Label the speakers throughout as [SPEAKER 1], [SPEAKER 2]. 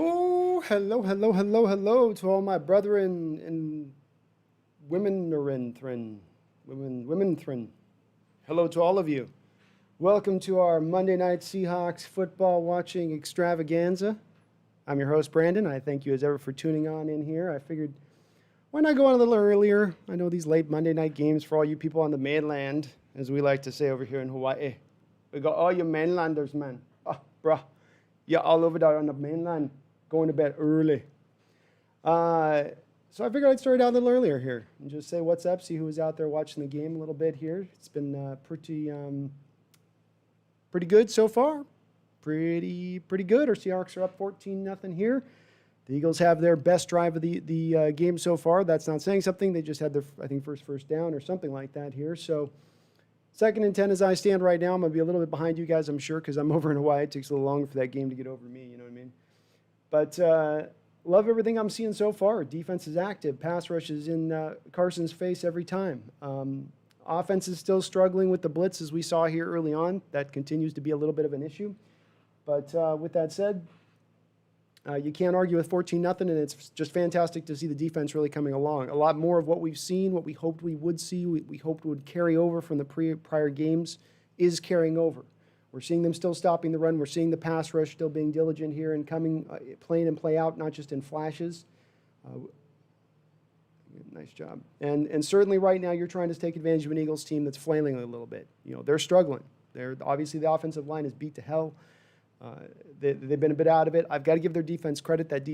[SPEAKER 1] Oh, hello, hello, hello, hello to all my brethren and women. Hello to all of you. Welcome to our Monday Night Seahawks football watching extravaganza. I'm your host, Brandon. I thank you as ever for tuning on in here. I figured, why not go on a little earlier? I know these late Monday night games for all you people on the mainland, as we like to say over here in Hawaii. We got all you mainlanders, man. Oh, bruh. Yeah, all over there on the mainland, going to bed early. So I figured I'd start out a little earlier here and just say what's up, see who was out there watching the game a little bit here. It's been pretty good so far. Pretty good. Our Seahawks are up 14-0 here. The Eagles have their best drive of the game so far. That's not saying something. They just had their, I think, first down or something like that here. So 2nd and 10 as I stand right now. I'm going to be a little bit behind you guys, I'm sure, because I'm over in Hawaii. It takes a little longer for that game to get over me, you know what I mean? But love everything I'm seeing so far. Defense is active. Pass rush is in Carson's face every time. Offense is still struggling with the blitz, as we saw here early on. That continues to be a little bit of an issue. But with that said, you can't argue with 14-0, and it's just fantastic to see the defense really coming along. A lot more of what we've seen, what we hoped we would see, we hoped would carry over from the prior games is carrying over. We're seeing them still stopping the run. We're seeing the pass rush still being diligent here and coming, playing and play out, not just in flashes. Nice job. And certainly right now you're trying to take advantage of an Eagles team that's flailing a little bit. You know, they're struggling. Obviously the offensive line is beat to hell. They've been a bit out of it. I've got to give their defense credit. That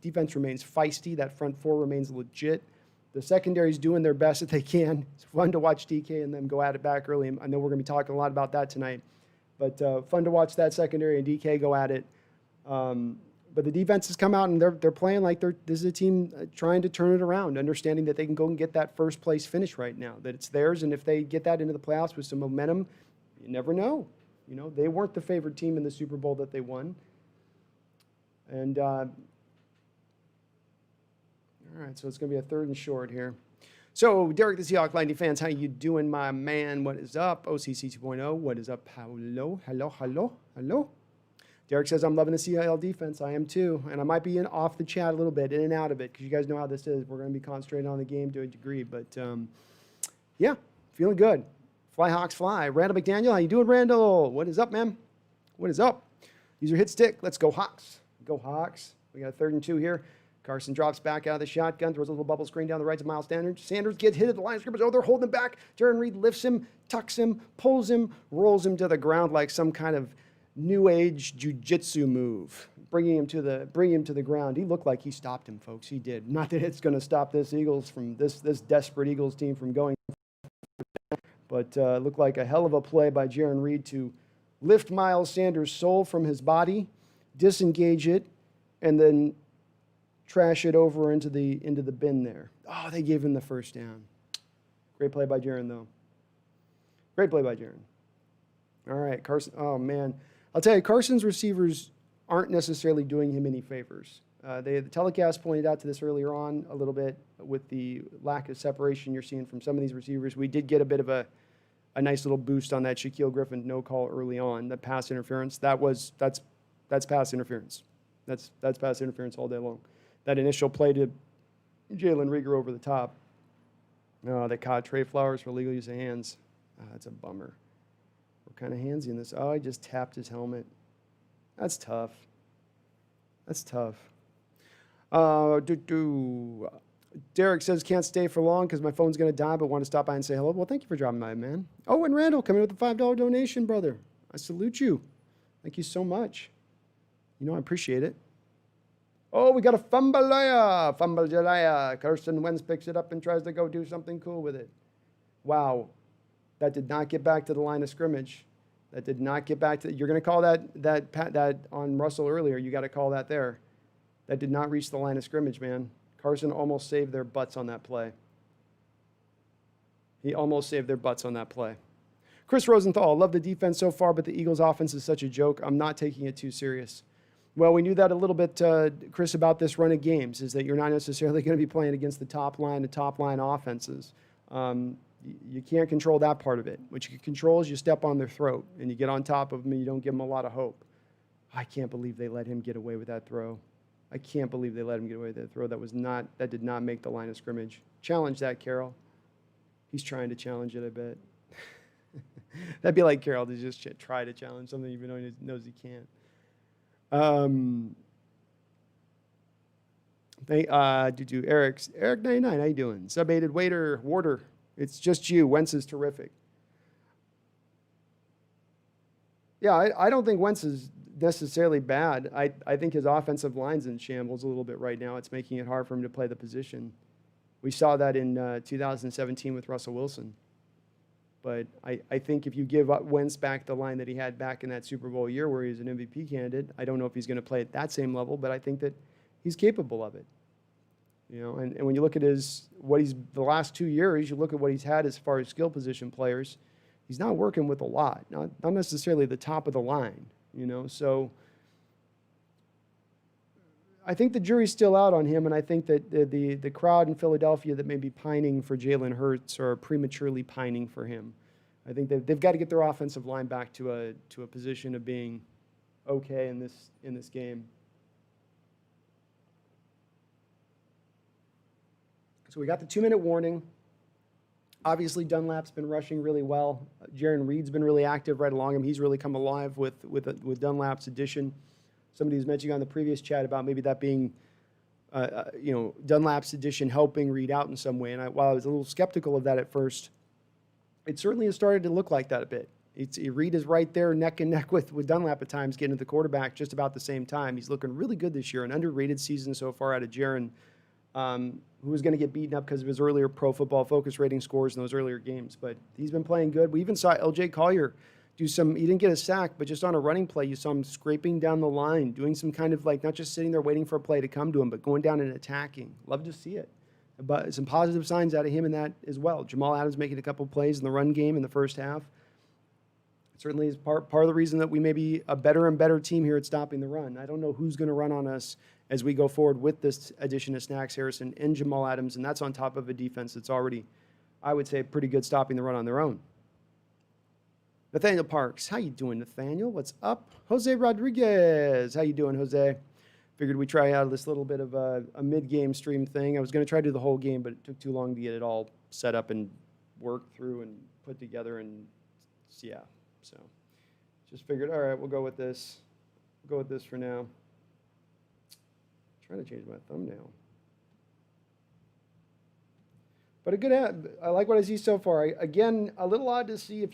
[SPEAKER 1] defense remains feisty. That front four remains legit. The secondary's doing their best that they can. It's fun to watch DK and them go at it back early. I know we're going to be talking a lot about that tonight. But fun to watch that secondary and DK go at it. But the defense has come out and they're playing like this is a team trying to turn it around, understanding that they can go and get that first place finish right now, that it's theirs. And if they get that into the playoffs with some momentum, you never know. You know, they weren't the favored team in the Super Bowl that they won. And all right, so it's going to be a 3rd and short here. So, Derek, the Seahawks Lightning fans, how you doing, my man? What is up? OCC 2.0, what is up? Hello. Derek says, I'm loving the CIL defense. I am too. And I might be off the chat a little bit, in and out of it, because you guys know how this is. We're going to be concentrating on the game to a degree. But, yeah, feeling good. Fly, Hawks, fly. Randall McDaniel, how you doing, Randall? What is up, man? What is up? User hit stick. Let's go, Hawks. Go, Hawks. We got a 3rd and 2 here. Carson drops back out of the shotgun, throws a little bubble screen down the right to Miles Sanders. Sanders gets hit at the line of scrimmage. Oh, they're holding him back. Jaron Reed lifts him, tucks him, pulls him, rolls him to the ground like some kind of new age jiu-jitsu move, bringing him to the ground. He looked like he stopped him, folks. He did. Not that it's going to stop this desperate Eagles team from going, but looked like a hell of a play by Jaron Reed to lift Miles Sanders' soul from his body, disengage it, and then trash it over into the bin there. Oh, they gave him the 1st down. Great play by Jaron, though. Great play by Jaron. All right, Carson. Oh, man. I'll tell you, Carson's receivers aren't necessarily doing him any favors. The telecast pointed out to this earlier on a little bit with the lack of separation you're seeing from some of these receivers. We did get a bit of a nice little boost on that Shaquille Griffin no call early on, the pass interference. That's pass interference. That's pass interference all day long. That initial play to Jalen Reagor over the top. Oh, they caught Trey Flowers for illegal use of hands. That's a bummer. What kind of hands in this? Oh, he just tapped his helmet. That's tough. Derek says, can't stay for long because my phone's going to die, but want to stop by and say hello. Well, thank you for dropping by, man. Oh, and Randall coming with a $5 donation, brother. I salute you. Thank you so much. You know I appreciate it. Oh, we got a fumble-jalaya. Carson Wentz picks it up and tries to go do something cool with it. Wow. That did not get back to the line of scrimmage. That did not get back to, you're going to call that on Russell earlier. You got to call that there. That did not reach the line of scrimmage, man. Carson almost saved their butts on that play. He almost saved their butts on that play. Chris Rosenthal, love the defense so far, but the Eagles offense is such a joke. I'm not taking it too serious. Well, we knew that a little bit, Chris, about this run of games, is that you're not necessarily going to be playing against the top line offenses. You can't control that part of it. What you can control is you step on their throat and you get on top of them and you don't give them a lot of hope. I can't believe they let him get away with that throw. I can't believe they let him get away with that throw. That did not make the line of scrimmage. Challenge that, Carroll. He's trying to challenge it, I bet. That'd be like Carroll to just try to challenge something even though he knows he can't. Eric 99, how you doing? Subated Warder. It's just you. Wentz is terrific. Yeah, I don't think Wentz is necessarily bad. I think his offensive line's in shambles a little bit right now. It's making it hard for him to play the position. We saw that in 2017 with Russell Wilson. But I think if you give Wentz back the line that he had back in that Super Bowl year where he was an MVP candidate, I don't know if he's going to play at that same level, but I think that he's capable of it. You know, and when you look at the last 2 years, you look at what he's had as far as skill position players, he's not working with a lot, not necessarily the top of the line, you know. So I think the jury's still out on him, and I think that the crowd in Philadelphia that may be pining for Jalen Hurts are prematurely pining for him. I think they've got to get their offensive line back to a position of being okay in this game. So we got the 2-minute warning. Obviously, Dunlap's been rushing really well. Jaron Reed's been really active right along him. He's really come alive with Dunlap's addition. Somebody was mentioning on the previous chat about maybe that being, Dunlap's addition helping Reed out in some way. And while I was a little skeptical of that at first, it certainly has started to look like that a bit. Reed is right there neck and neck with Dunlap at times, getting to the quarterback just about the same time. He's looking really good this year. An underrated season so far out of Jaron, who was going to get beaten up because of his earlier Pro Football Focus rating scores in those earlier games. But he's been playing good. We even saw LJ Collier he didn't get a sack, but just on a running play, you saw him scraping down the line, doing some kind of not just sitting there waiting for a play to come to him, but going down and attacking. Love to see it. But some positive signs out of him in that as well. Jamal Adams making a couple plays in the run game in the first half. It certainly is part of the reason that we may be a better and better team here at stopping the run. I don't know who's going to run on us as we go forward with this addition of Snacks Harrison and Jamal Adams, and that's on top of a defense that's already, I would say, pretty good stopping the run on their own. Nathaniel Parks, how you doing, Nathaniel? What's up? Jose Rodriguez, how you doing, Jose? Figured we'd try out this little bit of a mid-game stream thing. I was going to try to do the whole game, but it took too long to get it all set up and worked through and put together, and yeah, so just figured, all right, we'll go with this. We'll go with this for now. I'm trying to change my thumbnail. But a good ad. I like what I see so far. Again, a little odd to see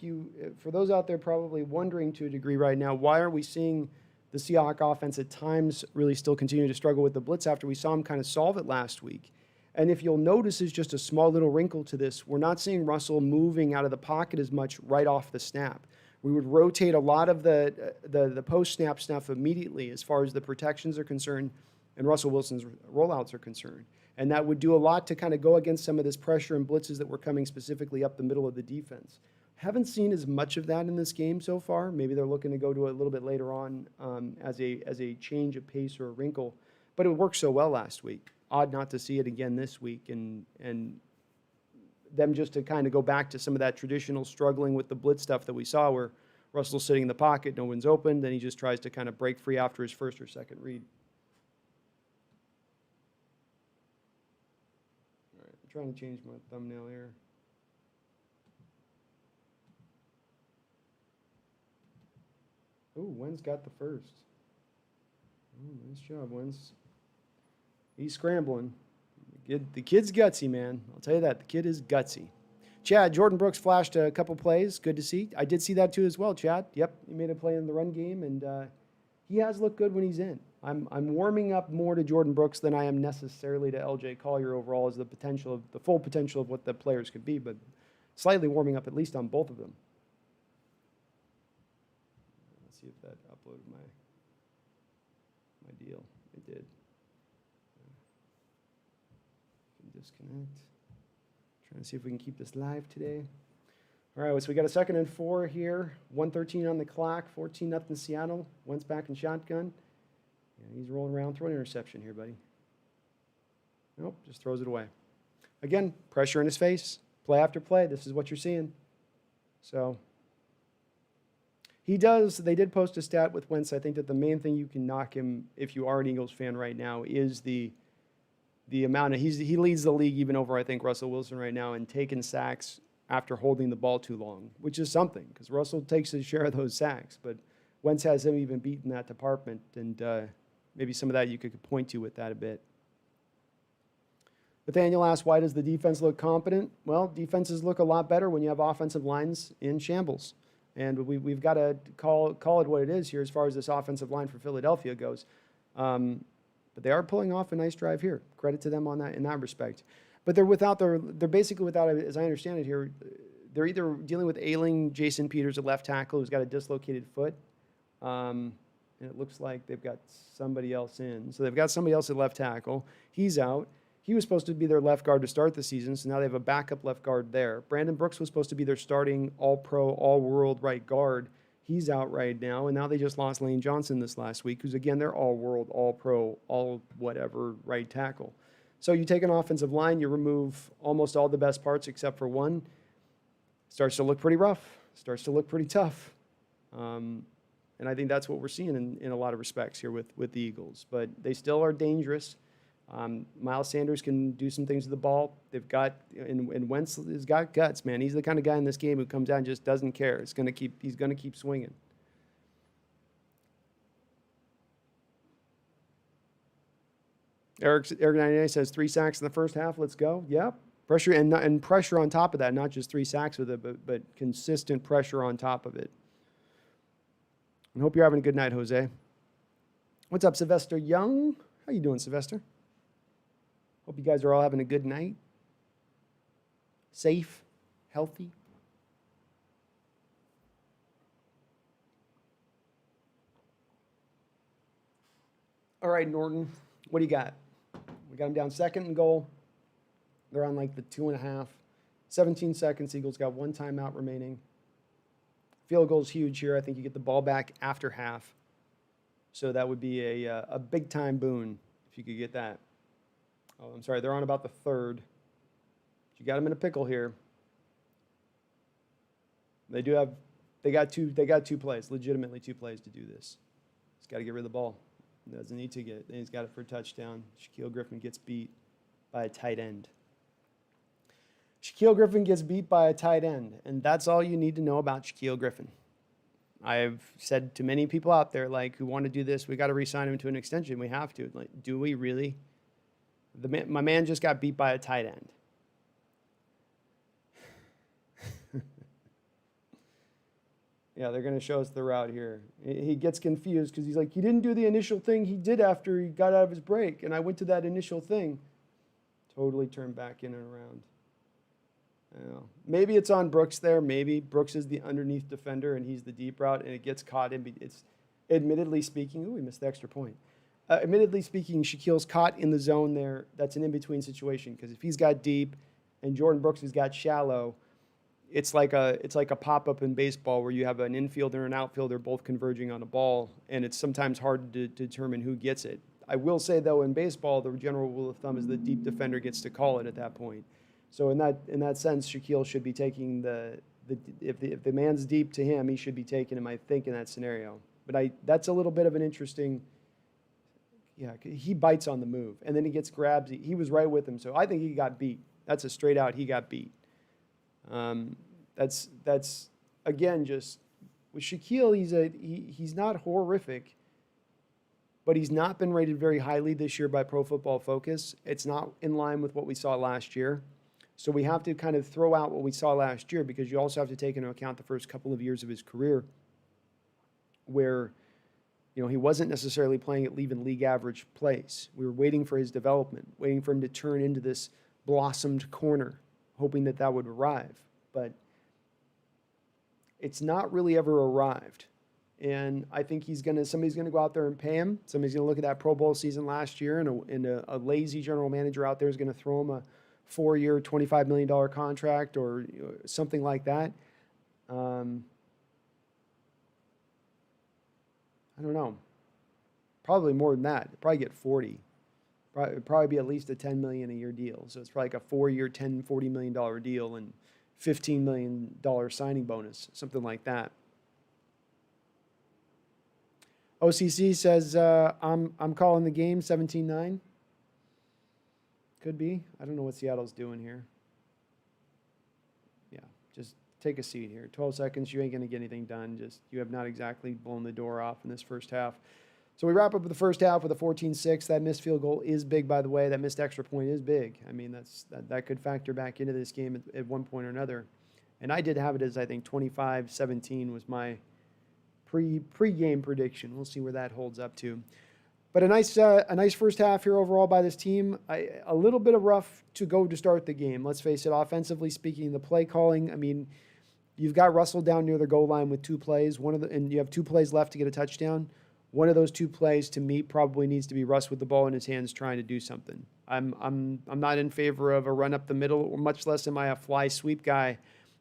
[SPEAKER 1] for those out there probably wondering to a degree right now, why are we seeing the Seahawks offense at times really still continue to struggle with the blitz after we saw them kind of solve it last week? And if you'll notice, is just a small little wrinkle to this. We're not seeing Russell moving out of the pocket as much right off the snap. We would rotate a lot of the post-snap stuff immediately as far as the protections are concerned and Russell Wilson's rollouts are concerned. And that would do a lot to kind of go against some of this pressure and blitzes that were coming specifically up the middle of the defense. Haven't seen as much of that in this game so far. Maybe they're looking to go to it a little bit later on as a change of pace or a wrinkle. But it worked so well last week. Odd not to see it again this week. And them just to kind of go back to some of that traditional struggling with the blitz stuff that we saw where Russell's sitting in the pocket, no one's open, then he just tries to kind of break free after his first or second read. I'm trying to change my thumbnail here. Oh, Wentz got the first. Oh, nice job, Wentz. He's scrambling. The kid's gutsy, man. I'll tell you that. The kid is gutsy. Chad, Jordan Brooks flashed a couple plays. Good to see. I did see that too as well, Chad. Yep, he made a play in the run game, and he has looked good when he's in. I'm warming up more to Jordan Brooks than I am necessarily to LJ Collier overall as the full potential of what the players could be, but slightly warming up at least on both of them. Let's see if that uploaded my deal. It did. Disconnect. Trying to see if we can keep this live today. All right, so we got a 2nd and 4 here. 1:13 on the clock. 14-0 Seattle. Wentz back in shotgun. Yeah, he's rolling around, throwing an interception here, buddy. Nope, just throws it away. Again, pressure in his face. Play after play. This is what you're seeing. So He does. They did post a stat with Wentz. I think that the main thing you can knock him, if you are an Eagles fan right now, is the amount of he leads the league even over, I think, Russell Wilson right now in taking sacks after holding the ball too long, which is something because Russell takes his share of those sacks, but Wentz has him even beaten that department, and maybe some of that you could point to with that a bit. Nathaniel asks, why does the defense look competent? Well, defenses look a lot better when you have offensive lines in shambles. And we've got to call it what it is here as far as this offensive line for Philadelphia goes. But they are pulling off a nice drive here. Credit to them on that in that respect. But they're basically without, as I understand it here, they're either dealing with ailing Jason Peters, a left tackle who's got a dislocated foot. And it looks like they've got somebody else in. So they've got somebody else at left tackle. He's out. He was supposed to be their left guard to start the season, so now they have a backup left guard there. Brandon Brooks was supposed to be their starting all-pro, all-world right guard. He's out right now, and now they just lost Lane Johnson this last week, who's, again, their all-world, all-pro, all-whatever right tackle. So you take an offensive line, you remove almost all the best parts except for one. Starts to look pretty rough. Starts to look pretty tough. And I think that's what we're seeing in a lot of respects here with the Eagles. But they still are dangerous. Miles Sanders can do some things with the ball. They've got, and Wentz has got guts, man. He's the kind of guy in this game who comes out and just doesn't care. He's going to keep swinging. Eric 99 says 3 sacks in the first half. Let's go. Yep. Pressure and pressure on top of that. Not just 3 sacks with it, but consistent pressure on top of it. I hope you're having a good night, Jose. What's up, Sylvester Young? How you doing, Sylvester? Hope you guys are all having a good night. Safe, healthy. All right, Norton, what do you got? We got them down 2nd and goal. They're on like the 2.5. 17 seconds. Eagles got 1 timeout remaining. Field goal's huge here. I think you get the ball back after half. So that would be a big-time boon if you could get that. Oh, I'm sorry. They're on about the 3rd. You got them in a pickle here. They got two plays, legitimately 2 plays to do this. He's got to get rid of the ball. He doesn't need to get it. He's got it for a touchdown. Shaquille Griffin gets beat by a tight end. Shaquille Griffin gets beat by a tight end, and that's all you need to know about Shaquille Griffin. I've said to many people out there, like, who want to do this, we got to re-sign him to an extension. We have to. Like, do we really? My man just got beat by a tight end. Yeah, they're going to show us the route here. He gets confused because he's like, he didn't do the initial thing he did after he got out of his break, and I went to that initial thing. Totally turned back in and around. Maybe it's on Brooks there. Maybe Brooks is the underneath defender and he's the deep route, and it gets caught in. It's admittedly speaking. Ooh, we missed the extra point. Admittedly speaking, Shaquille's caught in the zone there. That's an in-between situation because if he's got deep and Jordan Brooks has got shallow, it's like a pop-up in baseball where you have an infielder and an outfielder both converging on a ball, and it's sometimes hard to determine who gets it. I will say, though, in baseball, the general rule of thumb is the deep defender gets to call it at that point. So in that sense, Shaquille should be taking if the man's deep to him, he should be taking him, I think, in that scenario. But that's a little bit of an interesting. Yeah, he bites on the move, and then he gets grabbed. He was right with him, so I think he got beat. That's a straight out. He got beat. That's again just with Shaquille. He's not horrific, but he's not been rated very highly this year by Pro Football Focus. It's not in line with what we saw last year. So we have to kind of throw out what we saw last year because you also have to take into account the first couple of years of his career where, he wasn't necessarily playing at even league average place. We were waiting for his development, waiting for him to turn into this blossomed corner, hoping that would arrive. But it's not really ever arrived. And I think somebody's going to go out there and pay him. Somebody's going to look at that Pro Bowl season last year, and a lazy general manager out there is going to throw him a 4-year, $25 million contract or something like that. I don't know. Probably more than that. Probably get 40. Probably be at least a $10 million a year deal. So it's probably like a 4-year, $40 million deal and $15 million signing bonus, something like that. OCC says, I'm calling the game 17-9. Could be. I don't know what Seattle's doing here. Yeah, just take a seat here. 12 seconds, you ain't going to get anything done. You have not exactly blown the door off in this first half. So we wrap up with the first half with a 14-6. That missed field goal is big, by the way. That missed extra point is big. I mean, that could factor back into this game at one point or another. And I did have it as, I think, 25-17 was my pre-game prediction. We'll see where that holds up to. But a nice first half here overall by this team. A little bit of rough to go to start the game. Let's face it, offensively speaking, the play calling, I mean, you've got Russell down near the goal line with 2 plays. And you have 2 plays left to get a touchdown. One of those 2 plays, to me, probably needs to be Russ with the ball in his hands trying to do something. I'm not in favor of a run up the middle, or much less am I a fly sweep guy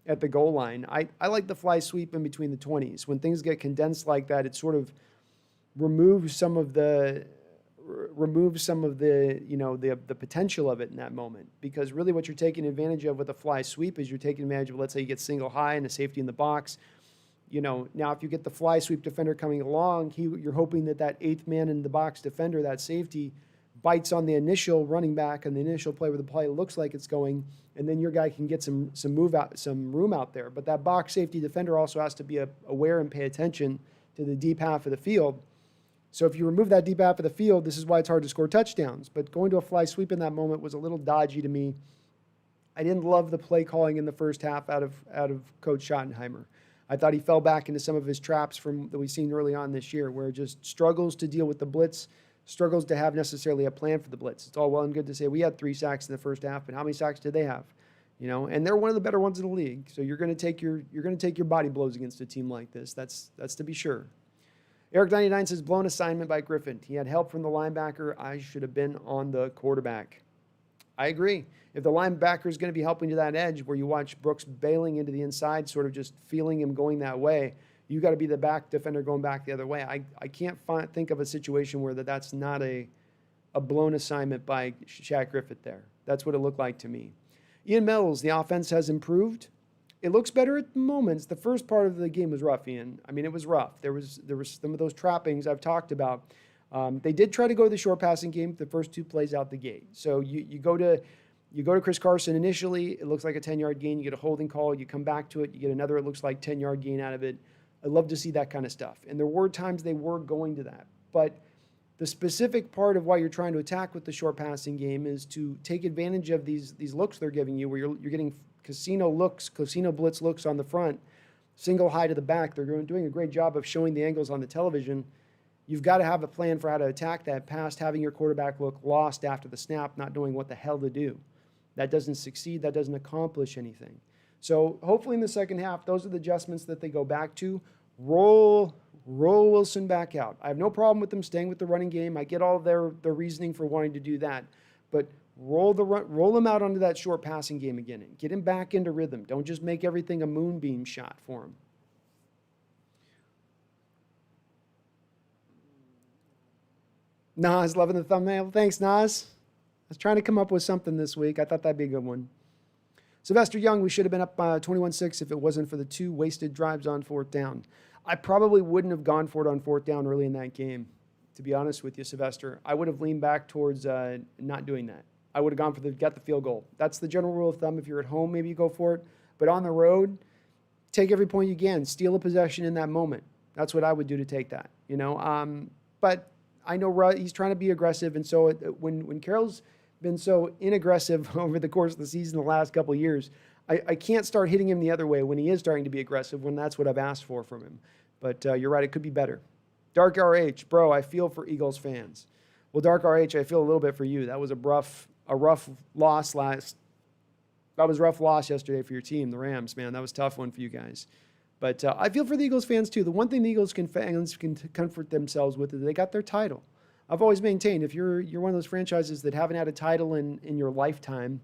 [SPEAKER 1] at the goal line. I like the fly sweep in between the 20s. When things get condensed like that, it sort of removes some of the the potential of it in that moment. Because really what you're taking advantage of with a fly sweep is you're taking advantage of, let's say you get single high and a safety in the box. Now if you get the fly sweep defender coming along, you're hoping that 8th man in the box defender, that safety, bites on the initial running back and the initial play where the play looks like it's going, and then your guy can get some room out there. But that box safety defender also has to be aware and pay attention to the deep half of the field. So if you remove that deep half of the field, this is why it's hard to score touchdowns. But going to a fly sweep in that moment was a little dodgy to me. I didn't love the play calling in the first half out of Coach Schottenheimer. I thought he fell back into some of his traps that we've seen early on this year, where just struggles to deal with the blitz, struggles to have necessarily a plan for the blitz. It's all well and good to say we had 3 sacks in the first half, but how many sacks did they have? And they're one of the better ones in the league. So you're going to take your body blows against a team like this. That's to be sure. Eric99 says, blown assignment by Griffin. He had help from the linebacker. I should have been on the quarterback. I agree. If the linebacker is going to be helping to that edge where you watch Brooks bailing into the inside, sort of just feeling him going that way, you got to be the back defender going back the other way. I can't think of a situation where that's not a blown assignment by Shaq Griffith there. That's what it looked like to me. Ian Mills, the offense has improved. It looks better at moments. The first part of the game was rough, Ian. I mean, it was rough. There was some of those trappings I've talked about. They did try to go to the short passing game the first 2 plays out the gate. So you go to Chris Carson initially. It looks like a 10-yard gain. You get a holding call. You come back to it. You get another, it looks like 10-yard gain out of it. I love to see that kind of stuff. And there were times they were going to that. But the specific part of why you're trying to attack with the short passing game is to take advantage of these looks they're giving you, where you're getting casino blitz looks on the front, single high to the back. They're doing a great job of showing the angles on the television. You've got to have a plan for how to attack that past having your quarterback look lost after the snap, not knowing what the hell to do. That doesn't succeed. That doesn't accomplish anything. So hopefully in the second half, those are the adjustments that they go back to. Roll Wilson back out. I have no problem with them staying with the running game. I get all of their reasoning for wanting to do that. But roll them out onto that short passing game again and get him back into rhythm. Don't just make everything a moonbeam shot for him. Nas loving the thumbnail. Thanks, Nas. I was trying to come up with something this week. I thought that'd be a good one. Sylvester Young, we should have been up 21-6 if it wasn't for the 2 wasted drives on 4th down. I probably wouldn't have gone for it on 4th down early in that game, to be honest with you, Sylvester. I would have leaned back towards not doing that. I would have gone for get the field goal. That's the general rule of thumb. If you're at home, maybe you go for it. But on the road, take every point you can. Steal a possession in that moment. That's what I would do to take that. But I know he's trying to be aggressive, and so when Carroll's been so inaggressive over the course of the season the last couple of years, I can't start hitting him the other way when he is starting to be aggressive, when that's what I've asked for from him. But you're right, it could be better. Dark RH, bro, I feel for Eagles fans. Well, Dark RH, I feel a little bit for you. That was a rough loss yesterday for your team, the Rams, man. That was a tough one for you guys. But I feel for the Eagles fans, too. The one thing the Eagles fans can comfort themselves with is they got their title. I've always maintained if you're one of those franchises that haven't had a title in your lifetime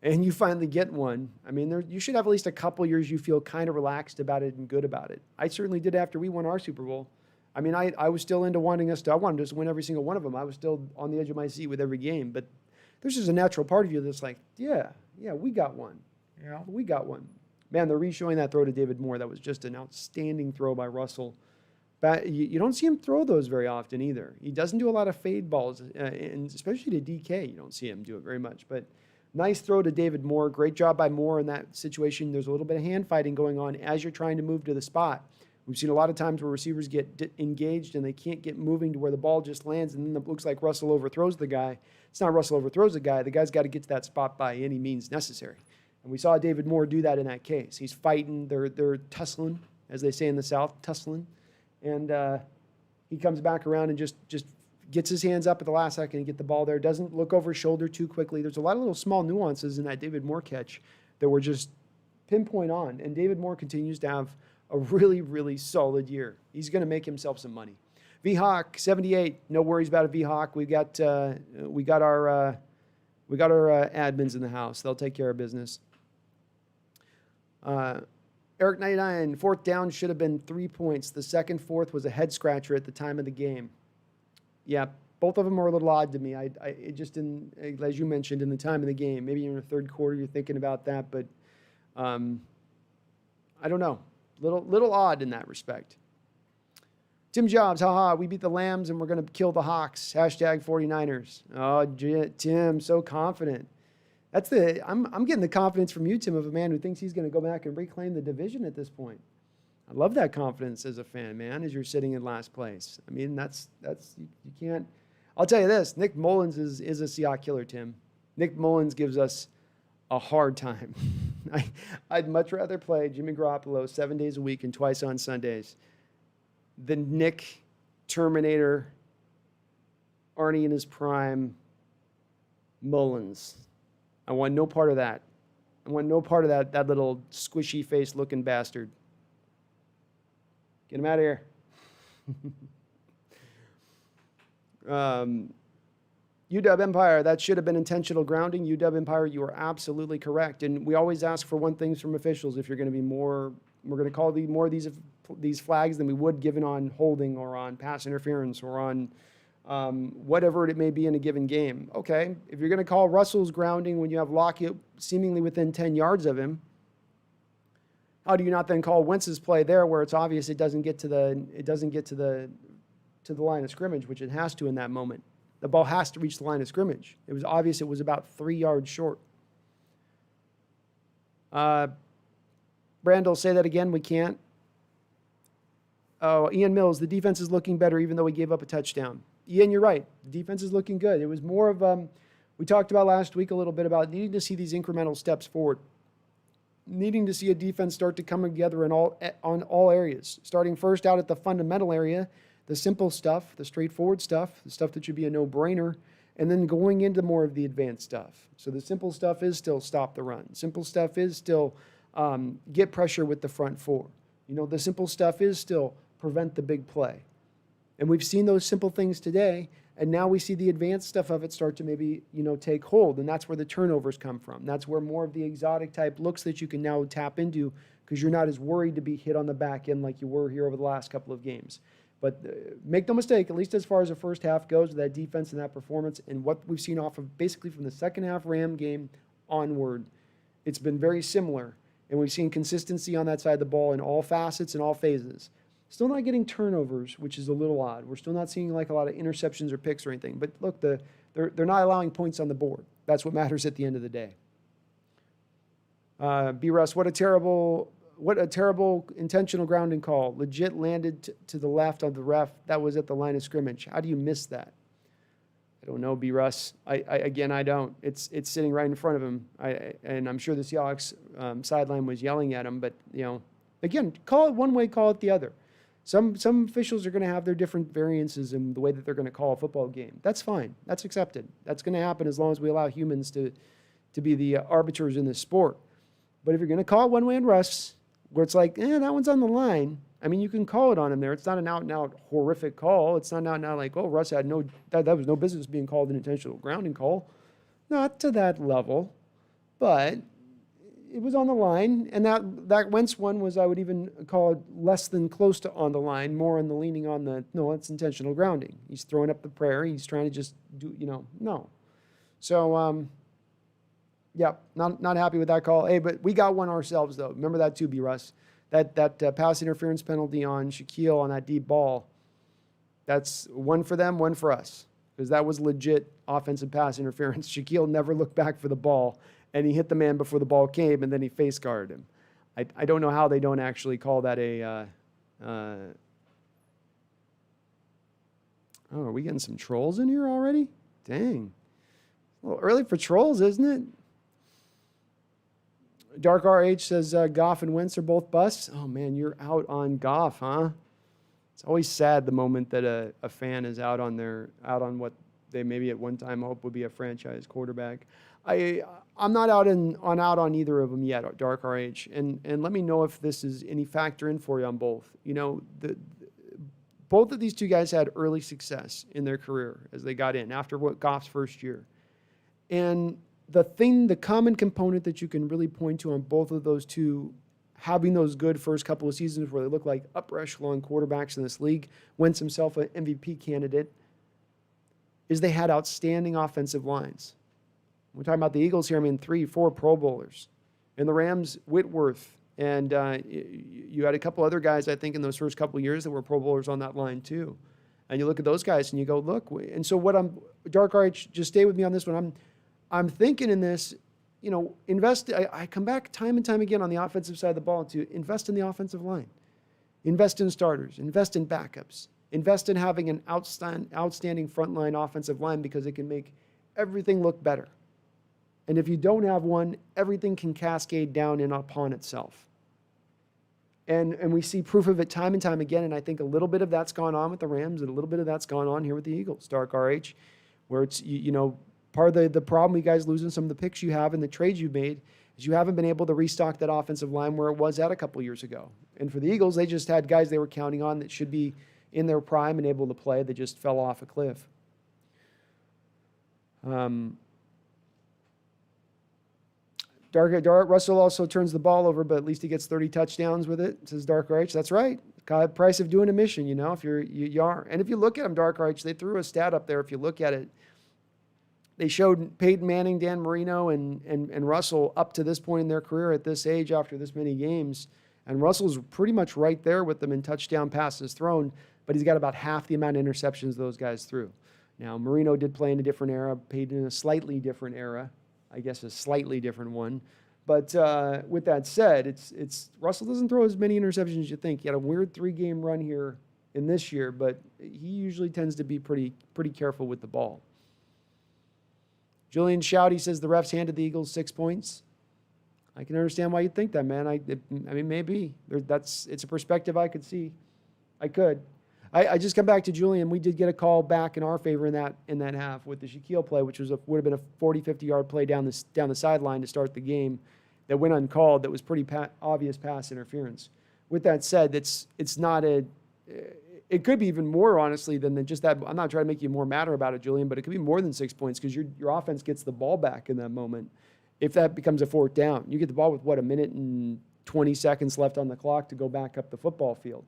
[SPEAKER 1] and you finally get one, I mean, you should have at least a couple years you feel kind of relaxed about it and good about it. I certainly did after we won our Super Bowl. I mean, I was still into I wanted us to win every single one of them. I was still on the edge of my seat with every game. But there's just a natural part of you that's like, yeah, we got one. Yeah, we got one. Man, they're re-showing that throw to David Moore. That was just an outstanding throw by Russell. But you don't see him throw those very often either. He doesn't do a lot of fade balls, and especially to DK, you don't see him do it very much. But nice throw to David Moore. Great job by Moore in that situation. There's a little bit of hand fighting going on as you're trying to move to the spot. We've seen a lot of times where receivers get engaged and they can't get moving to where the ball just lands, and then it looks like Russell overthrows the guy. It's not Russell overthrows the guy. The guy's got to get to that spot by any means necessary. And we saw David Moore do that in that case. He's fighting. They're tussling, as they say in the South, tussling. And he comes back around and just gets his hands up at the last second and get the ball there. Doesn't look over his shoulder too quickly. There's a lot of little small nuances in that David Moore catch that were just pinpoint on. And David Moore continues to have a really, really solid year. He's going to make himself some money. V-Hawk 78. No worries about a V-Hawk. We got our admins in the house. They'll take care of business. Eric 99, fourth down should have been 3 points. The second fourth was a head scratcher at the time of the game. Yeah, both of them are a little odd to me. It just didn't, as you mentioned, in the time of the game. Maybe in the third quarter you're thinking about that, but I don't know. Little odd in that respect. Tim Jobs, haha, we beat the Lambs and we're going to kill the Hawks. Hashtag 49ers. Oh, Tim, so confident. I'm getting the confidence from you, Tim, of a man who thinks he's going to go back and reclaim the division at this point. I love that confidence as a fan, man, as you're sitting in last place. I mean, you can't. I'll tell you this, Nick Mullins is a Seahawks killer, Tim. Nick Mullins gives us a hard time. I'd much rather play Jimmy Garoppolo 7 days a week and twice on Sundays than Nick Terminator, Arnie in his prime, Mullins. I want no part of that. I want no part of that little squishy face looking bastard. Get him out of here. UW Empire, that should have been intentional grounding. UW Empire, you are absolutely correct. And we always ask for one thing from officials. If you're going to be more, we're going to call more of these flags than we would given on holding or on pass interference or on whatever it may be in a given game. Okay, if you're going to call Russell's grounding when you have Lockett seemingly within 10 yards of him, how do you not then call Wentz's play there where it's obvious it doesn't get to the line of scrimmage, which it has to in that moment? The ball has to reach the line of scrimmage. It was obvious it was about 3 yards short. Brandel, say that again. We can't. Oh, Ian Mills, the defense is looking better even though we gave up a touchdown. Ian, you're right. The defense is looking good. It was more of, we talked about last week a little bit about needing to see these incremental steps forward. Needing to see a defense start to come together on all areas. Starting first out at the fundamental area, the simple stuff, the straightforward stuff, the stuff that should be a no-brainer, and then going into more of the advanced stuff. So the simple stuff is still stop the run. Simple stuff is still get pressure with the front four. The simple stuff is still prevent the big play. And we've seen those simple things today, and now we see the advanced stuff of it start to maybe, take hold, and that's where the turnovers come from. That's where more of the exotic type looks that you can now tap into because you're not as worried to be hit on the back end like you were here over the last couple of games. But make no mistake, at least as far as the first half goes, that defense and that performance and what we've seen off of basically from the second half Ram game onward, it's been very similar. And we've seen consistency on that side of the ball in all facets and all phases. Still not getting turnovers, which is a little odd. We're still not seeing like a lot of interceptions or picks or anything. But look, they're not allowing points on the board. That's what matters at the end of the day. B. Russ, what a terrible intentional grounding call. Legit landed to the left of the ref. That was at the line of scrimmage. How do you miss that? I don't know, B. Russ. I don't. It's sitting right in front of him. And I'm sure the Seahawks sideline was yelling at him. But, again, call it one way, call it the other. Some officials are going to have their different variances in the way that they're going to call a football game. That's fine. That's accepted. That's going to happen as long as we allow humans to be the arbiters in this sport. But if you're going to call it one way and Russ, where it's like, that one's on the line. I mean, you can call it on him there. It's not an out-and-out horrific call. It's not an out-and-out like, Russ had that was no business being called an intentional grounding call. Not to that level, but it was on the line. And that Wentz one was, I would even call it less than close to on the line, more on the leaning on the, no, it's intentional grounding. He's throwing up the prayer. He's trying to just do, no. So, yeah, not happy with that call. Hey, but we got one ourselves, though. Remember that too, B. Russ. That pass interference penalty on Shaquille on that deep ball, that's one for them, one for us, because that was legit offensive pass interference. Shaquille never looked back for the ball, and he hit the man before the ball came, and then he face guarded him. I don't know how they don't actually call that a oh, are we getting some trolls in here already? Dang. A little early for trolls, isn't it? Dark RH says Goff and Wentz are both busts. Oh, man, you're out on Goff, huh? It's always sad the moment that a fan is out on what they maybe at one time hoped would be a franchise quarterback. I'm not out on either of them yet, Dark RH. And let me know if this is any factor in for you on both. You know, both of these two guys had early success in their career as they got in after Goff's first year. And the common component that you can really point to on both of those two having those good first couple of seasons where they look like upper echelon quarterbacks in this league, Wentz himself an MVP candidate, is they had outstanding offensive lines. We're talking about the Eagles here. I mean, 3-4 Pro Bowlers. And the Rams, Whitworth. And you had a couple other guys, I think, in those first couple of years that were Pro Bowlers on that line, too. And you look at those guys and you go, look. And so Dark RH, just stay with me on this one. I'm thinking in this, you know, invest. I come back time and time again on the offensive side of the ball to invest in the offensive line. Invest in starters. Invest in backups. Invest in having an outstanding frontline offensive line because it can make everything look better. And if you don't have one, everything can cascade down in upon itself. And we see proof of it time and time again, and I think a little bit of that's gone on with the Rams and a little bit of that's gone on here with the Eagles, Dark RH, where it's, you know, part of the problem you guys losing some of the picks you have and the trades you made is you haven't been able to restock that offensive line where it was at a couple years ago. And for the Eagles, they just had guys they were counting on that should be in their prime and able to play. They just fell off a cliff. Russell also turns the ball over, but at least he gets 30 touchdowns with it, says Dark RH. That's right. Price of doing a mission, you know, if you are. And if you look at them, Dark RH, they threw a stat up there. If you look at it, they showed Peyton Manning, Dan Marino, and Russell up to this point in their career at this age after this many games. And Russell's pretty much right there with them in touchdown passes thrown, but he's got about half the amount of interceptions those guys threw. Now, Marino did play in a different era, Peyton in a slightly different era. I guess a slightly different one. But with that said, it's Russell doesn't throw as many interceptions as you think. He had a weird 3-game run here in this year, but he usually tends to be pretty careful with the ball. Julian Shouty says the refs handed the Eagles 6 points. I can understand why you'd think that, man. I mean, maybe. It's a perspective I could see. I could. I just come back to Julian. We did get a call back in our favor in that half with the Shaquille play, which would have been a 40, 50-yard play down the sideline to start the game that went uncalled. That was pretty obvious pass interference. With that said, it's not a. It could be even more, honestly, than just that. I'm not trying to make you more madder about it, Julian, but it could be more than 6 points because your offense gets the ball back in that moment. If that becomes a 4th down, you get the ball with, a minute and 20 seconds left on the clock to go back up the football field.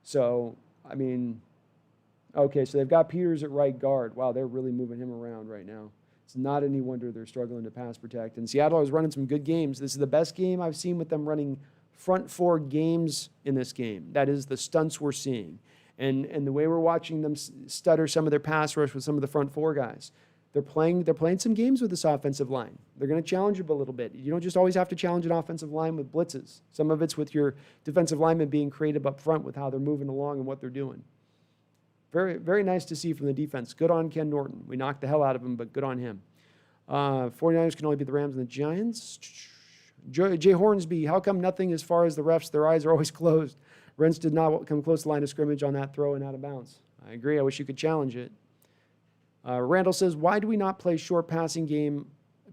[SPEAKER 1] So, I mean, okay, so they've got Peters at right guard. Wow, they're really moving him around right now. It's not any wonder they're struggling to pass protect. And Seattle is running some good games. This is the best game I've seen with them running front 4 games in this game. That is the stunts we're seeing. And the way we're watching them stutter some of their pass rush with some of the front 4 guys. They're playing some games with this offensive line. They're going to challenge you a little bit. You don't just always have to challenge an offensive line with blitzes. Some of it's with your defensive linemen being creative up front with how they're moving along and what they're doing. Very, very nice to see from the defense. Good on Ken Norton. We knocked the hell out of him, but good on him. 49ers can only beat the Rams and the Giants. Jay Hornsby, how come nothing as far as the refs? Their eyes are always closed. Rents did not come close to the line of scrimmage on that throw and out of bounds. I agree. I wish you could challenge it. Randall says, why do we not play short passing game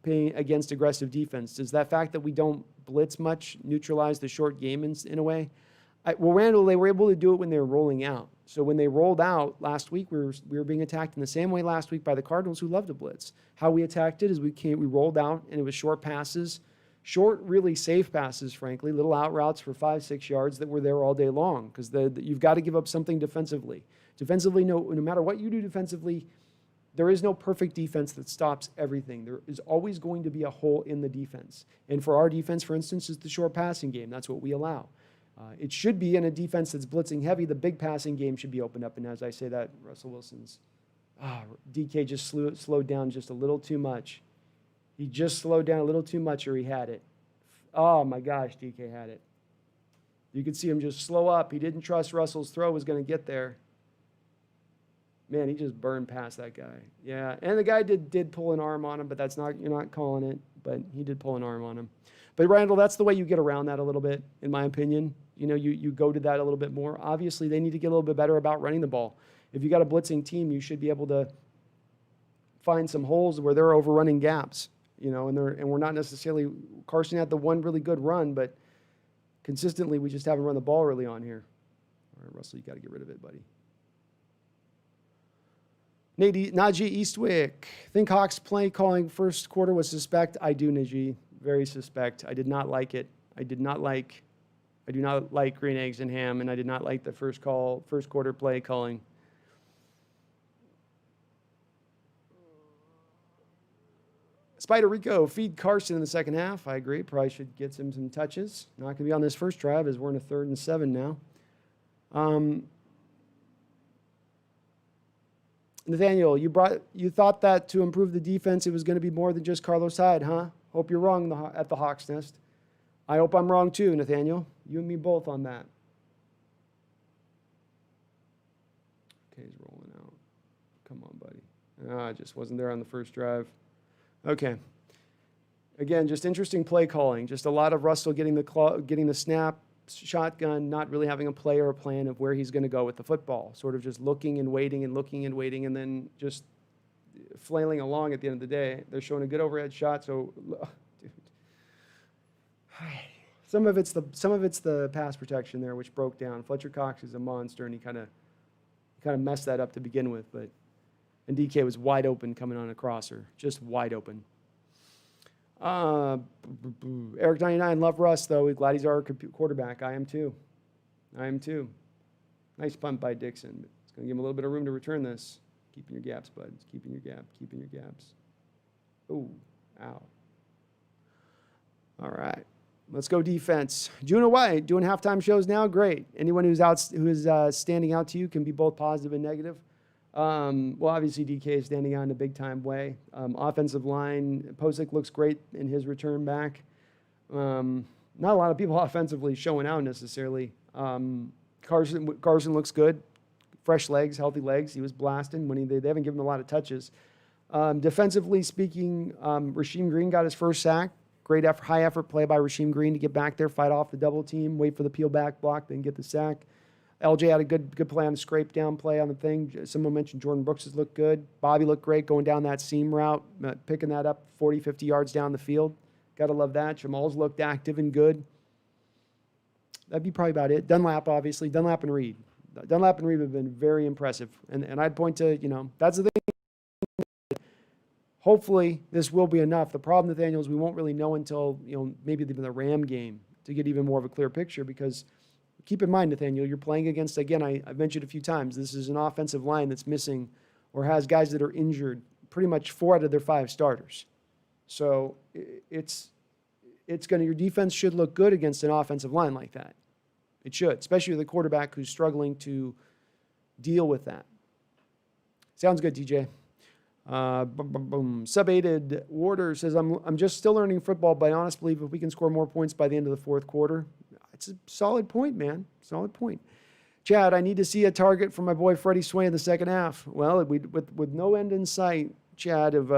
[SPEAKER 1] against aggressive defense? Does that fact that we don't blitz much neutralize the short game in a way? Well, Randall, they were able to do it when they were rolling out. So when they rolled out last week, we were being attacked in the same way last week by the Cardinals, who love to blitz. How we attacked it is we rolled out, and it was short passes, short, really safe passes, frankly, little out routes for 5-6 yards that were there all day long because you've got to give up something defensively. Defensively, no matter what you do defensively, there is no perfect defense that stops everything. There is always going to be a hole in the defense. And for our defense, for instance, is the short passing game. That's what we allow. It should be in a defense that's blitzing heavy. The big passing game should be opened up. And as I say that, Russell Wilson's DK just slowed down just a little too much. He just slowed down a little too much, or he had it. Oh, my gosh, DK had it. You could see him just slow up. He didn't trust Russell's throw was going to get there. Man, he just burned past that guy. Yeah, and the guy did pull an arm on him, but that's not, you're not calling it, but he did pull an arm on him. But Randall, that's the way you get around that a little bit, in my opinion. You know, you go to that a little bit more. Obviously, they need to get a little bit better about running the ball. If you got a blitzing team, you should be able to find some holes where they're overrunning gaps. You know, and we're not necessarily, Carson had the one really good run, but consistently we just haven't run the ball really on here. All right, Russell, you got to get rid of it, buddy. Najee Eastwick. Think Hawks play calling first quarter was suspect. I do, Najee. Very suspect. I did not like it. I do not like green eggs and ham, and I did not like the first quarter play calling. Spider Rico, feed Carson in the second half. I agree. Probably should get him some touches. Not going to be on this first drive as we're in a 3rd and 7 now. Nathaniel, you thought that to improve the defense it was going to be more than just Carlos Hyde, huh? Hope you're wrong at the Hawks Nest. I hope I'm wrong too, Nathaniel. You and me both on that. Okay, he's rolling out. Come on, buddy. I just wasn't there on the first drive. Okay. Again, just interesting play calling. Just a lot of Russell getting the snap, shotgun, not really having a play or a plan of where he's going to go with the football. Sort of just looking and waiting, and then just flailing along at the end of the day. They're showing a good overhead shot, so dude. Some of it's the pass protection there, which broke down. Fletcher Cox is a monster, and he kind of messed that up to begin with, and DK was wide open coming on a crosser, just wide open. Eric 99, love Russ though. We're glad he's our quarterback. I am too. Nice punt by Dixon. It's going to give him a little bit of room to return this. Keeping your gaps, bud. Keeping your gaps. Ooh, ow. All right. Let's go defense. Juno White, doing halftime shows now? Great. Anyone who is standing out to you can be both positive and negative. Well, obviously DK is standing out in a big-time way. Offensive line, Posick looks great in his return back. Not a lot of people offensively showing out necessarily. Carson looks good. Fresh legs, healthy legs. He was blasting when they haven't given him a lot of touches. Defensively speaking, Rasheem Green got his first sack. Great effort, high effort play by Rasheem Green to get back there, fight off the double team, wait for the peel back block, then get the sack. LJ had a good play on the scrape down play on the thing. Someone mentioned Jordan Brooks has looked good. Bobby looked great going down that seam route, picking that up 40, 50 yards down the field. Got to love that. Jamal's looked active and good. That'd be probably about it. Dunlap, obviously. Dunlap and Reed. Dunlap and Reed have been very impressive. And I'd point to, that's the thing. Hopefully, this will be enough. The problem, Nathaniel, is we won't really know until, maybe even the Ram game to get even more of a clear picture because keep in mind, Nathaniel, you're playing against, again, I've mentioned a few times, this is an offensive line that's missing or has guys that are injured, pretty much 4 out of their 5 starters. So your defense should look good against an offensive line like that. It should, especially with a quarterback who's struggling to deal with that. Sounds good, TJ. Sub-aided Warder says, I'm just still learning football, but I honestly believe if we can score more points by the end of the 4th quarter, it's a solid point, man. Solid point. Chad, I need to see a target for my boy Freddie Swain in the second half. Well, with no end in sight, Chad, of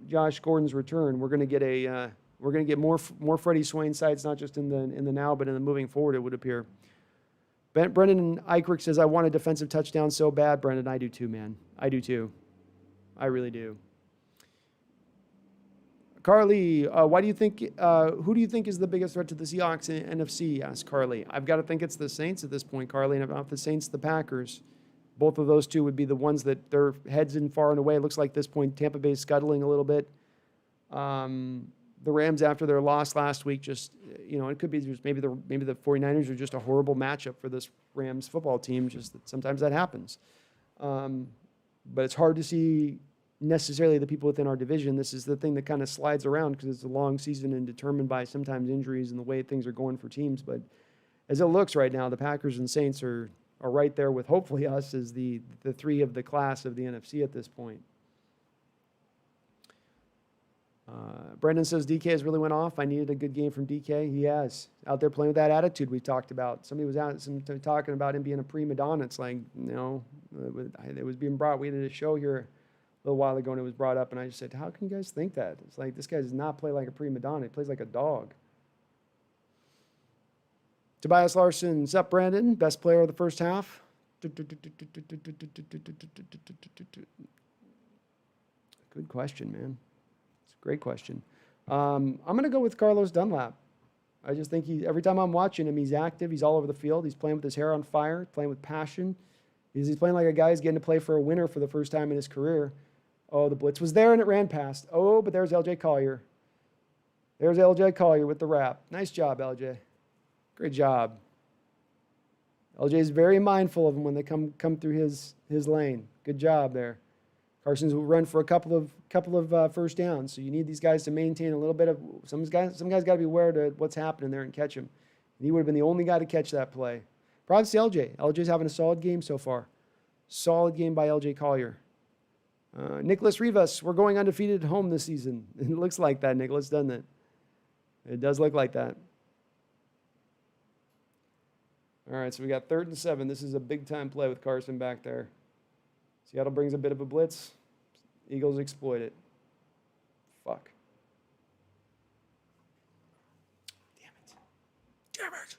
[SPEAKER 1] Josh Gordon's return, we're going to get more Freddie Swain sights, not just in the now, but in the moving forward. It would appear. Brendan Eichrick says, I want a defensive touchdown so bad. Brendan, I do too, man. I do too. I really do. Carly, who do you think is the biggest threat to the Seahawks in NFC? Asked Carly. I've got to think it's the Saints at this point, Carly, and if not the Saints, the Packers. Both of those two would be the ones that their heads in far and away. It looks like at this point Tampa Bay's scuttling a little bit. The Rams, after their loss last week, just, it could be just maybe the 49ers are just a horrible matchup for this Rams football team. Just that sometimes that happens. But it's hard to see necessarily the people within our division. This is the thing that kind of slides around because it's a long season and determined by sometimes injuries and the way things are going for teams. But as it looks right now, the Packers and Saints are right there with hopefully us as the three of the class of the NFC at this point. Brendan says DK has really went off. I needed a good game from DK. He has. Out there playing with that attitude we talked about. Somebody was out talking about him being a prima donna. It's like, it was being brought. We did a show here a little while ago and it was brought up and I just said, how can you guys think that? It's like, this guy does not play like a prima donna. He plays like a dog. Tobias Larson, what's up, Brandon? Best player of the first half? Good question, man. It's a great question. I'm going to go with Carlos Dunlap. I just think every time I'm watching him, he's active. He's all over the field. He's playing with his hair on fire, playing with passion. He's playing like a guy who's getting to play for a winner for the first time in his career. Oh, the blitz was there and it ran past. Oh, but there's LJ Collier. There's LJ Collier with the wrap. Nice job, LJ. Great job. LJ is very mindful of them when they come through his lane. Good job there. Carson's will run for a couple of first downs. So you need these guys to maintain a little bit of some guys got to be aware to what's happening there and catch him. And he would have been the only guy to catch that play. Proud to LJ. LJ's having a solid game so far. Solid game by LJ Collier. Nicholas Rivas, we're going undefeated at home this season. It looks like that, Nicholas, doesn't it? It does look like that. All right, so we got 3rd and 7. This is a big-time play with Carson back there. Seattle brings a bit of a blitz. Eagles exploit it. Fuck. Damn it. Damn it.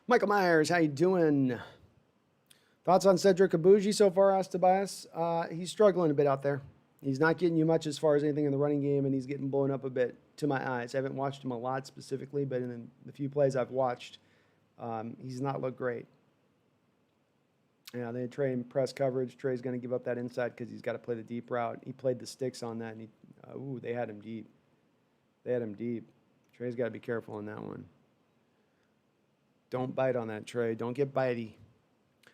[SPEAKER 1] Michael Myers, how you doing? Thoughts on Cedric Abuji so far, asked Tobias? He's struggling a bit out there. He's not getting you much as far as anything in the running game, and he's getting blown up a bit to my eyes. I haven't watched him a lot specifically, but in the few plays I've watched, he's not looked great. Yeah, they Trey in press coverage. Trey's going to give up that inside because he's got to play the deep route. He played the sticks on that, and they had him deep. They had him deep. Trey's got to be careful on that one. Don't bite on that, Trey. Don't get bitey.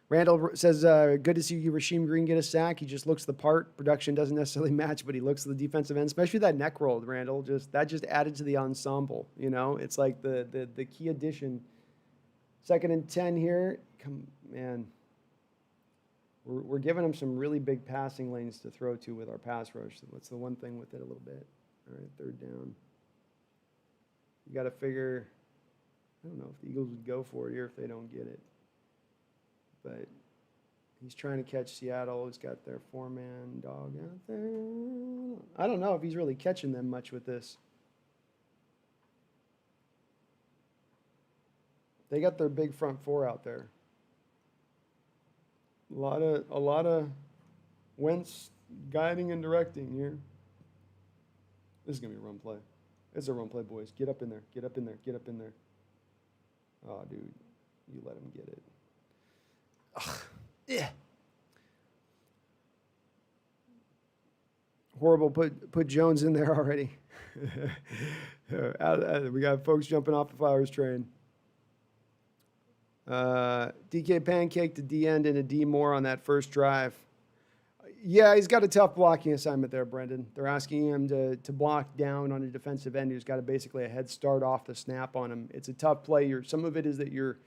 [SPEAKER 1] Randall says, good to see you, Rasheem Green, get a sack. He just looks the part. Production doesn't necessarily match, but he looks the defensive end, especially that neck roll, Randall. That just added to the ensemble, you know? It's like the key addition. 2nd and 10 here. Man. We're giving him some really big passing lanes to throw to with our pass rush. So what's the one thing with it a little bit? All right, 3rd down. You got to figure, I don't know if the Eagles would go for it here if they don't get it. But he's trying to catch Seattle. He's got their 4-man dog out there. I don't know if he's really catching them much with this. They got their big front 4 out there. A lot of Wentz guiding and directing here. This is gonna be a run play. It's a run play, boys. Get up in there. Get up in there. Get up in there. Oh, dude, you let him get it. Ugh. Yeah. Horrible. Put Jones in there already. We got folks jumping off the Flowers train. DK pancake to D end and a D more on that first drive. Yeah, he's got a tough blocking assignment there, Brendan. They're asking him to block down on a defensive end who's got basically a head start off the snap on him. It's a tough play. Some of it is that you're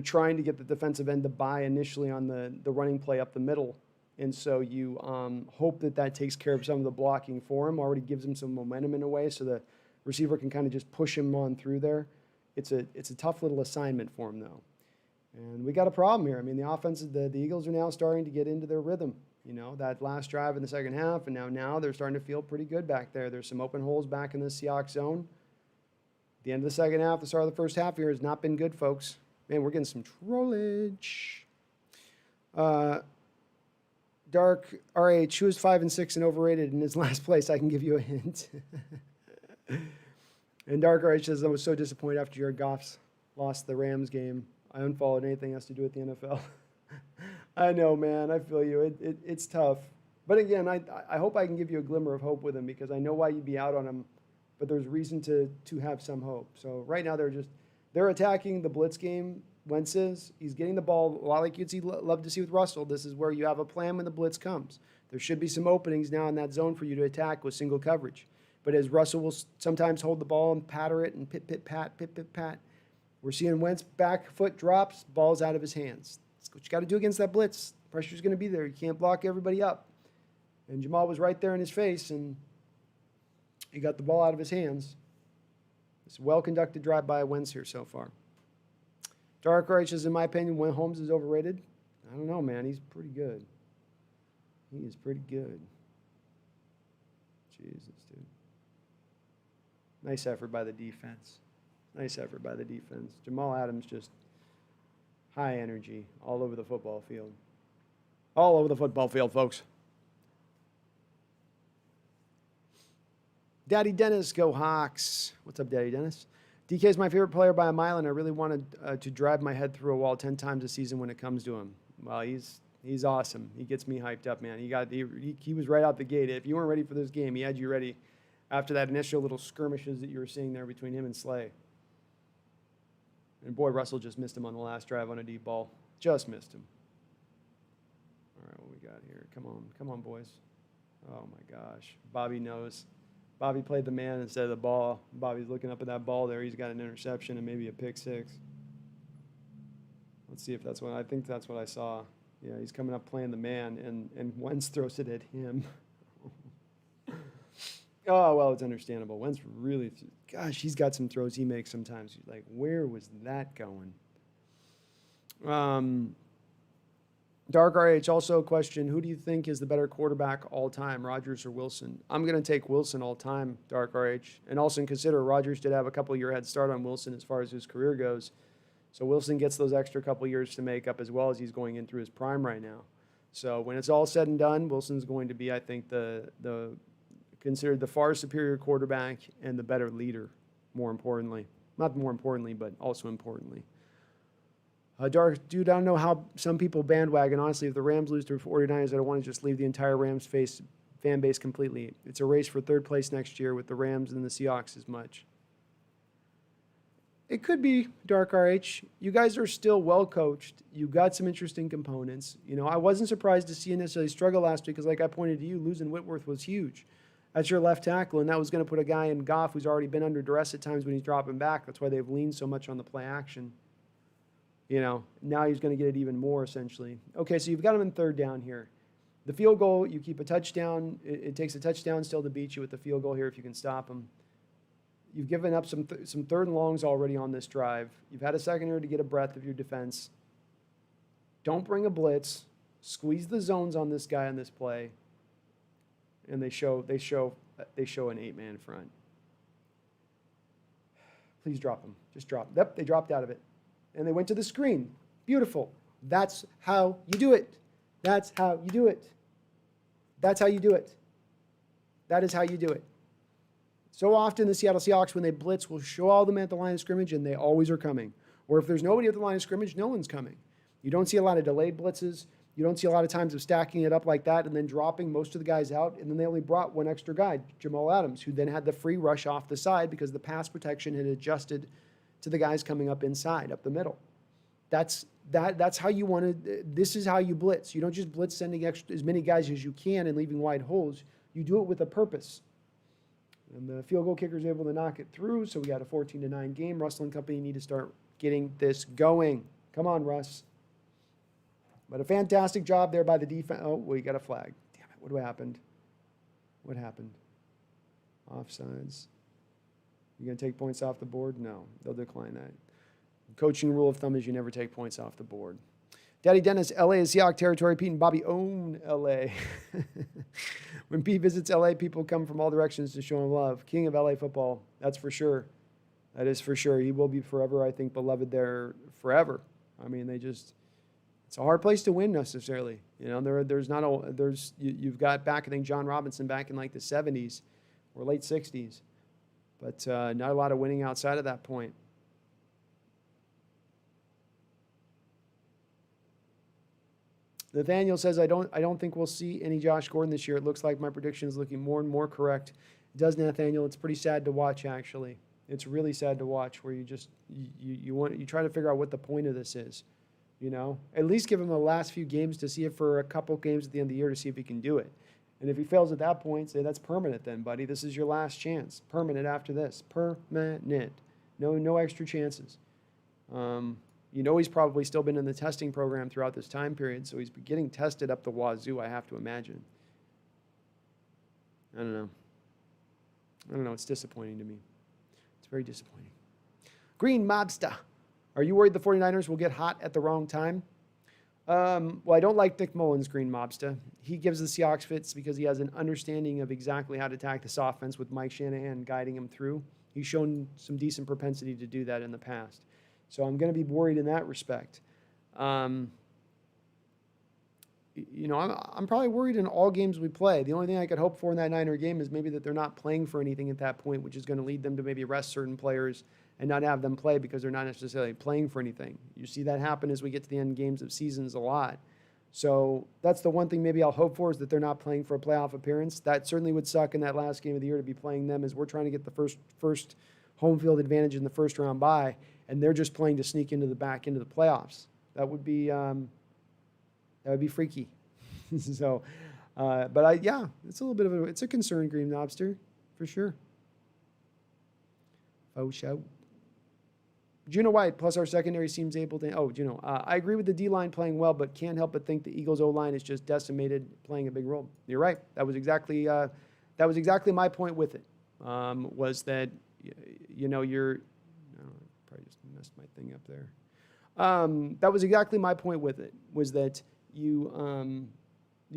[SPEAKER 1] trying to get the defensive end to buy initially on the running play up the middle. And so you hope that takes care of some of the blocking for him, already gives him some momentum in a way so the receiver can kind of just push him on through there. It's a tough little assignment for him, though. And we got a problem here. I mean, the offense, the Eagles are now starting to get into their rhythm. You know, that last drive in the second half, and now they're starting to feel pretty good back there. There's some open holes back in the Seahawks zone. The end of the second half, the start of the first half here has not been good, folks. Man, we're getting some trollage. Dark RH, who is 5 and 6 and overrated in his last place? I can give you a hint. And Dark RH says, I was so disappointed after Jared Goff's lost the Rams game. I unfollowed anything else to do with the NFL. I know, man. I feel you. It's tough. But again, I hope I can give you a glimmer of hope with him because I know why you'd be out on him, but there's reason to have some hope. So right now they're attacking the blitz game Wentz is. He's getting the ball a lot like you'd love to see with Russell. This is where you have a plan when the blitz comes. There should be some openings now in that zone for you to attack with single coverage. But as Russell will sometimes hold the ball and patter it and pit, pat. We're seeing Wentz back foot drops, ball's out of his hands. That's what you got to do against that blitz. Pressure's going to be there. You can't block everybody up. And Jamal was right there in his face, and he got the ball out of his hands. It's a well-conducted drive by Wentz here so far. Dark Arch says, in my opinion, when Holmes is overrated. I don't know, man. He's pretty good. He is pretty good. Jesus, dude. Nice effort by the defense. Nice effort by the defense. Jamal Adams just high energy all over the football field. All over the football field, folks. Daddy Dennis, go Hawks. What's up, Daddy Dennis? DK is my favorite player by a mile, and I really wanted to drive my head through a wall 10 times a season when it comes to him. Well, he's awesome. He gets me hyped up, man. He was right out the gate. If you weren't ready for this game, he had you ready after that initial little skirmishes that you were seeing there between him and Slay. And boy, Russell just missed him on the last drive on a deep ball. Just missed him. All right, what we got here? Come on, boys. Oh, my gosh. Bobby knows. Bobby played the man instead of the ball. Bobby's looking up at that ball there. He's got an interception and maybe a pick six. Let's see if that's what I think that's what I saw. Yeah, he's coming up playing the man, and Wentz throws it at him. Oh, well, it's understandable. Wentz really, gosh, he's got some throws he makes sometimes. He's like, where was that going? Dark RH also a question, who do you think is the better quarterback all time, Rodgers or Wilson? I'm going to take Wilson all time, Dark RH. And also consider Rodgers did have a couple-year head start on Wilson as far as his career goes. So Wilson gets those extra couple years to make up as well as he's going in through his prime right now. So when it's all said and done, Wilson's going to be, I think, the considered the far superior quarterback and the better leader, more importantly. Not more importantly, but also importantly. Dark, dude, I don't know how some people bandwagon. Honestly, if the Rams lose to the 49ers, I don't want to just leave the entire Rams fan base completely. It's a race for third place next year with the Rams and the Seahawks as much. It could be, Dark RH. You guys are still well coached. You got some interesting components. You know, I wasn't surprised to see you necessarily struggle last week because, like I pointed to you, losing Whitworth was huge. That's your left tackle, and that was going to put a guy in Goff who's already been under duress at times when he's dropping back. That's why they've leaned so much on the play action. You know, now he's going to get it even more, essentially. Okay, so you've got him in third down here. The field goal, you keep a touchdown. It takes a touchdown still to beat you with the field goal here if you can stop him. You've given up some third and longs already on this drive. You've had a second here to get a breath of your defense. Don't bring a blitz. Squeeze the zones on this guy on this play. And they show an 8-man front. Please drop him. Just drop. Yep, they dropped out of it. And they went to the screen. Beautiful. That's how you do it. That's how you do it. That's how you do it. That is how you do it. So often the Seattle Seahawks, when they blitz, will show all the men at the line of scrimmage, and they always are coming. Or if there's nobody at the line of scrimmage, no one's coming. You don't see a lot of delayed blitzes. You don't see a lot of times of stacking it up like that and then dropping most of the guys out. And then they only brought one extra guy, Jamal Adams, who then had the free rush off the side because the pass protection had adjusted to the guys coming up inside, up the middle. That's how you want to. This is how you blitz. You don't just blitz sending as many guys as you can and leaving wide holes. You do it with a purpose. And the field goal kicker is able to knock it through. So we got a 14-9 game. Russell and company need to start getting this going. Come on, Russ. But a fantastic job there by the defense. Oh, we got a flag. Damn it! What happened? What happened? Offsides. You going to take points off the board? No, they'll decline that. Coaching rule of thumb is you never take points off the board. Daddy Dennis, LA is Seahawks territory. Pete and Bobby own LA. When Pete visits LA, people come from all directions to show him love. King of LA football, that's for sure. That is for sure. He will be forever, I think, beloved there forever. I mean, it's a hard place to win necessarily. You know, you've got back, I think, John Robinson back in like the 70s or late 60s. But not a lot of winning outside of that point. Nathaniel says, I don't think we'll see any Josh Gordon this year. It looks like my prediction is looking more and more correct. It does, Nathaniel. It's pretty sad to watch, actually. It's really sad to watch where you just you try to figure out what the point of this is. At least give him the last few games to see if for a couple games at the end of the year to see if he can do it. And if he fails at that point, say that's permanent then, buddy. This is your last chance. Permanent after this. Permanent. No extra chances. He's probably still been in the testing program throughout this time period, so he's getting tested up the wazoo, I have to imagine. I don't know. It's disappointing to me. It's very disappointing. Green Mobster. Are you worried the 49ers will get hot at the wrong time? Well, I don't like Nick Mullins, Green Mobster. He gives the Seahawks fits because he has an understanding of exactly how to attack this offense with Mike Shanahan guiding him through. He's shown some decent propensity to do that in the past. So I'm going to be worried in that respect. I'm probably worried in all games we play. The only thing I could hope for in that Niner game is maybe that they're not playing for anything at that point, which is going to lead them to maybe rest certain players and not have them play because they're not necessarily playing for anything. You see that happen as we get to the end games of seasons a lot. So that's the one thing maybe I'll hope for is that they're not playing for a playoff appearance. That certainly would suck in that last game of the year to be playing them as we're trying to get the first home field advantage in the first round bye, and they're just playing to sneak into the back into the playoffs. That would be freaky. So, it's a little bit of it's a concern, Green Lobster, for sure. Oh, show. Juno White, plus our secondary seems able to. Juno, I agree with the D-line playing well, but can't help but think the Eagles' O-line is just decimated, playing a big role. You're right. That was exactly my point with it. Was that you're. Probably just messed my thing up there. That was exactly my point with it. Was that you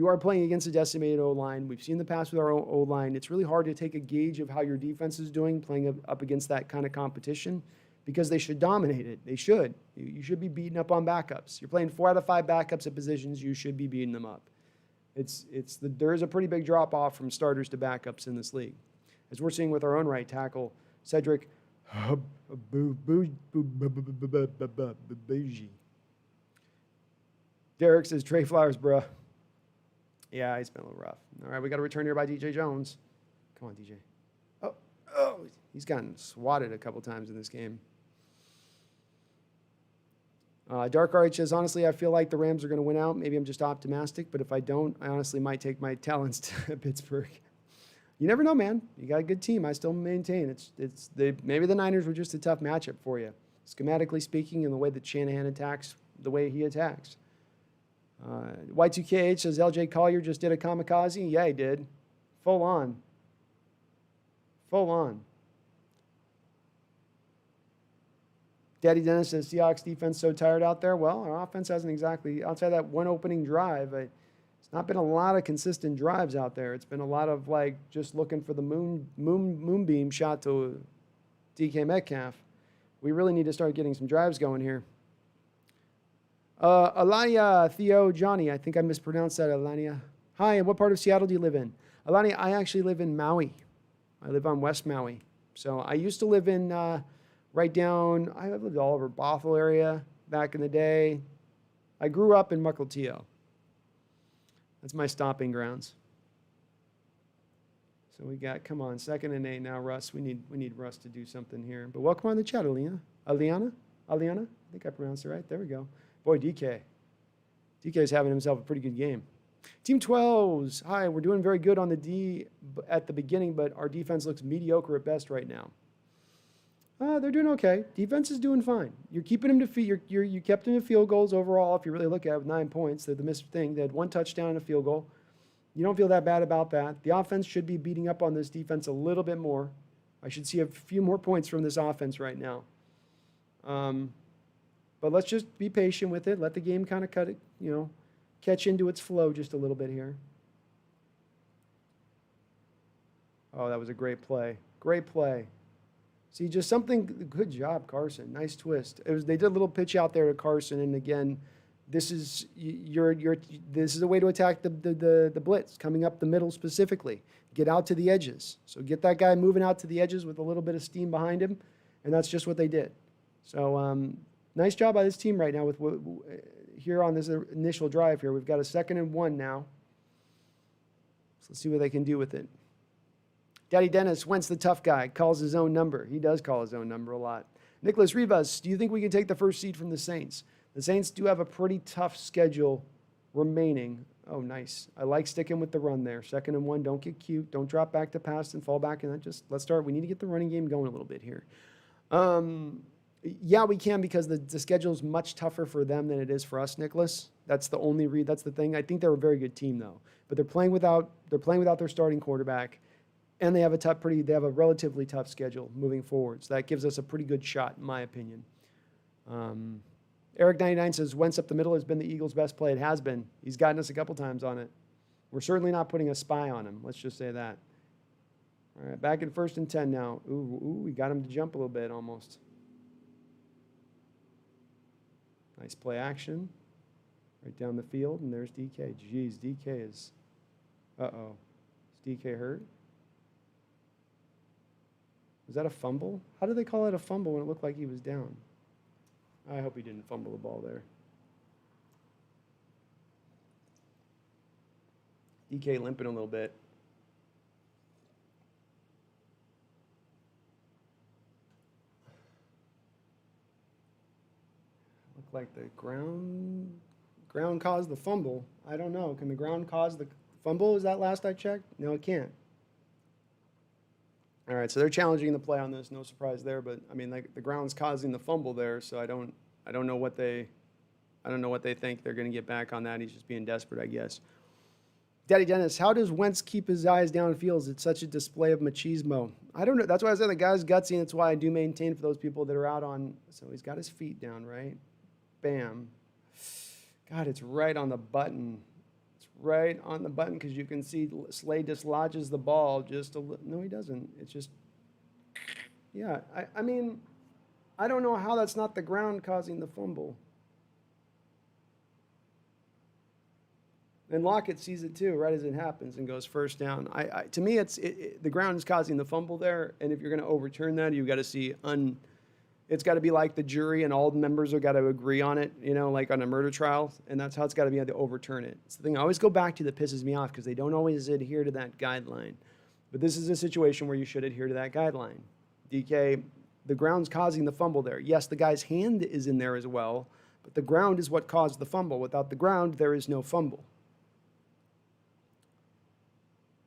[SPEAKER 1] are playing against a decimated O-line. We've seen the past with our O-line. It's really hard to take a gauge of how your defense is doing playing up against that kind of competition because they should dominate it. They should. You should be beating up on backups. You're playing 4 out of 5 backups at positions. You should be beating them up. There's a pretty big drop-off from starters to backups in this league. As we're seeing with our own right tackle, Cedric Derek says, Trey Flowers, bruh. Yeah, he's been a little rough. All right, we got a return here by DJ Jones. Come on, DJ. Oh, he's gotten swatted a couple times in this game. Dark RH says, honestly, I feel like the Rams are going to win out. Maybe I'm just optimistic, but if I don't, I honestly might take my talents to Pittsburgh. You never know, man. You got a good team. I still maintain maybe the Niners were just a tough matchup for you, schematically speaking, and the way that Shanahan attacks, the way he attacks. Y2KH says LJ Collier just did a kamikaze. Yeah, he did. Full on. Daddy Dennis says Seahawks defense so tired out there. Well, our offense hasn't exactly, outside that one opening drive, it's not been a lot of consistent drives out there. It's been a lot of just looking for the moonbeam shot to DK Metcalf. We really need to start getting some drives going here. Alania Theo Johnny, I think I mispronounced that, Alania. Hi, and what part of Seattle do you live in? Alania, I actually live in Maui. I live on West Maui. So I used to live in right down, I lived all over Bothell area back in the day. I grew up in Mukilteo. That's my stomping grounds. So we got, come on, 2nd and 8 now, Russ. We need Russ to do something here. But welcome on the chat, Aliana? I think I pronounced it right. There we go. Boy, DK. DK's having himself a pretty good game. Team 12s. Hi, we're doing very good on the D at the beginning, but our defense looks mediocre at best right now. They're doing okay. Defense is doing fine. You're keeping them to you kept them to field goals overall. If you really look at it, with 9 points, they're the missed thing. They had 1 touchdown and a field goal. You don't feel that bad about that. The offense should be beating up on this defense a little bit more. I should see a few more points from this offense right now. But let's just be patient with it. Let the game kind of catch into its flow just a little bit here. Oh, that was a great play. Great play. See, just something, good job, Carson. Nice twist. They did a little pitch out there to Carson, and again, this is a way to attack the blitz, coming up the middle specifically. Get out to the edges. So get that guy moving out to the edges with a little bit of steam behind him, and that's just what they did. So nice job by this team right now with here on this initial drive here. We've got a 2nd and 1 now. So let's see what they can do with it. Daddy Dennis, Wentz the tough guy, calls his own number. He does call his own number a lot. Nicholas Rivas, do you think we can take the first seed from the Saints? The Saints do have a pretty tough schedule remaining. Oh, nice. I like sticking with the run there. 2nd and 1, don't get cute. Don't drop back to pass and fall back. And just let's start. We need to get the running game going a little bit here. Yeah, we can because the schedule is much tougher for them than it is for us, Nicholas. That's the only that's the thing. I think they're a very good team though, but they're playing without their starting quarterback, and they have a relatively tough schedule moving forward. So that gives us a pretty good shot, in my opinion. Eric99 says Wentz up the middle has been the Eagles' best play. It has been. He's gotten us a couple times on it. We're certainly not putting a spy on him. Let's just say that. All right, back in 1st and 10 now. Ooh, we got him to jump a little bit almost. Nice play action. Right down the field, and there's DK. Jeez, DK is... Uh-oh. Is DK hurt? Was that a fumble? How did they call it a fumble when it looked like he was down? I hope he didn't fumble the ball there. DK limping a little bit. Looked like the ground caused the fumble. I don't know. Can the ground cause the fumble? Is that last I checked? No, it can't. All right, so they're challenging the play on this. No surprise there, but I mean, like the ground's causing the fumble there, so I don't know what they think they're going to get back on that. He's just being desperate, I guess. Daddy Dennis, how does Wentz keep his eyes downfield? It's such a display of machismo. I don't know. That's why I said the guy's gutsy, and that's why I do maintain for those people that are out on. So he's got his feet down, right? Bam. God, it's right on the button. It's right on the button because you can see Slade dislodges the ball just a little. No, he doesn't. It's just, yeah. I mean, I don't know how that's not the ground causing the fumble. And Lockett sees it too, right as it happens, and goes first down. To me, the ground is causing the fumble there, and if you're going to overturn that, you've got to see it's got to be like the jury and all the members have got to agree on it, like on a murder trial, and that's how it's got to be to overturn it. It's the thing I always go back to that pisses me off because they don't always adhere to that guideline. But this is a situation where you should adhere to that guideline. DK, the ground's causing the fumble there. Yes, the guy's hand is in there as well, but the ground is what caused the fumble. Without the ground, there is no fumble.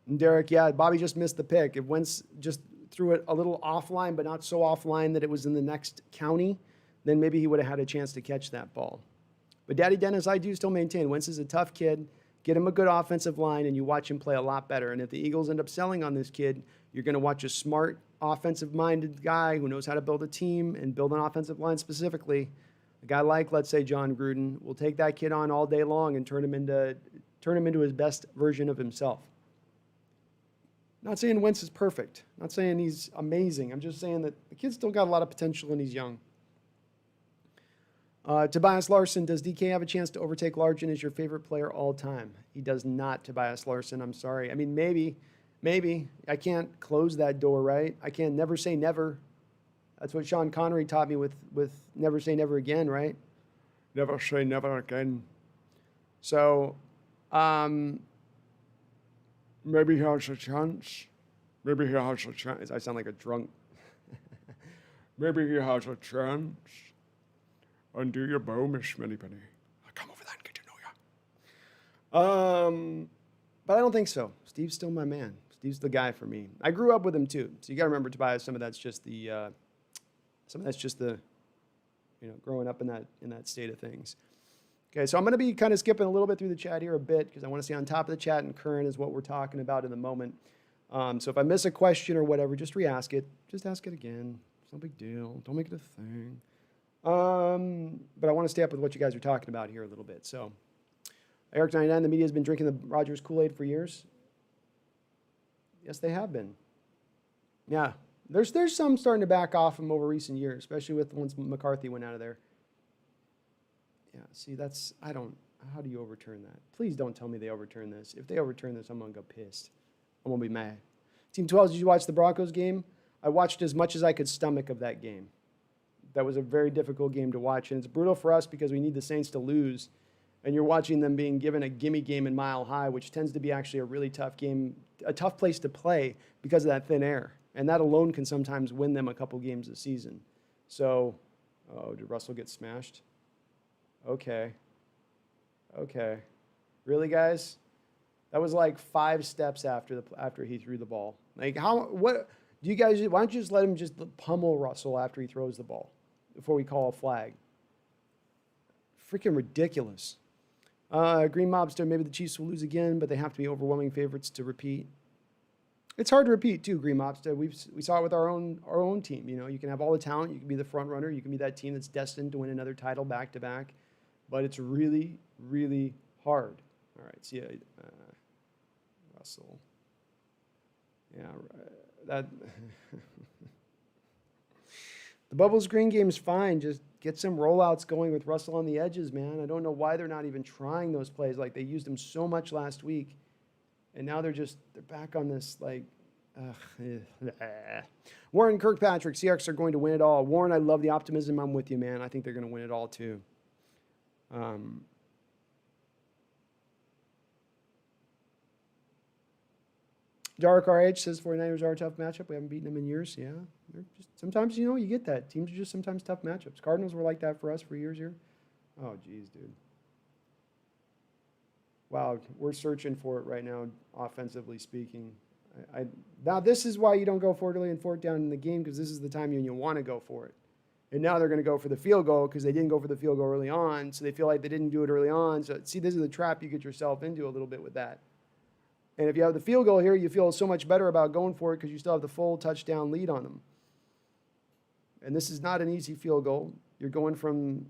[SPEAKER 1] And Derek, yeah, Bobby just missed the pick. If Wentz just threw it a little offline, but not so offline that it was in the next county, then maybe he would have had a chance to catch that ball. But Daddy Dennis, I do still maintain Wentz is a tough kid. Get him a good offensive line, and you watch him play a lot better. And if the Eagles end up selling on this kid, you're going to watch a smart, offensive-minded guy who knows how to build a team and build an offensive line specifically. A guy like, let's say, John Gruden will take that kid on all day long and turn him into his best version of himself. Not saying Wentz is perfect. Not saying he's amazing. I'm just saying that the kid's still got a lot of potential and he's young. Tobias Larson, does DK have a chance to overtake Largent as your favorite player all time? He does not, Tobias Larson. I'm sorry. I mean, maybe. I can't close that door, right? I can't never say never. That's what Sean Connery taught me with never say never again, right? Never say never again. So, maybe he has a chance. Maybe he has a chance. I sound like a drunk. Maybe he has a chance. Undo your bow, Miss Smellypenny. I'll come over there and get to know ya. But I don't think so. Steve's still my man. Steve's the guy for me. I grew up with him too. So you got to remember, Tobias, some of that's just the growing up in that state of things. Okay, so I'm going to be kind of skipping a little bit through the chat here a bit because I want to stay on top of the chat and current is what we're talking about in the moment. So if I miss a question or whatever, just re-ask it. Just ask it again. It's no big deal. Don't make it a thing. But I want to stay up with what you guys are talking about here a little bit. So Eric99, the media has been drinking the Rodgers Kool-Aid for years. Yes, they have been. Yeah, there's some starting to back off from over recent years, especially with once McCarthy went out of there. Yeah, see, how do you overturn that? Please don't tell me they overturn this. If they overturn this, I'm going to go pissed. I'm going to be mad. Team 12, did you watch the Broncos game? I watched as much as I could stomach of that game. That was a very difficult game to watch, and it's brutal for us because we need the Saints to lose. and you're watching them being given a gimme game in Mile High, which tends to be actually a really tough game, a tough place to play because of that thin air. And that alone can sometimes win them a couple games a season. So, oh, did Russell get smashed? Okay. Okay. Really, guys? That was like 5 steps after he threw the ball. Like, what do you guys, why don't you just let him just pummel Russell after he throws the ball before we call a flag? Freaking ridiculous. Green Mobster, maybe the Chiefs will lose again, but they have to be overwhelming favorites to repeat. It's hard to repeat too, Green Mobster. We saw it with our own team. You know, you can have all the talent, you can be the front runner, you can be that team that's destined to win another title back to back, but it's really, really hard. All right, see ya, Russell. Yeah, that the Bubbles Green game is fine. Just get some rollouts going with Russell on the edges, man. I don't know why they're not even trying those plays. Like, they used them so much last week, and now they're back on this, like, Warren Kirkpatrick, Seahawks are going to win it all. Warren, I love the optimism. I'm with you, man. I think they're going to win it all, too. Dark RH says 49ers are a tough matchup. We haven't beaten them in years. Yeah. Sometimes, you get that. Teams are just sometimes tough matchups. Cardinals were like that for us for years here. Oh, geez, dude. Wow, we're searching for it right now, offensively speaking. Now, this is why you don't go for it early and fourth down in the game, because this is the time you want to go for it. And now they're going to go for the field goal because they didn't go for the field goal early on, so they feel like they didn't do it early on. So, see, this is the trap you get yourself into a little bit with that. And if you have the field goal here, you feel so much better about going for it because you still have the full touchdown lead on them. And this is not an easy field goal. You're going from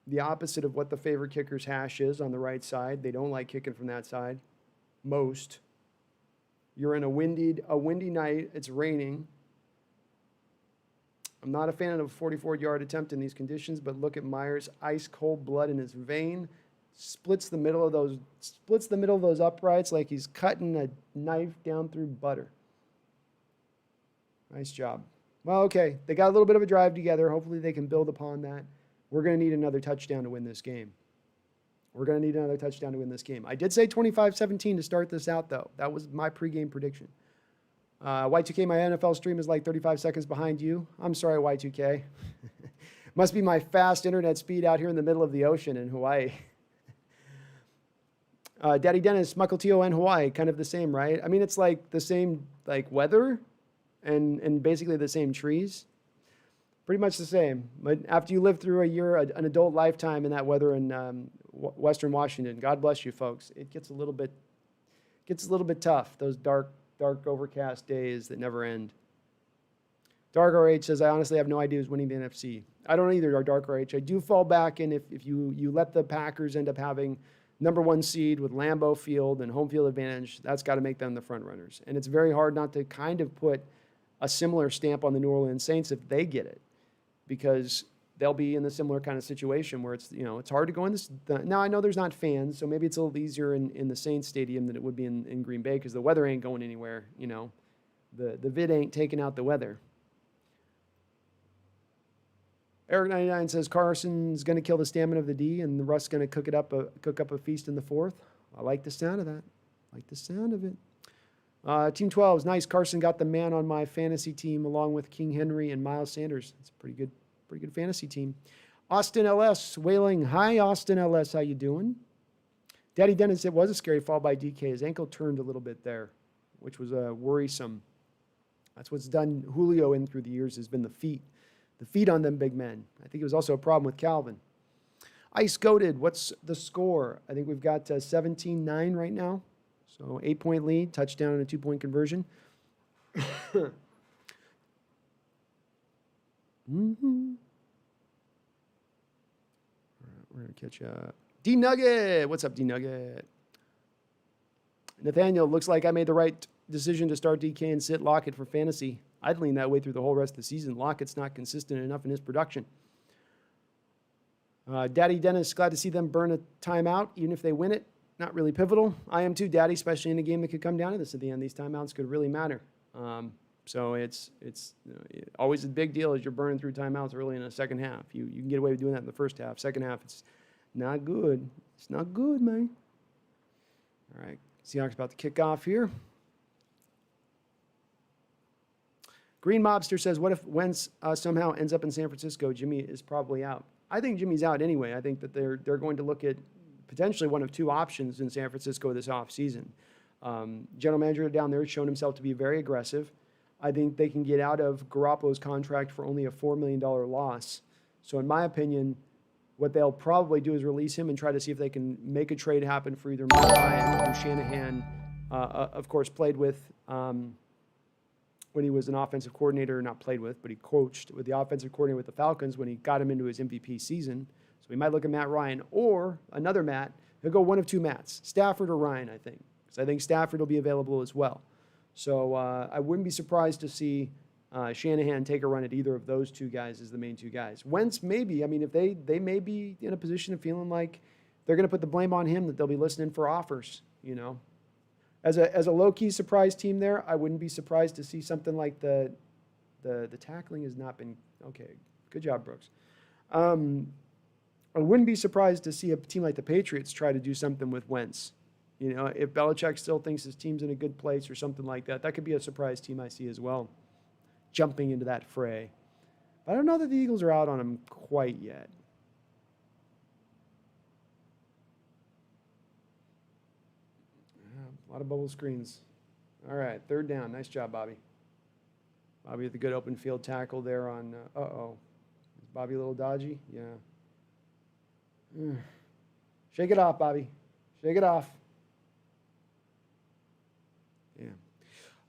[SPEAKER 1] the opposite of what the favorite kicker's hash is on the right side. They don't like kicking from that side. Most. You're in a windy night. It's raining. I'm not a fan of a 44-yard attempt in these conditions, but look at Myers' ice cold blood in his vein. Splits the middle of those uprights like he's cutting a knife down through butter. Nice job. Well, okay, they got a little bit of a drive together. Hopefully they can build upon that. We're going to need another touchdown to win this game. I did say 25-17 to start this out, though. That was my pregame prediction. Y2K, my NFL stream is like 35 seconds behind you. I'm sorry, Y2K. Must be my fast internet speed out here in the middle of the ocean in Hawaii. Daddy Dennis, Mukilteo and Hawaii, kind of the same, right? I mean, it's like the same weather and basically the same trees. Pretty much the same. But after you live through an adult lifetime in that weather in Western Washington, God bless you folks, it gets a little bit tough, those dark, overcast days that never end. Dark RH says, I honestly have no idea who's winning the NFC. I don't either, Dark RH. I do fall back, and if you let the Packers end up having number 1 seed with Lambeau Field and home field advantage, that's got to make them the front runners. And it's very hard not to kind of put a similar stamp on the New Orleans Saints if they get it, because they'll be in a similar kind of situation where it's hard to go in this. Now, I know there's not fans, so maybe it's a little easier in the Saints stadium than it would be in Green Bay because the weather ain't going anywhere. The vid ain't taking out the weather. Eric99 says Carson's going to kill the stamina of the D, and the Russ going to cook up a feast in the fourth. I like the sound of that. I like the sound of it. Team 12 is nice. Carson got the man on my fantasy team along with King Henry and Miles Sanders. It's a pretty good fantasy team. Austin LS wailing. Hi, Austin LS. How you doing? Daddy Dennis, it was a scary fall by DK. His ankle turned a little bit there, which was worrisome. That's what's done Julio in through the years has been the feet. The feet on them big men. I think it was also a problem with Calvin. Ice Goated, what's the score? I think we've got 17-9 right now. So 8-point lead, touchdown and a 2-point conversion. We're going to catch up. D-Nugget. What's up, D-Nugget? Nathaniel, looks like I made the right decision to start DK and sit Lockett for fantasy. I'd lean that way through the whole rest of the season. Lockett's not consistent enough in his production. Daddy Dennis, glad to see them burn a timeout, even if they win it. Not really pivotal. I am too, Daddy, especially in a game that could come down to this at the end. These timeouts could really matter. So it's always a big deal as you're burning through timeouts early in the second half. You can get away with doing that in the first half. Second half, it's Not good. It's not good, man. All right. Seahawks about to kick off here. Green Mobster says, what if Wentz somehow ends up in San Francisco? Jimmy is probably out. I think Jimmy's out anyway. I think that they're going to look at potentially one of two options in San Francisco this offseason. General manager down there has shown himself to be very aggressive. I think they can get out of Garoppolo's contract for only a $4 million loss. So in my opinion, what they'll probably do is release him and try to see if they can make a trade happen for either Matt Ryan, who Shanahan, of course, played with when he was an offensive coordinator, not played with, but he coached with the offensive coordinator with the Falcons when he got him into his MVP season. So we might look at Matt Ryan or another Matt. He'll go one of two Matts, Stafford or Ryan, I think, because I think Stafford will be available as well. So I wouldn't be surprised to see Shanahan take a run at either of those two guys as the main two guys. Wentz, maybe. I mean, if they may be in a position of feeling like they're going to put the blame on him, that they'll be listening for offers, you know. As a low-key surprise team there, I wouldn't be surprised to see something like the tackling has not been okay. Good job, Brooks. I wouldn't be surprised to see a team like the Patriots try to do something with Wentz. You know, if Belichick still thinks his team's in a good place or something like that, that could be a surprise team I see as well, jumping into that fray. But I don't know that the Eagles are out on him quite yet. A lot of bubble screens. All right, third down. Nice job, Bobby. Bobby with a good open field tackle there on, uh-oh. Is Bobby a little dodgy? Yeah. Shake it off, Bobby. Shake it off. Yeah.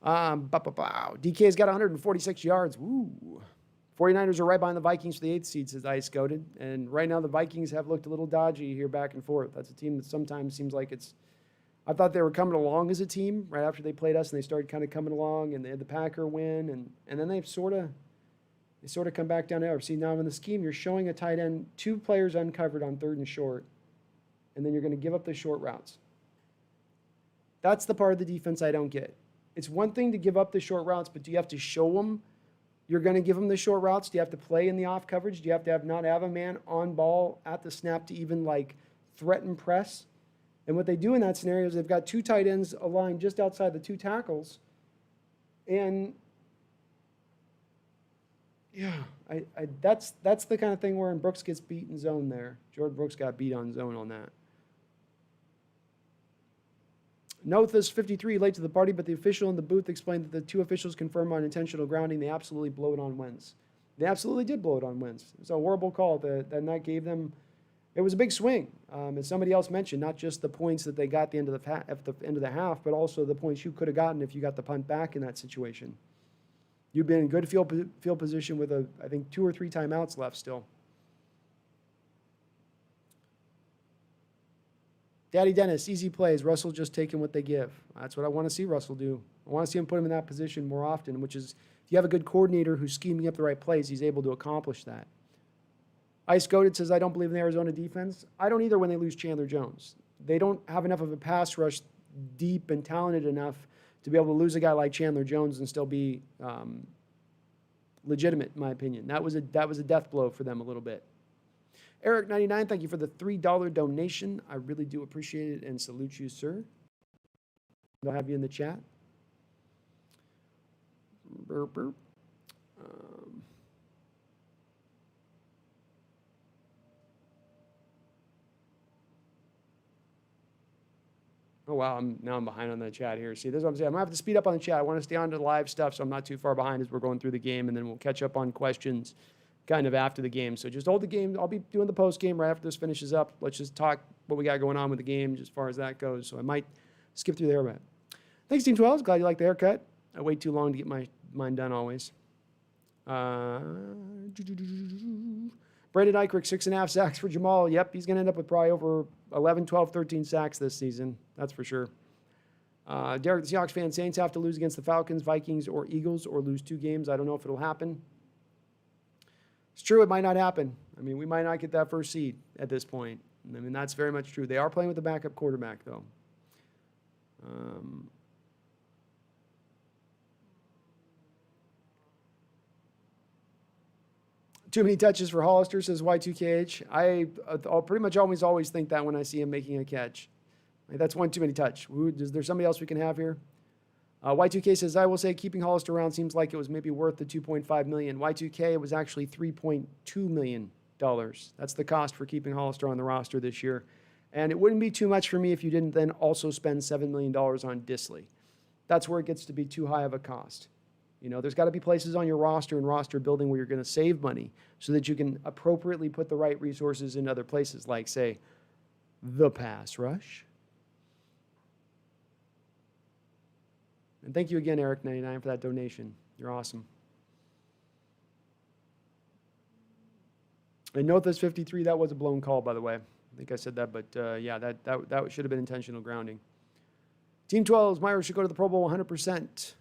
[SPEAKER 1] DK's got 146 yards. Woo. 49ers are right behind the Vikings for the 8th seed, says Ice Goated. And right now the Vikings have looked a little dodgy here back and forth. That's a team that sometimes seems like it's, I thought they were coming along as a team right after they played us, and they started kind of coming along, and they had the Packer win, and then they've sort of come back down to earth. See, now in the scheme, you're showing a tight end, two players uncovered on 3rd and short, and then you're going to give up the short routes. That's the part of the defense I don't get. It's one thing to give up the short routes, but do you have to show them you're going to give them the short routes? Do you have to play in the off coverage? Do you have to not have a man on ball at the snap to even like threaten press? And what they do in that scenario is they've got two tight ends aligned just outside the two tackles. And yeah, that's the kind of thing where Brooks gets beat in zone there. Jordan Brooks got beat on zone on that. Nothus 53 late to the party, but the official in the booth explained that the two officials confirmed on intentional grounding. They absolutely blow it on Wentz. They absolutely did blow it on Wentz. It was a horrible call that gave them. It was a big swing, as somebody else mentioned, not just the points that they got at the end of the half, but also the points you could have gotten if you got the punt back in that situation. You've been in good field position with, I think, 2 or 3 timeouts left still. Daddy Dennis, easy plays. Russell just taking what they give. That's what I want to see Russell do. I want to see him put him in that position more often, which is if you have a good coordinator who's scheming up the right plays, he's able to accomplish that. Ice Goated says, I don't believe in the Arizona defense. I don't either when they lose Chandler Jones. They don't have enough of a pass rush deep and talented enough to be able to lose a guy like Chandler Jones and still be legitimate, in my opinion. That was a death blow for them a little bit. Eric99, thank you for the $3 donation. I really do appreciate it and salute you, sir. I'll have you in the chat. Burp, burp. Oh, wow, now I'm behind on the chat here. See, this is what I'm saying. I'm going to have to speed up on the chat. I want to stay on to the live stuff, so I'm not too far behind as we're going through the game, and then we'll catch up on questions kind of after the game. So just hold the game. I'll be doing the post game right after this finishes up. Let's just talk what we got going on with the game as far as that goes. So I might skip through there, but thanks, Team 12. Glad you like the haircut. I wait too long to get mine done always. Brandon Eichrick, 6.5 sacks for Jamal. Yep, he's going to end up with probably over 11, 12, 13 sacks this season. That's for sure. Derek, the Seahawks fan, Saints have to lose against the Falcons, Vikings, or Eagles, or lose 2 games. I don't know if it'll happen. It's true, it might not happen. I mean, we might not get that first seed at this point. I mean, that's very much true. They are playing with the backup quarterback, though. Too many touches for Hollister, says Y2KH. I'll pretty much always think that when I see him making a catch. Like, that's one too many touch. Is there somebody else we can have here? Y2K says, I will say keeping Hollister around seems like it was maybe worth the $2.5 million. Y2K, it was actually $3.2 million. That's the cost for keeping Hollister on the roster this year. And it wouldn't be too much for me if you didn't then also spend $7 million on Disley. That's where it gets to be too high of a cost. You know, there's got to be places on your roster and roster building where you're going to save money so that you can appropriately put the right resources in other places, like, say, the pass rush. And thank you again, Eric99, for that donation. You're awesome. And Nothus53, that was a blown call, by the way. I think I said that, but yeah, that should have been intentional grounding. Team 12's Myers should go to the Pro Bowl 100%.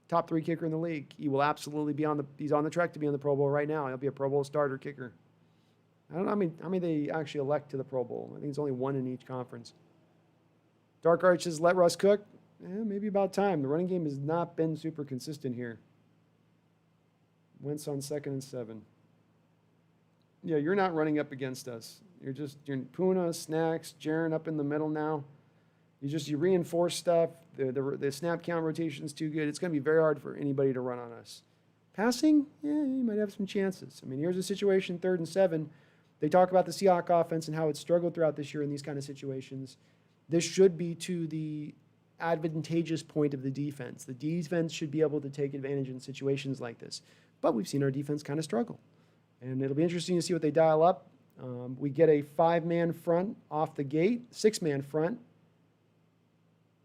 [SPEAKER 1] Top 3 kicker in the league. He will absolutely be he's on the track to be on the Pro Bowl right now. He'll be a Pro Bowl starter kicker. I don't know how many they actually elect to the Pro Bowl. I think it's only 1 in each conference. Dark Arch says, let Russ cook. Maybe about time. The running game has not been super consistent here. Wentz on 2nd and 7. Yeah, you're not running up against us. You're Puna, Snacks, Jaron up in the middle now. You reinforce stuff. The snap count rotation is too good. It's going to be very hard for anybody to run on us. Passing, you might have some chances. I mean, here's a situation, 3rd and 7. They talk about the Seahawks offense and how it's struggled throughout this year in these kind of situations. This should be to the advantageous point of the defense. The defense should be able to take advantage in situations like this. But we've seen our defense kind of struggle. And it'll be interesting to see what they dial up. We get a 5-man front off the gate, 6-man front.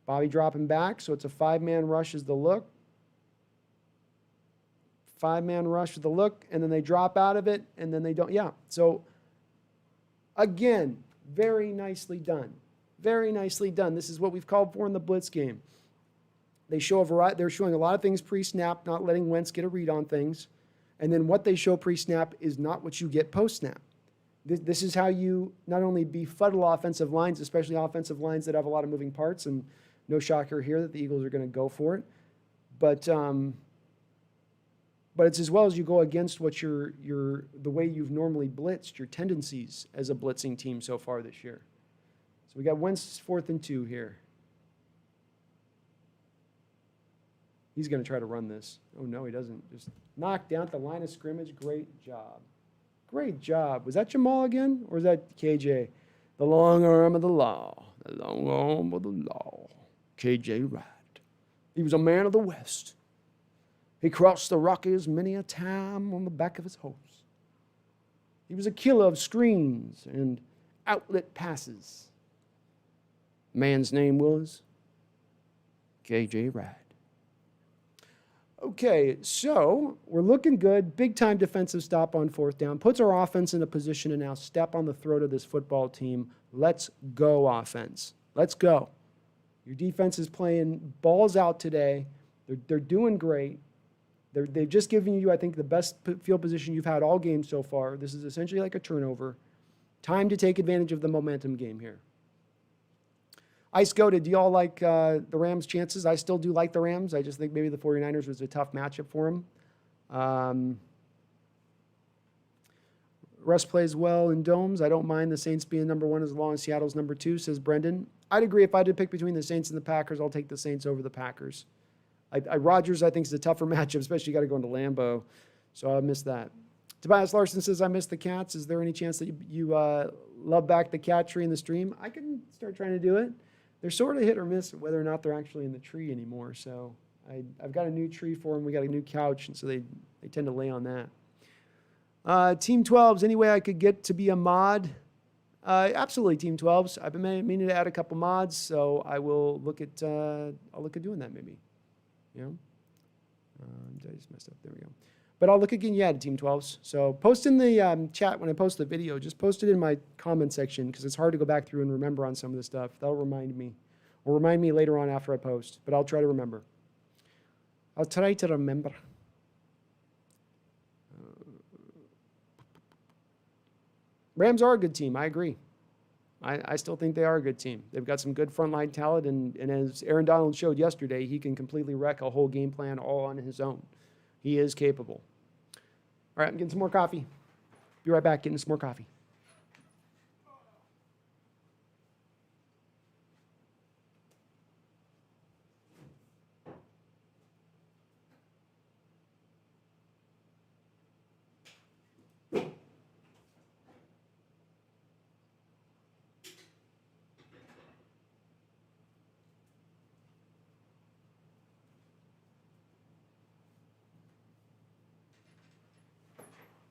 [SPEAKER 1] Bobby dropping back, so it's a 5-man rush is the look. 5-man rush with the look, and then they drop out of it, and then they don't. Yeah, so again, very nicely done. Very nicely done. This is what we've called for in the blitz game. They're showing a lot of things pre-snap, not letting Wentz get a read on things. And then what they show pre-snap is not what you get post-snap. This is how you not only befuddle offensive lines, especially offensive lines that have a lot of moving parts, and no shocker here that the Eagles are going to go for it. But it's as well as you go against what the way you've normally blitzed, your tendencies as a blitzing team so far this year. So we got Wentz 4th and 2 here. He's going to try to run this. Oh, no, he doesn't. Just knock down at the line of scrimmage. Great job. Great job. Was that Jamal again, or was that KJ? The long arm of the law. The long arm of the law. KJ Wright. He was a man of the West. He crossed the Rockies many a time on the back of his horse. He was a killer of screens and outlet passes. Man's name was KJ Wright. Okay, so we're looking good. Big-time defensive stop on 4th down. Puts our offense in a position to now step on the throat of this football team. Let's go, offense. Let's go. Your defense is playing balls out today. They're doing great. They've just given you, I think, the best field position you've had all game so far. This is essentially like a turnover. Time to take advantage of the momentum game here. Ice Goated, do y'all like the Rams' chances? I still do like the Rams. I just think maybe the 49ers was a tough matchup for them. Russ plays well in domes. I don't mind the Saints being number 1 as long as Seattle's number 2, says Brendan. I'd agree if I did pick between the Saints and the Packers, I'll take the Saints over the Packers. Rodgers, I think, is a tougher matchup, especially you got to go into Lambeau. So I miss that. Tobias Larson says, I miss the cats. Is there any chance that you love back the cat tree in the stream? I can start trying to do it. They're sort of hit or miss whether or not they're actually in the tree anymore. So I've got a new tree for them. We got a new couch, and so they tend to lay on that. Team 12s, any way I could get to be a mod? Absolutely, Team 12s. I've been meaning to add a couple mods, so I will look at doing that maybe. You know, I just messed up. There we go. But I'll look again, yeah, to Team 12s. So post in the chat when I post the video. Just post it in my comment section because it's hard to go back through and remember on some of this stuff. That'll remind me. Or remind me later on after I post. But I'll try to remember. I'll try to remember. Rams are a good team. I agree. I still think they are a good team. They've got some good frontline talent. And as Aaron Donald showed yesterday, he can completely wreck a whole game plan all on his own. He is capable. All right, I'm getting some more coffee. Be right back getting some more coffee.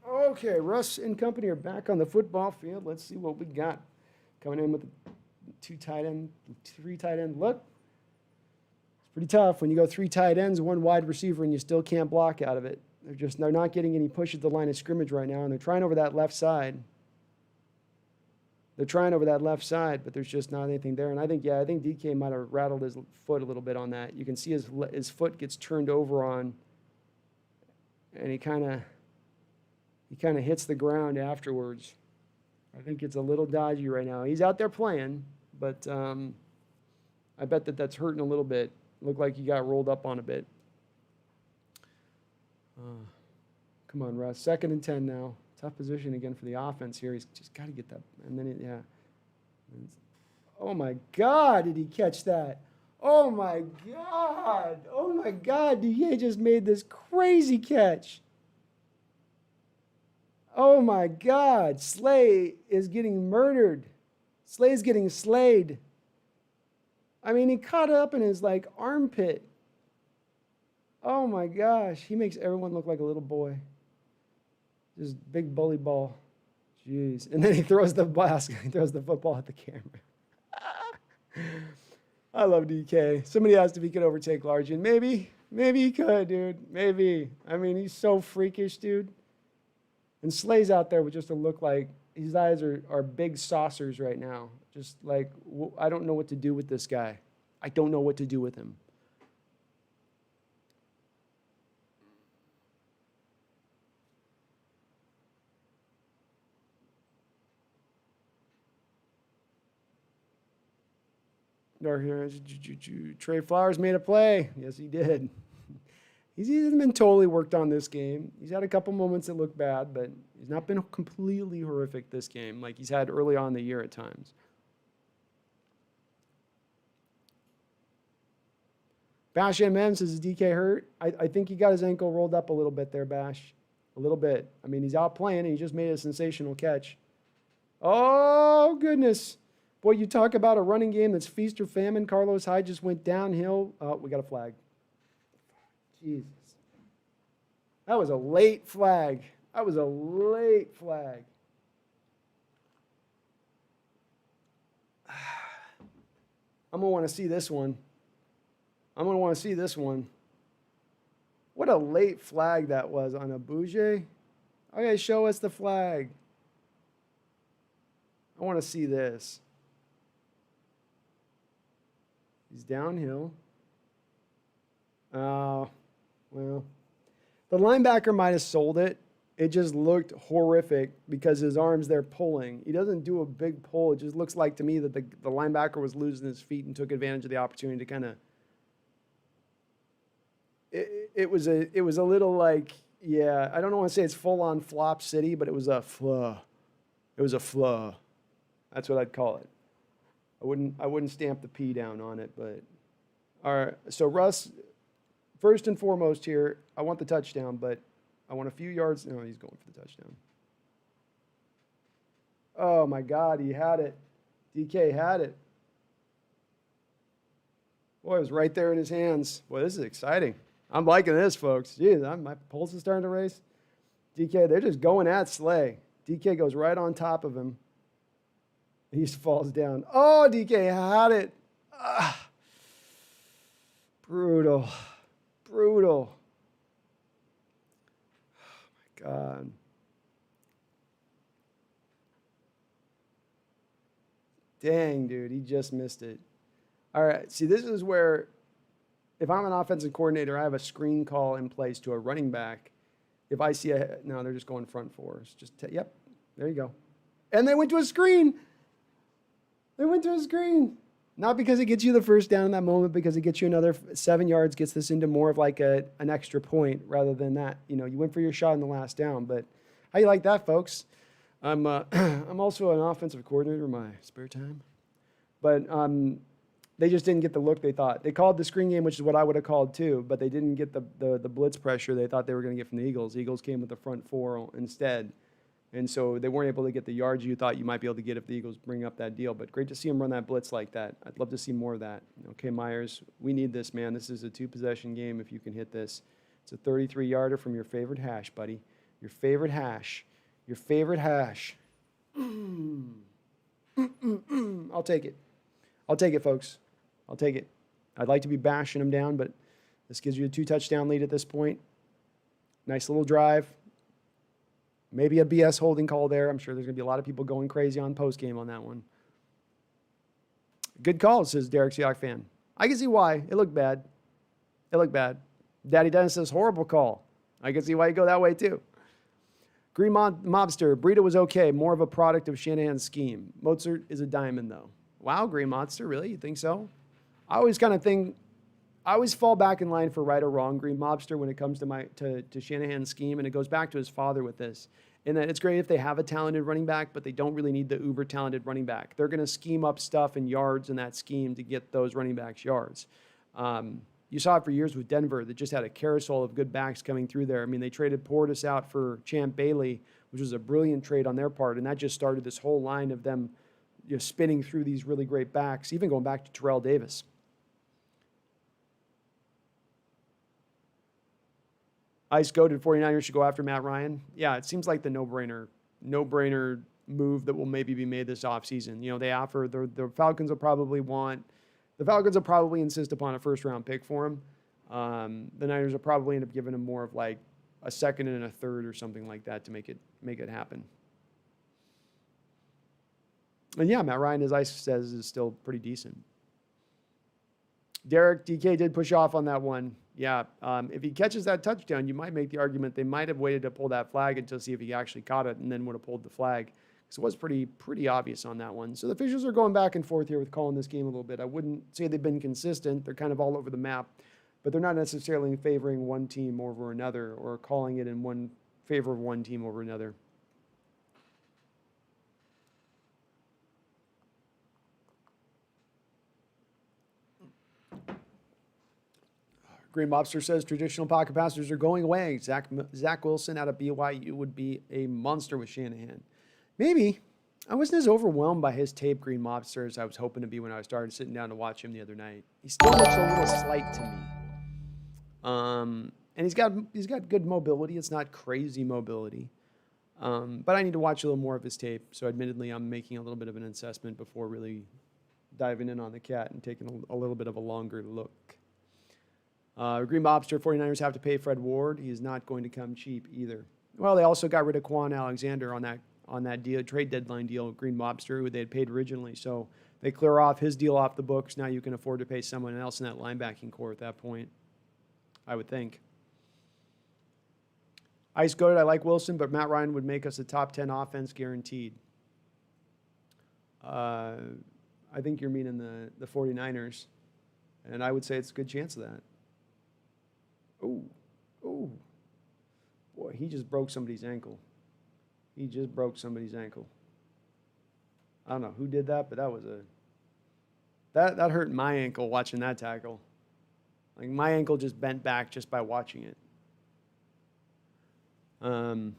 [SPEAKER 1] Okay, Russ and company are back on the football field. Let's see what we got. Coming in with a 3 tight end look. It's pretty tough when you go 3 tight ends, 1 wide receiver, and you still can't block out of it. They're not getting any push at the line of scrimmage right now, and they're trying over that left side. But there's just not anything there. And I think DK might have rattled his foot a little bit on that. You can see his foot gets turned over on, and he kind of hits the ground afterwards. I think it's a little dodgy right now. He's out there playing, but I bet that's hurting a little bit. Looked like he got rolled up on a bit. Come on, Russ. 2nd and 10 now. Tough position again for the offense here. He's just got to get that. And then, oh, my God, did he catch that? Oh, my God. Oh, my God. DK just made this crazy catch. Oh, my God. Slay is getting murdered. Slay's getting slayed. I mean, he caught up in his, armpit. Oh, my gosh. He makes everyone look like a little boy. Just big bully ball. Jeez. And then he throws the basket. He throws the football at the camera. I love DK. Somebody asked if he could overtake Largent. Maybe. Maybe he could, dude. Maybe. I mean, he's so freakish, dude. And Slay's out there with just a look like his eyes are big saucers right now. Just like, I don't know what to do with this guy. I don't know what to do with him. Trey Flowers made a play. Yes, he did. He hasn't been totally worked on this game. He's had a couple moments that look bad, but he's not been completely horrific this game like he's had early on in the year at times. Bash MM says, is DK hurt? I think he got his ankle rolled up a little bit there, Bash. A little bit. I mean, he's out playing, and he just made a sensational catch. Oh, goodness. Boy, you talk about a running game that's feast or famine. Carlos Hyde just went downhill. Oh, we got a flag. Jesus. That was a late flag. I'm going to want to see this one. What a late flag that was on a Bouger. Okay, show us the flag. I want to see this. He's downhill. Well, the linebacker might have sold it. It just looked horrific because his arms there pulling. He doesn't do a big pull. It just looks like to me that the linebacker was losing his feet and took advantage of the opportunity to kind of. It was a little like, yeah, I don't want to say it's full on flop city, but it was a flaw. That's what I'd call it. I wouldn't stamp the P down on it, but all right. So Russ, first and foremost here, I want the touchdown, but I want a few yards. No, he's going for the touchdown. Oh my God, he had it. DK had it. Boy, it was right there in his hands. Boy, this is exciting. I'm liking this, folks. Jeez, my pulse is starting to race. DK, they're just going at Slay. DK goes right on top of him. He just falls down. Oh, DK had it. Brutal. Oh, my God. Dang, dude, he just missed it. All right, see, this is where, if I'm an offensive coordinator, I have a screen call in place to a running back. If I see no, they're just going front fours. Yep, there you go. And they went to a screen. Not because it gets you the first down in that moment, because it gets you another 7 yards, gets this into more of like an extra point rather than that. You went for your shot in the last down. But how you like that, folks? I'm also an offensive coordinator in my spare time, but they just didn't get the look they thought. They called the screen game, which is what I would have called too, but they didn't get the blitz pressure they thought they were going to get from the Eagles. The Eagles came with the front four instead, and so they weren't able to get the yards you thought you might be able to get if the Eagles bring up that deal. But great to see them run that blitz like that. I'd love to see more of that. Okay, Myers, we need this, man. This is a 2-possession game if you can hit this. It's a 33-yarder from your favorite hash, buddy. Your favorite hash. Your favorite hash. I'll take it. I'll take it, folks. I'll take it. I'd like to be bashing them down, but this gives you a 2-touchdown lead at this point. Nice little drive. Maybe a BS holding call there. I'm sure there's going to be a lot of people going crazy on postgame on that one. Good call, says Derek Seahawks fan. I can see why. It looked bad. It looked bad. Daddy Dennis says, horrible call. I can see why you go that way, too. Green Mobster, Burrito was okay. More of a product of Shanahan's scheme. Mozart is a diamond, though. Wow, Green Monster, really? You think so? I always fall back in line for right or wrong, Green Mobster, when it comes to Shanahan's scheme, and it goes back to his father with this. And that it's great if they have a talented running back, but they don't really need the uber-talented running back. They're going to scheme up stuff and yards in that scheme to get those running backs yards. You saw it for years with Denver that just had a carousel of good backs coming through there. I mean, they traded Portis out for Champ Bailey, which was a brilliant trade on their part, and that just started this whole line of them spinning through these really great backs, even going back to Terrell Davis. Ice goated 49ers should go after Matt Ryan. Yeah, it seems like the no-brainer move that will maybe be made this offseason. You know, they offer, the Falcons will probably insist upon a first-round pick for him. The Niners will probably end up giving him more of like a second and a third or something like that to make it happen. And yeah, Matt Ryan, as Ice says, is still pretty decent. Derek, DK did push off on that one. Yeah, if he catches that touchdown, you might make the argument they might have waited to pull that flag until see if he actually caught it and then would have pulled the flag. Because it was pretty obvious on that one. So the officials are going back and forth here with calling this game a little bit. I wouldn't say they've been consistent. They're kind of all over the map. But they're not necessarily favoring one team over another or calling it in favor of one team over another. Green Mobster says traditional pocket passers are going away. Zach Wilson out of BYU would be a monster with Shanahan. Maybe. I wasn't as overwhelmed by his tape, Green Mobster, as I was hoping to be when I started sitting down to watch him the other night. He still looks a little slight to me. And he's got good mobility. It's not crazy mobility. But I need to watch a little more of his tape. So admittedly, I'm making a little bit of an assessment before really diving in on the cat and taking a little bit of a longer look. Green Mobster, 49ers have to pay Fred Ward. He is not going to come cheap either. Well, they also got rid of Quan Alexander on that deal, trade deadline deal, Green Mobster, who they had paid originally. So they clear off his deal off the books. Now you can afford to pay someone else in that linebacking core at that point, I would think. Ice goated, I like Wilson, but Matt Ryan would make us a top 10 offense guaranteed. I think you're meaning the 49ers, and I would say it's a good chance of that. Oh, boy, he just broke somebody's ankle. I don't know who did that, but that hurt my ankle watching that tackle. Like my ankle just bent back just by watching it. Brendan,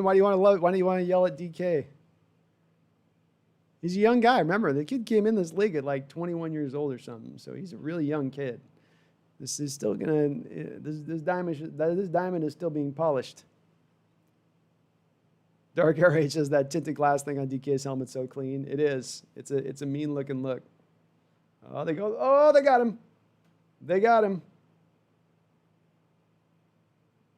[SPEAKER 1] why do you want to yell at DK? He's a young guy. Remember, the kid came in this league at like 21 years old or something, so he's a really young kid. This is still this diamond is still being polished. Dark RH says that tinted glass thing on DK's helmet's so clean. It is. It's a mean looking look. Oh, they got him. They got him.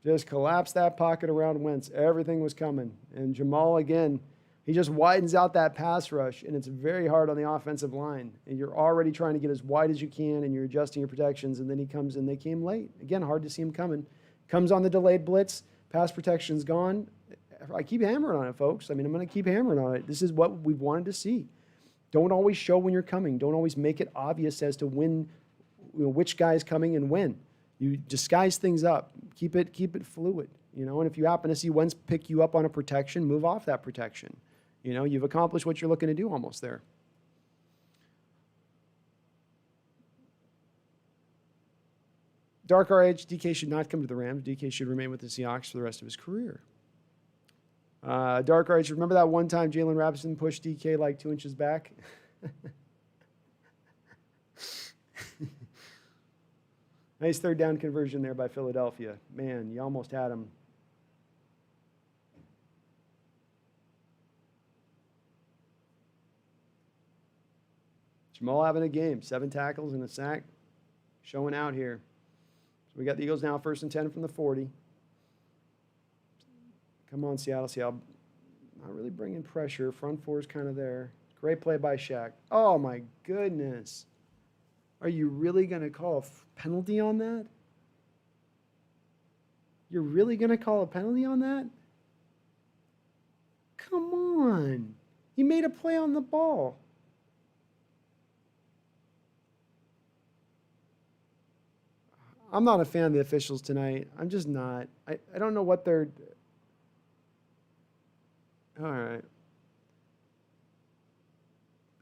[SPEAKER 1] Just collapsed that pocket around Wentz. Everything was coming. And Jamal, again, he just widens out that pass rush, and it's very hard on the offensive line. And you're already trying to get as wide as you can, and you're adjusting your protections, and then he comes in. They came late. Again, hard to see him coming. Comes on the delayed blitz. Pass protection's gone. I keep hammering on it, folks. I mean, I'm going to keep hammering on it. This is what we've wanted to see. Don't always show when you're coming. Don't always make it obvious as to when, which guy's coming and when. You disguise things up. Keep it fluid. And if you happen to see Wentz pick you up on a protection, move off that protection. You've accomplished what you're looking to do almost there. Dark RH, DK should not come to the Rams. DK should remain with the Seahawks for the rest of his career. Dark RH, remember that one time Jalen Robinson pushed DK like 2 inches back? Nice third down conversion there by Philadelphia. Man, you almost had him. Jamal having a game. 7 tackles and a sack. Showing out here. So we got the Eagles now 1st and 10 from the 40. Come on, Seattle. Seattle not really bringing pressure. Front four is kind of there. Great play by Shaq. Oh, my goodness. Are you really going to call a penalty on that? You're really going to call a penalty on that? Come on. He made a play on the ball. I'm not a fan of the officials tonight. I'm just not. I don't know what they're... All right.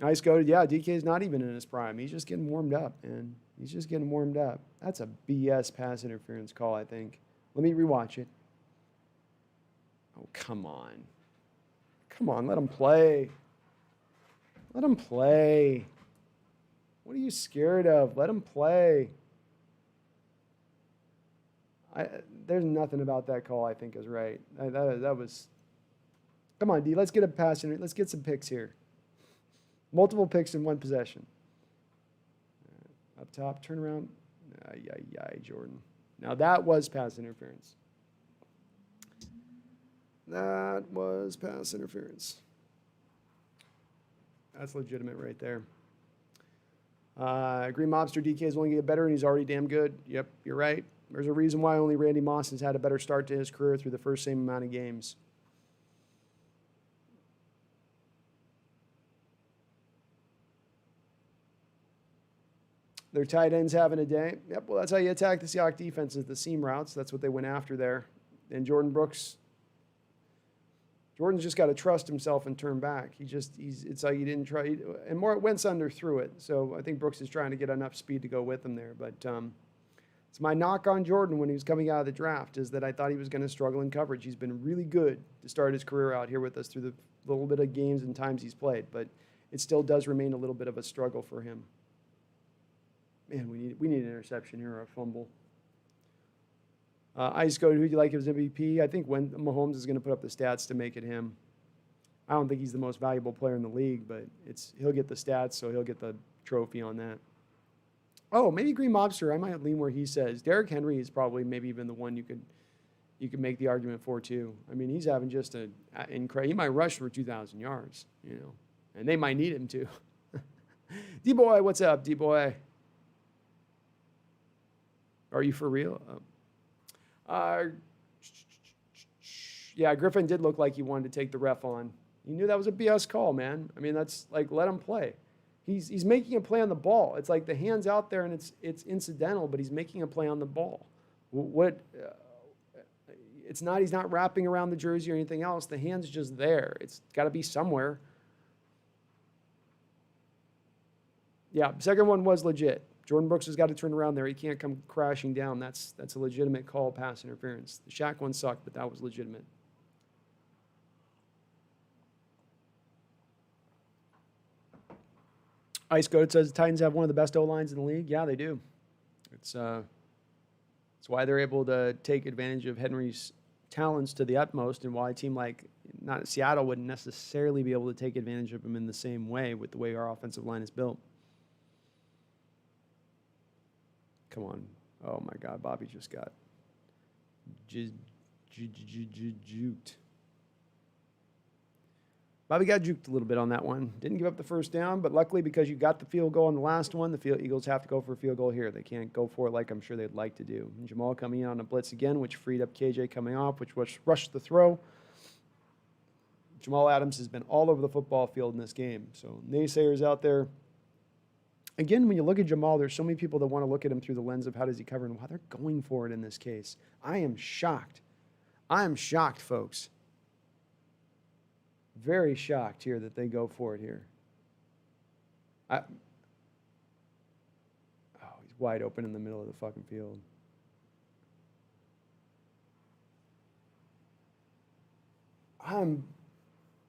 [SPEAKER 1] Nice go. Yeah, DK's not even in his prime. He's just getting warmed up, man. He's just getting warmed up. That's a BS pass interference call, I think. Let me rewatch it. Oh, come on. Come on, let him play. Let him play. What are you scared of? Let him play. There's nothing about that call I think is right. That was... Come on, D. Let's get a pass in. Let's get some picks here. Multiple picks in one possession. Up top, turn around. Jordan. Now that was pass interference. That was pass interference. That's legitimate right there. Green Mobster DK is only going to get better, and he's already damn good. Yep, you're right. There's a reason why only Randy Moss has had a better start to his career through the first same amount of games. Their tight ends having a day. Yep, well, that's how you attack the Seahawks defense, is the seam routes. That's what they went after there. And Jordan's just got to trust himself and turn back. It's like he didn't try. And Wentz threw it. So I think Brooks is trying to get enough speed to go with him there. But it's my knock on Jordan when he was coming out of the draft is that I thought he was going to struggle in coverage. He's been really good to start his career out here with us through the little bit of games and times he's played. But it still does remain a little bit of a struggle for him. Man, we need an interception here or a fumble. Ice Code, who do you like as MVP? I think when Mahomes is going to put up the stats to make it him. I don't think he's the most valuable player in the league, but he'll get the stats, so he'll get the trophy on that. Oh, maybe Green Mobster. I might lean where he says. Derrick Henry is probably maybe even the one you could make the argument for too. I mean, he's having just an incredible. He might rush for 2,000 yards, and they might need him to. D-Boy, what's up, D-Boy? Are you for real? Yeah, Griffin did look like he wanted to take the ref on. He knew that was a BS call, man. I mean, that's like, let him play. He's making a play on the ball. It's like the hand's out there and it's incidental, but he's making a play on the ball. It's not, he's not wrapping around the jersey or anything else. The hand's just there. It's got to be somewhere. Yeah, second one was legit. Jordan Brooks has got to turn around there. He can't come crashing down. That's a legitimate call, pass interference. The Shaq one sucked, but that was legitimate. Ice Goat says the Titans have one of the best O-lines in the league. Yeah, they do. It's why they're able to take advantage of Henry's talents to the utmost, and why a team like not Seattle wouldn't necessarily be able to take advantage of him in the same way with the way our offensive line is built. Come on. Oh, my God. Bobby just got juked. Bobby got juked a little bit on that one. Didn't give up the first down, but luckily because you got the field goal on the last one, the Eagles have to go for a field goal here. They can't go for it like I'm sure they'd like to do. And Jamal coming in on a blitz again, which freed up KJ coming off, which rushed the throw. Jamal Adams has been all over the football field in this game. So naysayers out there, Again, when you look at Jamal, there's so many people that want to look at him through the lens of how does he cover and why they're going for it in this case. I am shocked. I am shocked, folks. Very shocked here that they go for it here. Oh, he's wide open in the middle of the fucking field.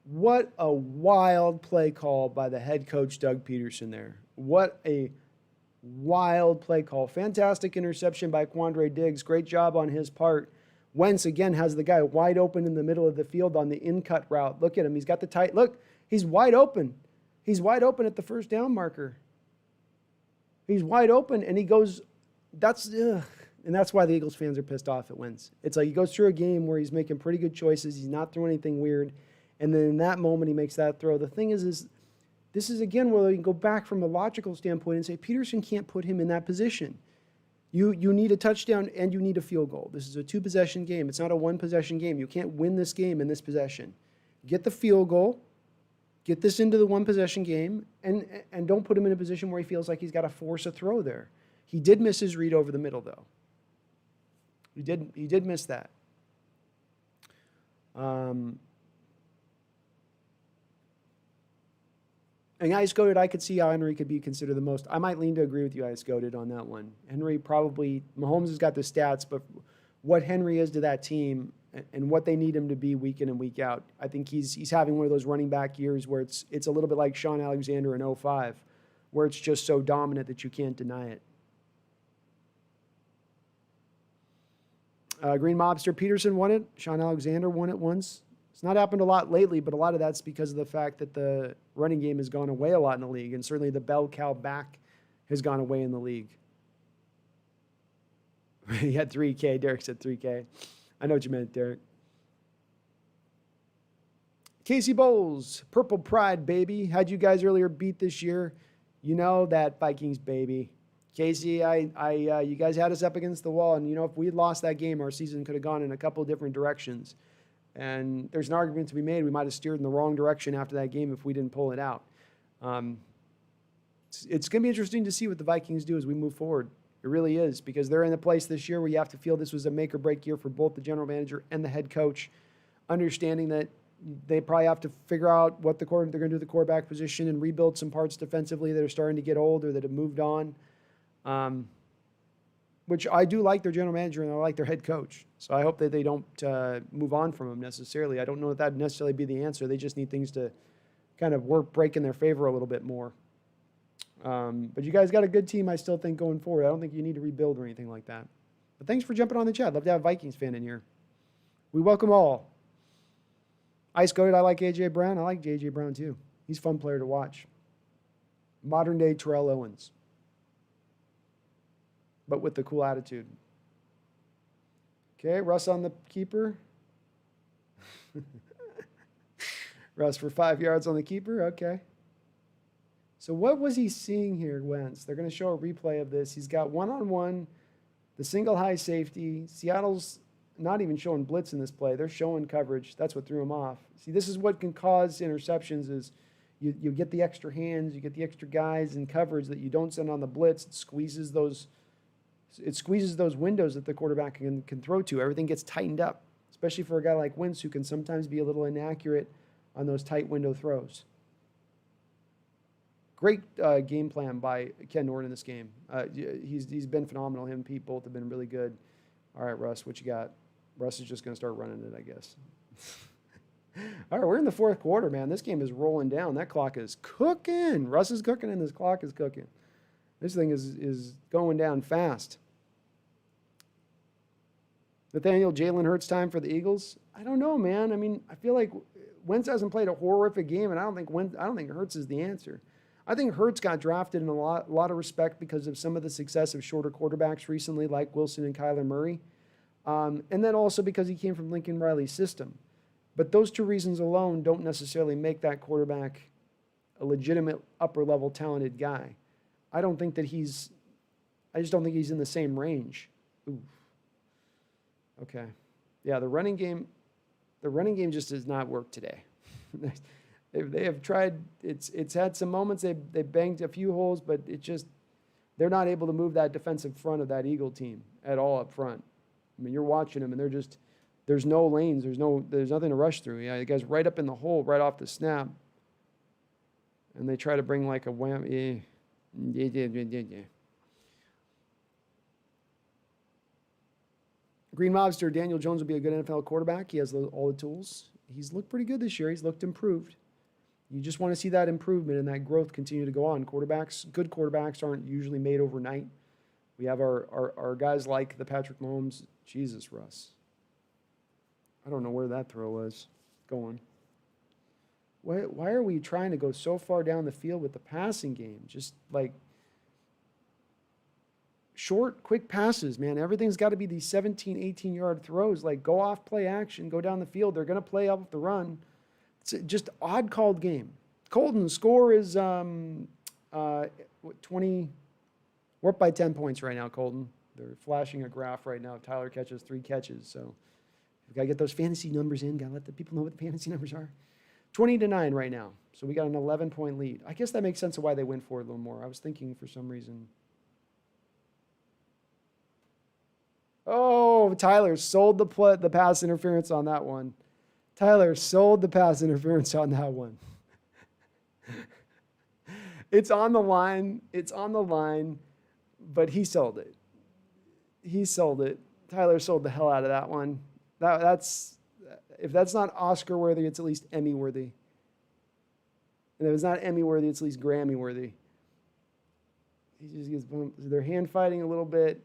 [SPEAKER 1] What a wild play call by the head coach, Doug Peterson there. What a wild play call. Fantastic interception by Quandre Diggs. Great job on his part. Wentz, again, has the guy wide open in the middle of the field on the in-cut route. Look at him. He's got the tight. Look, he's wide open. He's wide open at the first down marker. He's wide open, and he goes, and that's why the Eagles fans are pissed off at Wentz. It's like he goes through a game where he's making pretty good choices. He's not throwing anything weird. And then in that moment, he makes that throw. The thing is this is, again, where you can go back from a logical standpoint and say Peterson can't put him in that position. You need a touchdown and you need a field goal. This is a two-possession game. It's not a one-possession game. You can't win this game in this possession. Get the field goal, get this into the one-possession game, and don't put him in a position where he feels like he's got to force a throw there. He did miss his read over the middle, though. He did miss that. And Ice Goated, I could see how Henry could be considered the most. I might lean to agree with you, Ice Goated, on that one. Henry probably, Mahomes has got the stats, but what Henry is to that team and what they need him to be week in and week out, I think he's having one of those running back years where it's a little bit like Sean Alexander in 05, where it's just so dominant that you can't deny it. Green Mobster, Peterson won it. Sean Alexander won it once. It's not happened a lot lately, but a lot of that's because of the fact that the running game has gone away a lot in the league, and certainly the bell cow back has gone away in the league. He had 3K. Derek said 3K. I know what you meant, Derek. Casey Bowles, Purple Pride, baby. How'd you guys earlier beat this year? You know that, Vikings, baby. Casey, you guys had us up against the wall, and if we had lost that game, our season could have gone in a couple of different directions. And there's an argument to be made. We might have steered in the wrong direction after that game if we didn't pull it out. It's going to be interesting to see what the Vikings do as we move forward. It really is, because they're in a place this year where you have to feel this was a make-or-break year for both the general manager and the head coach, understanding that they probably have to figure out what they're going to do at the quarterback position and rebuild some parts defensively that are starting to get old or that have moved on. Which I do like their general manager and I like their head coach. So I hope that they don't move on from him necessarily. I don't know if that would necessarily be the answer. They just need things to kind of break in their favor a little bit more. But you guys got a good team, I still think, going forward. I don't think you need to rebuild or anything like that. But thanks for jumping on the chat. Love to have a Vikings fan in here. We welcome all. Ice Goated, I like A.J. Brown. I like J.J. Brown too. He's a fun player to watch. Modern day Terrell Owens, but with the cool attitude. Okay, Russ on the keeper. Russ for 5 yards on the keeper. Okay. So what was he seeing here, Wentz? They're going to show a replay of this. He's got one-on-one, the single high safety. Seattle's not even showing blitz in this play. They're showing coverage. That's what threw him off. See, this is what can cause interceptions is you get the extra hands, you get the extra guys in coverage that you don't send on the blitz. It squeezes those windows that the quarterback can throw to. Everything gets tightened up, especially for a guy like Wentz who can sometimes be a little inaccurate on those tight window throws. Great game plan by Ken Norton in this game. He's been phenomenal. Him and Pete both have been really good. All right, Russ, what you got? Russ is just going to start running it, I guess. All right, we're in the fourth quarter, man. This game is rolling down. That clock is cooking. Russ is cooking, and this clock is cooking. This thing is going down fast. Nathaniel, Jalen Hurts time for the Eagles? I don't know, man. I mean, I feel like Wentz hasn't played a horrific game, and I don't think Hurts is the answer. I think Hurts got drafted in a lot of respect because of some of the success of shorter quarterbacks recently, like Wilson and Kyler Murray. And then also because he came from Lincoln Riley's system. But those two reasons alone don't necessarily make that quarterback a legitimate upper-level talented guy. I just don't think he's in the same range. Ooh. Okay. Yeah, the running game just does not work today. They have tried. It's had some moments. They banged a few holes, but they're not able to move that defensive front of that Eagle team at all up front. I mean, you're watching them, and there's no lanes. There's nothing to rush through. Yeah, the guy's right up in the hole right off the snap, and they try to bring like a wham. Yeah. Green Mobster, Daniel Jones will be a good NFL quarterback. He has all the tools. He's looked pretty good this year. He's looked improved. You just want to see that improvement and that growth continue to go on. Good quarterbacks aren't usually made overnight. We have our guys like the Patrick Mahomes. Jesus, Russ. I don't know where that throw was going. Why are we trying to go so far down the field with the passing game? Just like short, quick passes, man. Everything's got to be these 17, 18-yard throws. Like, go off play action, go down the field. They're going to play up the run. It's just odd called game. Colton's score is 20. We're up by 10 points right now, Colton. They're flashing a graph right now. Tyler catches 3 catches. So we've got to get those fantasy numbers in. Got to let the people know what the fantasy numbers are. 20-9 right now. So we got an 11-point lead. I guess that makes sense of why they went for it a little more. I was thinking for some reason. Oh, Tyler sold the pass interference on that one. Tyler sold the pass interference on that one. It's on the line. It's on the line, but he sold it. He sold it. Tyler sold the hell out of that one. That's if that's not Oscar worthy, it's at least Emmy worthy. And if it's not Emmy worthy, it's at least Grammy worthy. He just gets bumped. They're hand fighting a little bit.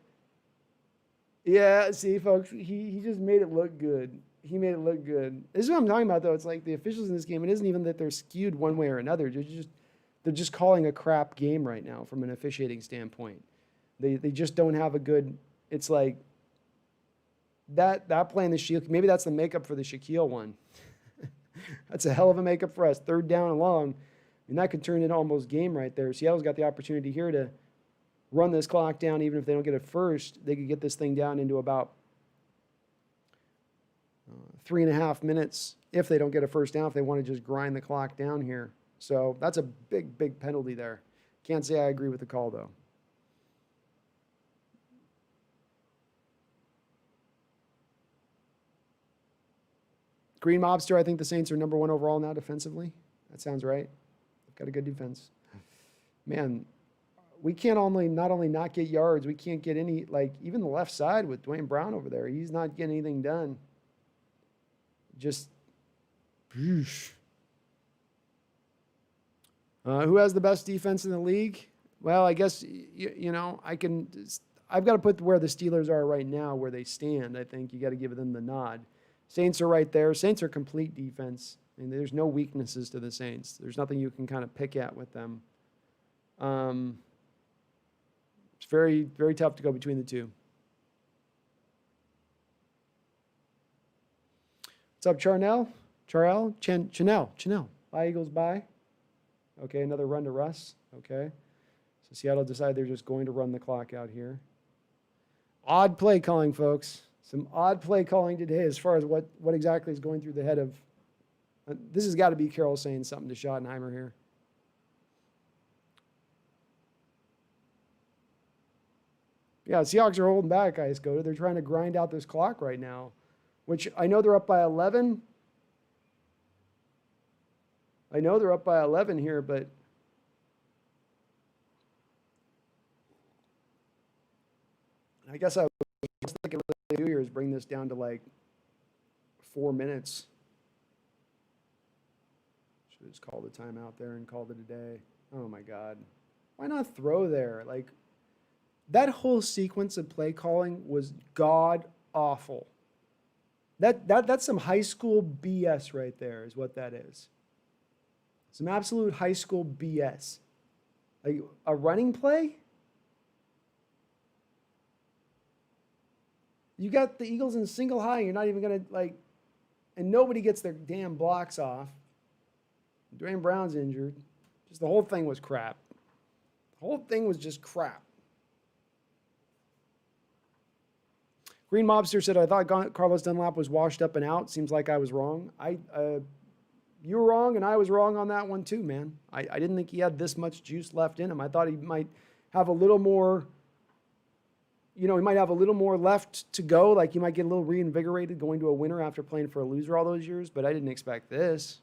[SPEAKER 1] Yeah, see, folks, he just made it look good. He made it look good. This is what I'm talking about, though. It's like the officials in this game, it isn't even that they're skewed one way or another. They're just calling a crap game right now from an officiating standpoint. They just don't have a good, it's like that play in the Shaquille, maybe that's the makeup for the Shaquille one. That's a hell of a makeup for us. 3rd down and long. And that could turn into almost game right there. Seattle's got the opportunity here to run this clock down. Even if they don't get it first, they could get this thing down into about 3.5 minutes if they don't get a first down, if they want to just grind the clock down here. So that's a big, big penalty there. Can't say I agree with the call, though. Green Mobster, I think the Saints are number 1 overall now defensively. That sounds right. They've got a good defense. Man, we can't not only not get yards, we can't get any, like, even the left side with Dwayne Brown over there. He's not getting anything done. Just, who has the best defense in the league? Well, I guess, I've got to put where the Steelers are right now, where they stand. I think you got to give them the nod. Saints are right there. Saints are complete defense, and there's no weaknesses to the Saints. There's nothing you can kind of pick at with them. It's very, very tough to go between the two. What's up, Chanel? Bye, Eagles, bye. Okay, another run to Russ. Okay. So Seattle decided they're just going to run the clock out here. Odd play calling, folks. Some odd play calling today as far as what exactly is going through the head of. This has got to be Carroll saying something to Schottenheimer here. Yeah, Seahawks are holding back, guys. They're trying to grind out this clock right now, which I know they're up by 11. I know they're up by 11 here, but I guess I was thinking what they do here is bring this down to like 4 minutes. Should have just called a timeout there and called it a day. Oh my God. Why not throw there? Like, that whole sequence of play calling was god awful. That's some high school BS right there is what that is. Some absolute high school BS. Like a running play? You got the Eagles in single high. You're not even going to, like, and nobody gets their damn blocks off. Dwayne Brown's injured. Just the whole thing was crap. The whole thing was just crap. Green Mobster said, I thought Carlos Dunlap was washed up and out. Seems like I was wrong. you were wrong and I was wrong on that one too, man. I didn't think he had this much juice left in him. I thought he might have a little more, he might have a little more left to go. Like he might get a little reinvigorated going to a winner after playing for a loser all those years, but I didn't expect this.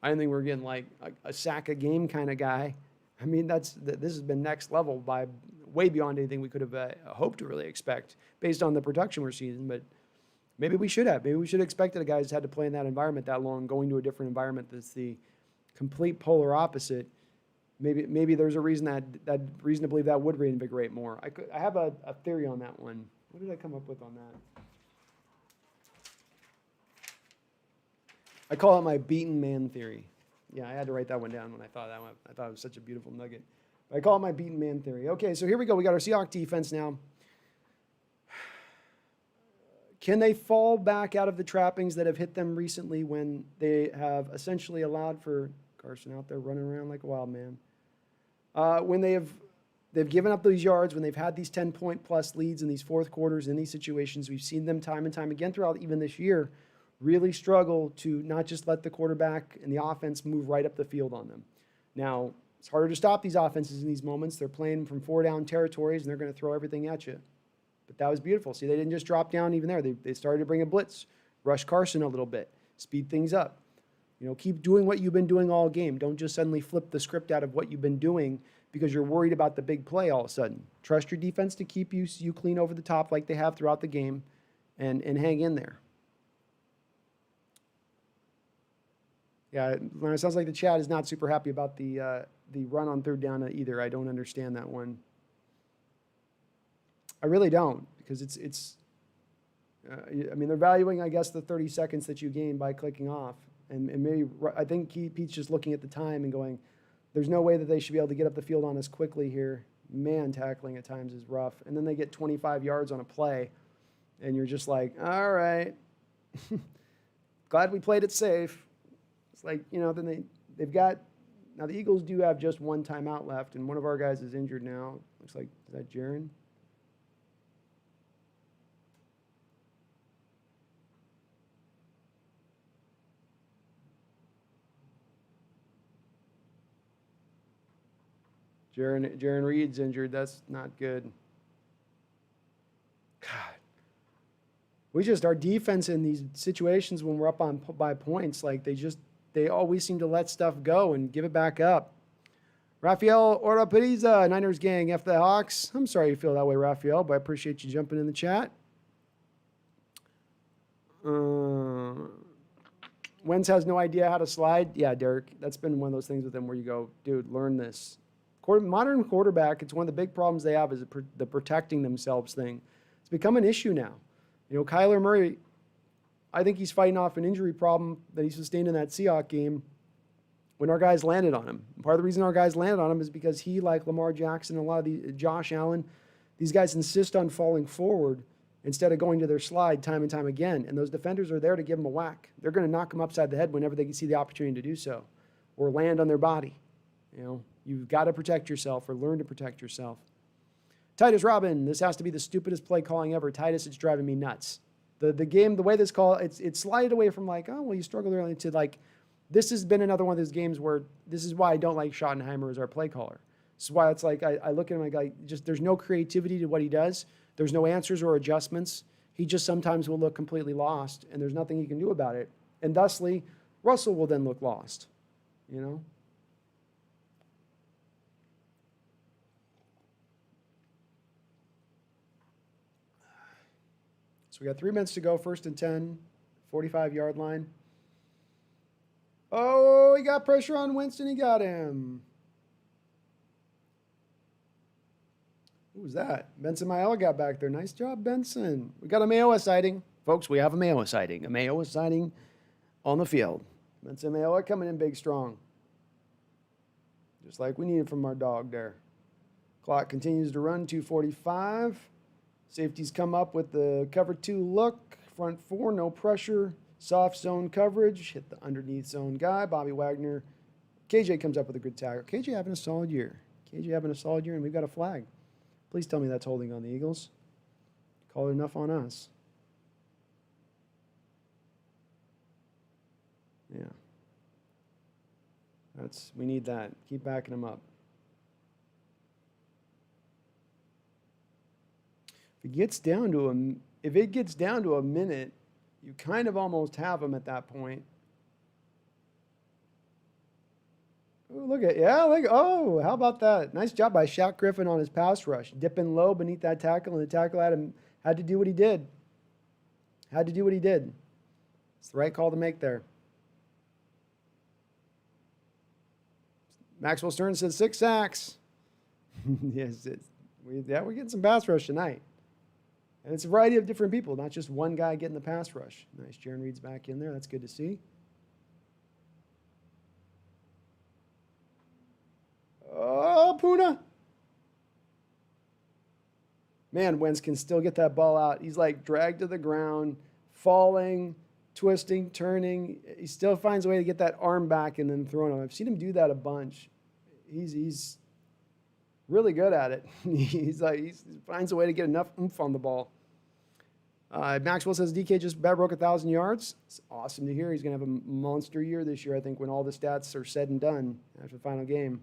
[SPEAKER 1] I didn't think we were getting like a sack a game kind of guy. I mean, this has been next level by way beyond anything we could have hoped to really expect based on the production we're seeing, but maybe we should have. Maybe we should have expected a guy who's had to play in that environment that long, going to a different environment that's the complete polar opposite. Maybe there's a reason that reason to believe that would reinvigorate more. I have a theory on that one. What did I come up with on that? I call it my beaten man theory. Yeah, I had to write that one down when I thought that one. I thought it was such a beautiful nugget. But I call it my beaten man theory. Okay, so here we go. We got our Seahawks defense now. Can they fall back out of the trappings that have hit them recently when they have essentially allowed for Carson out there running around like a wild man? When they've given up those yards, when they've had these 10-point plus leads in these fourth quarters in these situations, we've seen them time and time again throughout even this year really struggle to not just let the quarterback and the offense move right up the field on them. Now, it's harder to stop these offenses in these moments. They're playing from 4-down territories, and they're going to throw everything at you. But that was beautiful. See, they didn't just drop down even there. They started to bring a blitz, rush Carson a little bit, speed things up. Keep doing what you've been doing all game. Don't just suddenly flip the script out of what you've been doing because you're worried about the big play all of a sudden. Trust your defense to keep you clean over the top like they have throughout the game and hang in there. Yeah, it sounds like the chat is not super happy about the run on third down either. I don't understand that one. I really don't, because they're valuing, I guess, the 30 seconds that you gain by clicking off. And maybe, I think Pete's just looking at the time and going, there's no way that they should be able to get up the field on us quickly here. Man, tackling at times is rough. And then they get 25 yards on a play, and you're just like, all right. Glad we played it safe. It's like, then they've got, now the Eagles do have just one timeout left, and one of our guys is injured now. Looks like, is that Jaron? Jaron Reed's injured. That's not good. God. Our defense in these situations when we're up by points, like they always seem to let stuff go and give it back up. Rafael Orapariza, Niners gang, F the Hawks. I'm sorry you feel that way, Rafael, but I appreciate you jumping in the chat. Wentz has no idea how to slide. Yeah, Derek, that's been one of those things with him where you go, dude, learn this. Modern quarterback, it's one of the big problems they have is the protecting themselves thing. It's become an issue now. Kyler Murray, I think he's fighting off an injury problem that he sustained in that Seahawks game when our guys landed on him. And part of the reason our guys landed on him is because he, like Lamar Jackson, a lot of Josh Allen, these guys insist on falling forward instead of going to their slide time and time again. And those defenders are there to give them a whack. They're going to knock them upside the head whenever they can see the opportunity to do so or land on their body. You've got to protect yourself or learn to protect yourself. Titus Robin, this has to be the stupidest play calling ever. Titus, it's driving me nuts. The game, the way this call, it's slided away from like, oh, well, you struggled early to like, this has been another one of those games where this is why I don't like Schottenheimer as our play caller. This is why it's like, I look at him and I go, there's no creativity to what he does. There's no answers or adjustments. He just sometimes will look completely lost and there's nothing he can do about it. And thusly, Russell will then look lost, So we got 3 minutes to go, 1st and 10, 45-yard line. Oh, he got pressure on Winston. He got him. Who was that? Benson Mayowa got back there. Nice job, Benson. We got a Mayowa sighting. Folks, we have a Mayowa sighting. A Mayowa sighting on the field. Benson Mayowa coming in big, strong. Just like we needed from our dog there. Clock continues to run, 2:45. Safeties come up with the cover 2 look. Front 4, no pressure. Soft zone coverage. Hit the underneath zone guy. Bobby Wagner. KJ comes up with a good tackle. KJ having a solid year. And we've got a flag. Please tell me that's holding on the Eagles. Call it enough on us. Yeah. We need that. Keep backing them up. If it gets down to a minute, you kind of almost have them at that point. Ooh, oh, how about that? Nice job by Shaq Griffin on his pass rush. Dipping low beneath that tackle, and the tackle had to do what he did. It's the right call to make there. Maxwell Stern says 6 sacks. Yes, we're getting some pass rush tonight. And it's a variety of different people, not just one guy getting the pass rush. Nice, Jaron Reed's back in there. That's good to see. Oh, Puna. Man, Wentz can still get that ball out. He's like dragged to the ground, falling, twisting, turning. He still finds a way to get that arm back and then throwing it. I've seen him do that a bunch. He's really good at it. He finds a way to get enough oomph on the ball. Maxwell says DK just broke 1,000 yards. It's awesome to hear. He's going to have a monster year this year, I think, when all the stats are said and done after the final game.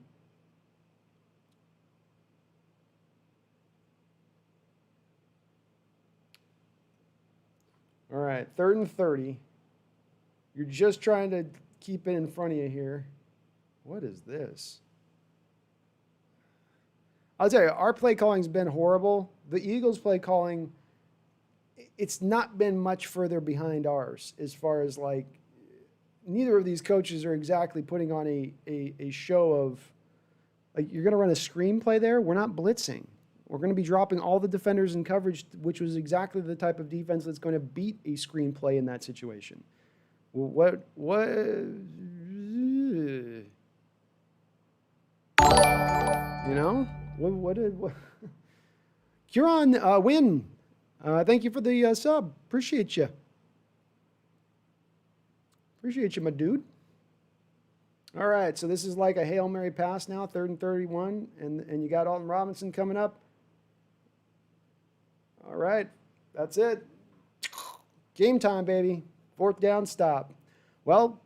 [SPEAKER 1] All right, 3rd and 30. You're just trying to keep it in front of you here. What is this? I'll tell you, our play calling's been horrible. The Eagles' play calling, it's not been much further behind ours as far as like neither of these coaches are exactly putting on a show of like you're going to run a screenplay there. We're not blitzing. We're going to be dropping all the defenders in coverage, which was exactly the type of defense that's going to beat a screenplay in that situation. What? You know? What? Kieran, win. Thank you for the sub. Appreciate you. Appreciate you, my dude. All right, so this is like a Hail Mary pass now, 3rd and 31, and you got Alton Robinson coming up. All right, that's it. Game time, baby. 4th down, stop. Well,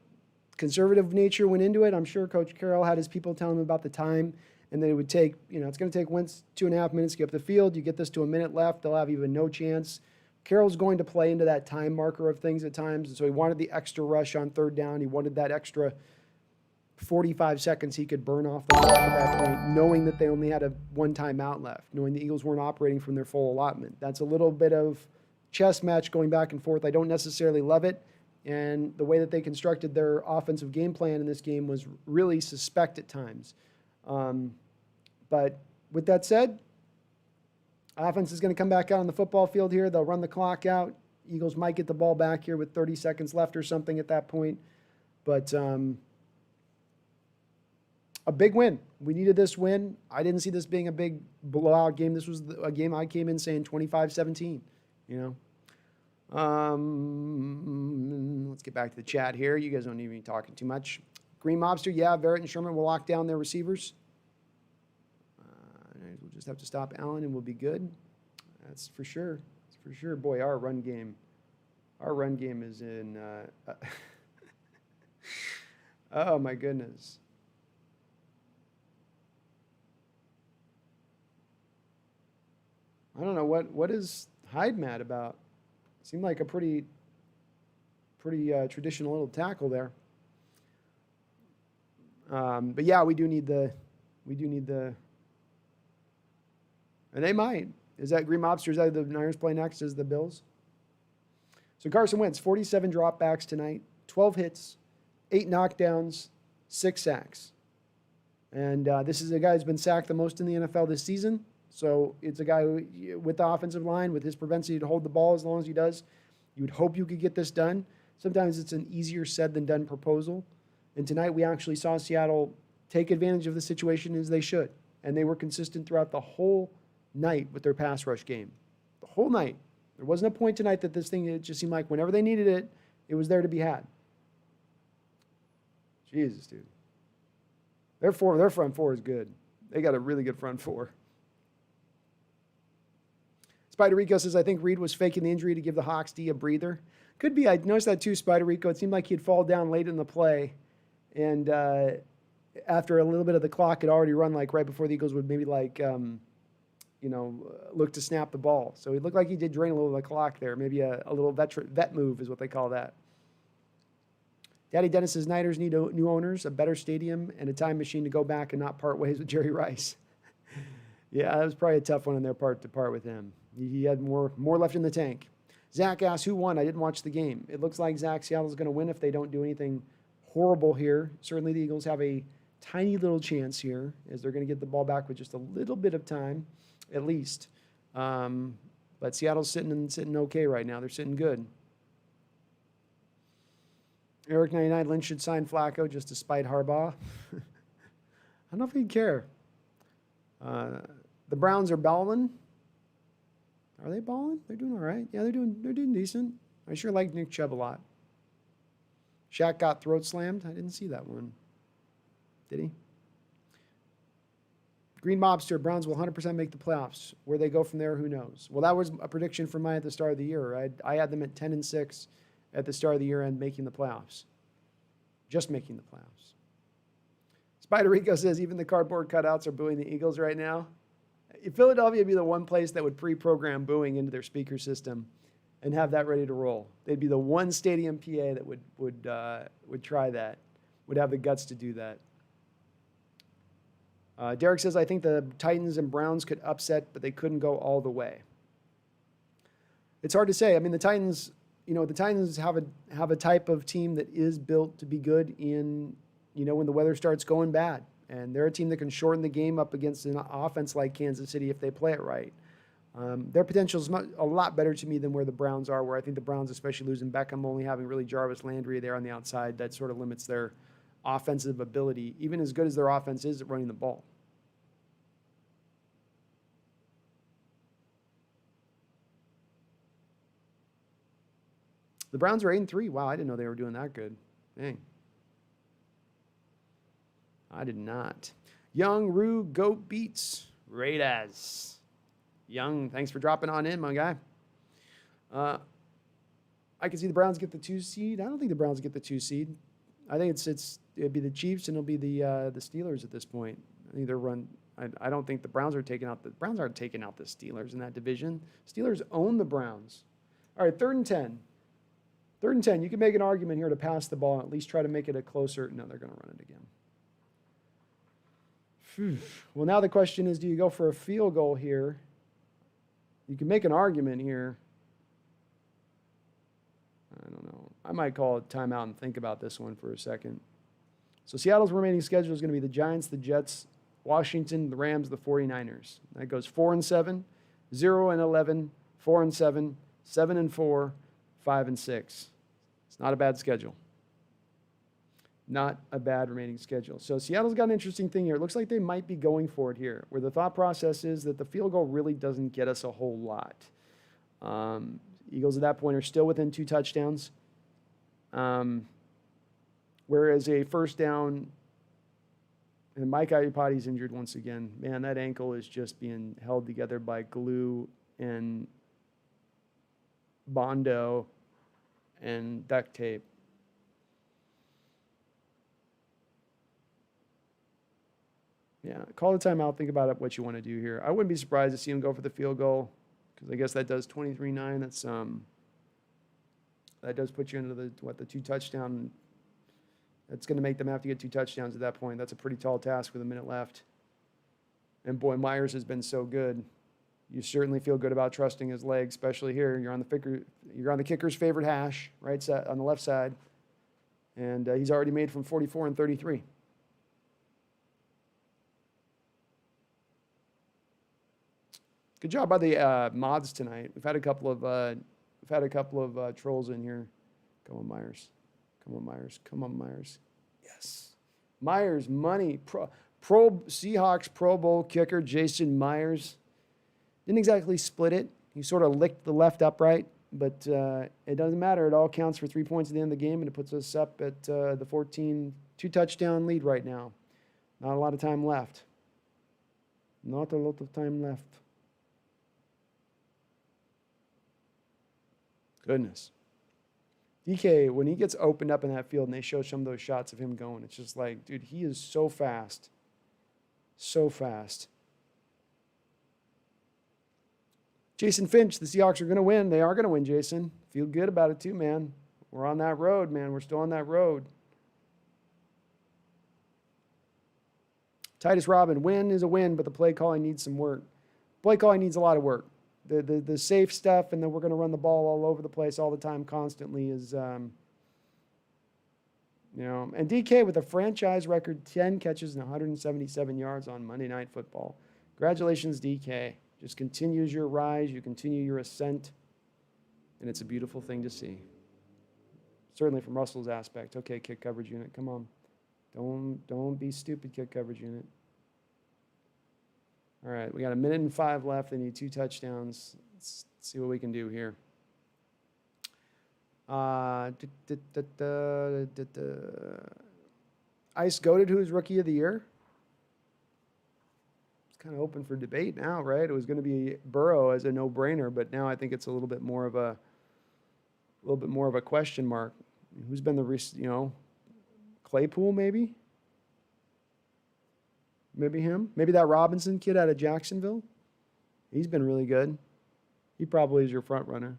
[SPEAKER 1] conservative nature went into it. I'm sure Coach Carroll had his people telling him about the time and that it would take, it's going to take Wentz 2.5 minutes to get up the field. You get this to a minute left, they'll have even no chance. Carroll's going to play into that time marker of things at times, and so he wanted the extra rush on 3rd down. He wanted that extra 45 seconds he could burn off the clock at that point, knowing that they only had one timeout left, knowing the Eagles weren't operating from their full allotment. That's a little bit of chess match going back and forth. I don't necessarily love it, and the way that they constructed their offensive game plan in this game was really suspect at times. But with that said, offense is going to come back out on the football field here. They'll run the clock out. Eagles might get the ball back here with 30 seconds left or something at that point. But a big win. We needed this win. I didn't see this being a big blowout game. This was a game I came in saying 25-17, Let's get back to the chat here. You guys don't need me talking too much. Green Mobster, yeah, Verrett and Sherman will lock down their receivers. We'll just have to stop Allen and we'll be good. That's for sure. That's for sure. Boy, our run game is in, oh my goodness. I don't know, what is Hyde mad about? Seemed like a pretty traditional little tackle there. But yeah, we do need the, and they might. Is that Green Mobster? Is that the Niners play next? Is the Bills? So Carson Wentz, 47 dropbacks tonight, 12 hits, 8 knockdowns, 6 sacks. And this is a guy who's been sacked the most in the NFL this season. So it's a guy who, with the offensive line, with his propensity to hold the ball as long as he does, you would hope you could get this done. Sometimes it's an easier said than done proposal. And tonight we actually saw Seattle take advantage of the situation as they should. And they were consistent throughout the whole night with their pass rush game. The whole night. There wasn't a point tonight that this thing, it just seemed like whenever they needed it, it was there to be had. Jesus, dude. Their front four is good. They got a really good front four. Spider Rico says, I think Reed was faking the injury to give the Hawks D a breather. Could be. I noticed that too, Spider Rico. It seemed like he'd fall down late in the play. And after a little bit of the clock had already run, like right before the Eagles would maybe like, look to snap the ball. So it looked like he did drain a little of the clock there. Maybe a little vet move is what they call that. Daddy Dennis's Niners need new owners, a better stadium, and a time machine to go back and not part ways with Jerry Rice. Yeah, that was probably a tough one on their part to part with him. He had more left in the tank. Zach asked, who won? I didn't watch the game. It looks like Seattle's going to win if they don't do anything horrible here. Certainly the Eagles have a tiny little chance here as they're going to get the ball back with just a little bit of time, at least. But Seattle's sitting okay right now. They're sitting good. Eric 99, Lynch should sign Flacco just to spite Harbaugh. I don't know if he'd care. The Browns are balling. Are they balling? They're doing all right. Yeah, they're doing decent. I sure like Nick Chubb a lot. Shaq got throat slammed. I didn't see that one. Did he? Green Mobster, Browns will 100% make the playoffs. Where they go from there, who knows? Well, that was a prediction for mine at the start of the year. I had them at 10-6 at the start of the year and making the playoffs. Just making the playoffs. Spider Rico says even the cardboard cutouts are booing the Eagles right now. Philadelphia would be the one place that would pre-program booing into their speaker system and have that ready to roll. They'd be the one stadium PA that would try that, would have the guts to do that. Derek says, I think the Titans and Browns could upset, but they couldn't go all the way. It's hard to say. I mean, the Titans have a type of team that is built to be good in, when the weather starts going bad. And they're a team that can shorten the game up against an offense like Kansas City if they play it right. Their potential is a lot better to me than where the Browns are, where I think the Browns, especially losing Beckham, only having really Jarvis Landry there on the outside, that sort of limits their offensive ability, even as good as their offense is at running the ball. The Browns are 8-3. Wow, I didn't know they were doing that good. Dang. I did not. Young Rue Goat Beats Raiders. Young, thanks for dropping on in, my guy. I can see the Browns get the 2 seed. I don't think the Browns get the 2 seed. I think it'd be the Chiefs and it'll be the Steelers at this point. I think they're run. I don't think the Browns aren't taking out the Steelers in that division. Steelers own the Browns. All right, 3rd and 10. 3rd and 10. You can make an argument here to pass the ball and at least try to make it a closer. No, they're going to run it again. Well, now the question is, do you go for a field goal here? You can make an argument here. I don't know. I might call it timeout and think about this one for a second. So Seattle's remaining schedule is going to be the Giants, the Jets, Washington, the Rams, the 49ers. That goes 4-7, 0-11, 4-7, 7-4, 5-6. It's not a bad schedule. Not a bad remaining schedule. So Seattle's got an interesting thing here. It looks like they might be going for it here, where the thought process is that the field goal really doesn't get us a whole lot. Eagles at that point are still within 2 touchdowns. Whereas a first down, and Mike Iupati's injured once again. Man, that ankle is just being held together by glue and Bondo and duct tape. Yeah, call the timeout. Think about it, what you want to do here. I wouldn't be surprised to see him go for the field goal because I guess that does 23-9. That does put you into the 2 touchdown. That's going to make them have to get 2 touchdowns at that point. That's a pretty tall task with a minute left. And boy, Myers has been so good. You certainly feel good about trusting his leg, especially here. You're on the kicker's favorite hash, right side on the left side, and he's already made from 44 and 33. Good job by the mods tonight. We've had a couple of trolls in here. Come on, Myers. Come on, Myers. Come on, Myers. Yes. Myers, money. Pro Seahawks Pro Bowl kicker Jason Myers. Didn't exactly split it. He sort of licked the left upright, but it doesn't matter. It all counts for 3 points at the end of the game, and it puts us up at the 14, 2-touchdown lead right now. Not a lot of time left. Not a lot of time left. Goodness. DK, when he gets opened up in that field and they show some of those shots of him going, it's just like, dude, he is so fast. So fast. Jason Finch, the Seahawks are going to win. They are going to win, Jason. Feel good about it too, man. We're on that road, man. We're still on that road. Titus Robin, win is a win, but the play calling needs some work. Play calling needs a lot of work. The safe stuff and then we're going to run the ball all over the place all the time constantly is, and DK with a franchise record 10 catches and 177 yards on Monday Night Football. Congratulations, DK. Just continues your rise. You continue your ascent. And it's a beautiful thing to see. Certainly from Russell's aspect. Okay, kick coverage unit, come on. Don't be stupid, kick coverage unit. All right, we got 1:05 left. They need 2 touchdowns. Let's see what we can do here. Ice Goated, who is Rookie of the Year? It's kind of open for debate now, right? It was going to be Burrow as a no-brainer, but now I think it's a little bit more of a question mark. Who's been the Claypool maybe? Maybe him? Maybe that Robinson kid out of Jacksonville? He's been really good. He probably is your front runner.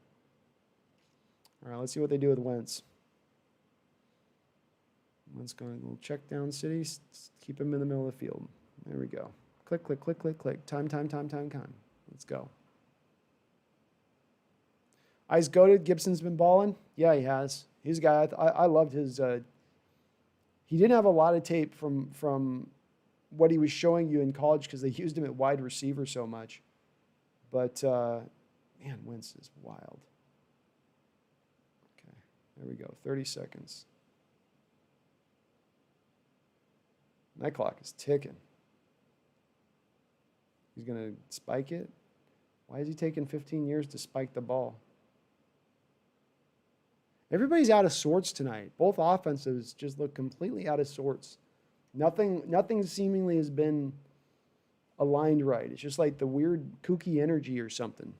[SPEAKER 1] All right, let's see what they do with Wentz. Wentz going a little check down city. Keep him in the middle of the field. There we go. Click, click, click, click, click. Time. Let's go. Ice Goated, Gibson's been balling. Yeah, he has. He's a guy, I loved his, he didn't have a lot of tape from what he was showing you in college because they used him at wide receiver so much. But, man, Wentz is wild. Okay, there we go, 30 seconds. That clock is ticking. He's going to spike it. Why is he taking 15 years to spike the ball? Everybody's out of sorts tonight. Both offenses just look completely out of sorts. Nothing seemingly has been aligned right. It's just like the weird kooky energy or something.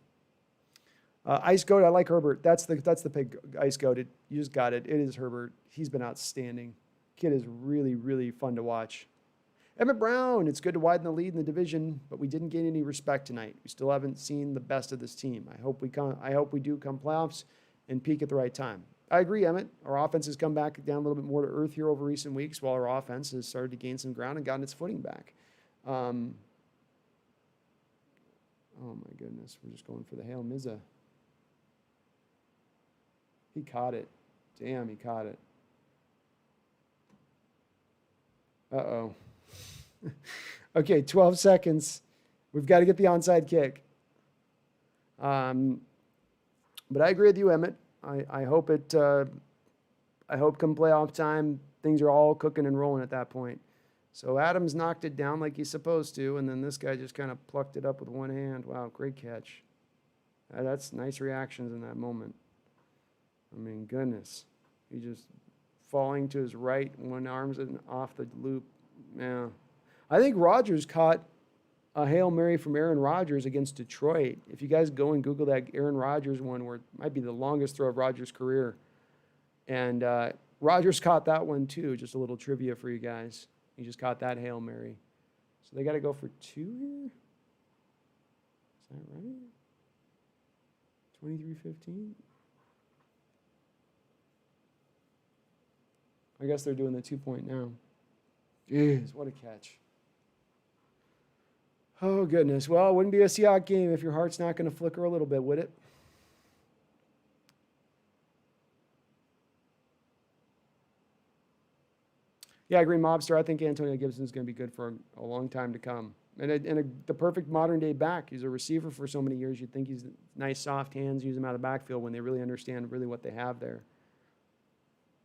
[SPEAKER 1] Ice Goat, I like Herbert. That's the pick. Ice Goat. You just got it. It is Herbert. He's been outstanding. Kid is really, really fun to watch. Emmett Brown, it's good to widen the lead in the division, but we didn't gain any respect tonight. We still haven't seen the best of this team. I hope we do come playoffs and peak at the right time. I agree, Emmett. Our offense has come back down a little bit more to earth here over recent weeks, while our offense has started to gain some ground and gotten its footing back. Oh, my goodness. We're just going for the Hail Mizza. He caught it. Damn, he caught it. Uh-oh. Okay, 12 seconds. We've got to get the onside kick. But I agree with you, Emmett. I hope come playoff time, things are all cooking and rolling at that point. So Adams knocked it down like he's supposed to, and then this guy just kind of plucked it up with one hand. Wow, great catch. That's nice reactions in that moment. I mean, goodness. He just falling to his right, one arm's off the loop. Yeah. I think Rodgers caught a Hail Mary from Aaron Rodgers against Detroit. If you guys go and Google that Aaron Rodgers one, where it might be the longest throw of Rodgers' career. And Rodgers caught that one too. Just a little trivia for you guys. He just caught that Hail Mary. So they got to go for 2 here? Is that right? 23-15? I guess they're doing the 2-point now. Jeez, what a catch. Oh, goodness. Well, it wouldn't be a Seahawks game if your heart's not going to flicker a little bit, would it? Yeah, I agree, Mobster. I think Antonio Gibson is going to be good for a long time to come. And the perfect modern-day back. He's a receiver for so many years. You'd think he's nice, soft hands, use him out of the backfield when they really understand really what they have there.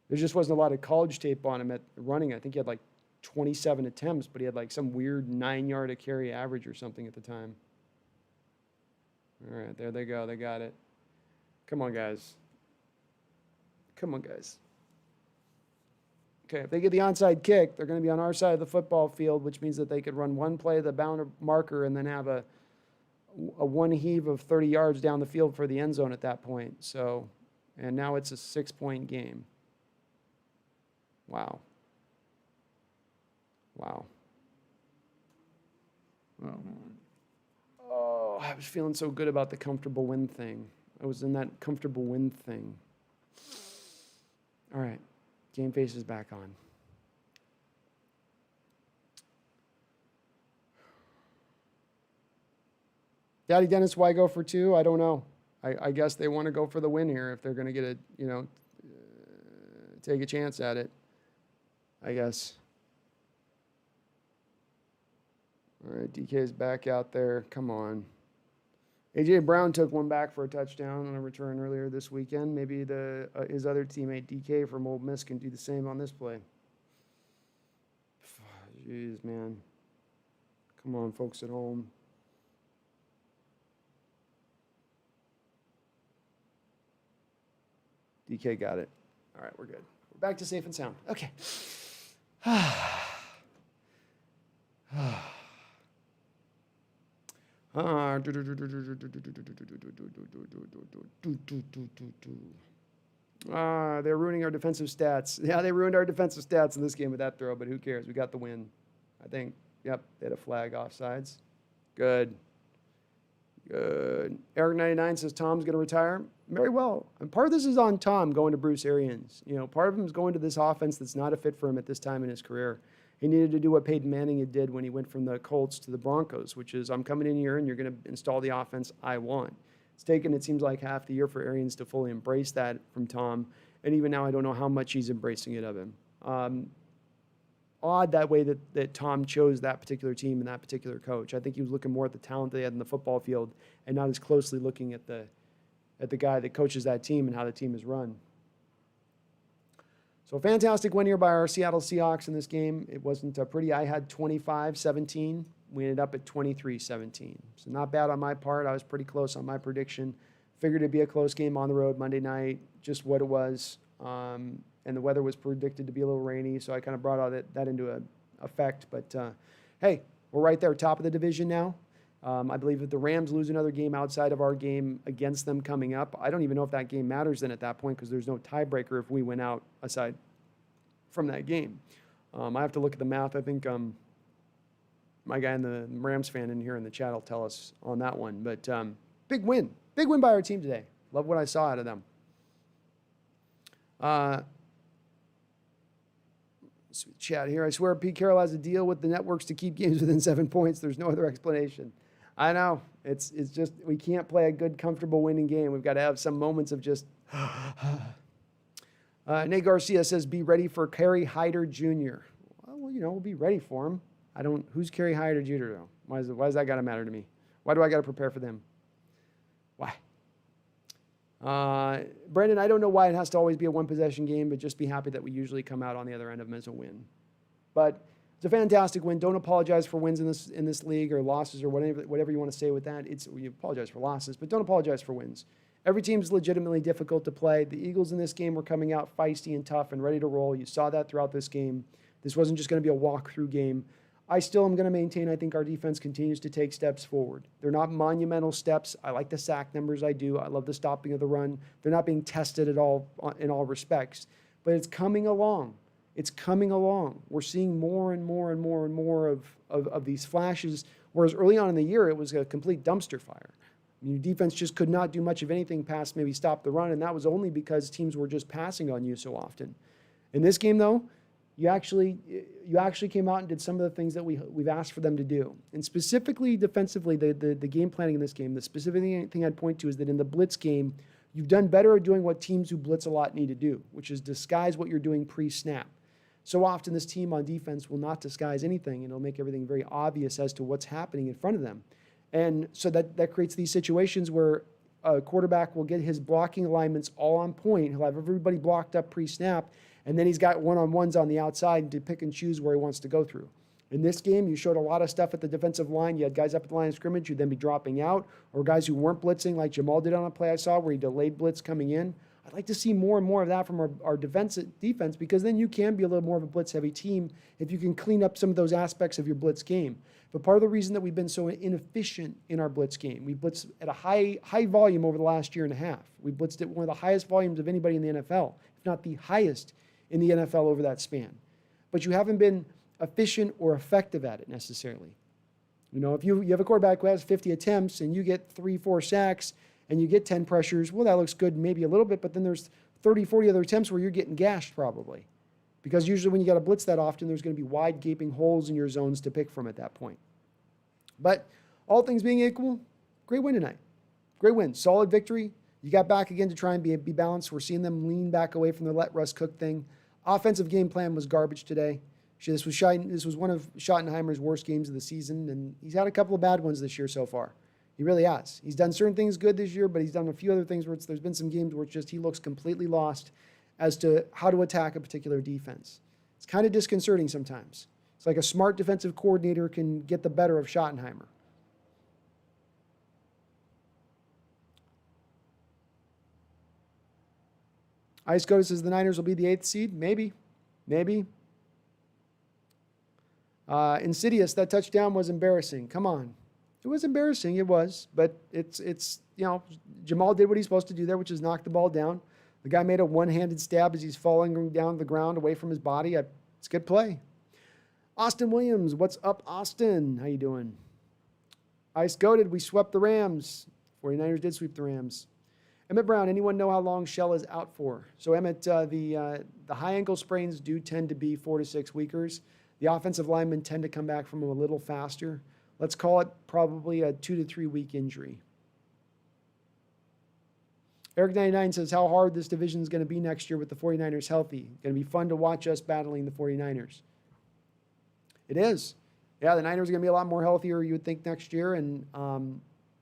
[SPEAKER 1] There just wasn't a lot of college tape on him at running. I think he had like 27 attempts, but he had like some weird 9-yard a carry average or something at the time. All right, there they go. They got it. Come on, guys. Come on, guys. Okay, if they get the onside kick, they're going to be on our side of the football field, which means that they could run one play, the bound marker, and then have a one heave of 30 yards down the field for the end zone at that point. So, And now it's a 6-point game. Wow. Wow. Oh, I was feeling so good about the comfortable win thing. I was in that comfortable win thing. All right. Game face is back on. Daddy Dennis, why go for 2? I don't know. I guess they want to go for the win here if they're going to get take a chance at it, I guess. All right, DK is back out there. Come on. A.J. Brown took one back for a touchdown on a return earlier this weekend. Maybe his other teammate, DK from Ole Miss, can do the same on this play. Jeez, man. Come on, folks at home. DK got it. All right, we're good. We're back to safe and sound. Okay. They're ruining our defensive stats. Yeah, they ruined our defensive stats in this game with that throw, but who cares? We got the win, I think. Yep, they had a flag offsides. Good. Good. Eric99 says Tom's going to retire. Very well. And part of this is on Tom going to Bruce Arians. Part of him is going to this offense that's not a fit for him at this time in his career. He needed to do what Peyton Manning did when he went from the Colts to the Broncos, which is, I'm coming in here and you're going to install the offense I want. It's taken, it seems like, half the year for Arians to fully embrace that from Tom. And even now, I don't know how much he's embracing it of him. Odd that way that Tom chose that particular team and that particular coach. I think he was looking more at the talent they had in the football field and not as closely looking at the guy that coaches that team and how the team is run. So a fantastic win here by our Seattle Seahawks in this game. It wasn't pretty. I had 25-17. We ended up at 23-17. So not bad on my part. I was pretty close on my prediction. Figured it'd be a close game on the road Monday night, just what it was. And the weather was predicted to be a little rainy, so I kind of brought all that into effect. But, hey, we're right there, top of the division now. I believe if the Rams lose another game outside of our game against them coming up, I don't even know if that game matters then at that point because there's no tiebreaker if we win out aside from that game. I have to look at the math. I think my guy and the Rams fan in here in the chat will tell us on that one. But big win. Big win by our team today. Love what I saw out of them. Chat here. I swear Pete Carroll has a deal with the networks to keep games within 7 points. There's no other explanation. I know. It's just we can't play a good, comfortable winning game. We've got to have some moments of just. Nate Garcia says, be ready for Kerry Hyder Jr. Well, we'll be ready for him. Who's Kerry Hyder Jr. though? Why does that got to matter to me? Why do I got to prepare for them? Why? Brendan, I don't know why it has to always be a one-possession game, but just be happy that we usually come out on the other end of them as a win. But it's a fantastic win. Don't apologize for wins in this league or losses or whatever you want to say with that. You apologize for losses, but don't apologize for wins. Every team's legitimately difficult to play. The Eagles in this game were coming out feisty and tough and ready to roll. You saw that throughout this game. This wasn't just going to be a walk-through game. I still am going to maintain, I think our defense continues to take steps forward. They're not monumental steps. I like the sack numbers. I do. I love the stopping of the run. They're not being tested at all in all respects. But it's coming along. It's coming along. We're seeing more and more and more and more of these flashes, whereas early on in the year, it was a complete dumpster fire. Your defense just could not do much of anything past maybe stop the run, and that was only because teams were just passing on you so often. In this game, though, you actually came out and did some of the things that we've asked for them to do. And specifically defensively, the game planning in this game, the specific thing I'd point to is that in the blitz game, you've done better at doing what teams who blitz a lot need to do, which is disguise what you're doing pre-snap. So often this team on defense will not disguise anything, and it'll make everything very obvious as to what's happening in front of them. And so that creates these situations where a quarterback will get his blocking alignments all on point. He'll have everybody blocked up pre-snap, and then he's got one-on-ones on the outside to pick and choose where he wants to go through. In this game, you showed a lot of stuff at the defensive line. You had guys up at the line of scrimmage who'd then be dropping out, or guys who weren't blitzing like Jamal did on a play I saw where he delayed blitz coming in. I'd like to see more and more of that from our defense, because then you can be a little more of a blitz-heavy team if you can clean up some of those aspects of your blitz game. But part of the reason that we've been so inefficient in our blitz game, we blitzed at a high volume over the last year and a half. We blitzed at one of the highest volumes of anybody in the NFL, if not the highest in the NFL over that span. But you haven't been efficient or effective at it necessarily. You know, if you have a quarterback who has 50 attempts and you get 3-4 sacks and you get 10 pressures, well, that looks good maybe a little bit, but then there's 30, 40 other attempts where you're getting gashed probably. Because usually when you got to blitz that often, there's going to be wide gaping holes in your zones to pick from at that point. But all things being equal, great win tonight. Great win. Solid victory. You got back again to try and be balanced. We're seeing them lean back away from the let Russ cook thing. Offensive game plan was garbage today. This was one of Schottenheimer's worst games of the season, and he's had a couple of bad ones this year so far. He really has. He's done certain things good this year, but he's done a few other things where there's been some games where it's just he looks completely lost as to how to attack a particular defense. It's kind of disconcerting sometimes. It's like a smart defensive coordinator can get the better of Schottenheimer. Ice Coda says the Niners will be the 8th seed. Maybe. Insidious, that touchdown was embarrassing. Come on. It was embarrassing. It was. But it's you know, Jamal did what he's supposed to do there, which is knock the ball down. The guy made a one-handed stab as he's falling down to the ground away from his body. It's a good play. Austin Williams, what's up, Austin? How you doing? Ice Goated, we swept the Rams. 49ers did sweep the Rams. Emmett Brown, anyone know how long Shell is out for? So Emmett, the high ankle sprains do tend to be 4 to 6 weekers. The offensive linemen tend to come back from them a little faster. Let's call it probably a 2 to 3 week injury. Eric99 says, how hard this division is going to be next year with the 49ers healthy. Going to be fun to watch us battling the 49ers. It is. Yeah, the Niners are going to be a lot more healthier, you would think, next year. And,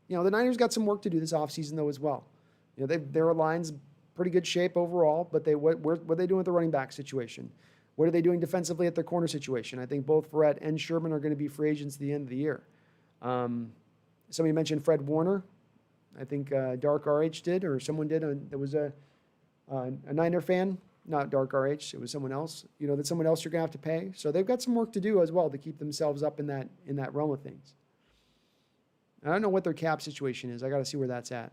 [SPEAKER 1] you know, the Niners got some work to do this offseason, though, as well. You know, their line's pretty good shape overall, but what are they doing with the running back situation? What are they doing defensively at their corner situation? I think both Verrett and Sherman are going to be free agents at the end of the year. Somebody mentioned Fred Warner. I think Dark RH did, or someone did. There was a Niner fan, not Dark RH. It was someone else. You know, that someone else you're going to have to pay. So they've got some work to do as well to keep themselves up in that realm of things. I don't know what their cap situation is. I got to see where that's at.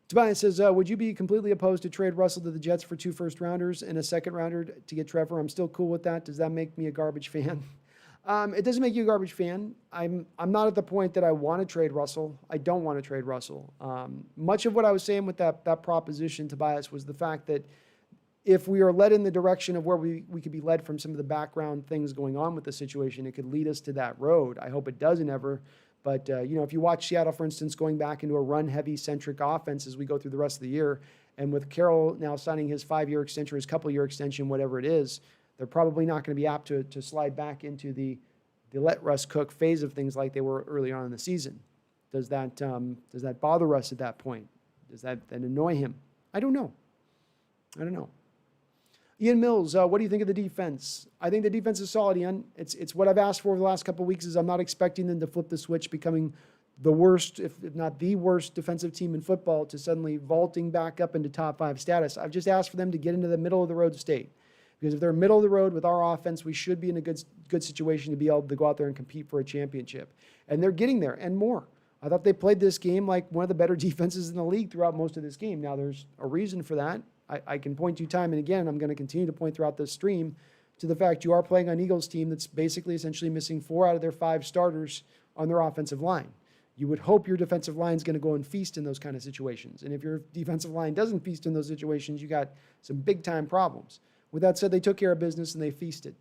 [SPEAKER 1] Tobias says, would you be completely opposed to trade Russell to the Jets for 2 first-rounders and a second-rounder to get Trevor? I'm still cool with that. Does that make me a garbage fan? It doesn't make you a garbage fan. I'm not at the point that I want to trade Russell. I don't want to trade Russell. Much of what I was saying with that proposition, Tobias, was the fact that if we are led in the direction of where we could be led from some of the background things going on with the situation, it could lead us to that road. I hope it doesn't ever. But, you know, if you watch Seattle, for instance, going back into a run-heavy centric offense as we go through the rest of the year, and with Carroll now signing his 5-year extension or his couple-year extension, whatever it is, they're probably not going to be apt to slide back into the let Russ cook phase of things like they were early on in the season. Does that bother Russ at that point? Does that then annoy him? I don't know. Ian Mills, what do you think of the defense? I think the defense is solid, Ian. It's what I've asked for over the last couple of weeks. Is I'm not expecting them to flip the switch, becoming the worst, if not the worst, defensive team in football to suddenly vaulting back up into top 5 status. I've just asked for them to get into the middle of the road state. Because if they're middle of the road with our offense, we should be in a good situation to be able to go out there and compete for a championship. And they're getting there and more. I thought they played this game like one of the better defenses in the league throughout most of this game. Now, there's a reason for that. I can point to time and again, I'm going to continue to point throughout this stream to the fact you are playing an Eagles team that's basically essentially missing 4 out of their 5 starters on their offensive line. You would hope your defensive line is going to go and feast in those kind of situations. And if your defensive line doesn't feast in those situations, you got some big-time problems. With that said, they took care of business and they feasted.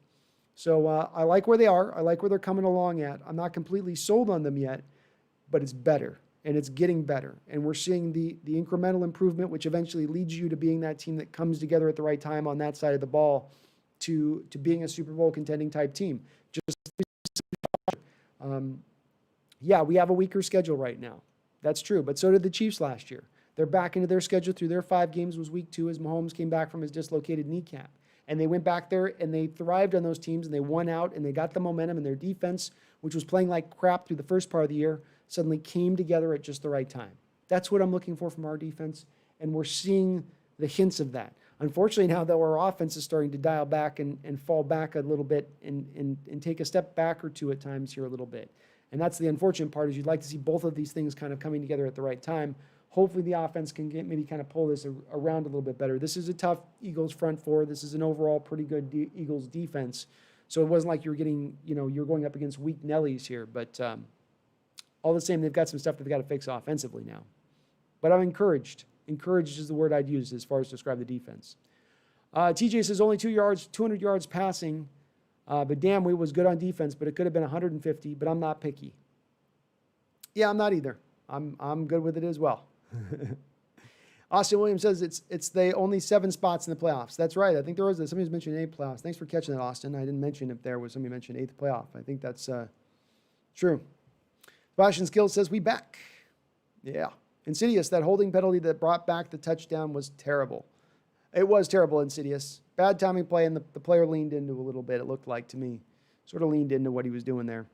[SPEAKER 1] So I like where they are. I like where they're coming along at. I'm not completely sold on them yet, but it's better. And it's getting better. And we're seeing the incremental improvement, which eventually leads you to being that team that comes together at the right time on that side of the ball to being a Super Bowl contending type team. Yeah, we have a weaker schedule right now. That's true. But so did the Chiefs last year. They're back into their schedule through their 5 games was week 2 as Mahomes came back from his dislocated kneecap. And they went back there and they thrived on those teams and they won out and they got the momentum, and their defense, which was playing like crap through the first part of the year, suddenly came together at just the right time. That's what I'm looking for from our defense. And we're seeing the hints of that. Unfortunately, now though, our offense is starting to dial back and fall back a little bit and take a step back or two at times here a little bit. And that's the unfortunate part, is you'd like to see both of these things kind of coming together at the right time. Hopefully the offense can maybe kind of pull this around a little bit better. This is a tough Eagles front four. This is an overall pretty good Eagles defense. So it wasn't like you were getting, you're going up against weak Nellies here. But all the same, they've got some stuff they've got to fix offensively now. But I'm encouraged. Encouraged is the word I'd use as far as to describe the defense. TJ says only 200 yards passing. But damn, we was good on defense, but it could have been 150, but I'm not picky. Yeah, I'm not either. I'm good with it as well. Austin Williams says it's the only 7 spots in the playoffs. That's right. I think there was somebody's mentioned 8 playoffs. Thanks for catching that, Austin. I didn't mention if there was somebody mentioned 8th playoff. I think that's true. Sebastian Skills says we back. Yeah. Insidious, that holding penalty that brought back the touchdown was terrible. It was terrible, Insidious. Bad timing play, and the player leaned into a little bit, it looked like to me. Sort of leaned into what he was doing there.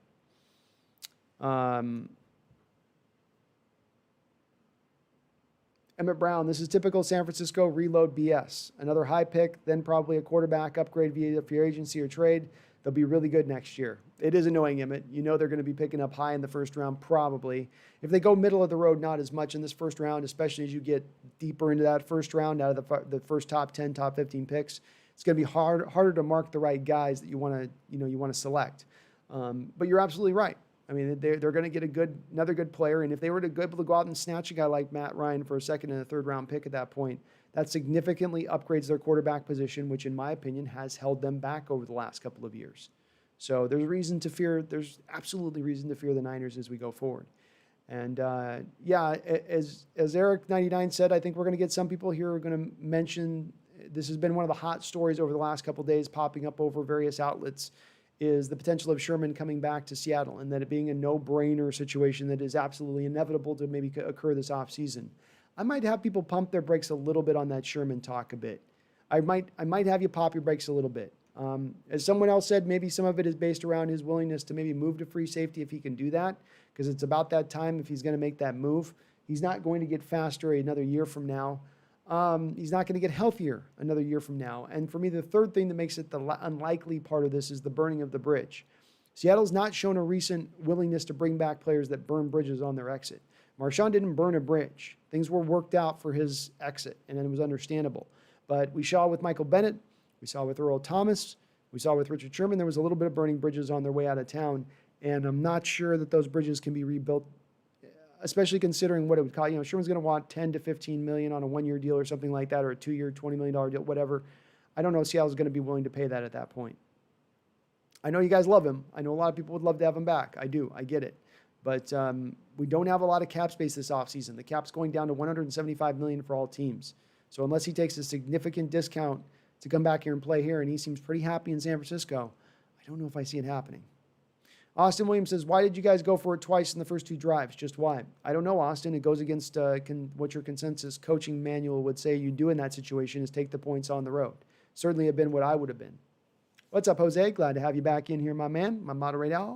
[SPEAKER 1] Emmett Brown, this is typical San Francisco reload BS. Another high pick, then probably a quarterback upgrade via free agency or trade. They'll be really good next year. It is annoying, Emmett. You know they're going to be picking up high in the first round, probably. If they go middle of the road, not as much in this first round, especially as you get deeper into that first round, out of the first top 10, top 15 picks. It's going to be harder to mark the right guys that you want to select. But you're absolutely right. I mean, they're going to get another good player, and if they were to be able to go out and snatch a guy like Matt Ryan for a second and a third round pick at that point, that significantly upgrades their quarterback position, which in my opinion has held them back over the last couple of years. So there's absolutely reason to fear the Niners as we go forward. And as Eric99 said, I think we're going to get some people here who are going to mention, this has been one of the hot stories over the last couple of days popping up over various outlets, is the potential of Sherman coming back to Seattle, and that it being a no-brainer situation that is absolutely inevitable to maybe occur this offseason. I might have people pump their brakes a little bit on that Sherman talk a bit. I might have you pop your brakes a little bit. As someone else said, maybe some of it is based around his willingness to maybe move to free safety if he can do that, because it's about that time if he's going to make that move. He's not going to get faster another year from now. He's not going to get healthier another year from now. And for me, the third thing that makes it the unlikely part of this is the burning of the bridge. Seattle's not shown a recent willingness to bring back players that burn bridges on their exit. Marshawn didn't burn a bridge. Things were worked out for his exit, and it was understandable. But we saw with Michael Bennett, we saw with Earl Thomas, we saw with Richard Sherman, there was a little bit of burning bridges on their way out of town, and I'm not sure that those bridges can be rebuilt, especially considering what it would cost. Sherman's going to want 10 to 15 million on a one-year deal or something like that, or a 2-year, $20 million deal, whatever. I don't know if Seattle's going to be willing to pay that at that point. I know you guys love him. I know a lot of people would love to have him back. I do. I get it. But we don't have a lot of cap space this offseason. The cap's going down to $175 million for all teams. So unless he takes a significant discount to come back here and play here, and he seems pretty happy in San Francisco, I don't know if I see it happening. Austin Williams says, why did you guys go for it twice in the first 2 drives? Just why? I don't know, Austin. It goes against what your consensus coaching manual would say you do in that situation, is take the points on the road. Certainly have been what I would have been. What's up, Jose? Glad to have you back in here, my man, my moderator.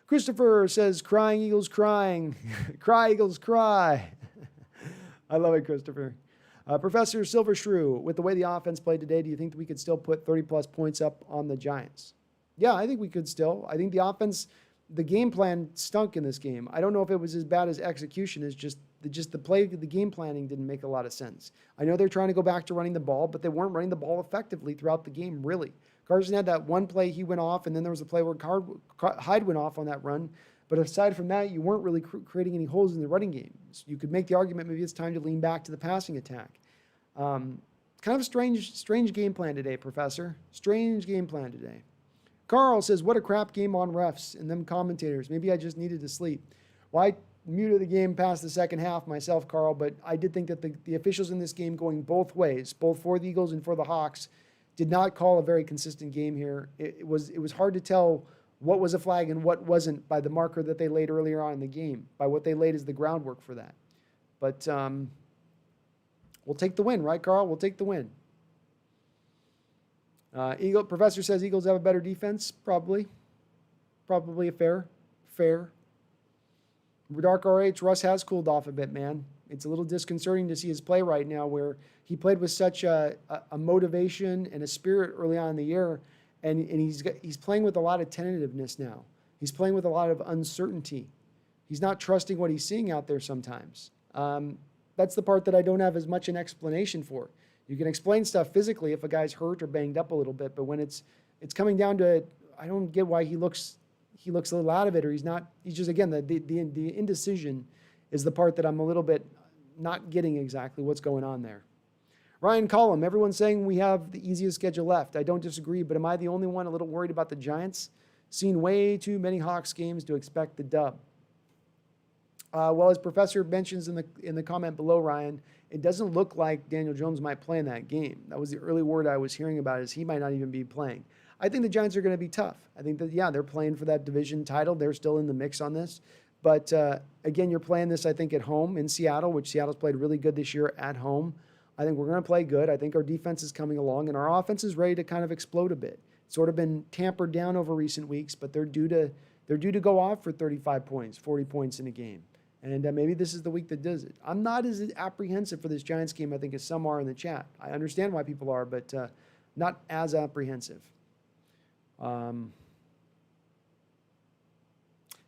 [SPEAKER 1] Christopher says, crying Eagles crying. Cry, Eagles, cry. I love it, Christopher. Professor Silvershrew, with the way the offense played today, do you think that we could still put 30-plus points up on the Giants? Yeah, I think we could still. I think the offense, the game plan stunk in this game. I don't know if it was as bad as execution as just the play, the game planning didn't make a lot of sense. I know they're trying to go back to running the ball, but they weren't running the ball effectively throughout the game, really. Carson had that one play he went off, and then there was a play where Hyde went off on that run. But aside from that, you weren't really creating any holes in the running game. So you could make the argument maybe it's time to lean back to the passing attack. Kind of a strange game plan today, Professor. Strange game plan today. Carl says, what a crap game on refs and them commentators. Maybe I just needed to sleep. Well, I muted the game past the second half myself, Carl, but I did think that the officials in this game going both ways, both for the Eagles and for the Hawks, did not call a very consistent game here. It was hard to tell what was a flag and what wasn't by the marker that they laid earlier on in the game, by what they laid as the groundwork for that. But we'll take the win, right, Carl? We'll take the win. Professor says Eagles have a better defense. Probably a fair. Dark RH, Russ has cooled off a bit, man. It's a little disconcerting to see his play right now, where he played with such a motivation and a spirit early on in the year, and he's playing with a lot of tentativeness now. He's playing with a lot of uncertainty. He's not trusting what he's seeing out there sometimes. That's the part that I don't have as much an explanation for. You can explain stuff physically if a guy's hurt or banged up a little bit, but when it's coming down to it, I don't get why he looks a little out of it, or he's not. He's just, again, the indecision is the part that I'm a little bit not getting exactly what's going on there. Ryan Collum, everyone's saying we have the easiest schedule left. I don't disagree, but am I the only one a little worried about the Giants? Seen way too many Hawks games to expect the dub. Well, as Professor mentions in the comment below, Ryan, it doesn't look like Daniel Jones might play in that game. That was the early word I was hearing about, is he might not even be playing. I think the Giants are going to be tough. I think that, yeah, they're playing for that division title. They're still in the mix on this. But, again, you're playing this, I think, at home in Seattle, which Seattle's played really good this year at home. I think we're going to play good. I think our defense is coming along, and our offense is ready to kind of explode a bit. It's sort of been tampered down over recent weeks, but they're due to go off for 35 points, 40 points in a game. And maybe this is the week that does it. I'm not as apprehensive for this Giants game, I think, as some are in the chat. I understand why people are, but not as apprehensive.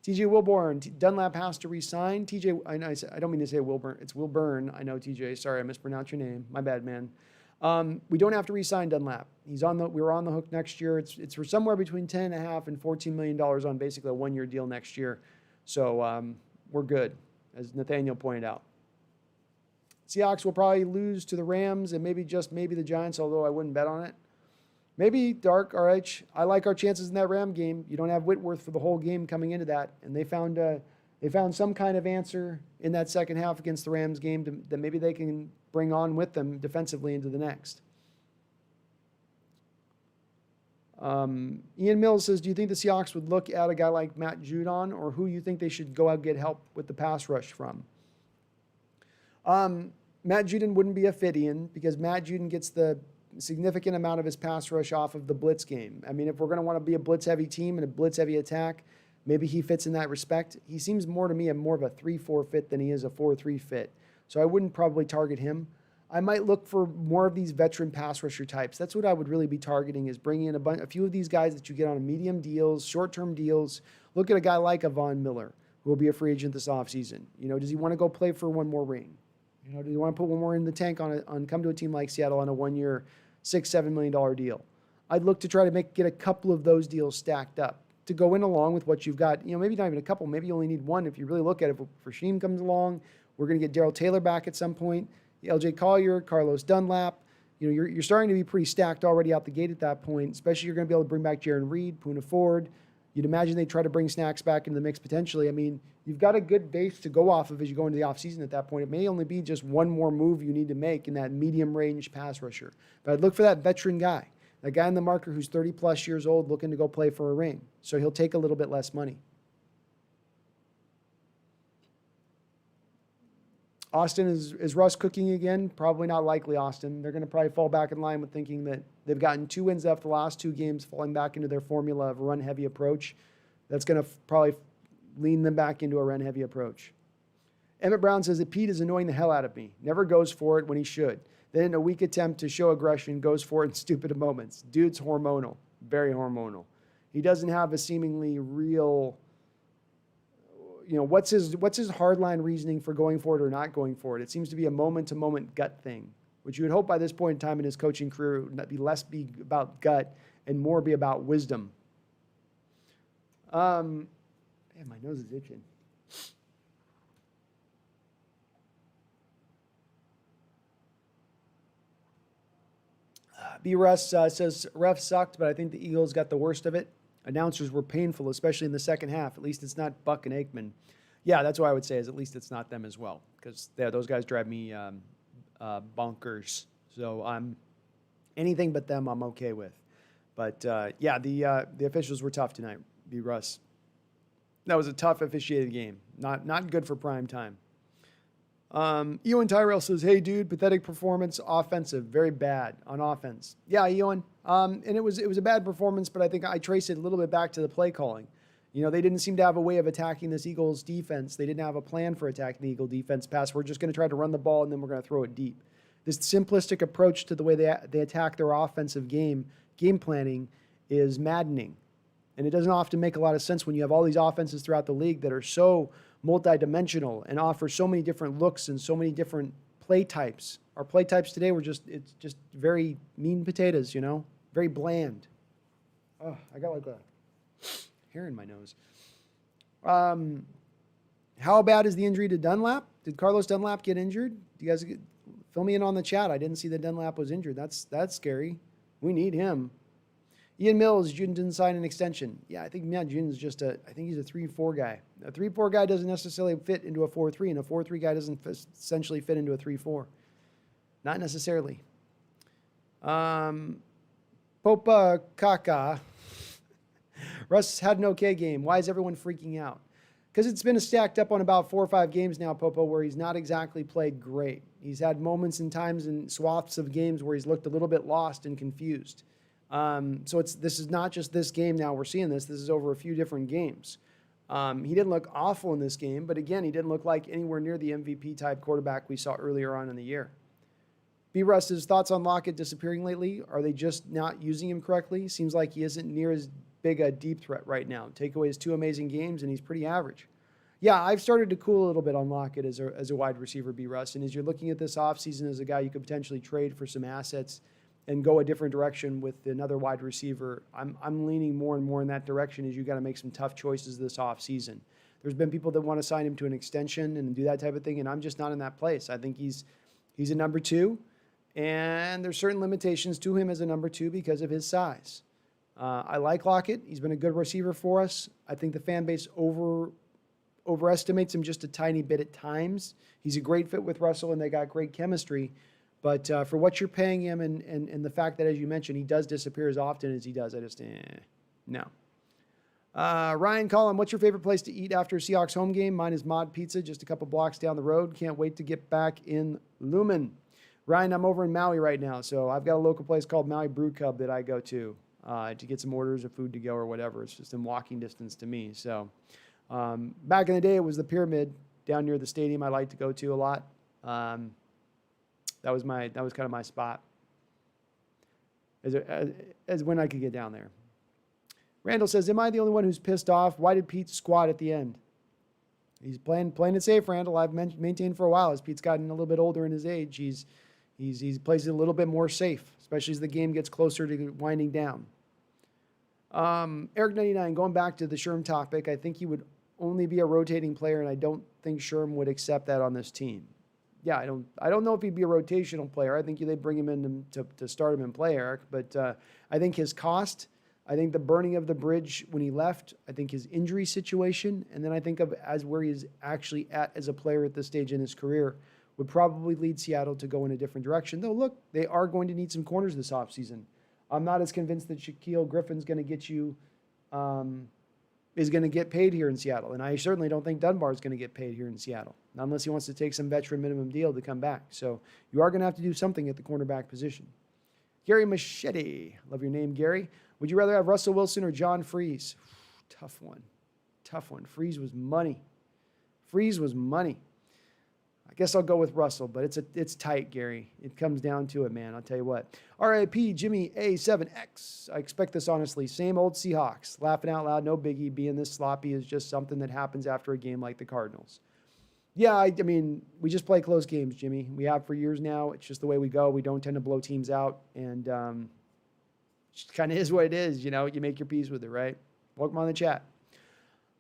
[SPEAKER 1] TJ Wilburn, Dunlap has to resign. TJ, I don't mean to say Wilburn. It's Wilburn. I know, TJ. Sorry, I mispronounced your name. My bad, man. We don't have to resign Dunlap. We're on the hook next year. It's for somewhere between $10.5 and $14 million on basically a one-year deal next year. So we're good, as Nathaniel pointed out. Seahawks will probably lose to the Rams and maybe the Giants, although I wouldn't bet on it. Maybe Dark RH. I like our chances in that Ram game. You don't have Whitworth for the whole game coming into that, and they found some kind of answer in that second half against the Rams game that maybe they can bring on with them defensively into the next. Ian Mills says, do you think the Seahawks would look at a guy like Matt Judon, or who you think they should go out and get help with the pass rush from? Matt Judon wouldn't be a fit, Ian, because Matt Judon gets the significant amount of his pass rush off of the blitz game. I mean, if we're going to want to be a blitz-heavy team and a blitz-heavy attack, maybe he fits in that respect. He seems more to me more of a 3-4 fit than he is a 4-3 fit. So I wouldn't probably target him. I might look for more of these veteran pass rusher types. That's what I would really be targeting, is bringing in a few of these guys that you get on medium deals, short-term deals. Look at a guy like a Von Miller, who will be a free agent this offseason. Does he want to go play for one more ring? Does he want to put one more in the tank on come to a team like Seattle on a one-year, $6-7 million deal? I'd look to try to get a couple of those deals stacked up to go in along with what you've got. Maybe not even a couple. Maybe you only need one if you really look at it. If Rasheem comes along, we're going to get Darrell Taylor back at some point. LJ Collier, Carlos Dunlap. You're starting to be pretty stacked already out the gate at that point, especially you're going to be able to bring back Jaron Reed, Poona Ford. You'd imagine they try to bring Snacks back into the mix potentially. I mean, you've got a good base to go off of as you go into the offseason at that point. It may only be just one more move you need to make in that medium-range pass rusher. But I'd look for that veteran guy, that guy in the marker who's 30-plus years old looking to go play for a ring. So he'll take a little bit less money. Austin, is Russ cooking again? Probably not likely, Austin. They're going to probably fall back in line with thinking that they've gotten 2 wins after the last 2 games, falling back into their formula of a run-heavy approach. That's going to probably lean them back into a run-heavy approach. Emmett Brown says that Pete is annoying the hell out of me. Never goes for it when he should. Then in a weak attempt to show aggression, goes for it in stupid moments. Dude's hormonal. Very hormonal. He doesn't have a seemingly real... what's his hardline reasoning for going for it or not going for it? It seems to be a moment-to-moment gut thing, which you would hope by this point in time in his coaching career would be less be about gut and more be about wisdom. Man, my nose is itching. B. Russ says, ref sucked, but I think the Eagles got the worst of it. Announcers were painful, especially in the second half. At least it's not Buck and Aikman. Yeah, that's what I would say, is at least it's not them as well, because those guys drive me bonkers. So I'm anything but them I'm okay with. But, yeah, the officials were tough tonight, B. Russ. That was a tough officiated game. Not good for prime time. Ewan Tyrell says, hey, dude, pathetic performance, offensive, very bad on offense. Yeah, Ewan. And it was a bad performance, but I think I trace it a little bit back to the play calling. You know, they didn't seem to have a way of attacking this Eagles defense. They didn't have a plan for attacking the Eagle defense pass. We're just going to try to run the ball and then we're going to throw it deep. This simplistic approach to the way they attack their offensive game planning is maddening. And it doesn't often make a lot of sense when you have all these offenses throughout the league that are so multidimensional and offer so many different looks and so many different play types. Our play types today it's just very mean potatoes, you know, very bland. Oh, I got like a hair in my nose. How bad is the injury to Dunlap? Did Carlos Dunlap get injured? Do you guys fill me in on the chat? I didn't see that Dunlap was injured. That's scary. We need him. Ian Mills, Juden didn't sign an extension. Yeah, I think Juden's I think he's a 3-4 guy. A 3-4 guy doesn't necessarily fit into a 4-3, and a 4-3 guy doesn't essentially fit into a 3-4. Not necessarily. Popa Kaka. Russ had an okay game. Why is everyone freaking out? Because it's been stacked up on about 4 or 5 games now, Popo, where he's not exactly played great. He's had moments and times and swaths of games where he's looked a little bit lost and confused. So this is not just this game now we're seeing this. This is over a few different games. He didn't look awful in this game, but again, he didn't look like anywhere near the MVP-type quarterback we saw earlier on in the year. B. Russ's thoughts on Lockett disappearing lately? Are they just not using him correctly? Seems like he isn't near as big a deep threat right now. Take away his 2 amazing games, and he's pretty average. Yeah, I've started to cool a little bit on Lockett as a wide receiver, B. Russ. And as you're looking at this offseason as a guy you could potentially trade for some assets and go a different direction with another wide receiver, I'm leaning more and more in that direction as you got to make some tough choices this offseason. There's been people that want to sign him to an extension and do that type of thing, and I'm just not in that place. I think he's a number 2, and there's certain limitations to him as a number 2 because of his size. I like Lockett. He's been a good receiver for us. I think the fan base overestimates him just a tiny bit at times. He's a great fit with Russell, and they got great chemistry. But for what you're paying him and the fact that, as you mentioned, he does disappear as often as he does, I just, no. Ryan Collin, what's your favorite place to eat after a Seahawks home game? Mine is Mod Pizza, just a couple blocks down the road. Can't wait to get back in Lumen. Ryan, I'm over in Maui right now, so I've got a local place called Maui Brew Cub that I go to get some orders of food to go or whatever. It's just in walking distance to me. So back in the day, it was the Pyramid down near the stadium I like to go to a lot. That was kind of my spot as when I could get down there. Randall says, am I the only one who's pissed off? Why did Pete squat at the end? He's playing it safe, Randall. I've maintained for a while. As Pete's gotten a little bit older in his age, he plays it a little bit more safe, especially as the game gets closer to winding down. Eric99, going back to the Sherm topic, I think he would only be a rotating player, and I don't think Sherm would accept that on this team. Yeah, I don't know if he'd be a rotational player. I think they'd bring him in to start him and play, Eric. But I think his cost, I think the burning of the bridge when he left, I think his injury situation, and then I think of as where he's actually at as a player at this stage in his career, would probably lead Seattle to go in a different direction. Though, look, they are going to need some corners this offseason. I'm not as convinced that Shaquille Griffin's going to get you is going to get paid here in Seattle. And I certainly don't think Dunbar is going to get paid here in Seattle, not unless he wants to take some veteran minimum deal to come back. So you are going to have to do something at the cornerback position. Gary Machete. Love your name, Gary. Would you rather have Russell Wilson or John Freeze? Tough one. Freeze was money. I guess I'll go with Russell, but it's tight, Gary. It comes down to it, man. I'll tell you what. RIP Jimmy A7X. I expect this honestly. Same old Seahawks. Laughing out loud, no biggie. Being this sloppy is just something that happens after a game like the Cardinals. Yeah, I mean, we just play close games, Jimmy. We have for years now. It's just the way we go. We don't tend to blow teams out, and it just kind of is what it is. You know, you make your peace with it, right? Welcome on the chat.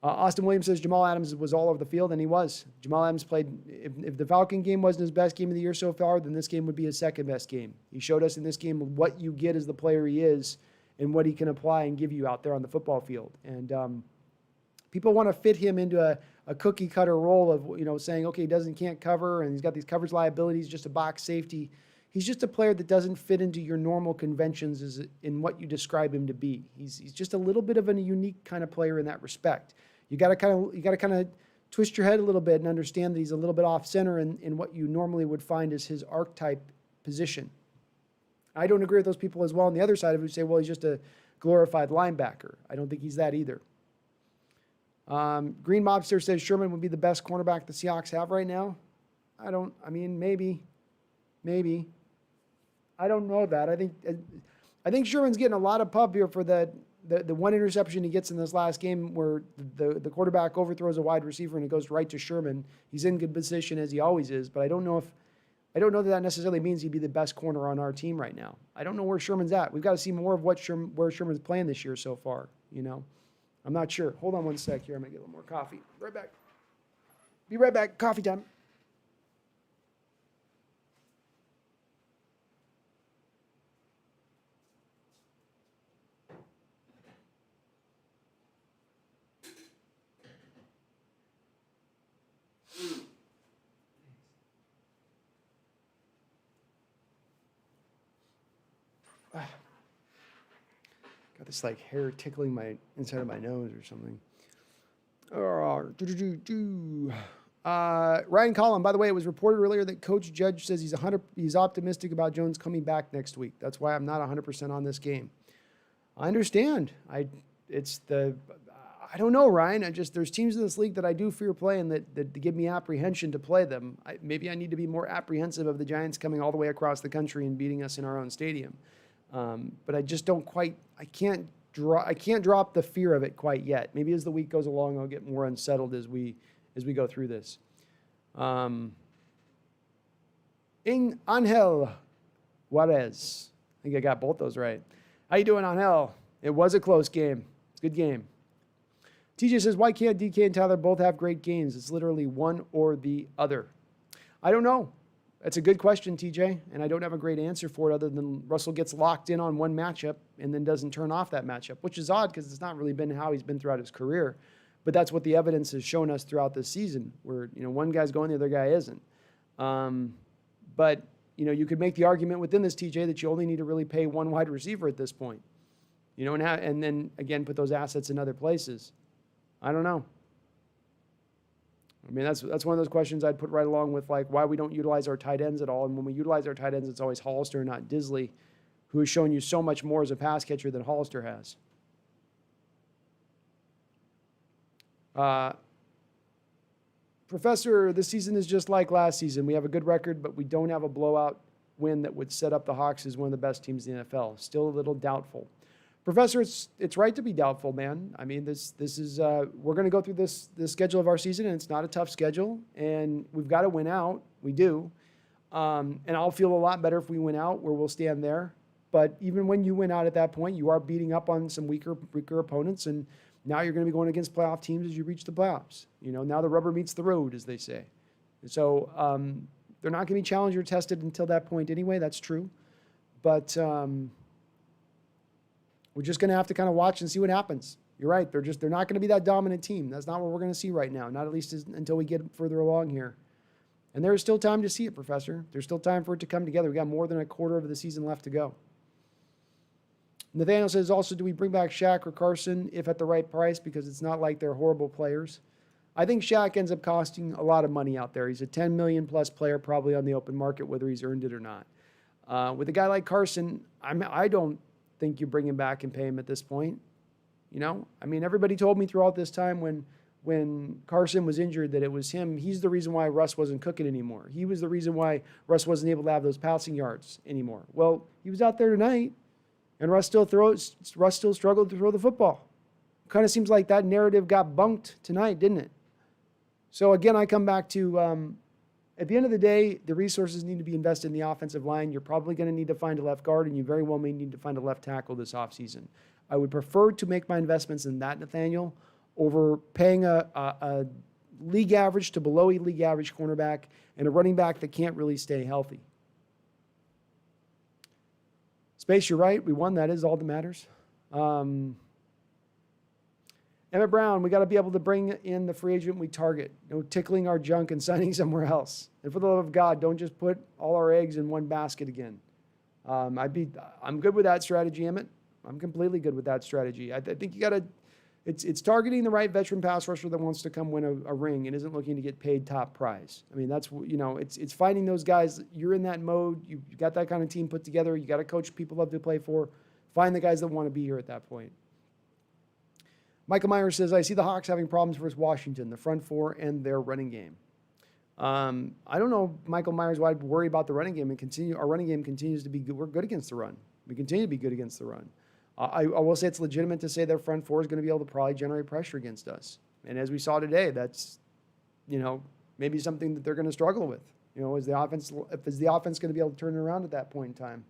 [SPEAKER 1] Austin Williams says Jamal Adams was all over the field, and he was. Jamal Adams played, if the Falcon game wasn't his best game of the year so far, then this game would be his second best game. He showed us in this game what you get as the player he is and what he can apply and give you out there on the football field. And people want to fit him into a cookie cutter role of, you know, saying, okay, can't cover, and he's got these coverage liabilities, just a box safety. He's just a player that doesn't fit into your normal conventions in what you describe him to be. He's just a little bit of a unique kind of player in that respect. You got to kind of twist your head a little bit and understand that he's a little bit off center in what you normally would find as his archetype position. I don't agree with those people as well on the other side of it who say, well, he's just a glorified linebacker. I don't think he's that either. Green Mobster says Sherman would be the best cornerback the Seahawks have right now. Maybe. I don't know that. I think Sherman's getting a lot of pub here for the one interception he gets in this last game where the quarterback overthrows a wide receiver and it goes right to Sherman. He's in good position as he always is, but I don't know that necessarily means he'd be the best corner on our team right now. I don't know where Sherman's at. We've got to see more of where Sherman's playing this year so far, I'm not sure. Hold on one sec here. I'm going to get a little more coffee. Right back. Be right back. Coffee time. Got this hair tickling my inside of my nose or something. Ryan Collin, by the way, it was reported earlier that Coach Judge says he's optimistic about Jones coming back next week. That's why I'm not 100% on this game. I understand. I don't know, Ryan. There's teams in this league that I do fear playing that give me apprehension to play them. Maybe I need to be more apprehensive of the Giants coming all the way across the country and beating us in our own stadium. But I just don't quite. I can't drop the fear of it quite yet. Maybe as the week goes along, I'll get more unsettled as we go through this. Angel Juarez. I think I got both those right. How you doing, Angel? It was a close game. It's a good game. TJ says, why can't DK and Tyler both have great games? It's literally one or the other. I don't know. That's a good question, TJ, and I don't have a great answer for it other than Russell gets locked in on one matchup and then doesn't turn off that matchup, which is odd because it's not really been how he's been throughout his career. But that's what the evidence has shown us throughout this season, where one guy's going, the other guy isn't. But you could make the argument within this, TJ, that you only need to really pay one wide receiver at this point, and then again put those assets in other places. I don't know. That's one of those questions I'd put right along with why we don't utilize our tight ends at all. And when we utilize our tight ends, it's always Hollister, not Disley, who has shown you so much more as a pass catcher than Hollister has. Professor, this season is just like last season. We have a good record, but we don't have a blowout win that would set up the Hawks as one of the best teams in the NFL. Still a little doubtful. Professor, it's right to be doubtful, man. This is we're going to go through this schedule of our season, and it's not a tough schedule, and we've got to win out. We do, and I'll feel a lot better if we win out, where we'll stand there. But even when you win out at that point, you are beating up on some weaker opponents, and now you're going to be going against playoff teams as you reach the playoffs. Now the rubber meets the road, as they say. So they're not going to be challenged or tested until that point anyway. That's true, but. We're just going to have to kind of watch and see what happens. You're right. They're not going to be that dominant team. That's not what we're going to see right now, not at least until we get further along here. And there's still time to see it, Professor. There's still time for it to come together. We got more than a quarter of the season left to go. Nathaniel says also, do we bring back Shaq or Carson if at the right price? Because it's not like they're horrible players. I think Shaq ends up costing a lot of money out there. He's a $10 million plus player probably on the open market, whether he's earned it or not. With a guy like Carson, I don't think you bring him back and pay him at this point. Everybody told me throughout this time when Carson was injured that it was him. He's the reason why Russ wasn't cooking anymore. He was the reason why Russ wasn't able to have those passing yards anymore. Well, he was out there tonight, and Russ still struggled to throw the football. Kind of seems like that narrative got bunked tonight, didn't it? So again, I come back to at the end of the day, the resources need to be invested in the offensive line. You're probably going to need to find a left guard, and you very well may need to find a left tackle this offseason. I would prefer to make my investments in that, Nathaniel, over paying a league average to below a league average cornerback and a running back that can't really stay healthy. Space, you're right. We won. That is all that matters. Emmett Brown, we got to be able to bring in the free agent we target. No tickling our junk and signing somewhere else. And for the love of God, don't just put all our eggs in one basket again. I'm good with that strategy, Emmett. I'm completely good with that strategy. I think you got to. It's targeting the right veteran pass rusher that wants to come win a ring and isn't looking to get paid top prize. That's it's finding those guys. You're in that mode. You got that kind of team put together. You got a coach people love to play for. Find the guys that want to be here at that point. Michael Myers says, I see the Hawks having problems versus Washington, the front four and their running game. I don't know, Michael Myers, why I'd worry about the running game and continue. Our running game continues to be good. We're good against the run. We continue to be good against the run. I will say it's legitimate to say their front four is going to be able to probably generate pressure against us. And as we saw today, that's, maybe something that they're going to struggle with. Is the offense going to be able to turn it around at that point in time?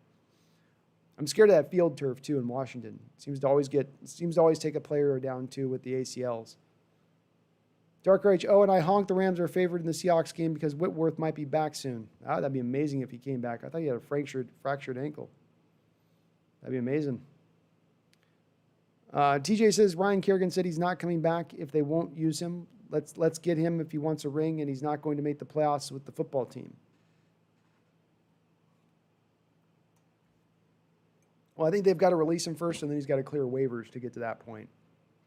[SPEAKER 1] I'm scared of that field turf too in Washington. It seems to always take a player down too with the ACLs. Dark Rage, and I honked the Rams are favored in the Seahawks game because Whitworth might be back soon. That'd be amazing if he came back. I thought he had a fractured ankle. That'd be amazing. TJ says Ryan Kerrigan said he's not coming back if they won't use him. Let's get him if he wants a ring and he's not going to make the playoffs with the football team. Well, I think they've got to release him first, and then he's got to clear waivers to get to that point.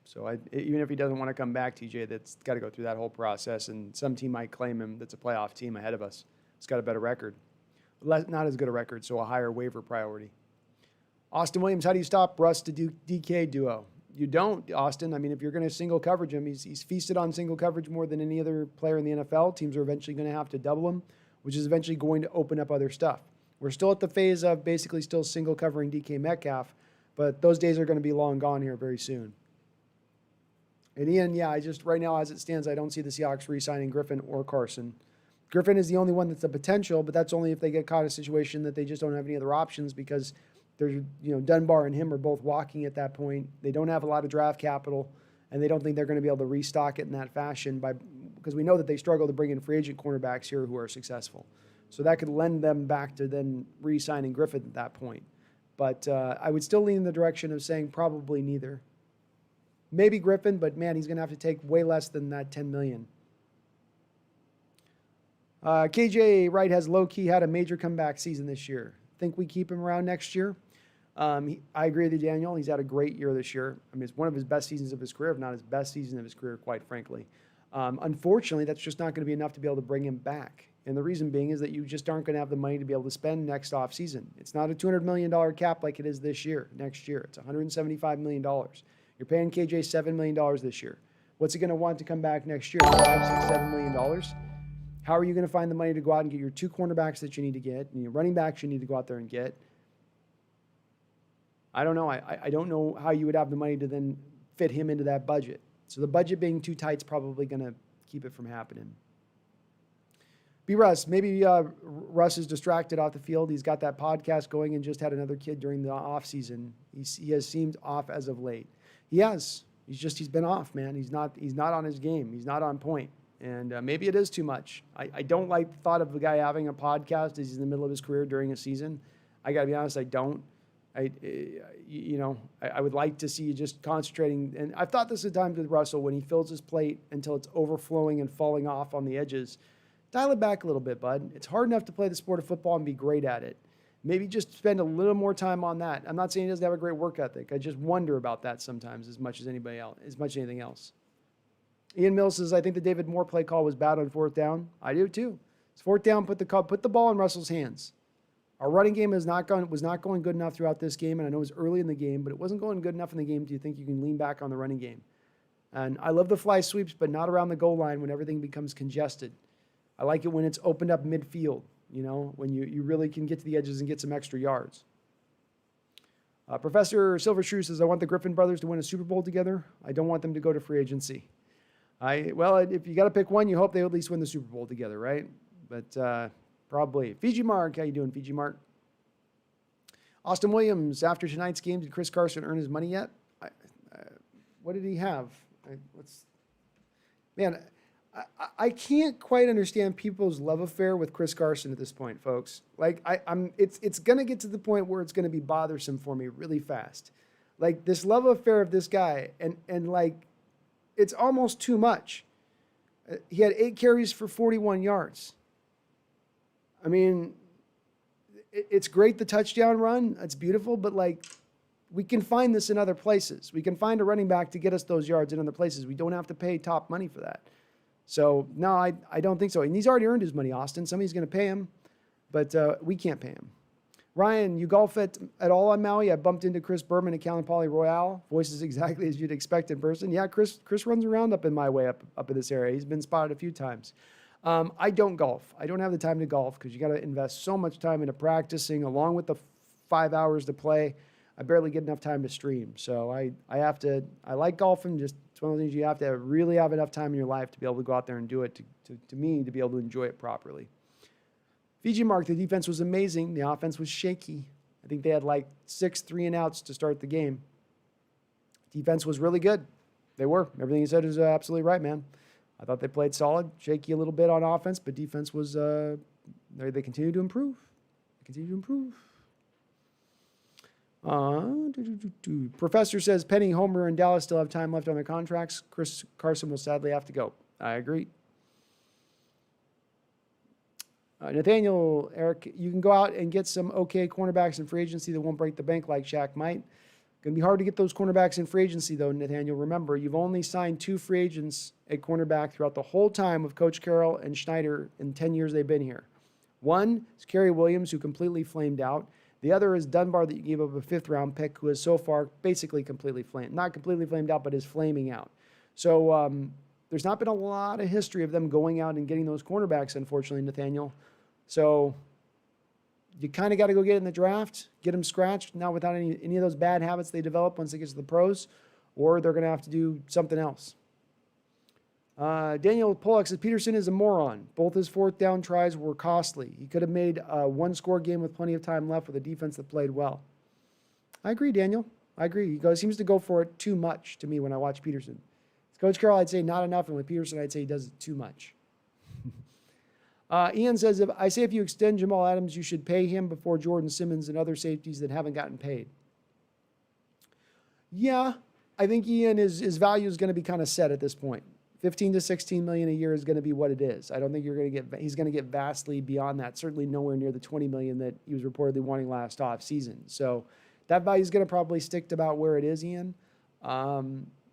[SPEAKER 1] So even if he doesn't want to come back, TJ, that's got to go through that whole process, and some team might claim him that's a playoff team ahead of us. It's got a better record. Not as good a record, so a higher waiver priority. Austin Williams, how do you stop Russ to DK duo? You don't, Austin. I mean, if you're going to single coverage him, he's feasted on single coverage more than any other player in the NFL. Teams are eventually going to have to double him, which is eventually going to open up other stuff. We're still at the phase of basically still single covering DK Metcalf, but those days are going to be long gone here very soon. And Ian, I just right now as it stands, I don't see the Seahawks re-signing Griffin or Carson. Griffin is the only one that's a potential, but that's only if they get caught in a situation that they just don't have any other options because there's, Dunbar and him are both walking at that point. They don't have a lot of draft capital, and they don't think they're going to be able to restock it in that fashion because we know that they struggle to bring in free agent cornerbacks here who are successful. So that could lend them back to then re-signing Griffin at that point. But I would still lean in the direction of saying probably neither. Maybe Griffin, but man, he's going to have to take way less than that $10 million. KJ Wright has low-key had a major comeback season this year. Think we keep him around next year? I agree with you, Daniel. He's had a great year this year. I mean, it's one of his best seasons of his career, if not his best season of his career, quite frankly. Unfortunately, that's just not going to be enough to be able to bring him back. And the reason being is that you just aren't going to have the money to be able to spend next offseason. It's not a $200 million cap like it is next year. It's $175 million. You're paying KJ $7 million this year. What's he going to want to come back next year? $5, $6, $7 million? How are you going to find the money to go out and get your two cornerbacks that you need to get and your running backs you need to go out there and get? I don't know. I don't know how you would have the money to then fit him into that budget. So the budget being too tight is probably going to keep it from happening. B. Russ, maybe Russ is distracted off the field. He's got that podcast going and just had another kid during the off season. He has seemed off as of late. He has. He's been off, man. He's not on his game. He's not on point. And maybe it is too much. I don't like the thought of the guy having a podcast as he's in the middle of his career during a season. I got to be honest, I don't. I would like to see you just concentrating. And I've thought this at times with Russell when he fills his plate until it's overflowing and falling off on the edges. Dial it back a little bit, bud. It's hard enough to play the sport of football and be great at it. Maybe just spend a little more time on that. I'm not saying he doesn't have a great work ethic. I just wonder about that sometimes as much as anybody else, as much as anything else. Ian Mills says, I think the David Moore play call was bad on fourth down. I do too. It's fourth down, put the ball in Russell's hands. Our running game was not going good enough throughout this game, and I know it was early in the game, but it wasn't going good enough in the game. Do you think you can lean back on the running game? And I love the fly sweeps, but not around the goal line when everything becomes congested. I like it when it's opened up midfield, when you really can get to the edges and get some extra yards. Professor Silver Shrew says, I want the Griffin brothers to win a Super Bowl together. I don't want them to go to free agency. If you got to pick one, you hope they at least win the Super Bowl together, right? But probably. Fiji Mark, how you doing, Fiji Mark? Austin Williams, after tonight's game, did Chris Carson earn his money yet? What did he have? I can't quite understand people's love affair with Chris Carson at this point, folks. It's going to get to the point where it's going to be bothersome for me really fast. Like this love affair of this guy, and it's almost too much. He had 8 carries for 41 yards. I mean, it's great, the touchdown run. It's beautiful, but we can find this in other places. We can find a running back to get us those yards in other places. We don't have to pay top money for that. So, no, I don't think so. And he's already earned his money, Austin. Somebody's going to pay him, but we can't pay him. Ryan, you golf at all on Maui? I bumped into Chris Berman at Kalanapali Royale. Voices exactly as you'd expect in person. Yeah, Chris runs around up in my way up in this area. He's been spotted a few times. I don't golf. I don't have the time to golf because you got to invest so much time into practicing along with the 5 hours to play. I barely get enough time to stream. So I like golfing. Just it's one of those things you have to really have enough time in your life to be able to go out there and do it to me to be able to enjoy it properly. Fiji Mark, the defense was amazing. The offense was shaky. I think they had like 6 3-and-outs to start the game. Defense was really good. They were. Everything you said is absolutely right, man. I thought they played solid, shaky a little bit on offense, but defense was, they continue to improve. Professor says Penny, Homer, and Dallas still have time left on their contracts. Chris Carson will sadly have to go. I agree. Nathaniel, Eric, you can go out and get some okay cornerbacks in free agency that won't break the bank like Shaq might. Going to be hard to get those cornerbacks in free agency, though, Nathaniel. Remember, you've only signed 2 free agents at cornerback throughout the whole time of Coach Carroll and Schneider in 10 years they've been here. One is Kerry Williams, who completely flamed out. The other is Dunbar, that you gave up a 5th-round pick, who is so far basically completely flamed. Not completely flamed out, but is flaming out. So there's not been a lot of history of them going out and getting those cornerbacks, unfortunately, Nathaniel. So you kind of got to go get in the draft, get them scratched, not without any of those bad habits they develop once they get to the pros, or they're going to have to do something else. Daniel Pollock says Peterson is a moron. Both his 4th down tries were costly. He could have made a 1-score game with plenty of time left with a defense that played well. I agree, Daniel. I agree. He seems to go for it too much to me when I watch Peterson. With Coach Carroll, I'd say not enough, and with Peterson, I'd say he does it too much. Ian says, if you extend Jamal Adams, you should pay him before Jordan Simmons and other safeties that haven't gotten paid. Yeah, I think Ian, his value is going to be kind of set at this point. 15 to 16 million a year is going to be what it is. I don't think he's going to get vastly beyond that. Certainly nowhere near the 20 million that he was reportedly wanting last off season. So that value is going to probably stick to about where it is, Ian.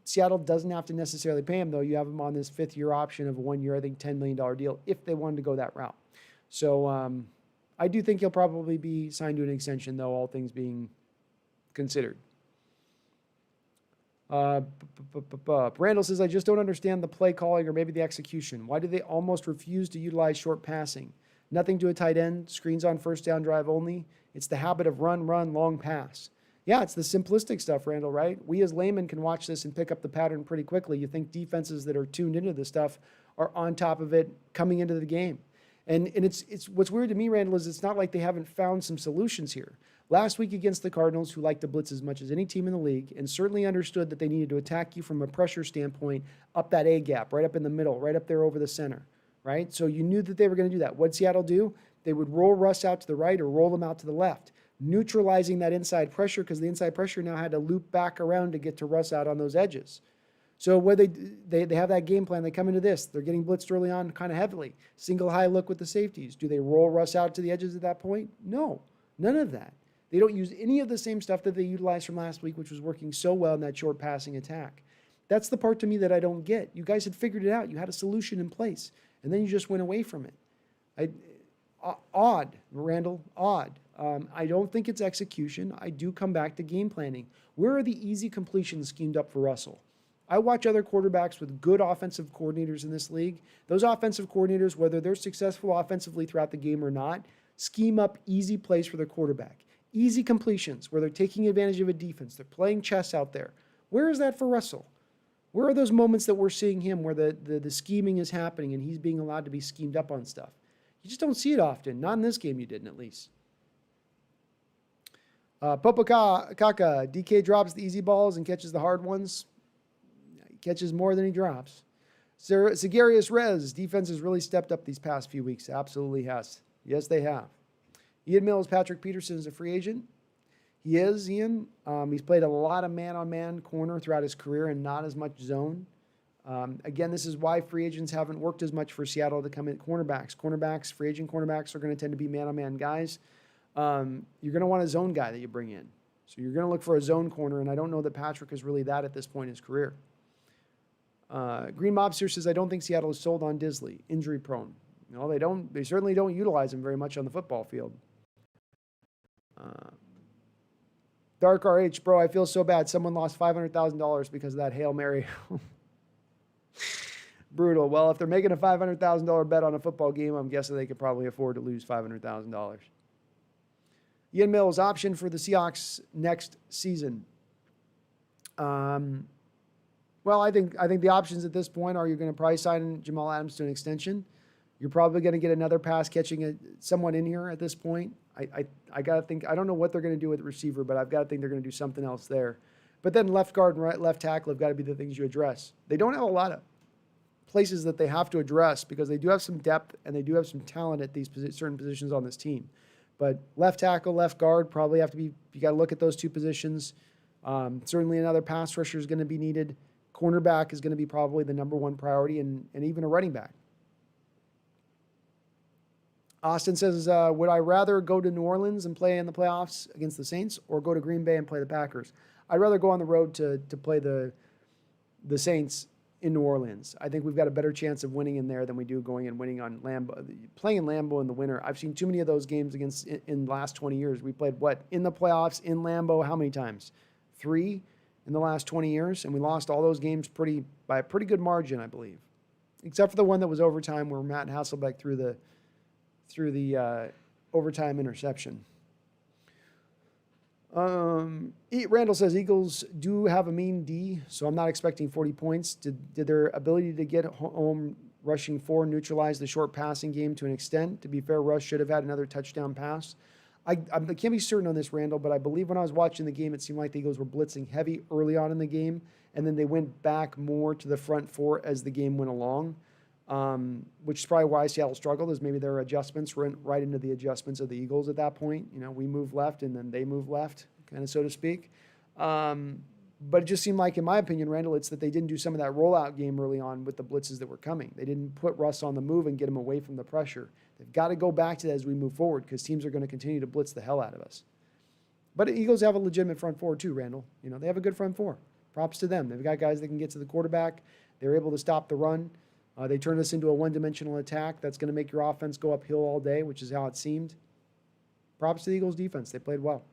[SPEAKER 1] Seattle doesn't have to necessarily pay him, though. You have him on this 5th-year option of a 1-year, I think, $10 million deal if they wanted to go that route. So I do think he'll probably be signed to an extension, though, all things being considered. Randall says, I just don't understand the play calling or maybe the execution. Why do they almost refuse to utilize short passing? Nothing to a tight end, screens on 1st down drive only. It's the habit of run, long pass. Yeah, it's the simplistic stuff, Randall, right? We as laymen can watch this and pick up the pattern pretty quickly. You think defenses that are tuned into this stuff are on top of it coming into the game. And it's what's weird to me, Randall, is it's not like they haven't found some solutions here. Last week against the Cardinals, who like to blitz as much as any team in the league, and certainly understood that they needed to attack you from a pressure standpoint up that A gap, right up in the middle, right up there over the center, right? So you knew that they were going to do that. What'd Seattle do? They would roll Russ out to the right or roll him out to the left, neutralizing that inside pressure because the inside pressure now had to loop back around to get to Russ out on those edges. So where they have that game plan, they come into this. They're getting blitzed early on kind of heavily. Single high look with the safeties. Do they roll Russ out to the edges at that point? No, none of that. They don't use any of the same stuff that they utilized from last week, which was working so well in that short passing attack. That's the part to me that I don't get. You guys had figured it out. You had a solution in place, and then you just went away from it. Odd, Randall, odd. I don't think it's execution. I do come back to game planning. Where are the easy completions schemed up for Russell? I watch other quarterbacks with good offensive coordinators in this league. Those offensive coordinators, whether they're successful offensively throughout the game or not, scheme up easy plays for their quarterback. Easy completions where they're taking advantage of a defense. They're playing chess out there. Where is that for Russell? Where are those moments that we're seeing him where the scheming is happening and he's being allowed to be schemed up on stuff? You just don't see it often. Not in this game you didn't, at least. Popo Kaka, DK drops the easy balls and catches the hard ones. He catches more than he drops. Sigarius Rez, defense has really stepped up these past few weeks. Absolutely has. Yes, they have. Ian Mills, Patrick Peterson is a free agent. He is, Ian. He's played a lot of man-on-man corner throughout his career and not as much zone. Again, this is why free agents haven't worked as much for Seattle to come in cornerbacks. Free agent cornerbacks are going to tend to be man-on-man guys. You're going to want a zone guy that you bring in. So you're going to look for a zone corner, and I don't know that Patrick is really that at this point in his career. Green Mobster says, I don't think Seattle is sold on Disley, injury prone. No, they don't. They certainly don't utilize him very much on the football field. Dark RH, bro, I feel so bad. Someone lost $500,000 because of that Hail Mary. Brutal. Well, if they're making a $500,000 bet on a football game, I'm guessing they could probably afford to lose $500,000. Ian Mills, option for the Seahawks next season. Well, I think the options at this point are you're going to probably sign Jamal Adams to an extension. You're probably going to get another pass catching someone in here at this point. I got to think, I don't know what they're going to do with the receiver, but I've got to think they're going to do something else there. But then left guard and left tackle have got to be the things you address. They don't have a lot of places that they have to address because they do have some depth and they do have some talent at these certain positions on this team. But left tackle, left guard probably have to be, you got to look at those two positions. Certainly another pass rusher is going to be needed. Cornerback is going to be probably the number one priority, and even a running back. Austin says, would I rather go to New Orleans and play in the playoffs against the Saints or go to Green Bay and play the Packers? I'd rather go on the road to play the Saints in New Orleans. I think we've got a better chance of winning in there than we do going and winning on Lambeau. Playing in Lambeau in the winter, I've seen too many of those games in the last 20 years. We played, in the playoffs in Lambeau, how many times? 3 in the last 20 years, and we lost all those games by a pretty good margin, I believe. Except for the one that was overtime where Matt Hasselbeck threw the overtime interception. Randall says Eagles do have a mean D, so I'm not expecting 40 points. Did their ability to get home rushing 4 neutralize the short passing game to an extent? To be fair, Rush should have had another touchdown pass. I can't be certain on this, Randall, but I believe when I was watching the game, it seemed like the Eagles were blitzing heavy early on in the game, and then they went back more to the front 4 as the game went along. Which is probably why Seattle struggled, is maybe their adjustments went right into the adjustments of the Eagles at that point. We moved left and then they moved left, kind of so to speak. But it just seemed like, in my opinion, Randall, it's that they didn't do some of that rollout game early on with the blitzes that were coming. They didn't put Russ on the move and get him away from the pressure. They've got to go back to that as we move forward because teams are going to continue to blitz the hell out of us. But the Eagles have a legitimate front 4 too, Randall. They have a good front 4. Props to them. They've got guys that can get to the quarterback. They're able to stop the run. They turned this into a one-dimensional attack that's going to make your offense go uphill all day, which is how it seemed. Props to the Eagles' defense. They played well.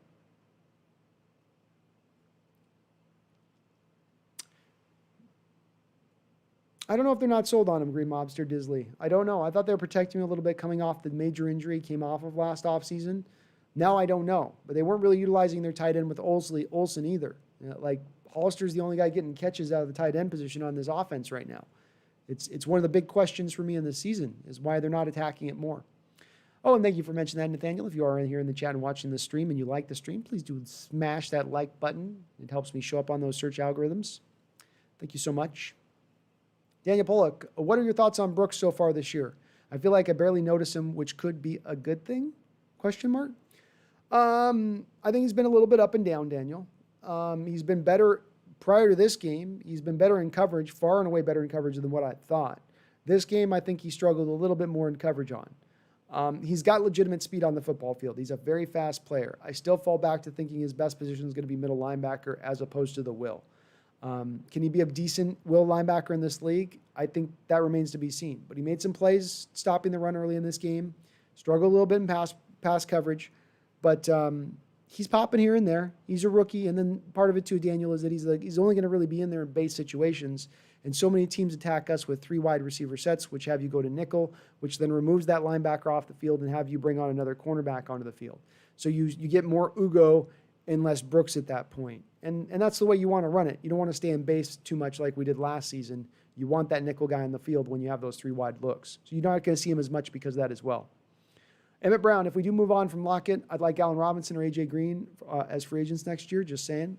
[SPEAKER 1] I don't know if they're not sold on him, Green Mobster Disley. I don't know. I thought they were protecting him a little bit coming off the major injury he came off of last offseason. Now I don't know. But they weren't really utilizing their tight end with Olsen either. Hollister's the only guy getting catches out of the tight end position on this offense right now. It's one of the big questions for me in this season is why they're not attacking it more. Oh, and thank you for mentioning that, Nathaniel. If you are here in the chat and watching the stream and you like the stream, please do smash that like button. It helps me show up on those search algorithms. Thank you so much. Daniel Pollock, what are your thoughts on Brooks so far this year? I feel like I barely notice him, which could be a good thing? Question mark. I think he's been a little bit up and down, Daniel. He's been better. Prior to this game, he's been better in coverage, far and away better in coverage than what I thought. This game, I think he struggled a little bit more in coverage on. He's got legitimate speed on the football field. He's a very fast player. I still fall back to thinking his best position is going to be middle linebacker as opposed to the will. Can he be a decent will linebacker in this league? I think that remains to be seen. But he made some plays stopping the run early in this game. Struggled a little bit in pass coverage. But he's popping here and there. He's a rookie, and then part of it too, Daniel, is that he's only going to really be in there in base situations. And so many teams attack us with 3 wide receiver sets, which have you go to nickel, which then removes that linebacker off the field and have you bring on another cornerback onto the field. So you get more Ugo and less Brooks at that point. And that's the way you want to run it. You don't want to stay in base too much like we did last season. You want that nickel guy on the field when you have those 3 wide looks. So you're not going to see him as much because of that as well. Emmett Brown, if we do move on from Lockett, I'd like Allen Robinson or A.J. Green as free agents next year, just saying.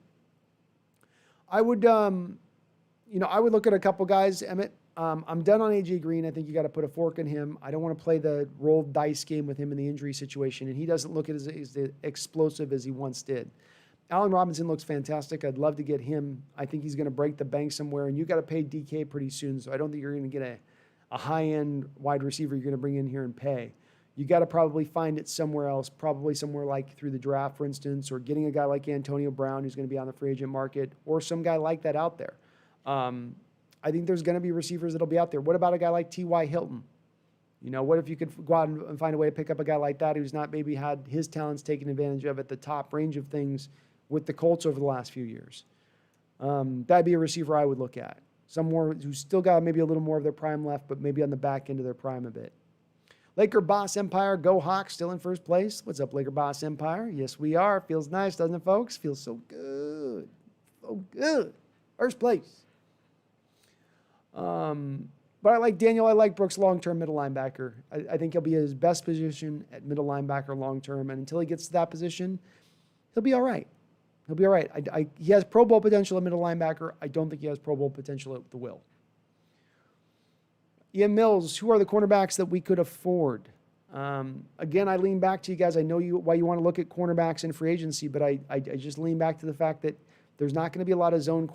[SPEAKER 1] I would look at a couple guys, Emmett. I'm done on A.J. Green. I think you got to put a fork in him. I don't want to play the rolled dice game with him in the injury situation, and he doesn't look as explosive as he once did. Allen Robinson looks fantastic. I'd love to get him. I think he's going to break the bank somewhere, and you got to pay DK pretty soon, so I don't think you're going to get a high-end wide receiver you're going to bring in here and pay. You got to probably find it somewhere else, probably somewhere like through the draft, for instance, or getting a guy like Antonio Brown who's going to be on the free agent market, or some guy like that out there. I think there's going to be receivers that'll be out there. What about a guy like T.Y. Hilton? You know, what if you could go out and find a way to pick up a guy like that who's not maybe had his talents taken advantage of at the top range of things with the Colts over the last few years? That'd be a receiver I would look at. Someone who's still got maybe a little more of their prime left, but maybe on the back end of their prime a bit. Laker Boss Empire, go Hawks, still in first place. What's up, Laker Boss Empire? Yes, we are. Feels nice, doesn't it, folks? Feels so good. So good. First place. But I like Daniel. I like Brooks long-term middle linebacker. I think he'll be in his best position at middle linebacker long-term. And until he gets to that position, he'll be all right. He'll be all right. He has Pro Bowl potential at middle linebacker. I don't think he has Pro Bowl potential at the will. Ian Mills, who are the cornerbacks that we could afford? Again, I lean back to you guys. I know why you want to look at cornerbacks in free agency, but I just lean back to the fact that there's not going to be a lot of zone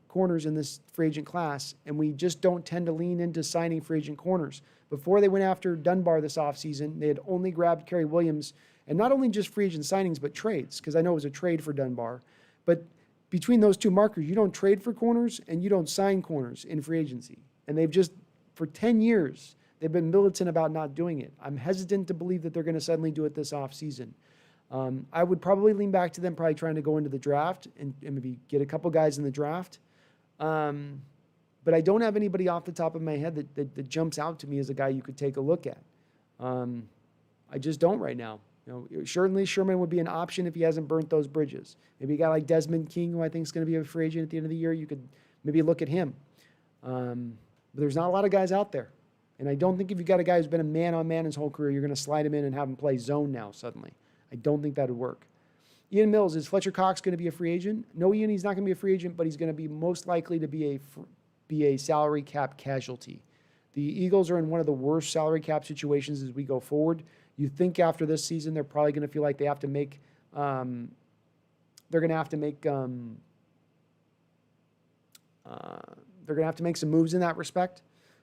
[SPEAKER 1] corners in this free agent class, and we just don't tend to lean into signing free agent corners. Before they went after Dunbar this offseason, they had only grabbed Kerry Williams, and not only just free agent signings, but trades, because I know it was a trade for Dunbar. But between those two markers, you don't trade for corners and you don't sign corners in free agency. And they've just, for 10 years, they've been militant about not doing it. I'm hesitant to believe that they're going to suddenly do it this offseason. I would probably lean back to them probably trying to go into the draft and maybe get a couple guys in the draft. But I don't have anybody off the top of my head that jumps out to me as a guy you could take a look at. I just don't right now. You know, certainly Sherman would be an option if he hasn't burnt those bridges. Maybe a guy like Desmond King, who I think is going to be a free agent at the end of the year, you could maybe look at him. But there's not a lot of guys out there. And I don't think if you've got a guy who's been a man-on-man his whole career, you're going to slide him in and have him play zone now suddenly. I don't think that would work. Ian Mills, is Fletcher Cox going to be a free agent? No, Ian, he's not going to be a free agent, but he's going to be most likely to be a salary cap casualty. The Eagles are in one of the worst salary cap situations as we go forward. You think after this season they're probably going to feel like they have to make some moves in that respect.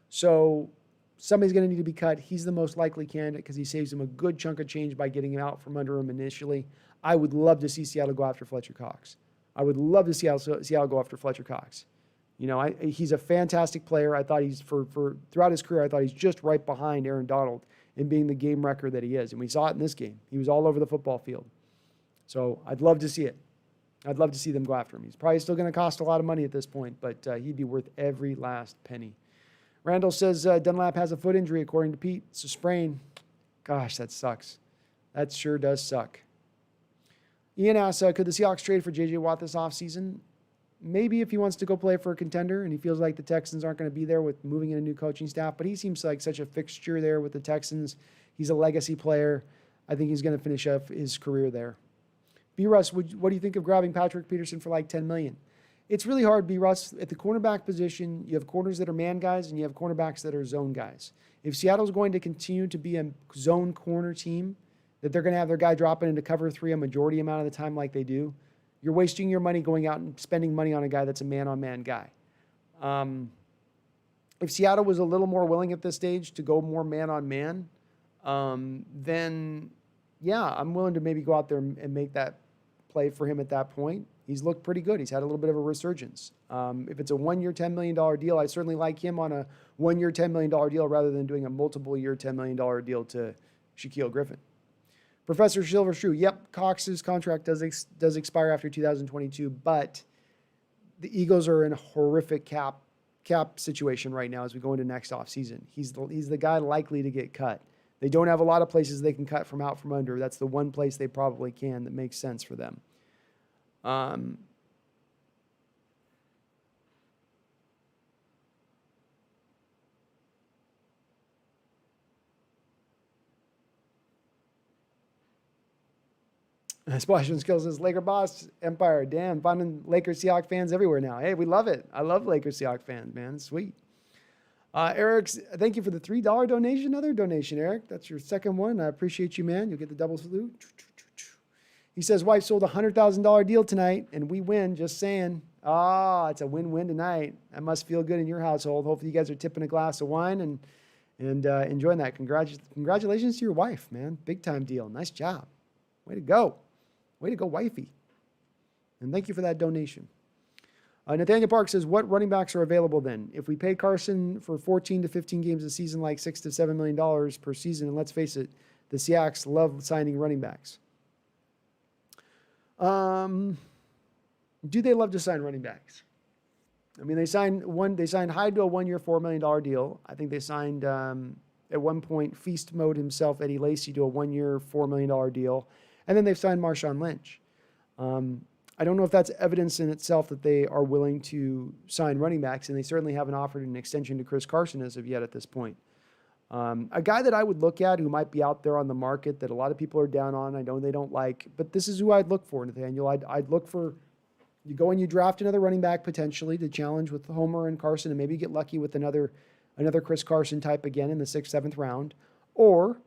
[SPEAKER 1] So somebody's going to need to be cut. He's the most likely candidate because he saves him a good chunk of change by getting him out from under him initially. I would love to see Seattle go after Fletcher Cox. I would love to see Seattle go after Fletcher Cox. You know, he's a fantastic player. I thought he's throughout his career, I thought he's just right behind Aaron Donald in being the game wrecker that he is. And we saw it in this game. He was all over the football field. So I'd love to see it. I'd love to see them go after him. He's probably still going to cost a lot of money at this point, but he'd be worth every last penny. Randall says Dunlap has a foot injury, according to Pete. It's a sprain. Gosh, that sucks. That sure does suck. Ian asks, could the Seahawks trade for J.J. Watt this offseason? Maybe if he wants to go play for a contender and he feels like the Texans aren't going to be there with moving in a new coaching staff, but he seems like such a fixture there with the Texans. He's a legacy player. I think he's going to finish up his career there. B-Russ, what do you think of grabbing Patrick Peterson for like $10 million? It's really hard, B-Russ. At the cornerback position, you have corners that are man guys and you have cornerbacks that are zone guys. If Seattle's going to continue to be a zone corner team, that they're going to have their guy dropping into cover three a majority amount of the time like they do, you're wasting your money going out and spending money on a guy that's a man-on-man guy. If Seattle was a little more willing at this stage to go more man-on-man, then, yeah, I'm willing to maybe go out there and make that play for him at that point. He's looked pretty good. He's had a little bit of a resurgence. If it's a one-year, $10 million deal, I certainly like him on a one-year, $10 million deal rather than doing a multiple-year, $10 million deal to Shaquille Griffin. Professor Silver Shrew, yep, Cox's contract does expire after 2022, but the Eagles are in a horrific cap situation right now as we go into next offseason. He's the guy likely to get cut. They don't have a lot of places they can cut from out from under. That's the one place they probably can that makes sense for them. Splashman Skills says, Laker Boss Empire. Damn, finding Lakers Seahawks fans everywhere now. Hey, we love it. I love Lakers Seahawks fans, man. Sweet. Eric's, thank you for the $3 donation. Another donation, Eric. That's your second one. I appreciate you, man. You'll get the double salute. He says, wife sold a $100,000 deal tonight, and we win. Just saying. It's a win-win tonight. That must feel good in your household. Hopefully you guys are tipping a glass of wine and enjoying that. Congratulations to your wife, man. Big-time deal. Nice job. Way to go. Way to go, wifey. And thank you for that donation. Nathaniel Park says, what running backs are available then? If we pay Carson for 14 to 15 games a season, like $6 to $7 million per season, and let's face it, the Seahawks love signing running backs. Do they love to sign running backs? I mean, they signed Hyde to a 1-year, $4 million deal. I think they signed, at one point, Feast Mode himself, Eddie Lacy, to a 1-year, $4 million deal. And then they've signed Marshawn Lynch. I don't know if that's evidence in itself that they are willing to sign running backs, and they certainly haven't offered an extension to Chris Carson as of yet at this point. A guy that I would look at who might be out there on the market that a lot of people are down on, I know they don't like, but this is who I'd look for, Nathaniel. I'd look for, you go and you draft another running back potentially to challenge with Homer and Carson and maybe get lucky with another Chris Carson type again in the 6th, 7th round, or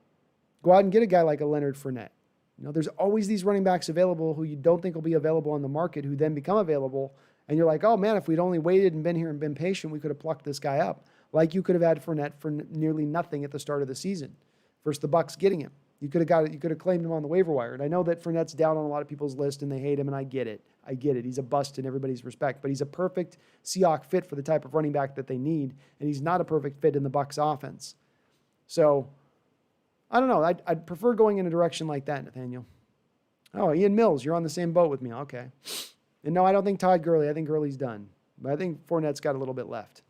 [SPEAKER 1] go out and get a guy like a Leonard Fournette. You know, there's always these running backs available who you don't think will be available on the market who then become available. And you're like, oh man, if we'd only waited and been here and been patient, we could have plucked this guy up. Like you could have had Fournette for nearly nothing at the start of the season. First, the Bucs getting him. You could have claimed him on the waiver wire. And I know that Fournette's down on a lot of people's list and they hate him, and I get it. He's a bust in everybody's respect, but he's a perfect Seahawks fit for the type of running back that they need. And he's not a perfect fit in the Bucs offense. So I don't know. I'd prefer going in a direction like that, Nathaniel. Oh, Ian Mills, you're on the same boat with me. Okay. And no, I don't think Todd Gurley. I think Gurley's done. But I think Fournette's got a little bit left.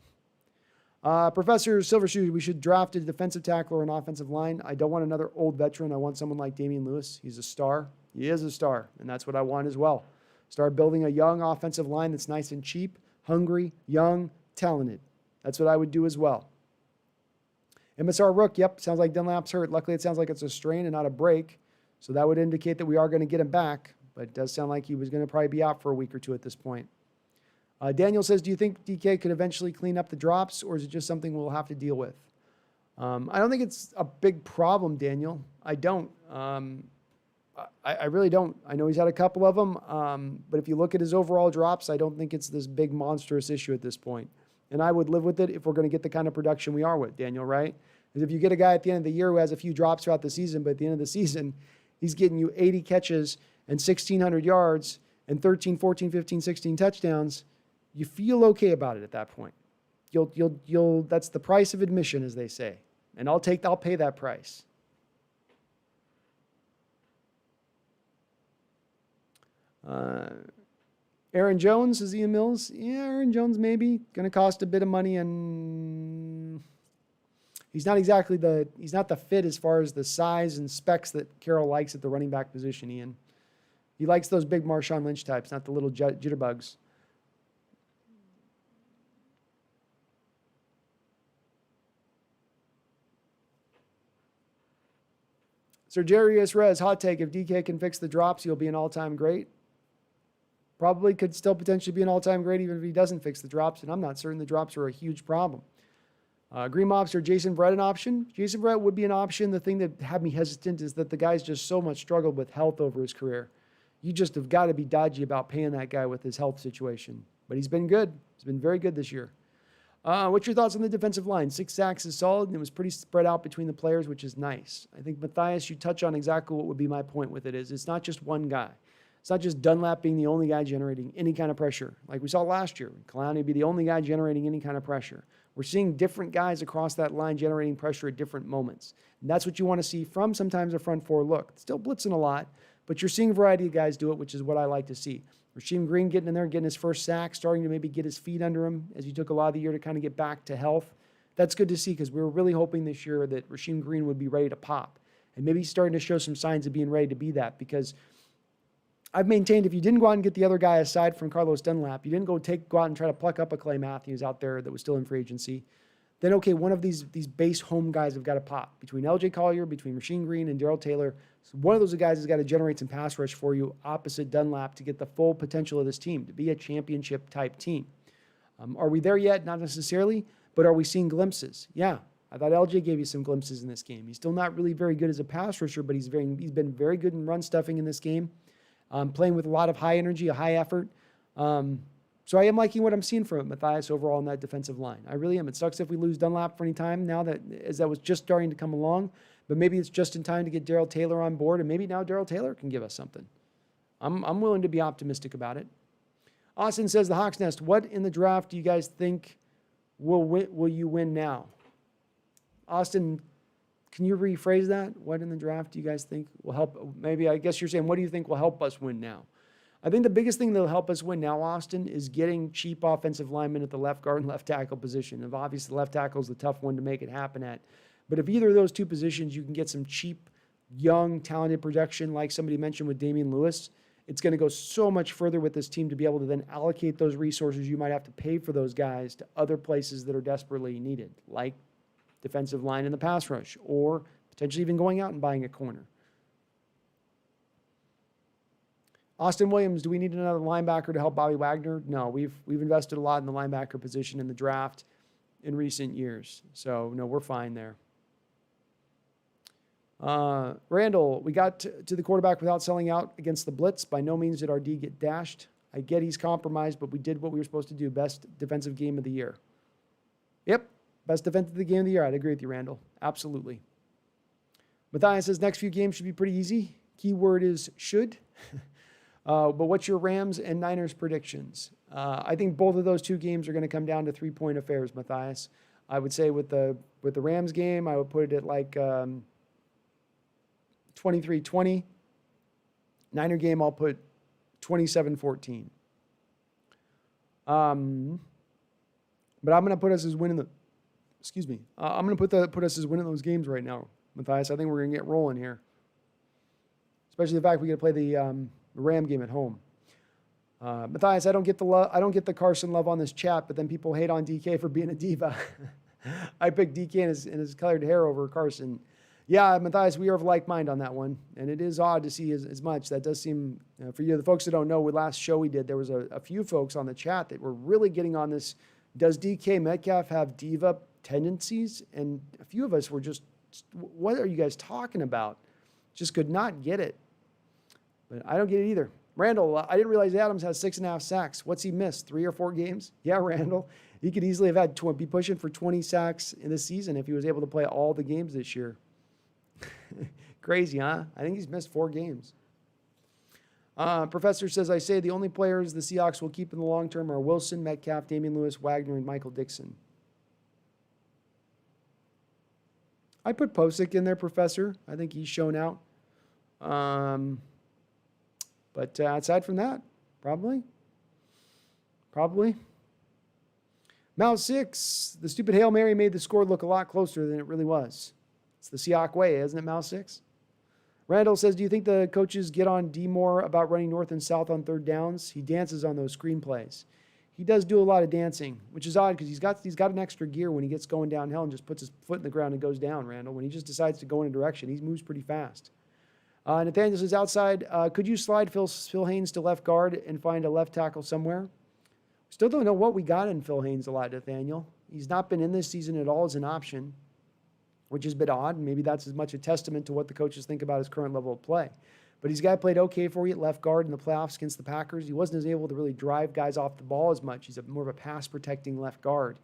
[SPEAKER 1] Professor Silvershoe, we should draft a defensive tackle or an offensive line. I don't want another old veteran. I want someone like Damian Lewis. He's a star. He is a star, and that's what I want as well. Start building a young offensive line that's nice and cheap, hungry, young, talented. That's what I would do as well. MSR Rook, yep, sounds like Dunlap's hurt. Luckily, it sounds like it's a strain and not a break, so that would indicate that we are going to get him back, but it does sound like he was going to probably be out for a week or two at this point. Daniel says, do you think DK could eventually clean up the drops, or is it just something we'll have to deal with? I don't think it's a big problem, Daniel. I don't. I really don't. I know he's had a couple of them, but if you look at his overall drops, I don't think it's this big monstrous issue at this point. And I would live with it if we're going to get the kind of production we are with, Daniel, right? Because if you get a guy at the end of the year who has a few drops throughout the season, but at the end of the season, he's getting you 80 catches and 1,600 yards and 13, 14, 15, 16 touchdowns, you feel okay about it at that point. You'll that's the price of admission, as they say. And I'll pay that price. Aaron Jones, is Ian Mills? Yeah, Aaron Jones maybe. Going to cost a bit of money, and he's not the fit as far as the size and specs that Carroll likes at the running back position, Ian. He likes those big Marshawn Lynch types, not the little jitterbugs. Sir Jarius Rez, hot take, if DK can fix the drops, he'll be an all-time great. Probably could still potentially be an all-time great even if he doesn't fix the drops, and I'm not certain the drops are a huge problem. Green Mobster, Jason Verrett an option? Jason Verrett would be an option. The thing that had me hesitant is that the guy's just so much struggled with health over his career. You just have got to be dodgy about paying that guy with his health situation. But he's been good. He's been very good this year. What's your thoughts on the defensive line? 6 sacks is solid, and it was pretty spread out between the players, which is nice. I think, Matthias, you touch on exactly what would be my point with it is it's not just one guy. It's not just Dunlap being the only guy generating any kind of pressure. Like we saw last year, Clowney would be the only guy generating any kind of pressure. We're seeing different guys across that line generating pressure at different moments. And that's what you want to see from sometimes a front four look. Still blitzing a lot, but you're seeing a variety of guys do it, which is what I like to see. Rasheem Green getting in there, getting his first sack, starting to maybe get his feet under him as he took a lot of the year to kind of get back to health. That's good to see because we were really hoping this year that Rasheem Green would be ready to pop. And maybe he's starting to show some signs of being ready to be that because I've maintained if you didn't go out and get the other guy aside from Carlos Dunlap, you didn't go out and try to pluck up a Clay Matthews out there that was still in free agency, then okay, one of these base home guys have got to pop. Between LJ Collier, between Rasheem Green and Darrell Taylor, so one of those guys has got to generate some pass rush for you opposite Dunlap to get the full potential of this team, to be a championship-type team. Are we there yet? Not necessarily, but are we seeing glimpses? Yeah. I thought LJ gave you some glimpses in this game. He's still not really very good as a pass rusher, but he's been very good in run stuffing in this game, playing with a lot of high energy, a high effort. So I am liking what I'm seeing from Matthias overall on that defensive line. I really am. It sucks if we lose Dunlap for any time now as that was just starting to come along, but maybe it's just in time to get Darrell Taylor on board, and maybe now Darrell Taylor can give us something. I'm willing to be optimistic about it. Austin says, the Hawks Nest, what in the draft do you guys think will you win now? Austin, can you rephrase that? What in the draft do you guys think will help? Maybe, I guess you're saying, what do you think will help us win now? I think the biggest thing that will help us win now, Austin, is getting cheap offensive linemen at the left guard and left tackle position. And obviously, the left tackle is the tough one to make it happen at. But if either of those two positions, you can get some cheap, young, talented production, like somebody mentioned with Damian Lewis, it's going to go so much further with this team to be able to then allocate those resources you might have to pay for those guys to other places that are desperately needed, like defensive line in the pass rush, or potentially even going out and buying a corner. Austin Williams, do we need another linebacker to help Bobby Wagner? No, we've invested a lot in the linebacker position in the draft in recent years. So, no, we're fine there. Randall, we got to the quarterback without selling out against the blitz. By no means did our D get dashed. I get he's compromised, but we did what we were supposed to do. Best defensive game of the year. Yep, best defensive game of the year. I'd agree with you, Randall. Absolutely. Matthias says next few games should be pretty easy. Keyword is should. But what's your Rams and Niners predictions? I think both of those two games are going to come down to 3-point affairs, Matthias. I would say with the Rams game, I would put it at like 23-20. Niner game, I'll put 27-14. But I'm going to put us as winning the. Excuse me. I'm going to put us as winning those games right now, Matthias. I think we're going to get rolling here, especially the fact we get to play the Ram game at home. Matthias, I don't get the Carson love on this chat, but then people hate on DK for being a diva. I picked DK and his colored hair over Carson. Yeah, Matthias, we are of like mind on that one, and it is odd to see as much. That does seem, for you, the folks that don't know, with last show we did, there was a few folks on the chat that were really getting on this. Does DK Metcalf have diva tendencies? And a few of us were just, what are you guys talking about? Just could not get it. But I don't get it either. Randall, I didn't realize Adams has 6.5 sacks. What's he missed? 3 or 4 games? Yeah, Randall. He could easily have had be pushing for 20 sacks in this season if he was able to play all the games this year. Crazy, huh? I think he's missed 4 games. Professor says, I say the only players the Seahawks will keep in the long term are Wilson, Metcalf, Damian Lewis, Wagner, and Michael Dixon. I put Posick in there, Professor. I think he's shown out. But aside from that, probably. Mouse 6, the stupid Hail Mary made the score look a lot closer than it really was. It's the Seahawk way, isn't it, Mouse 6? Randall says, do you think the coaches get on D more about running north and south on third downs? He dances on those screenplays. He does do a lot of dancing, which is odd because he's got an extra gear when he gets going downhill and just puts his foot in the ground and goes down, Randall. When he just decides to go in a direction, he moves pretty fast. Nathaniel says, outside, could you slide Phil Haynes to left guard and find a left tackle somewhere? Still don't know what we got in Phil Haynes a lot, Nathaniel. He's not been in this season at all as an option, which is a bit odd. Maybe that's as much a testament to what the coaches think about his current level of play. But he's a guy who played okay for you at left guard in the playoffs against the Packers. He wasn't as able to really drive guys off the ball as much. He's more of a pass-protecting left guard.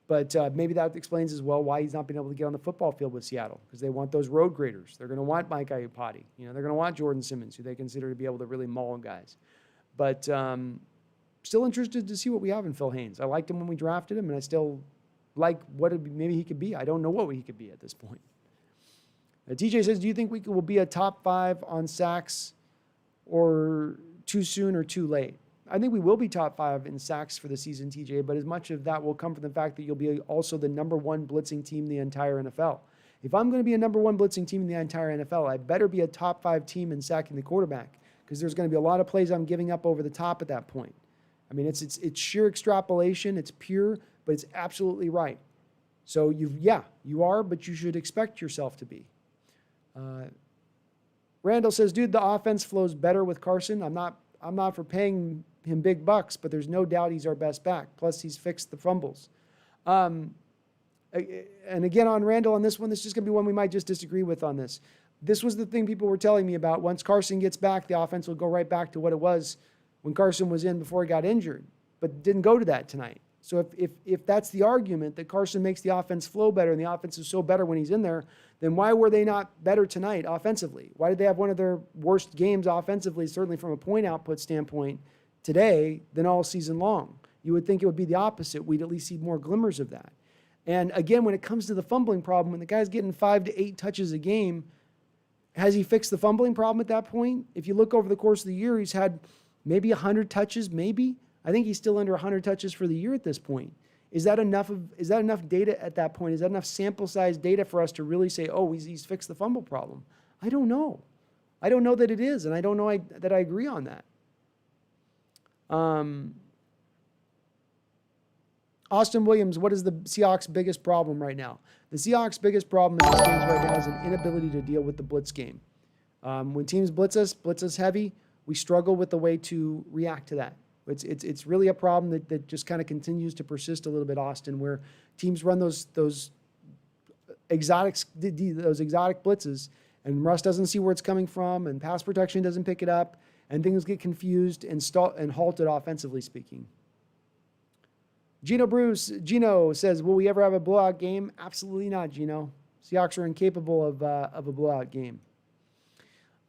[SPEAKER 1] But maybe that explains as well why he's not been able to get on the football field with Seattle, because they want those road graders. They're going to want Mike Iupati. They're going to want Jordan Simmons, who they consider to be able to really maul guys. But still interested to see what we have in Phil Haynes. I liked him when we drafted him, and I still like what maybe he could be. I don't know what he could be at this point. TJ says, do you think we will be a top 5 on sacks or too soon or too late? I think we will be top 5 in sacks for the season, TJ, but as much of that will come from the fact that you'll be also the number 1 blitzing team in the entire NFL. If I'm going to be a number 1 blitzing team in the entire NFL, I better be a top 5 team in sacking the quarterback, because there's going to be a lot of plays I'm giving up over the top at that point. I mean, it's sheer extrapolation. It's pure, but it's absolutely right. So you are, but you should expect yourself to be. Randall says, dude, the offense flows better with Carson. I'm not for paying him big bucks, but there's no doubt he's our best back. Plus, he's fixed the fumbles. And again, on Randall on this one, this is just going to be one we might just disagree with on this. This was the thing people were telling me about. Once Carson gets back, the offense will go right back to what it was when Carson was in before he got injured, but didn't go to that tonight. So if that's the argument, that Carson makes the offense flow better and the offense is so better when he's in there, then why were they not better tonight offensively? Why did they have one of their worst games offensively, certainly from a point output standpoint, today than all season long. You would think it would be the opposite. We'd at least see more glimmers of that. And again, when it comes to the fumbling problem, when the guy's getting 5 to 8 touches a game, has he fixed the fumbling problem at that point? If you look over the course of the year, he's had maybe 100 touches, maybe. I think he's still under 100 touches for the year at this point. Is that enough data at that point? Is that enough sample size data for us to really say, oh, he's fixed the fumble problem? I don't know. I don't know that it is, and I don't know that I agree on that. Austin Williams, what is the Seahawks' biggest problem right now? The Seahawks' biggest problem in the games right now is an inability to deal with the blitz game. When teams blitz us heavy, we struggle with the way to react to that. It's really a problem that just kind of continues to persist a little bit, Austin, where teams run those exotic blitzes, and Russ doesn't see where it's coming from, and pass protection doesn't pick it up, and things get confused and halted offensively speaking. Gino says, will we ever have a blowout game? Absolutely not, Gino. Seahawks are incapable of a blowout game.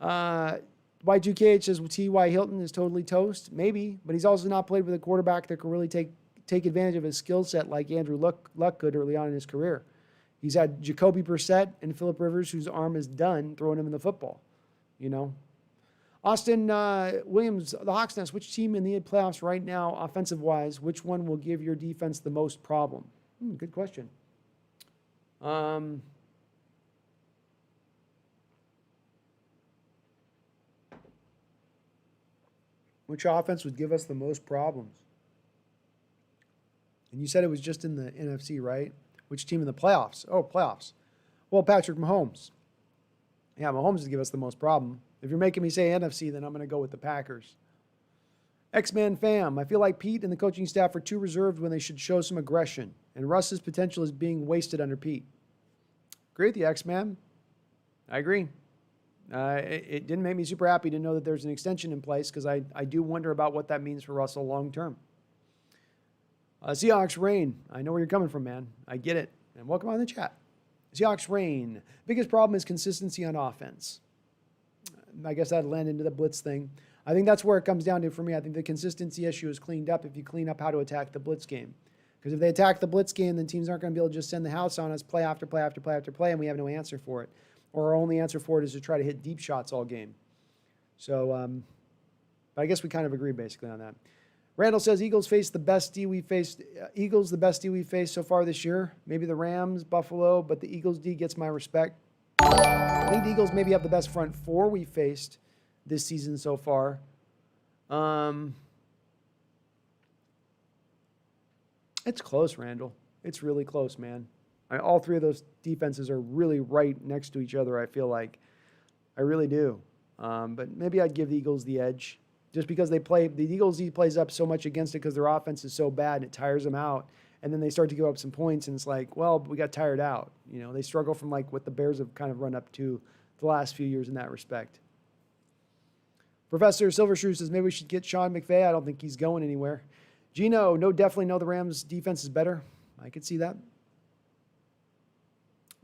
[SPEAKER 1] Y2KH says, well, T.Y. Hilton is totally toast. Maybe, but he's also not played with a quarterback that can really take advantage of his skill set like Andrew Luck could early on in his career. He's had Jacoby Brissett and Phillip Rivers, whose arm is done throwing him in the football, Austin Williams, the Hawks Nest, which team in the playoffs right now, offensive-wise, which one will give your defense the most problem? Good question. Which offense would give us the most problems? And you said it was just in the NFC, right? Which team in the playoffs? Oh, playoffs. Well, Patrick Mahomes. Yeah, Mahomes would give us the most problem. If you're making me say NFC, then I'm going to go with the Packers. X-Man fam, I feel like Pete and the coaching staff are too reserved when they should show some aggression, and Russ's potential is being wasted under Pete. Agree with you, X-Man. I agree. It didn't make me super happy to know that there's an extension in place because I do wonder about what that means for Russell long term. Seahawks Rain, I know where you're coming from, man. I get it. And welcome on the chat. Seahawks Rain, biggest problem is consistency on offense. I guess that'd land into the blitz thing. I think that's where it comes down to for me. I think the consistency issue is cleaned up if you clean up how to attack the blitz game. Because if they attack the blitz game, then teams aren't going to be able to just send the house on us play after play after play after play, and we have no answer for it. Or our only answer for it is to try to hit deep shots all game. So, but I guess we kind of agree basically on that. Randall says Eagles the best D we faced so far this year. Maybe the Rams, Buffalo, but the Eagles D gets my respect. I think the Eagles maybe have the best front four we faced this season so far. It's close, Randall. It's really close, man. All three of those defenses are really right next to each other, I feel like. I really do. But maybe I'd give the Eagles the edge. Just because the Eagles D plays up so much against it because their offense is so bad and it tires them out. And then they start to give up some points, and it's like, well, we got tired out. They struggle from like what the Bears have kind of run up to the last few years in that respect. Professor Silvershrew says maybe we should get Sean McVay. I don't think he's going anywhere. Gino, definitely know the Rams' defense is better. I could see that.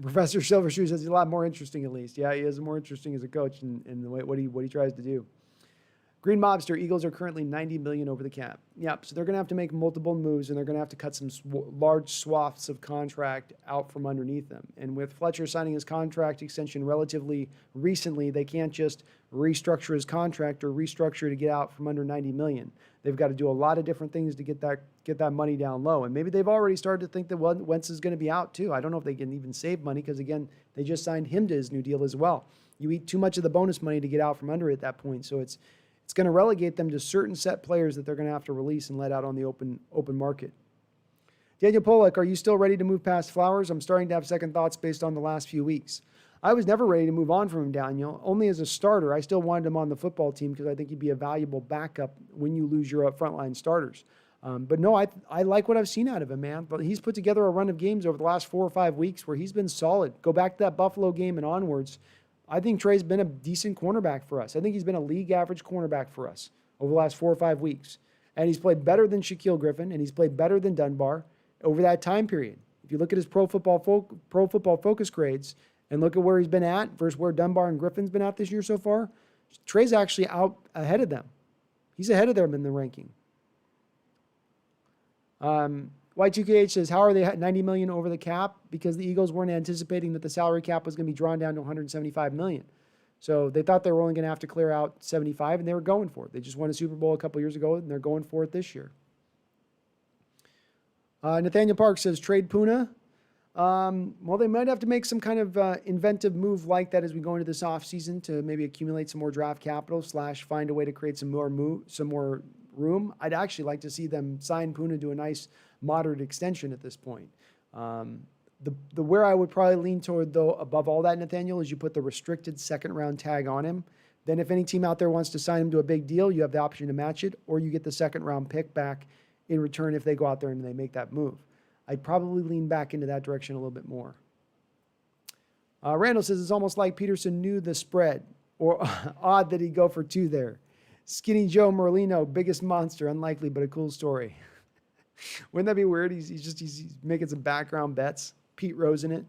[SPEAKER 1] Professor Silvershrew says he's a lot more interesting, at least. Yeah, he is more interesting as a coach in the way what he tries to do. Green Mobster, Eagles are currently $90 million over the cap. Yep, so they're going to have to make multiple moves, and they're going to have to cut some large swaths of contract out from underneath them. And with Fletcher signing his contract extension relatively recently, they can't just restructure his contract or restructure to get out from under $90 million. They've got to do a lot of different things to get that money down low. And maybe they've already started to think that Wentz is going to be out too. I don't know if they can even save money because, again, they just signed him to his new deal as well. You eat too much of the bonus money to get out from under it at that point, so it's going to relegate them to certain set players that they're going to have to release and let out on the open market. Daniel Pollock, are you still ready to move past Flowers? I'm starting to have second thoughts based on the last few weeks. I was never ready to move on from him, Daniel. Only as a starter. I still wanted him on the football team because I think he'd be a valuable backup when you lose your frontline starters. But no, I like what I've seen out of him, man. But he's put together a run of games over the last 4 or 5 weeks where he's been solid. Go back to that Buffalo game and onwards. I think Trey's been a decent cornerback for us. I think he's been a league average cornerback for us over the last 4 or 5 weeks. And he's played better than Shaquille Griffin, and he's played better than Dunbar over that time period. If you look at his Pro Football Focus grades and look at where he's been at versus where Dunbar and Griffin's been at this year so far, Trey's actually out ahead of them. He's ahead of them in the ranking. Y2KH says, how are they at $90 million over the cap? Because the Eagles weren't anticipating that the salary cap was going to be drawn down to $175 million. So they thought they were only going to have to clear out 75, and they were going for it. They just won a Super Bowl a couple years ago, and they're going for it this year. Nathaniel Park says, trade Puna. Well, they might have to make some kind of inventive move like that as we go into this offseason to maybe accumulate some more draft capital / find a way to create some more room. I'd actually like to see them sign Puna to a nice moderate extension at this point. The where I would probably lean toward, though, above all that, Nathaniel, is you put the restricted second-round tag on him. Then if any team out there wants to sign him to a big deal, you have the option to match it, or you get the second-round pick back in return if they go out there and they make that move. I'd probably lean back into that direction a little bit more. Randall says, it's almost like Peterson knew the spread, or odd that he'd go for 2 there. Skinny Joe Merlino, biggest monster, unlikely, but a cool story. Wouldn't that be weird? He's making some background bets. Pete Rose in it.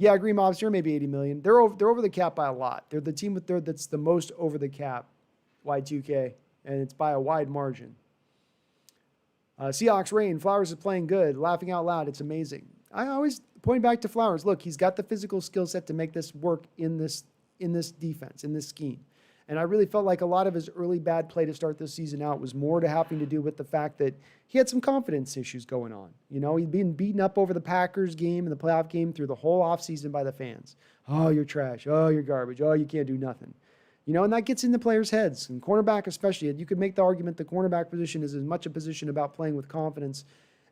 [SPEAKER 1] Yeah, Green Mobster, maybe 80 million. They're over the cap by a lot. They're the team that's the most over the cap, Y2K, and it's by a wide margin. Seahawks Rain, Flowers is playing good. Laughing out loud, it's amazing. I always point back to Flowers. Look, he's got the physical skill set to make this work in this defense, in this scheme. And I really felt like a lot of his early bad play to start this season out was more to having to do with the fact that he had some confidence issues going on. You know, he'd been beaten up over the Packers game and the playoff game through the whole offseason by the fans. Oh, you're trash. Oh, you're garbage. Oh, you can't do nothing. You know, and that gets into players' heads, and cornerback especially. You could make the argument the cornerback position is as much a position about playing with confidence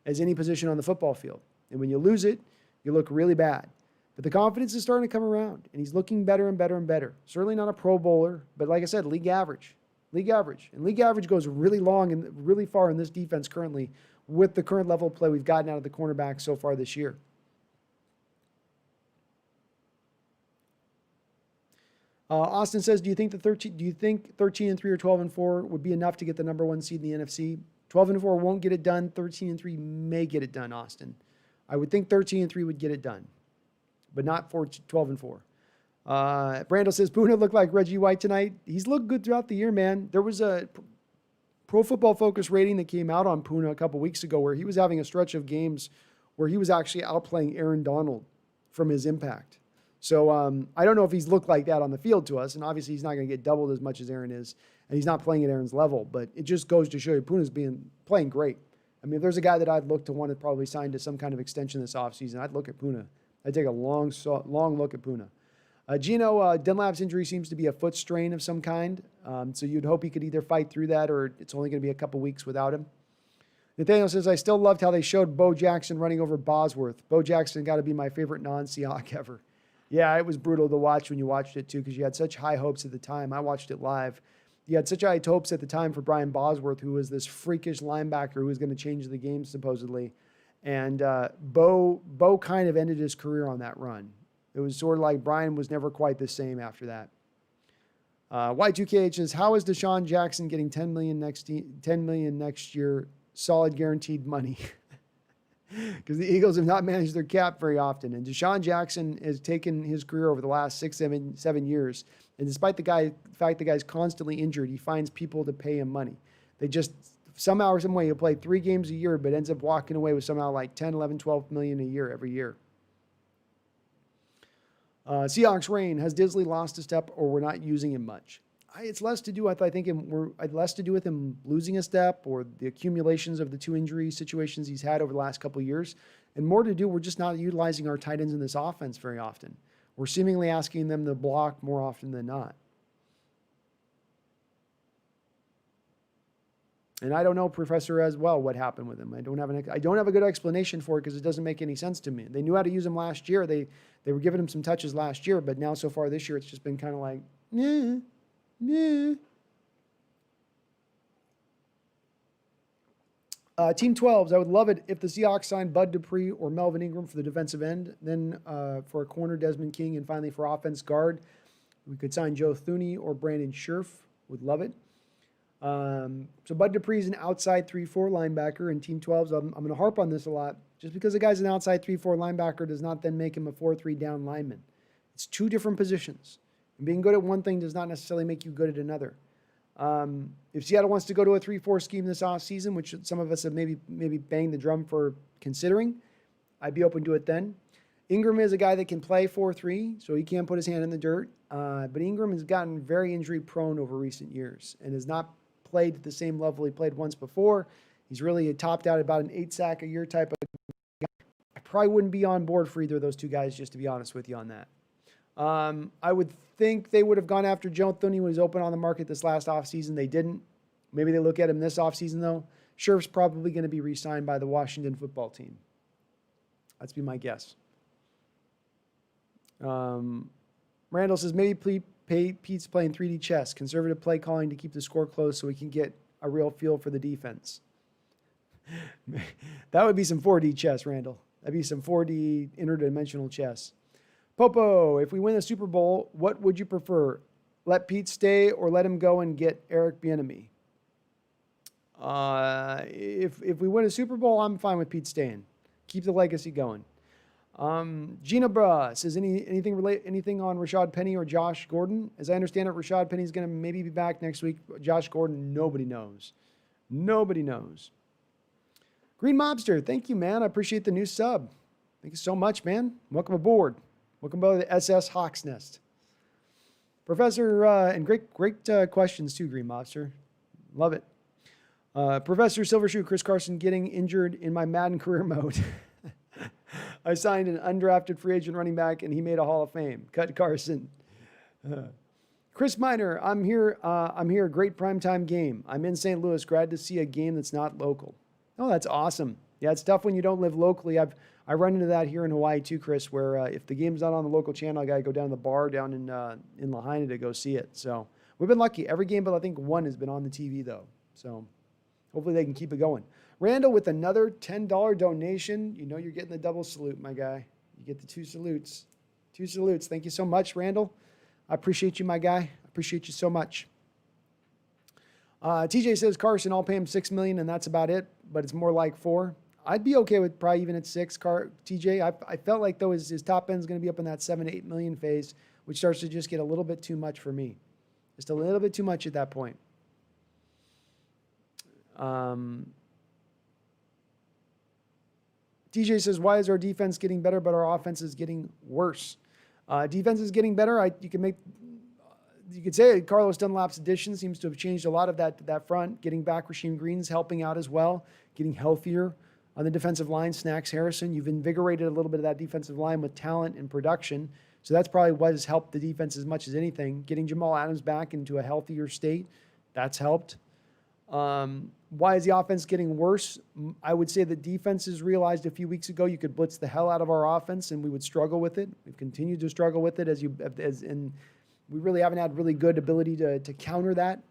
[SPEAKER 1] as any position on the football field. And when you lose it, you look really bad. But the confidence is starting to come around, and he's looking better and better and better. Certainly not a Pro Bowler, but like I said, league average. League average. And league average goes really long and really far in this defense currently with the current level of play we've gotten out of the cornerback so far this year. Austin says, do you think 13-3 or 12-4 would be enough to get the number 1 seed in the NFC? 12-4 won't get it done. 13-3 may get it done, Austin. I would think 13-3 would get it done, but not for 12-4. Brando says, Puna looked like Reggie White tonight. He's looked good throughout the year, man. There was a Pro Football Focus rating that came out on Puna a couple weeks ago where he was having a stretch of games where he was actually outplaying Aaron Donald from his impact. So I don't know if he's looked like that on the field to us, and obviously he's not going to get doubled as much as Aaron is, and he's not playing at Aaron's level, but it just goes to show you Puna's playing great. I mean, if there's a guy that I'd look to want to probably sign to some kind of extension this offseason, I'd look at Puna. I'd take a long look at Puna. Gino, Dunlap's injury seems to be a foot strain of some kind, so you'd hope he could either fight through that or it's only going to be a couple weeks without him. Nathaniel says, I still loved how they showed Bo Jackson running over Bosworth. Bo Jackson got to be my favorite non-Seahawk ever. Yeah, it was brutal to watch when you watched it, too, because you had such high hopes at the time. I watched it live. You had such high hopes at the time for Brian Bosworth, who was this freakish linebacker who was going to change the game, supposedly. And Bo kind of ended his career on that run. It was sort of like Brian was never quite the same after that. Y2KH says, how is Deshaun Jackson getting $10 million next year, solid guaranteed money? Because the Eagles have not managed their cap very often. And Deshaun Jackson has taken his career over the last 7 years. And despite the fact the guy's constantly injured, he finds people to pay him money. They just, somehow or some way, he'll play 3 games a year, but ends up walking away with somehow like 10, 11, 12 million a year every year. Seahawks Rain, has Disley lost a step or we're not using him much? It's less to do with, less to do with him losing a step or the accumulations of the 2 injury situations he's had over the last couple of years, and more to do, we're just not utilizing our tight ends in this offense very often. We're seemingly asking them to block more often than not. And I don't know, Professor, as well, what happened with him. I don't have a good explanation for it because it doesn't make any sense to me. They knew how to use him last year. They were giving him some touches last year, but now so far this year, it's just been kind of like, yeah. Team 12s, I would love it if the Seahawks signed Bud Dupree or Melvin Ingram for the defensive end, then for a corner, Desmond King, and finally for offense guard, we could sign Joe Thuney or Brandon Scherf. Would love it. So Bud Dupree is an outside 3-4 linebacker, and Team 12s, I'm going to harp on this a lot. Just because a guy's an outside 3-4 linebacker does not then make him a 4-3 down lineman. It's 2 different positions. And being good at one thing does not necessarily make you good at another. If Seattle wants to go to a 3-4 scheme this offseason, which some of us have maybe banged the drum for considering, I'd be open to it then. Ingram is a guy that can play 4-3, so he can put his hand in the dirt. But Ingram has gotten very injury prone over recent years and has not played at the same level he played once before. He's really topped out at about an 8-sack a year type of guy. I probably wouldn't be on board for either of those two guys, just to be honest with you on that. I would think they would have gone after Joe Thuney when he was open on the market this last offseason. They didn't. Maybe they look at him this offseason, though. Scherf's probably going to be re-signed by the Washington football team. That's be my guess. Randall says, maybe Pete's playing 3D chess, conservative play calling to keep the score close so we can get a real feel for the defense. That would be some 4D chess, Randall. That'd be some 4D interdimensional chess. Popo, if we win the Super Bowl, what would you prefer? Let Pete stay or let him go and get Eric Bieniemy? If we win a Super Bowl, I'm fine with Pete staying. Keep the legacy going. Gina Bra says anything on Rashad Penny or Josh Gordon? As I understand it, Rashad Penny's going to maybe be back next week. Josh Gordon, nobody knows. Nobody knows. Green Mobster, thank you, man. I appreciate the new sub. Thank you so much, man. Welcome aboard. Welcome aboard the TheSeahawksNest. Professor, and great questions too, Green Mobster. Love it. Professor Silvershoe, Chris Carson getting injured in my Madden career mode. I signed an undrafted free agent running back, and he made a Hall of Fame. Cut Carson. Chris Miner, I'm here. Great primetime game. I'm in St. Louis. Glad to see a game that's not local. Oh, that's awesome. Yeah, it's tough when you don't live locally. I run into that here in Hawaii too, Chris, where if the game's not on the local channel, I got to go down to the bar down in Lahaina to go see it. So we've been lucky. Every game, but I think one has been on the TV though. So hopefully they can keep it going. Randall with another $10 donation. You know you're getting the double salute, my guy. You get the 2 salutes. 2 salutes. Thank you so much, Randall. I appreciate you, my guy. I appreciate you so much. TJ says, Carson, I'll pay him $6 million, and that's about it, but it's more like 4. I'd be okay with probably even at 6. TJ, I felt like, though, his top end is going to be up in that 7 to 8 million phase, which starts to just get a little bit too much for me. Just a little bit too much at that point. TJ says, why is our defense getting better, but our offense is getting worse? Defense is getting better. You could say Carlos Dunlap's addition seems to have changed a lot of that front. Getting back Rasheem Green's helping out as well. Getting healthier on the defensive line. Snacks Harrison. You've invigorated a little bit of that defensive line with talent and production. So that's probably what has helped the defense as much as anything. Getting Jamal Adams back into a healthier state, that's helped. Why is the offense getting worse? I would say the defenses realized a few weeks ago you could blitz the hell out of our offense and we would struggle with it. We've continued to struggle with it and we really haven't had really good ability to counter that,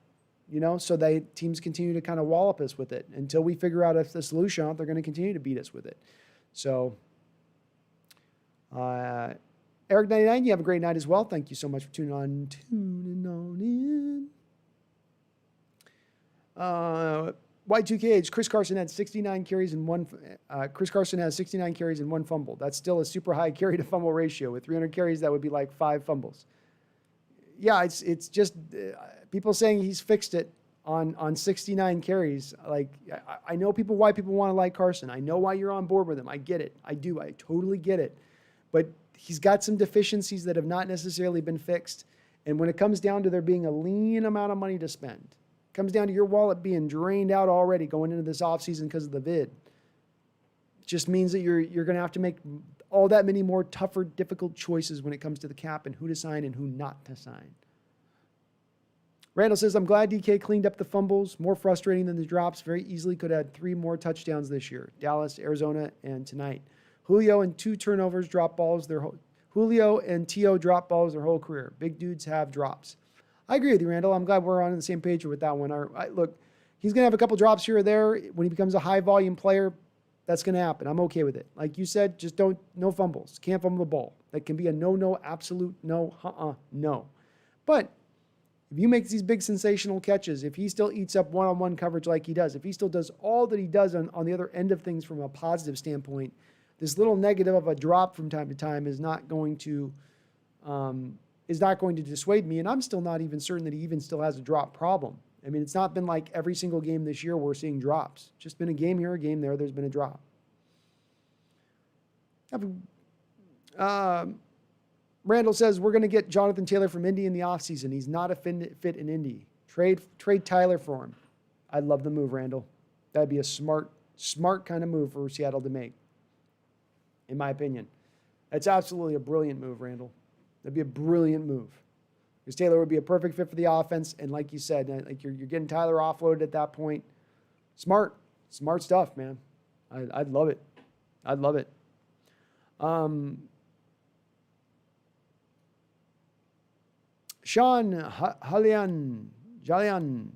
[SPEAKER 1] so teams continue to kind of wallop us with it until we figure out if the solution, they're going to continue to beat us with it. So, Eric99, you have a great night as well. Thank you so much for tuning on in. Y2KH, Chris Carson had 69 carries and Chris Carson has 69 carries and 1 fumble. That's still a super high carry to fumble ratio. With 300 carries, that would be like 5 fumbles. Yeah, it's just people saying he's fixed it on 69 carries. Like I know why people want to like Carson. I know why you're on board with him. I get it. I do. I totally get it. But he's got some deficiencies that have not necessarily been fixed. And when it comes down to there being a lean amount of money to spend, comes down to your wallet being drained out already going into this offseason because of the vid. It just means that you're going to have to make all that many more tougher, difficult choices when it comes to the cap and who to sign and who not to sign. Randall says, I'm glad DK cleaned up the fumbles. More frustrating than the drops. Very easily could have had 3 more touchdowns this year. Dallas, Arizona, and tonight. Julio and 2 turnovers, drop balls. Julio and T.O. drop balls their whole career. Big dudes have drops. I agree with you, Randall. I'm glad we're on the same page with that one. Look, he's going to have a couple drops here or there. When he becomes a high-volume player, that's going to happen. I'm okay with it. Like you said, just no fumbles. Can't fumble the ball. That can be a no, absolute no, no. But if you make these big sensational catches, if he still eats up one-on-one coverage like he does, if he still does all that he does on the other end of things from a positive standpoint, this little negative of a drop from time to time is not going to dissuade me, and I'm still not even certain that he even still has a drop problem. I mean, it's not been like every single game this year we're seeing drops. It's just been a game here, a game there. There's been a drop. Randall says, we're going to get Jonathan Taylor from Indy in the offseason. He's not a fit in Indy. Trade Tyler for him. I'd love the move, Randall. That'd be a smart kind of move for Seattle to make, in my opinion. That's absolutely a brilliant move, Randall. That'd be a brilliant move. Because Taylor would be a perfect fit for the offense. And like you said, like you're getting Tyler offloaded at that point. Smart stuff, man. I'd love it. I'd love it. Sean Jalian.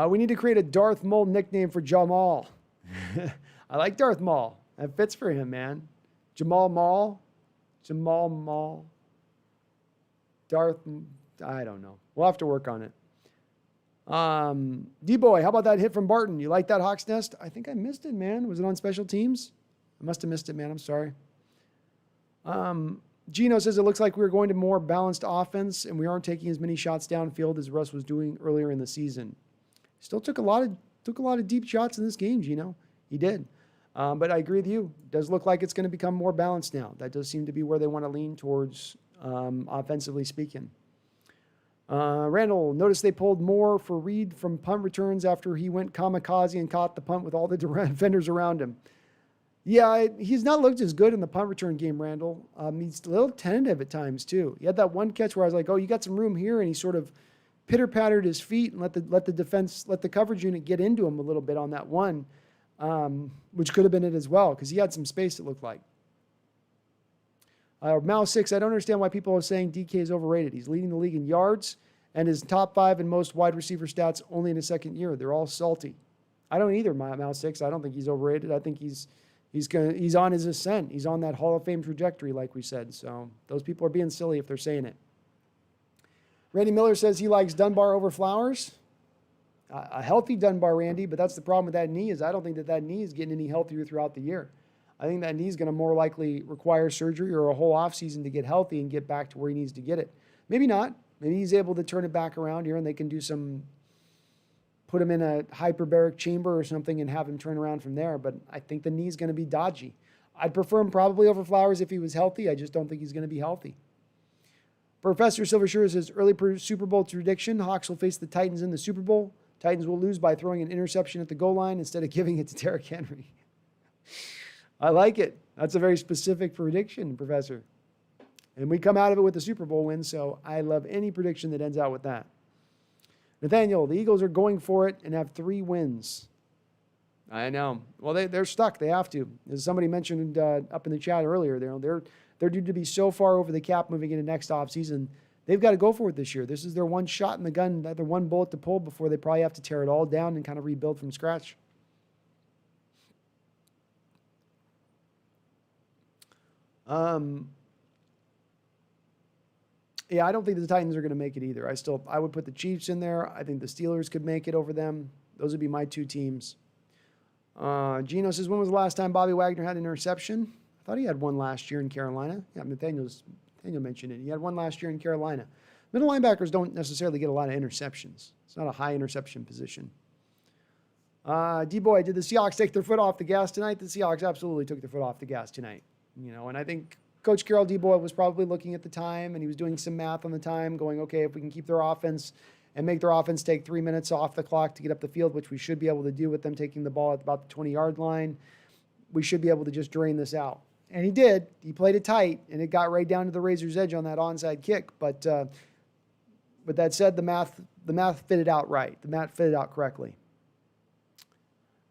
[SPEAKER 1] We need to create a Darth Maul nickname for Jamal. I like Darth Maul. That fits for him, man. Jamal Maul. Darth, I don't know. We'll have to work on it. D-Boy, how about that hit from Barton? You like that Hawks Nest? I think I missed it, man. Was it on special teams? I must have missed it, man. I'm sorry. Gino says it looks like we're going to more balanced offense and we aren't taking as many shots downfield as Russ was doing earlier in the season. Still took a lot of deep shots in this game, Gino. He did. But I agree with you. It does look like it's going to become more balanced now. That does seem to be where they want to lean towards, offensively speaking. Randall, notice they pulled more for Reed from punt returns after he went kamikaze and caught the punt with all the defenders around him. Yeah, he's not looked as good in the punt return game, Randall. He's a little tentative at times, too. He had that one catch where I was like, oh, you got some room here, and he sort of pitter-pattered his feet and let the coverage unit get into him a little bit on that one, which could have been it as well, because he had some space, it looked like. Mao 6, I don't understand why people are saying DK is overrated. He's leading the league in yards, and his top 5 in most wide receiver stats only in his second year. They're all salty. I don't either, Mao 6. I don't think he's overrated. I think he's on his ascent. He's on that Hall of Fame trajectory, like we said. So those people are being silly if they're saying it. Randy Miller says he likes Dunbar over Flowers. A healthy Dunbar, Randy, but that's the problem with that knee is I don't think that knee is getting any healthier throughout the year. I think that knee is going to more likely require surgery or a whole offseason to get healthy and get back to where he needs to get it. Maybe not. Maybe he's able to turn it back around here and they can do put him in a hyperbaric chamber or something and have him turn around from there. But I think the knee's going to be dodgy. I'd prefer him probably over Flowers if he was healthy. I just don't think he's going to be healthy. Professor Silversure says early Super Bowl prediction, Hawks will face the Titans in the Super Bowl. Titans will lose by throwing an interception at the goal line instead of giving it to Derrick Henry. I like it. That's a very specific prediction, Professor. And we come out of it with a Super Bowl win, so I love any prediction that ends out with that. Nathaniel, the Eagles are going for it and have 3 wins. I know. Well, they're stuck. They have to. As somebody mentioned up in the chat earlier, they're due to be so far over the cap moving into next offseason. They've got to go for it this year. This is their one shot in the gun, their one bullet to pull before they probably have to tear it all down and kind of rebuild from scratch. Yeah, I don't think the Titans are going to make it either. I would put the Chiefs in there. I think the Steelers could make it over them. Those would be my 2 teams. Gino says, when was the last time Bobby Wagner had an interception? I thought he had one last year in Carolina. Yeah, Nathaniel mentioned it. He had one last year in Carolina. Middle linebackers don't necessarily get a lot of interceptions. It's not a high interception position. D-Boy, did the Seahawks take their foot off the gas tonight? The Seahawks absolutely took their foot off the gas tonight. And I think Coach Carroll D-Boy was probably looking at the time, and he was doing some math on the time, going, okay, if we can keep their offense and make their offense take 3 minutes off the clock to get up the field, which we should be able to do with them taking the ball at about the 20-yard line, we should be able to just drain this out. And he did. He played it tight, and it got right down to the razor's edge on that onside kick. But with that said, the math fitted out right. The math fitted out correctly.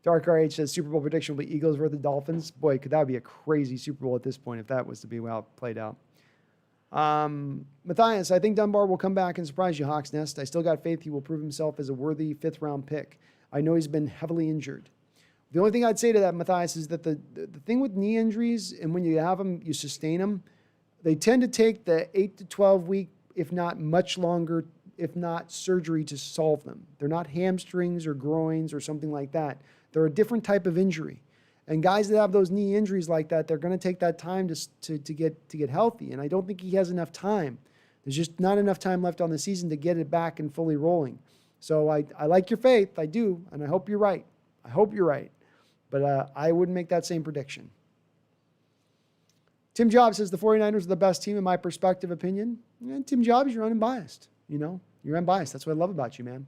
[SPEAKER 1] Dark RH says Super Bowl prediction will be Eagles versus the Dolphins. Boy, that would be a crazy Super Bowl at this point if that was to be well played out. Matthias, I think Dunbar will come back and surprise you, Hawks Nest. I still got faith he will prove himself as a worthy 5th-round pick. I know he's been heavily injured. The only thing I'd say to that, Matthias, is that the thing with knee injuries, and when you have them, you sustain them, they tend to take the 8 to 12 week, if not much longer, if not surgery to solve them. They're not hamstrings or groins or something like that. They're a different type of injury. And guys that have those knee injuries like that, they're going to take that time to get healthy. And I don't think he has enough time. There's just not enough time left on the season to get it back and fully rolling. So I like your faith. I do. And I hope you're right. I hope you're right. But I wouldn't make that same prediction. Tim Jobs says the 49ers are the best team in my perspective opinion. And Tim Jobs, you're unbiased. You're unbiased. That's what I love about you, man.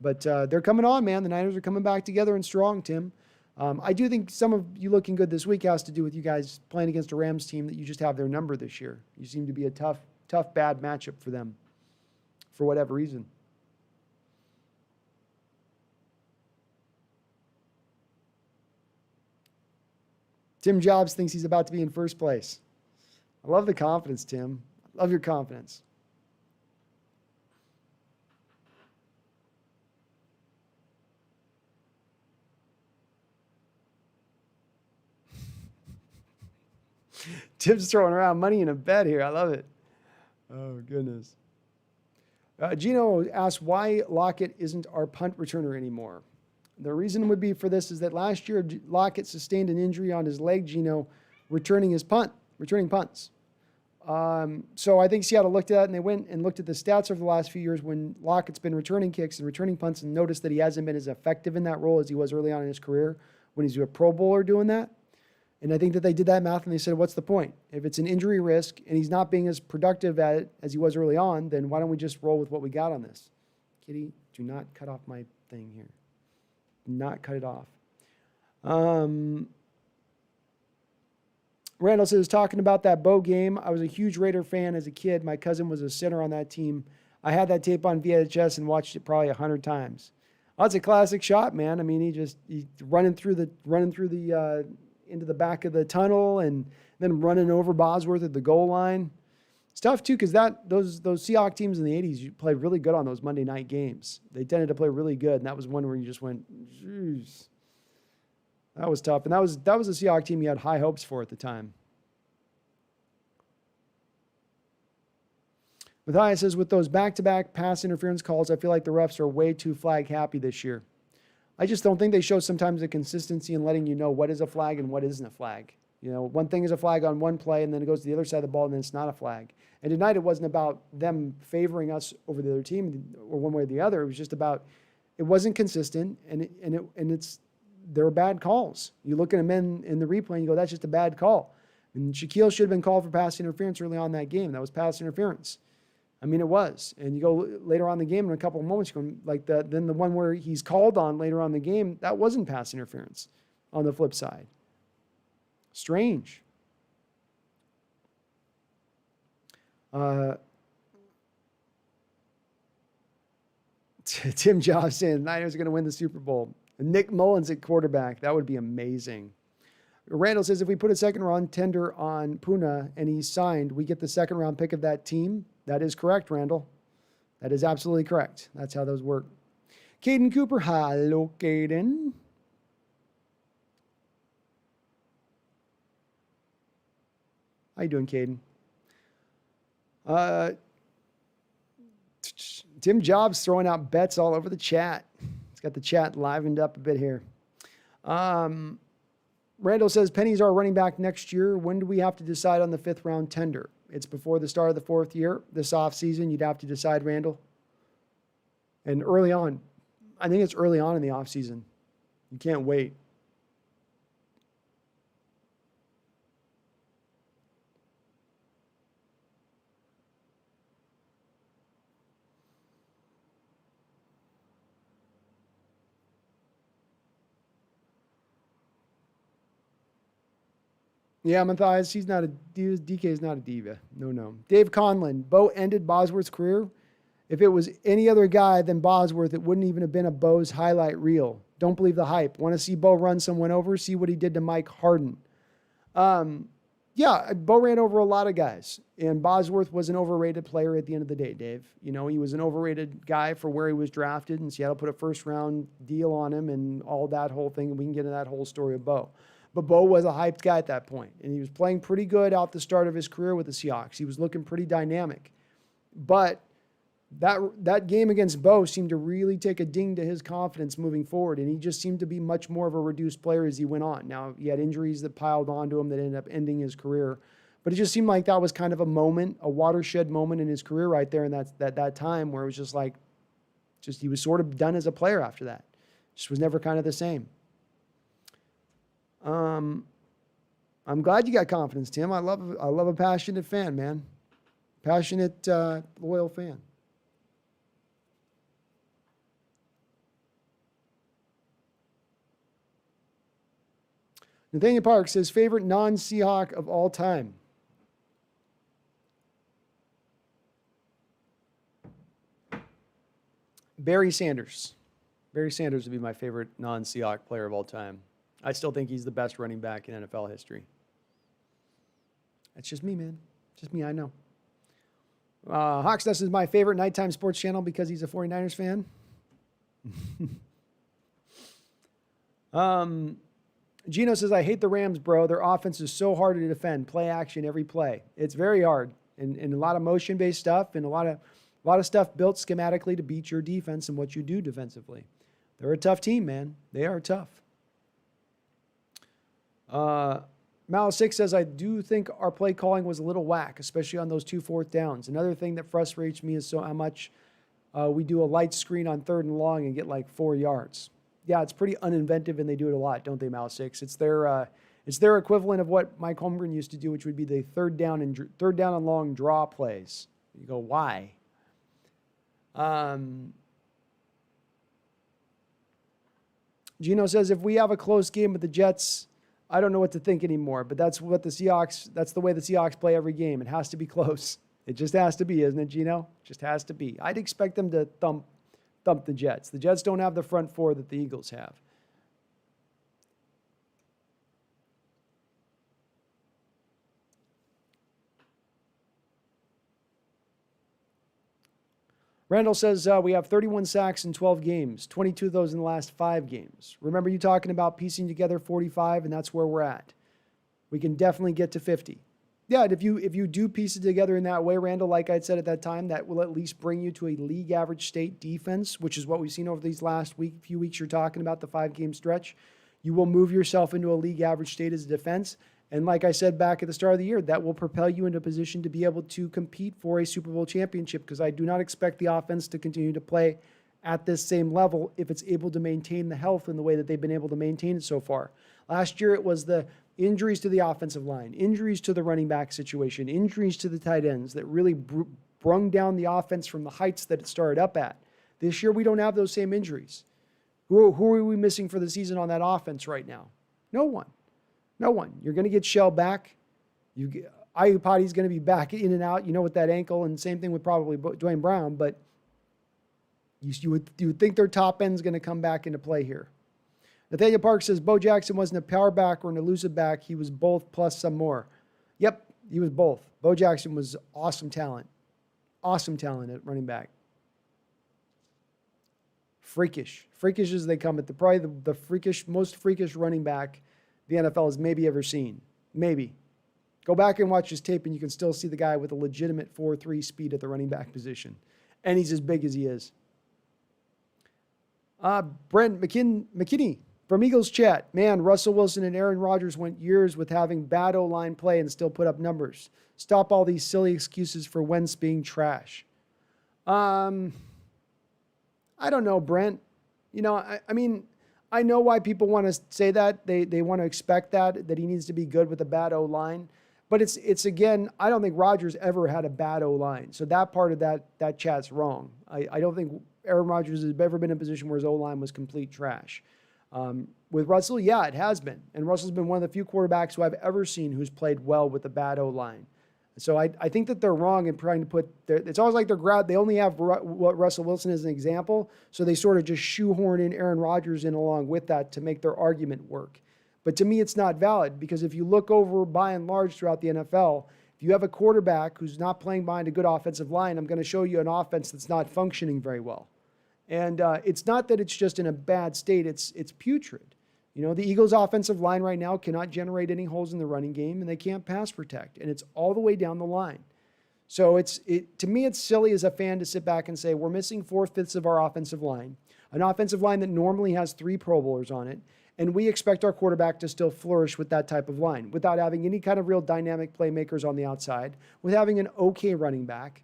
[SPEAKER 1] But they're coming on, man. The Niners are coming back together and strong, Tim. I do think some of you looking good this week has to do with you guys playing against a Rams team that you just have their number this year. You seem to be a tough, bad matchup for them for whatever reason. Tim Jobs thinks he's about to be in first place. I love the confidence, Tim. I love your confidence. Tim's throwing around money in a bet here. I love it. Oh, goodness. Gino asked why Lockett isn't our punt returner anymore. The reason would be for this is that last year Lockett sustained an injury on his leg, Gino, returning punts. So I think Seattle looked at that and they went and looked at the stats over the last few years when Lockett's been returning kicks and returning punts and noticed that he hasn't been as effective in that role as he was early on in his career when he's a Pro Bowler doing that. And I think that they did that math and they said, what's the point? If it's an injury risk and he's not being as productive at it as he was early on, then why don't we just roll with what we got on this? Kitty, do not cut off my thing here. Do not cut it off. Randall says, talking about that Bo game, I was a huge Raider fan as a kid. My cousin was a center on that team. I had that tape on VHS and watched it probably 100 times. Oh, it's a classic shot, man. I mean, he's running through the into the back of the tunnel and then running over Bosworth at the goal line. It's tough too because those Seahawks teams in the 80s played really good on those Monday night games. They tended to play really good, and that was one where you just went, jeez. That was tough. And that was a Seahawks team you had high hopes for at the time. Matthias says, with those back-to-back pass interference calls, I feel like the refs are way too flag happy this year. I just don't think they show sometimes the consistency in letting you know what is a flag and what isn't a flag. One thing is a flag on one play, and then it goes to the other side of the ball, and then it's not a flag. And tonight it wasn't about them favoring us over the other team or one way or the other. It was just about it wasn't consistent, and there were bad calls. You look at them in the replay, and you go, that's just a bad call. And Shaquille should have been called for pass interference early on in that game. That was pass interference. I mean, it was. And you go later on in the game in a couple of moments, then the one where he's called on later on in the game, that wasn't pass interference on the flip side. Strange. Tim Jobs saying Niners are going to win the Super Bowl. Nick Mullins at quarterback. That would be amazing. Randall says if we put a second round tender on Puna and he's signed, we get the second round pick of that team. That is correct, Randall. That is absolutely correct. That's how those work. Caden Cooper. Hello, Caden. How you doing, Caden? Tim Jobs throwing out bets all over the chat. He's got the chat livened up a bit here. Randall says, Penny's our running back next year. When do we have to decide on the 5th round tender? It's before the start of the 4th year. This offseason, you'd have to decide, Randall. And early on, I think it's early on in the offseason. You can't wait. Yeah, Matthias, he's not DK is not a diva. No. Dave Conlon, Bo ended Bosworth's career. If it was any other guy than Bosworth, it wouldn't even have been a Bo's highlight reel. Don't believe the hype. Want to see Bo run someone over? See what he did to Mike Harden. Yeah, Bo ran over a lot of guys, and Bosworth was an overrated player at the end of the day, Dave. He was an overrated guy for where he was drafted, and Seattle put a first-round deal on him and all that whole thing, and we can get into that whole story of Bo. But Bo was a hyped guy at that point, and he was playing pretty good out the start of his career with the Seahawks. He was looking pretty dynamic. But that game against Bo seemed to really take a ding to his confidence moving forward, and he just seemed to be much more of a reduced player as he went on. Now, he had injuries that piled onto him that ended up ending his career, but it just seemed like that was kind of a moment, a watershed moment in his career right there in that time where it was just like, Just he was sort of done as a player after that. Just was never kind of the same. I'm glad you got confidence, Tim. I love a passionate fan, man. Passionate, loyal fan. Nathaniel Park says, favorite non-Seahawk of all time. Barry Sanders. Barry Sanders would be my favorite non-Seahawk player of all time. I still think he's the best running back in NFL history. That's just me, man. Just me, I know. HawksNest is my favorite nighttime sports channel because he's a 49ers fan. Gino says, I hate the Rams, bro. Their offense is so hard to defend. Play action every play. It's very hard. And a lot of motion-based stuff and a lot of stuff built schematically to beat your defense and what you do defensively. They're a tough team, man. They are tough. Mal 6 says, I do think our play calling was a little whack, especially on those 2 4th downs. Another thing that frustrates me is how much we do a light screen on 3rd and long and get like 4 yards. Yeah, it's pretty uninventive, and they do it a lot, don't they, Mal 6? It's their equivalent of what Mike Holmgren used to do, which would be the third down and long draw plays. You go, why? Gino says, if we have a close game with the Jets, I don't know what to think anymore, but that's the way the Seahawks play every game. It has to be close. It just has to be, isn't it, Gino? It just has to be. I'd expect them to thump the Jets. The Jets don't have the front four that the Eagles have. Randall says, we have 31 sacks in 12 games, 22 of those in the last 5 games. Remember you talking about piecing together 45, and that's where we're at. We can definitely get to 50. Yeah, and if you do piece it together in that way, Randall, like I said at that time, that will at least bring you to a league average state defense, which is what we've seen over these last few weeks you're talking about, the 5-game stretch. You will move yourself into a league average state as a defense. And like I said back at the start of the year, that will propel you into a position to be able to compete for a Super Bowl championship, because I do not expect the offense to continue to play at this same level if it's able to maintain the health in the way that they've been able to maintain it so far. Last year, it was the injuries to the offensive line, injuries to the running back situation, injuries to the tight ends that really brung down the offense from the heights that it started up at. This year, we don't have those same injuries. Who are we missing for the season on that offense right now? No one. No one. You're going to get Shell back. Iupati's going to be back in and out, with that ankle, and same thing with probably Dwayne Brown, but you would think their top end's going to come back into play here. Nathaniel Park says, Bo Jackson wasn't a power back or an elusive back. He was both plus some more. Yep, he was both. Bo Jackson was awesome talent. Awesome talent at running back. Freakish. Freakish as they come at probably the most freakish running back the NFL has maybe ever seen. Maybe. Go back and watch his tape, and you can still see the guy with a legitimate 4.3 speed at the running back position. And he's as big as he is. Brent McKinney from Eagles Chat. Man, Russell Wilson and Aaron Rodgers went years with having bad O-line play and still put up numbers. Stop all these silly excuses for Wentz being trash. I don't know, Brent. I mean, I know why people want to say that. They want to expect that he needs to be good with a bad O-line. But it's again, I don't think Rodgers ever had a bad O-line. So that part of that chat's wrong. I don't think Aaron Rodgers has ever been in a position where his O-line was complete trash. With Russell, yeah, it has been. And Russell's been one of the few quarterbacks who I've ever seen who's played well with a bad O-line. So I think that they're wrong in trying to it's always like they only have what Russell Wilson as an example, so they sort of just shoehorn in Aaron Rodgers in along with that to make their argument work. But to me, it's not valid, because if you look over by and large throughout the NFL, if you have a quarterback who's not playing behind a good offensive line, I'm going to show you an offense that's not functioning very well. And it's not that it's just in a bad state, it's putrid. The Eagles' offensive line right now cannot generate any holes in the running game, and they can't pass protect, and it's all the way down the line. So to me, it's silly as a fan to sit back and say, we're missing 4/5 of our offensive line, an offensive line that normally has 3 Pro Bowlers on it, and we expect our quarterback to still flourish with that type of line without having any kind of real dynamic playmakers on the outside, with having an okay running back.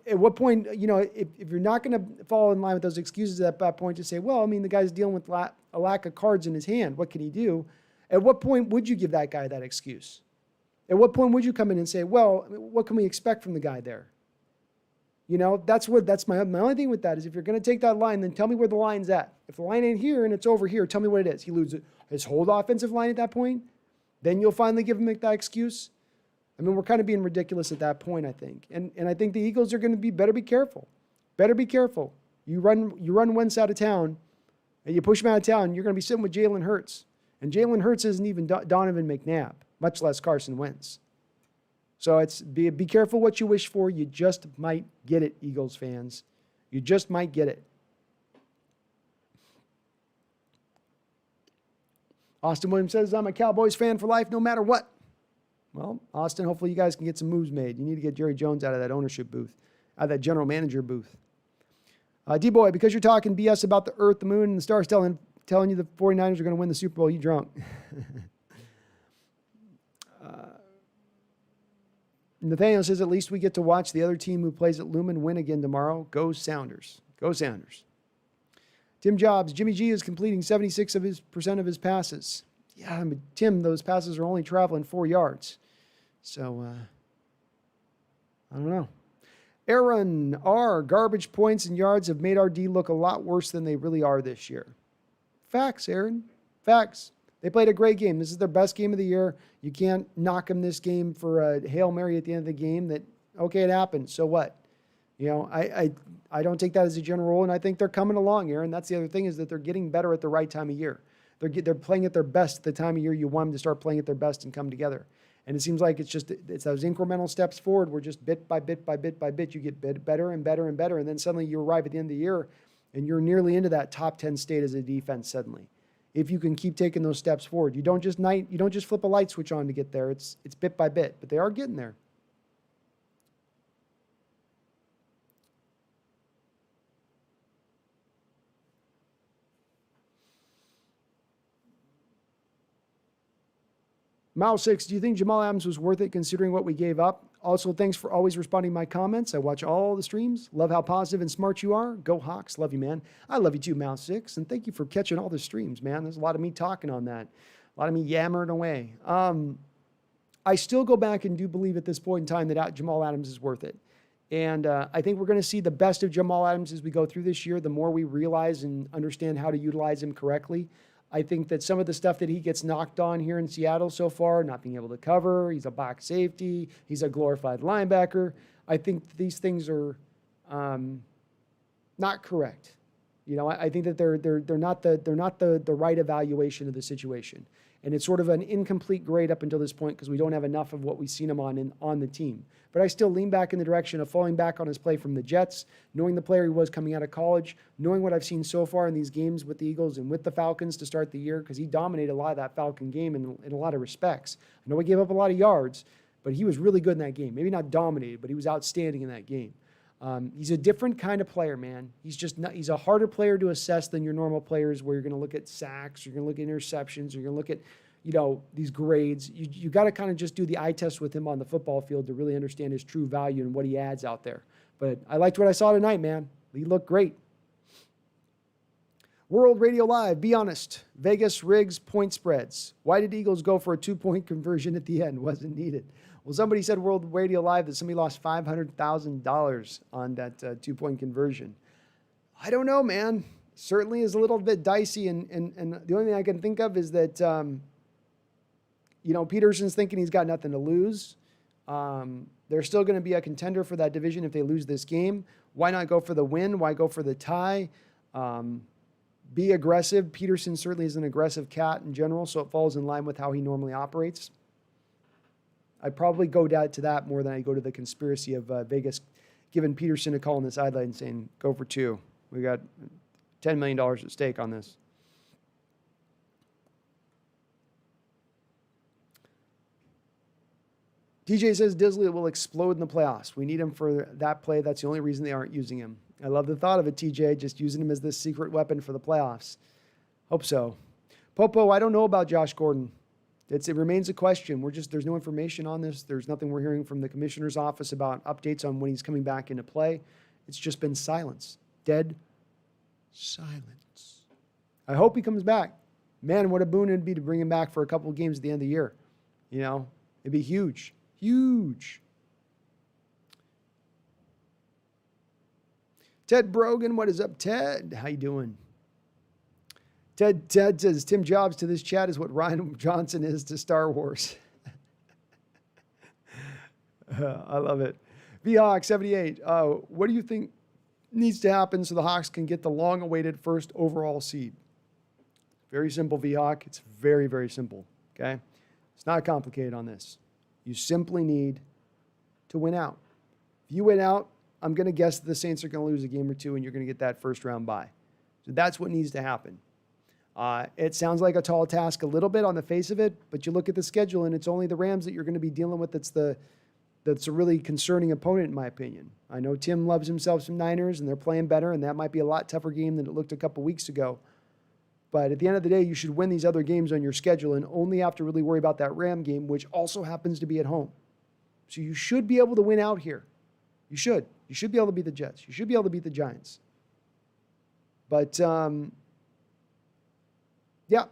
[SPEAKER 1] at what point, if you're not going to fall in line with those excuses at that point to say, well, I mean, the guy's dealing with a lack of cards in his hand. What can he do? At what point would you give that guy that excuse? At what point would you come in and say, well, what can we expect from the guy there? That's my only thing with that is if you're going to take that line, then tell me where the line's at. If the line ain't here and it's over here, tell me what it is. He loses his whole offensive line at that point. Then you'll finally give him that excuse. I mean, we're kind of being ridiculous at that point, I think. And I think the Eagles are going to better be careful. Better be careful. You run Wentz out of town and you push him out of town, you're going to be sitting with Jalen Hurts. And Jalen Hurts isn't even Donovan McNabb, much less Carson Wentz. So it's be careful what you wish for. You just might get it, Eagles fans. You just might get it. Austin Williams says, I'm a Cowboys fan for life no matter what. Well, Austin, hopefully you guys can get some moves made. You need to get Jerry Jones out of that ownership booth, out of that general manager booth. D-Boy, because you're talking BS about the earth, the moon, and the stars telling you the 49ers are going to win the Super Bowl, you drunk. Nathaniel says, at least we get to watch the other team who plays at Lumen win again tomorrow. Go Sounders. Go Sounders. Tim Jobs, Jimmy G is completing 76% of his passes. Yeah, but Tim, those passes are only traveling 4 yards. So, I don't know. Aaron R., garbage points and yards have made our D look a lot worse than they really are this year. Facts, Aaron. Facts. They played a great game. This is their best game of the year. You can't knock them this game for a Hail Mary at the end of the game that, okay, it happened. So what? I don't take that as a general rule, and I think they're coming along, Aaron. That's the other thing is that they're getting better at the right time of year. They're playing at their best at the time of year you want them to start playing at their best and come together. And it seems like it's those incremental steps forward where just bit by bit by bit by bit you get better and better and better, and then suddenly you arrive at the end of the year and you're nearly into that top 10 state as a defense suddenly. If you can keep taking those steps forward. You don't just flip a light switch on to get there. It's bit by bit, but they are getting there. Mouse 6, do you think Jamal Adams was worth it considering what we gave up? Also, thanks for always responding to my comments. I watch all the streams. Love how positive and smart you are. Go Hawks. Love you, man. I love you too, Mouse 6. And thank you for catching all the streams, man. There's a lot of me talking on that. A lot of me yammering away. I still go back and do believe at this point in time that Jamal Adams is worth it. And I think we're going to see the best of Jamal Adams as we go through this year. The more we realize and understand how to utilize him correctly. I think that some of the stuff that he gets knocked on here in Seattle so far, not being able to cover, he's a box safety, he's a glorified linebacker. I think these things are not correct. I think that they're not the right evaluation of the situation, and it's sort of an incomplete grade up until this point because we don't have enough of what we've seen him on the team. But I still lean back in the direction of falling back on his play from the Jets, knowing the player he was coming out of college, knowing what I've seen so far in these games with the Eagles and with the Falcons to start the year, because he dominated a lot of that Falcon game in a lot of respects. I know he gave up a lot of yards, but he was really good in that game. Maybe not dominated, but he was outstanding in that game. He's a different kind of player, man. He's a harder player to assess than your normal players where you're going to look at sacks, you're going to look at interceptions, you're going to look at these grades. You got to kind of just do the eye test with him on the football field to really understand his true value and what he adds out there. But I liked what I saw tonight, man. He looked great. World Radio Live, be honest. Vegas, Riggs, point spreads. Why did Eagles go for a 2-point conversion at the end? Wasn't needed. Well, somebody said World Radio Live that somebody lost $500,000 on that 2-point conversion. I don't know, man. Certainly is a little bit dicey, and the only thing I can think of is that Peterson's thinking he's got nothing to lose. They're still going to be a contender for that division if they lose this game. Why not go for the win? Why go for the tie? Be aggressive. Peterson certainly is an aggressive cat in general, so it falls in line with how he normally operates. I'd probably go down to that more than I go to the conspiracy of Vegas giving Peterson a call on the sideline and saying, go for 2. We got $10 million at stake on this. TJ says Disley will explode in the playoffs. We need him for that play. That's the only reason they aren't using him. I love the thought of it, TJ, just using him as this secret weapon for the playoffs. Hope so. Popo, I don't know about Josh Gordon. It remains a question. There's no information on this. There's nothing we're hearing from the commissioner's office about updates on when he's coming back into play. It's just been silence. Dead silence. I hope he comes back. Man, what a boon it'd be to bring him back for a couple of games at the end of the year. It'd be huge. Huge. Ted Brogan, what is up, Ted? How you doing? Ted says, Tim Jobs to this chat is what Ryan Johnson is to Star Wars. I love it. V-Hawk 78, what do you think needs to happen so the Hawks can get the long-awaited first overall seed? Very simple, V-Hawk. It's very, very simple, okay? It's not complicated on this. You simply need to win out. If you win out, I'm going to guess that the Saints are going to lose a game or two and you're going to get that first round bye. So that's what needs to happen. It sounds like a tall task a little bit on the face of it, but you look at the schedule and it's only the Rams that you're going to be dealing with that's a really concerning opponent in my opinion. I know Tim loves himself some Niners and they're playing better and that might be a lot tougher game than it looked a couple weeks ago. But at the end of the day, you should win these other games on your schedule and only have to really worry about that Ram game, which also happens to be at home. So you should be able to win out here. You should. You should be able to beat the Jets. You should be able to beat the Giants. But, yeah,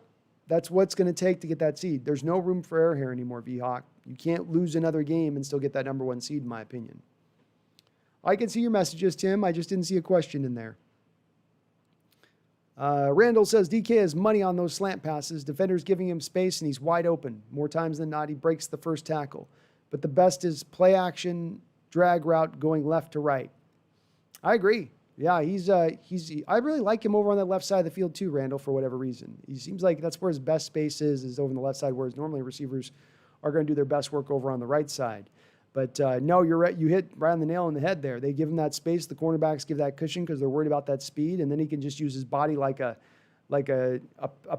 [SPEAKER 1] that's what's going to take to get that seed. There's no room for error here anymore, V-Hawk. You can't lose another game and still get that number one seed, in my opinion. I can see your messages, Tim. I just didn't see a question in there. Randall says DK has money on those slant passes. Defenders giving him space, and he's wide open. More times than not, he breaks the first tackle. But the best is play action, drag route going left to right. I agree. Yeah, I really like him over on that left side of the field too, Randall, for whatever reason. He seems like that's where his best space is over on the left side, whereas normally receivers are going to do their best work over on the right side. But no, you're right. You hit right on the nail on the head there. They give him that space. The cornerbacks give that cushion because they're worried about that speed, and then he can just use his body like a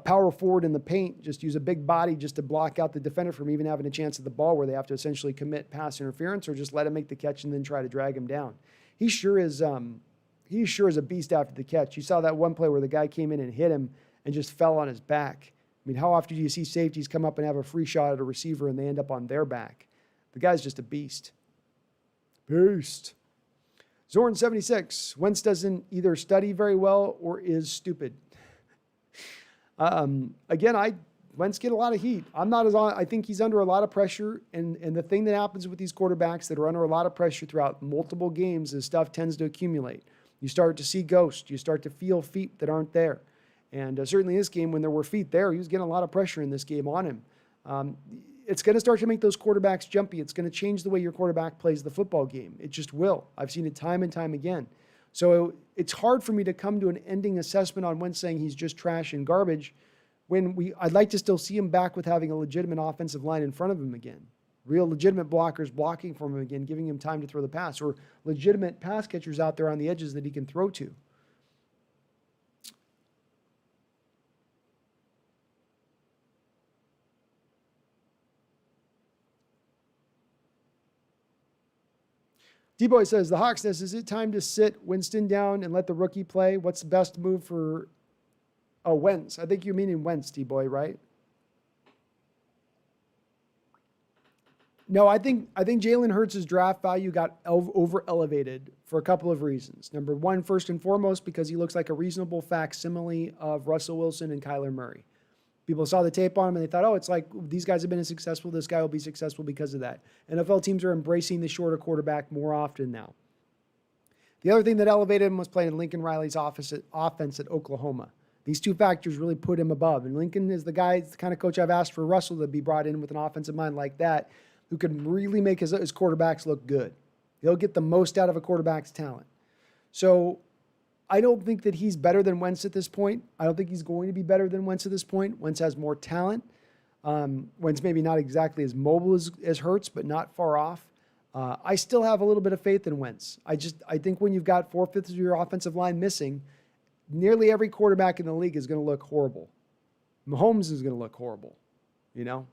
[SPEAKER 1] power forward in the paint. Just use a big body just to block out the defender from even having a chance at the ball, where they have to essentially commit pass interference or just let him make the catch and then try to drag him down. He sure is a beast after the catch. You saw that one play where the guy came in and hit him and just fell on his back. I mean, how often do you see safeties come up and have a free shot at a receiver and they end up on their back? The guy's just a beast. Beast. Zorn76. Wentz doesn't either study very well or is stupid. Again, Wentz get a lot of heat. I think he's under a lot of pressure. And the thing that happens with these quarterbacks that are under a lot of pressure throughout multiple games is stuff tends to accumulate. You start to see ghosts. You start to feel feet that aren't there. And certainly in this game, when there were feet there, he was getting a lot of pressure in this game on him. It's going to start to make those quarterbacks jumpy. It's going to change the way your quarterback plays the football game. It just will. I've seen it time and time again. So it's hard for me to come to an ending assessment on Wentz saying he's just trash and garbage when I'd like to still see him back with having a legitimate offensive line in front of him again. Real legitimate blockers blocking for him again, giving him time to throw the pass, or legitimate pass catchers out there on the edges that he can throw to. D-Boy says, the Hawks Nest, is it time to sit Winston down and let the rookie play? What's the best move for Wentz? I think you're meaning Wentz, D-Boy, right? No, I think Jalen Hurts' draft value got over-elevated for a couple of reasons. Number one, first and foremost, because he looks like a reasonable facsimile of Russell Wilson and Kyler Murray. People saw the tape on him and they thought, it's like these guys have been successful. This guy will be successful because of that. NFL teams are embracing the shorter quarterback more often now. The other thing that elevated him was playing Lincoln Riley's offense at Oklahoma. These two factors really put him above. And Lincoln is the kind of coach I've asked for Russell to be brought in with an offensive mind like that, who can really make his quarterbacks look good. He'll get the most out of a quarterback's talent. So I don't think that he's better than Wentz at this point. I don't think he's going to be better than Wentz at this point. Wentz has more talent. Wentz maybe not exactly as mobile as Hurts, but not far off. I still have a little bit of faith in Wentz. I think when you've got 4/5 of your offensive line missing, nearly every quarterback in the league is going to look horrible. Mahomes is going to look horrible, you know?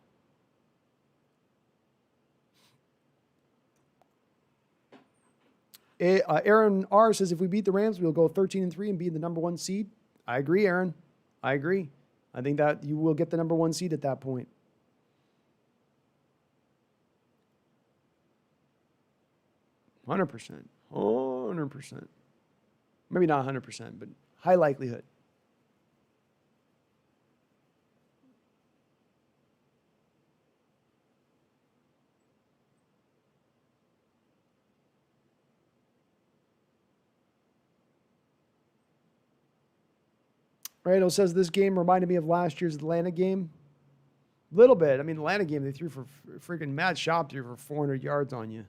[SPEAKER 1] Aaron R. says, if we beat the Rams, we'll go 13-3 and be the number one seed. I agree, Aaron. I agree. I think that you will get the number one seed at that point. 100%. 100%. Maybe not 100%, but high likelihood. Randall says this game reminded me of last year's Atlanta game. A little bit. I mean, Atlanta game, they threw for freaking Matt Schaub threw for 400 yards on you.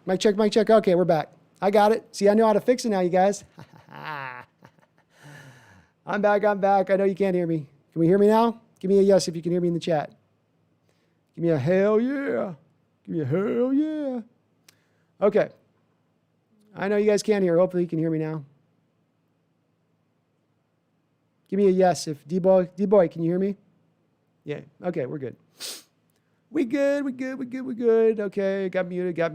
[SPEAKER 1] Mic check, mic check. Okay, we're back. I got it. See, I know how to fix it now, you guys. I'm back. I know you can't hear me. Can we hear me now? Give me a yes if you can hear me in the chat. Give me a hell yeah. Give me a hell yeah. Okay. I know you guys can't hear. Hopefully you can hear me now. Give me a yes if D-Boy, can you hear me? Yeah. Okay, we're good. We good. Okay, got muted. At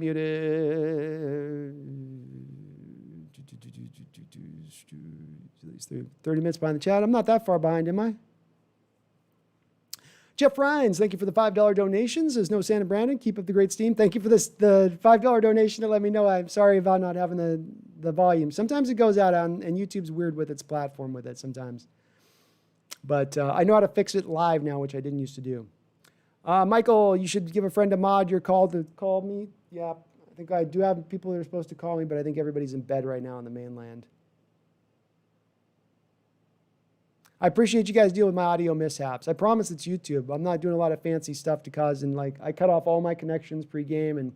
[SPEAKER 1] least 30 minutes behind the chat. I'm not that far behind, am I? Jeff Rhines, thank you for the $5 donations. There's no Santa Brandon. Keep up the great steam. Thank you for the $5 donation to let me know. I'm sorry about not having the volume. Sometimes it goes out and YouTube's weird with its platform with it sometimes. But I know how to fix it live now, which I didn't used to do. Michael, you should give a friend a mod your call to call me. Yeah, I think I do have people that are supposed to call me, but I think everybody's in bed right now on the mainland. I appreciate you guys dealing with my audio mishaps. I promise it's YouTube. I'm not doing a lot of fancy stuff to cause, and like I cut off all my connections pre-game, and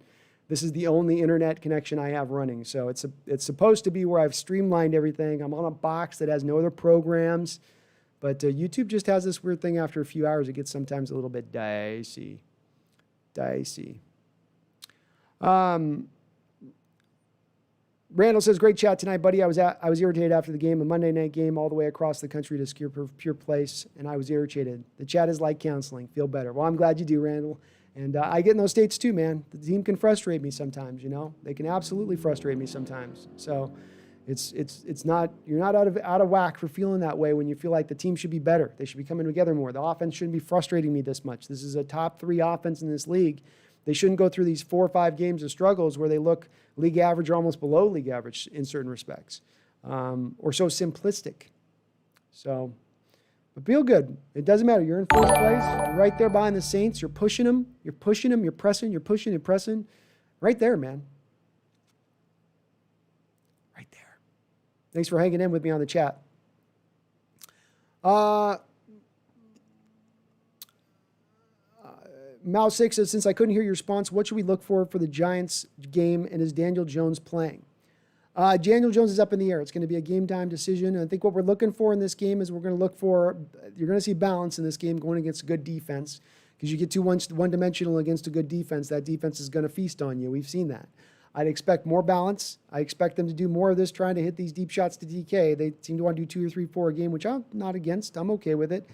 [SPEAKER 1] this is the only internet connection I have running. So it's supposed to be where I've streamlined everything. I'm on a box that has no other programs. But YouTube just has this weird thing after a few hours. It gets sometimes a little bit dicey. Randall says, great chat tonight, buddy. I was irritated after the game, a Monday night game all the way across the country to secure pure place, and I was irritated. The chat is like counseling. Feel better. Well, I'm glad you do, Randall. And I get in those states too, man. The team can frustrate me sometimes, you know. They can absolutely frustrate me sometimes. So it's not, you're not out of whack for feeling that way when you feel like the team should be better. They should be coming together more. The offense shouldn't be frustrating me this much. This is a top 3 offense in this league. They shouldn't go through these 4 or 5 games of struggles where they look league average or almost below league average in certain respects, or so simplistic. So, but feel good. It doesn't matter. You're in first place. You're right there behind the Saints. You're pushing them. You're pressing. You're pushing and pressing. Right there, man. Right there. Thanks for hanging in with me on the chat. Mao 6 says, since I couldn't hear your response, what should we look for the Giants game, and is Daniel Jones playing? Daniel Jones is up in the air. It's going to be a game-time decision. And I think what we're looking for in this game is you're going to see balance in this game going against a good defense, because you get too one-dimensional against a good defense. That defense is going to feast on you. We've seen that. I'd expect more balance. I expect them to do more of this, trying to hit these deep shots to DK. They seem to want to do 2 or 3, 4 a game, which I'm not against. I'm okay with it.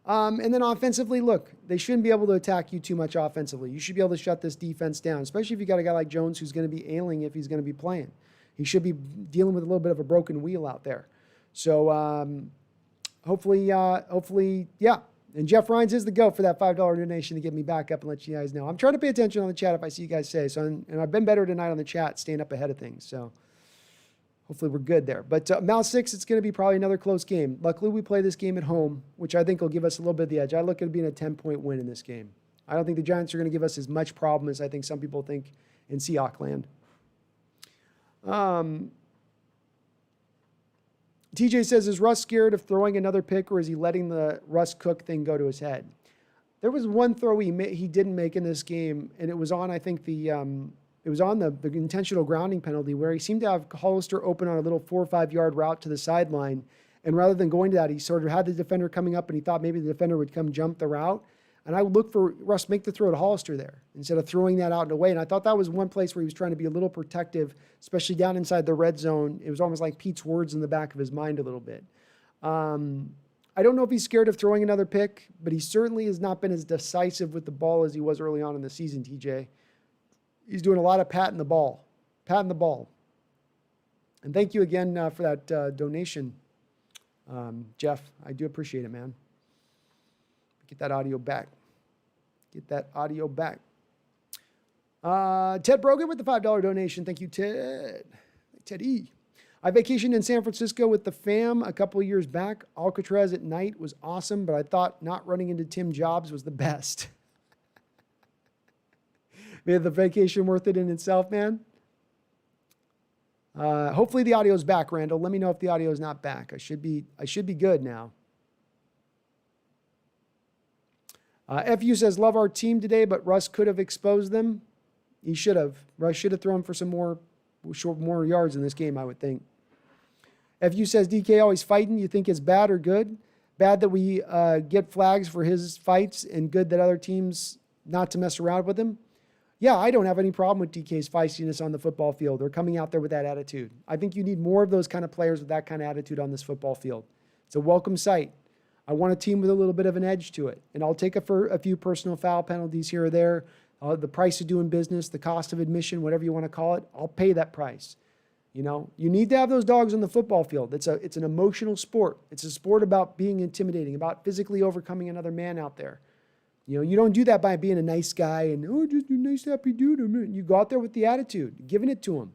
[SPEAKER 1] And then offensively, look, they shouldn't be able to attack you too much offensively. You should be able to shut this defense down, especially if you got a guy like Jones who's going to be ailing if he's going to be playing. He should be dealing with a little bit of a broken wheel out there. So hopefully, yeah. And Jeff Rhines is the GOAT for that $5 donation to get me back up and let you guys know. I'm trying to pay attention on the chat if I see you guys say so. And I've been better tonight on the chat, staying up ahead of things. So hopefully we're good there. But Mal 6, it's going to be probably another close game. Luckily, we play this game at home, which I think will give us a little bit of the edge. I look at it being a 10-point win in this game. I don't think the Giants are going to give us as much problem as I think some people think in Seahawks land. TJ says, is Russ scared of throwing another pick, or is he letting the Russ Cook thing go to his head? There was one throw he didn't make in this game, and it was on, I think, the intentional grounding penalty, where he seemed to have Hollister open on a little 4 or 5 yard route to the sideline. And rather than going to that, he sort of had the defender coming up, and he thought maybe the defender would come jump the route. And I would look for Russ, make the throw to Hollister there instead of throwing that out and away. And I thought that was one place where he was trying to be a little protective, especially down inside the red zone. It was almost like Pete's words in the back of his mind a little bit. I don't know if he's scared of throwing another pick, but he certainly has not been as decisive with the ball as he was early on in the season, TJ. He's doing a lot of patting the ball. And thank you again for that donation, Jeff. I do appreciate it, man. Get that audio back. Ted Brogan with the $5 donation. Thank you, Ted. Teddy. I vacationed in San Francisco with the fam a couple of years back. Alcatraz at night was awesome, but I thought not running into Tim Jobs was the best. Made the vacation worth it in itself, man. Hopefully the audio's back, Randall. Let me know if the audio is not back. I should be good now. FU says, love our team today, but Russ could have exposed them. He should have. Russ should have thrown for some more yards in this game, I would think. FU says, DK always fighting. You think it's bad or good? Bad that we get flags for his fights and good that other teams not to mess around with him. Yeah, I don't have any problem with DK's feistiness on the football field or coming out there with that attitude. I think you need more of those kind of players with that kind of attitude on this football field. It's a welcome sight. I want a team with a little bit of an edge to it. And I'll take a few personal foul penalties here or there. The price of doing business, the cost of admission, whatever you want to call it, I'll pay that price. You know, you need to have those dogs on the football field. It's an emotional sport. It's a sport about being intimidating, about physically overcoming another man out there. You know, you don't do that by being a nice guy and, just a nice, happy dude. You go out there with the attitude, giving it to him.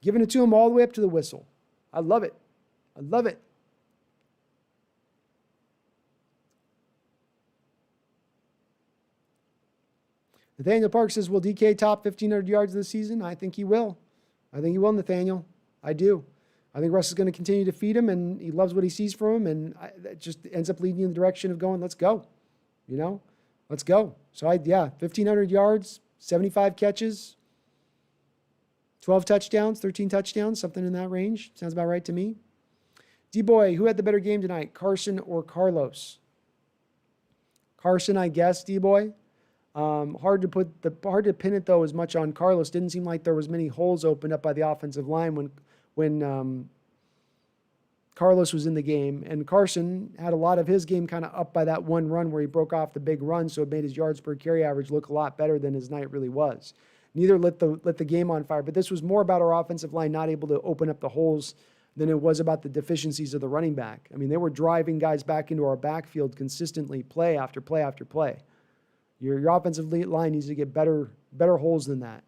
[SPEAKER 1] Giving it to him all the way up to the whistle. I love it. I love it. Nathaniel Park says, will DK top 1,500 yards this season? I think he will. I think he will, Nathaniel. I do. I think Russ is going to continue to feed him, and he loves what he sees from him, and that just ends up leading you in the direction of going, let's go. You know? Let's go. So, 1,500 yards, 75 catches, 12 touchdowns, 13 touchdowns, something in that range. Sounds about right to me. D-Boy, who had the better game tonight, Carson or Carlos? Carson, I guess, D-Boy. Hard to pin it, though, as much on Carlos. Didn't seem like there was many holes opened up by the offensive line when Carlos was in the game, and Carson had a lot of his game kind of up by that one run where he broke off the big run, so it made his yards per carry average look a lot better than his night really was. Neither lit the game on fire, but this was more about our offensive line not able to open up the holes than it was about the deficiencies of the running back. I mean, they were driving guys back into our backfield consistently, play after play after play. Your offensive line needs to get better holes than that.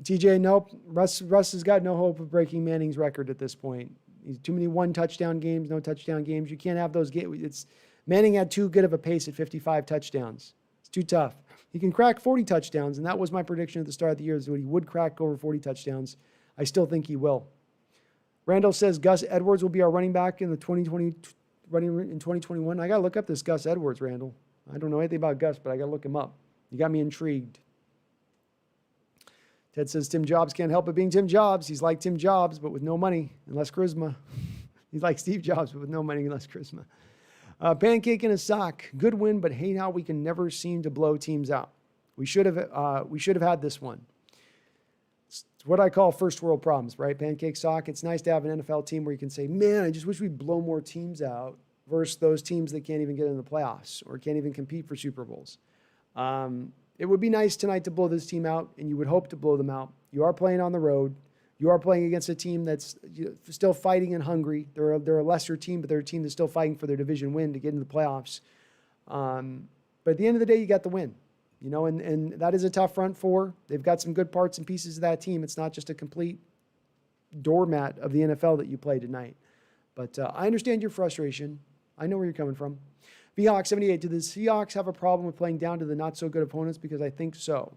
[SPEAKER 1] TJ, nope. Russ has got no hope of breaking Manning's record at this point. He's too many one-touchdown games, no touchdown games. You can't have those games. Manning had too good of a pace at 55 touchdowns. It's too tough. He can crack 40 touchdowns, and that was my prediction at the start of the year, is that he would crack over 40 touchdowns. I still think he will. Randall says Gus Edwards will be our running back in the 2021. I got to look up this Gus Edwards, Randall. I don't know anything about Gus, but I got to look him up. You got me intrigued. Ted says Tim Jobs can't help it being Tim Jobs. He's like Tim Jobs, but with no money and less charisma. He's like Steve Jobs, but with no money and less charisma. Pancake in a sock. Good win, but hate how we can never seem to blow teams out. We should have had this one. It's what I call first world problems, right? Pancake sock. It's nice to have an NFL team where you can say, man, I just wish we'd blow more teams out versus those teams that can't even get in the playoffs or can't even compete for Super Bowls. It would be nice tonight to blow this team out, and you would hope to blow them out. You are playing on the road. You are playing against a team that's still fighting and hungry. They're a lesser team, but they're a team that's still fighting for their division win to get into the playoffs. But at the end of the day, you got the win. You know, and that is a tough front four. They've got some good parts and pieces of that team. It's not just a complete doormat of the NFL that you play tonight. But I understand your frustration. I know where you're coming from. Seahawks 78, do the Seahawks have a problem with playing down to the not-so-good opponents? Because I think so.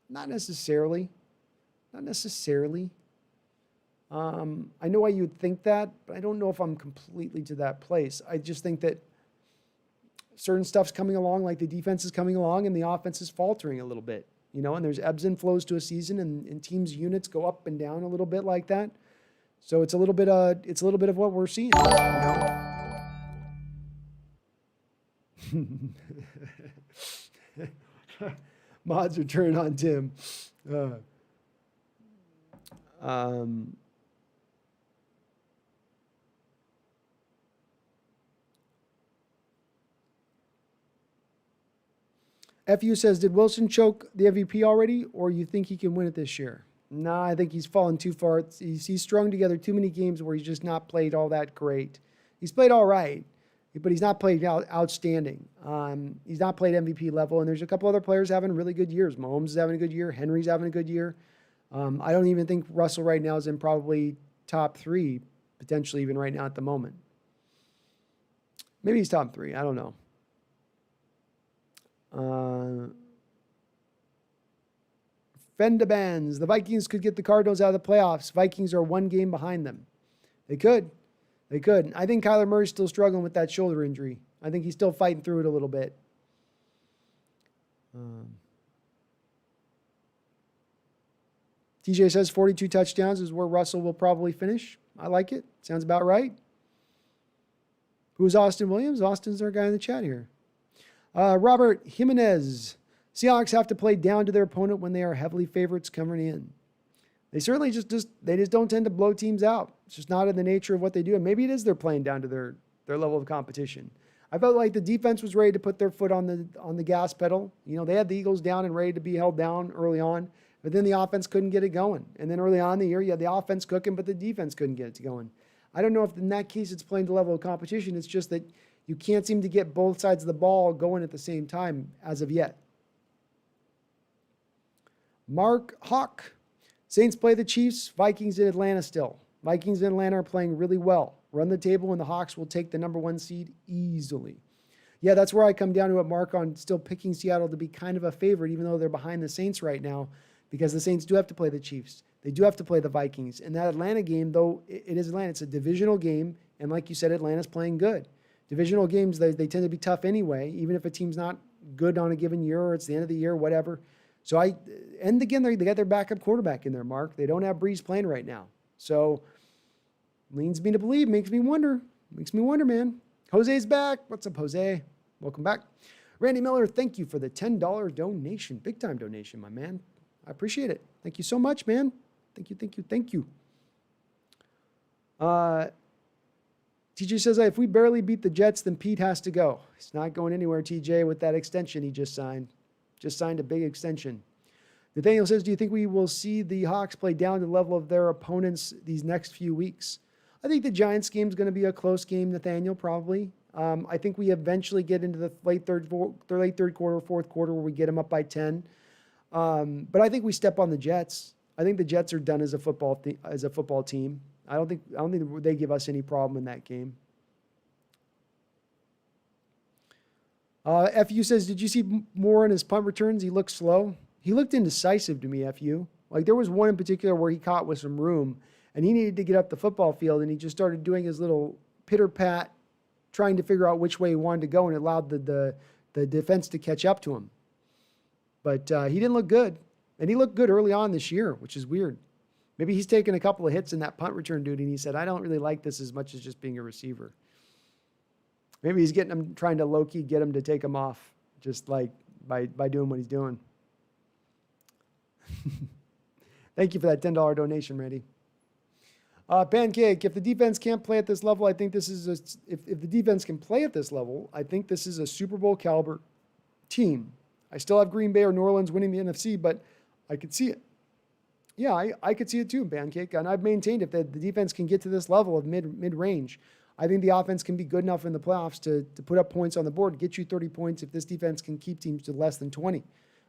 [SPEAKER 1] Not necessarily. Not necessarily. I know why you'd think that, but I don't know if I'm completely to that place. I just think that certain stuff's coming along, like the defense is coming along, and the offense is faltering a little bit. You know, and there's ebbs and flows to a season, and teams' units go up and down a little bit like that. So it's a little bit of what we're seeing. You know? Mods are turning on Tim. FU says, did Wilson choke the MVP already, or you think he can win it this year? No, I think he's fallen too far. He's strung together too many games where he's just not played all that great. He's played all right, but he's not played outstanding. He's not played MVP level, and there's a couple other players having really good years. Mahomes is having a good year. Henry's having a good year. I don't even think Russell right now is in probably top 3, potentially even right now at the moment. Maybe he's top 3. I don't know. Fendabands. The Vikings could get the Cardinals out of the playoffs. Vikings are 1 game behind them. They could. I think Kyler Murray's still struggling with that shoulder injury. I think he's still fighting through it a little bit. TJ says 42 touchdowns is where Russell will probably finish. I like it. Sounds about right. Who's Austin Williams? Austin's our guy in the chat here. Robert Jimenez. Seahawks have to play down to their opponent when they are heavily favorites coming in. They certainly just don't tend to blow teams out. It's just not in the nature of what they do. And maybe it is they're playing down to their level of competition. I felt like the defense was ready to put their foot on the gas pedal. You know, they had the Eagles down and ready to be held down early on, but then the offense couldn't get it going. And then early on in the year, you had the offense cooking, but the defense couldn't get it going. I don't know if in that case it's playing the level of competition. It's just that you can't seem to get both sides of the ball going at the same time as of yet. Mark Hawk. Saints play the Chiefs, Vikings in Atlanta still. Vikings in Atlanta are playing really well. Run the table and the Hawks will take the number 1 seed easily. Yeah, that's where I come down to it, Mark, on still picking Seattle to be kind of a favorite, even though they're behind the Saints right now, because the Saints do have to play the Chiefs. They do have to play the Vikings. And that Atlanta game, though it is Atlanta, it's a divisional game. And like you said, Atlanta's playing good. Divisional games, they tend to be tough anyway, even if a team's not good on a given year or it's the end of the year, whatever. So and again, they got their backup quarterback in there, Mark. They don't have Breeze playing right now. So leans me to believe, makes me wonder, man. Jose's back. What's up, Jose? Welcome back. Randy Miller, thank you for the $10 donation. Big time donation, my man. I appreciate it. Thank you so much, man. Thank you. TJ says, if we barely beat the Jets, then Pete has to go. He's not going anywhere, TJ, with that extension he just signed. Just signed a big extension. Nathaniel says, do you think we will see the Hawks play down to the level of their opponents these next few weeks? I think the Giants game is going to be a close game, Nathaniel, probably. I think we eventually get into the late third quarter, fourth quarter, where we get them up by 10. But I think we step on the Jets. I think the Jets are done as a football team. I don't think they give us any problem in that game. FU says, did you see more in his punt returns? He looked slow. He looked indecisive to me, FU. Like there was one in particular where he caught with some room and he needed to get up the football field and he just started doing his little pitter-pat, trying to figure out which way he wanted to go, and it allowed the defense to catch up to him. But he didn't look good. And he looked good early on this year, which is weird. Maybe he's taken a couple of hits in that punt return duty and he said, I don't really like this as much as just being a receiver. Maybe he's getting him, trying to low-key get him to take him off, just like by doing what he's doing. Thank you for that $10 donation, Randy. Pancake, if the defense can't play at this level, I think this is if the defense can play at this level, I think this is a Super Bowl caliber team. I still have Green Bay or New Orleans winning the NFC, but I could see it. Yeah, I could see it too, Pancake. And I've maintained if the defense can get to this level of mid-range, I think the offense can be good enough in the playoffs to put up points on the board, get you 30 points if this defense can keep teams to less than 20.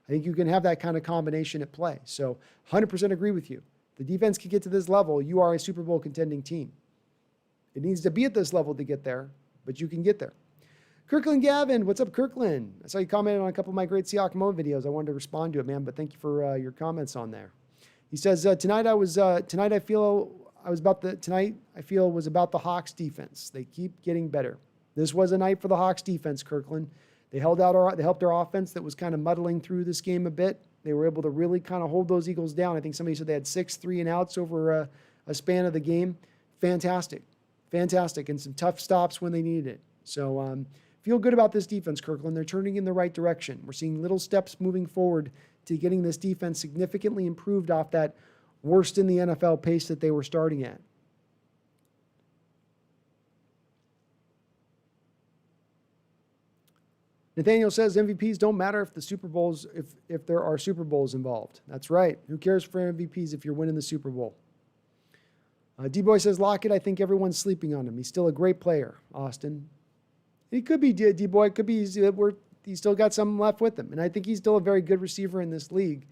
[SPEAKER 1] I think you can have that kind of combination at play. So 100% agree with you. The defense can get to this level, you are a Super Bowl contending team. It needs to be at this level to get there, but you can get there. Kirkland Gavin, what's up, Kirkland? I saw you commented on a couple of my great Seahawks moment videos. I wanted to respond to it, man, but thank you for your comments on there. He says, tonight I feel was about the Hawks defense. They keep getting better. This was a night for the Hawks defense, Kirkland. They helped our offense that was kind of muddling through this game a bit. They were able to really kind of hold those Eagles down. I think somebody said they had 6 3-and-outs over a span of the game. Fantastic. And some tough stops when they needed it. So feel good about this defense, Kirkland. They're turning in the right direction. We're seeing little steps moving forward to getting this defense significantly improved off that worst in the NFL pace that they were starting at. Nathaniel says MVPs don't matter if the Super Bowls, if there are Super Bowls involved. That's right. Who cares for MVPs if you're winning the Super Bowl? D-Boy says Lockett, I think everyone's sleeping on him. He's still a great player, Austin. He could be D-Boy. It could be he's still got some left with him. And I think he's still a very good receiver in this league.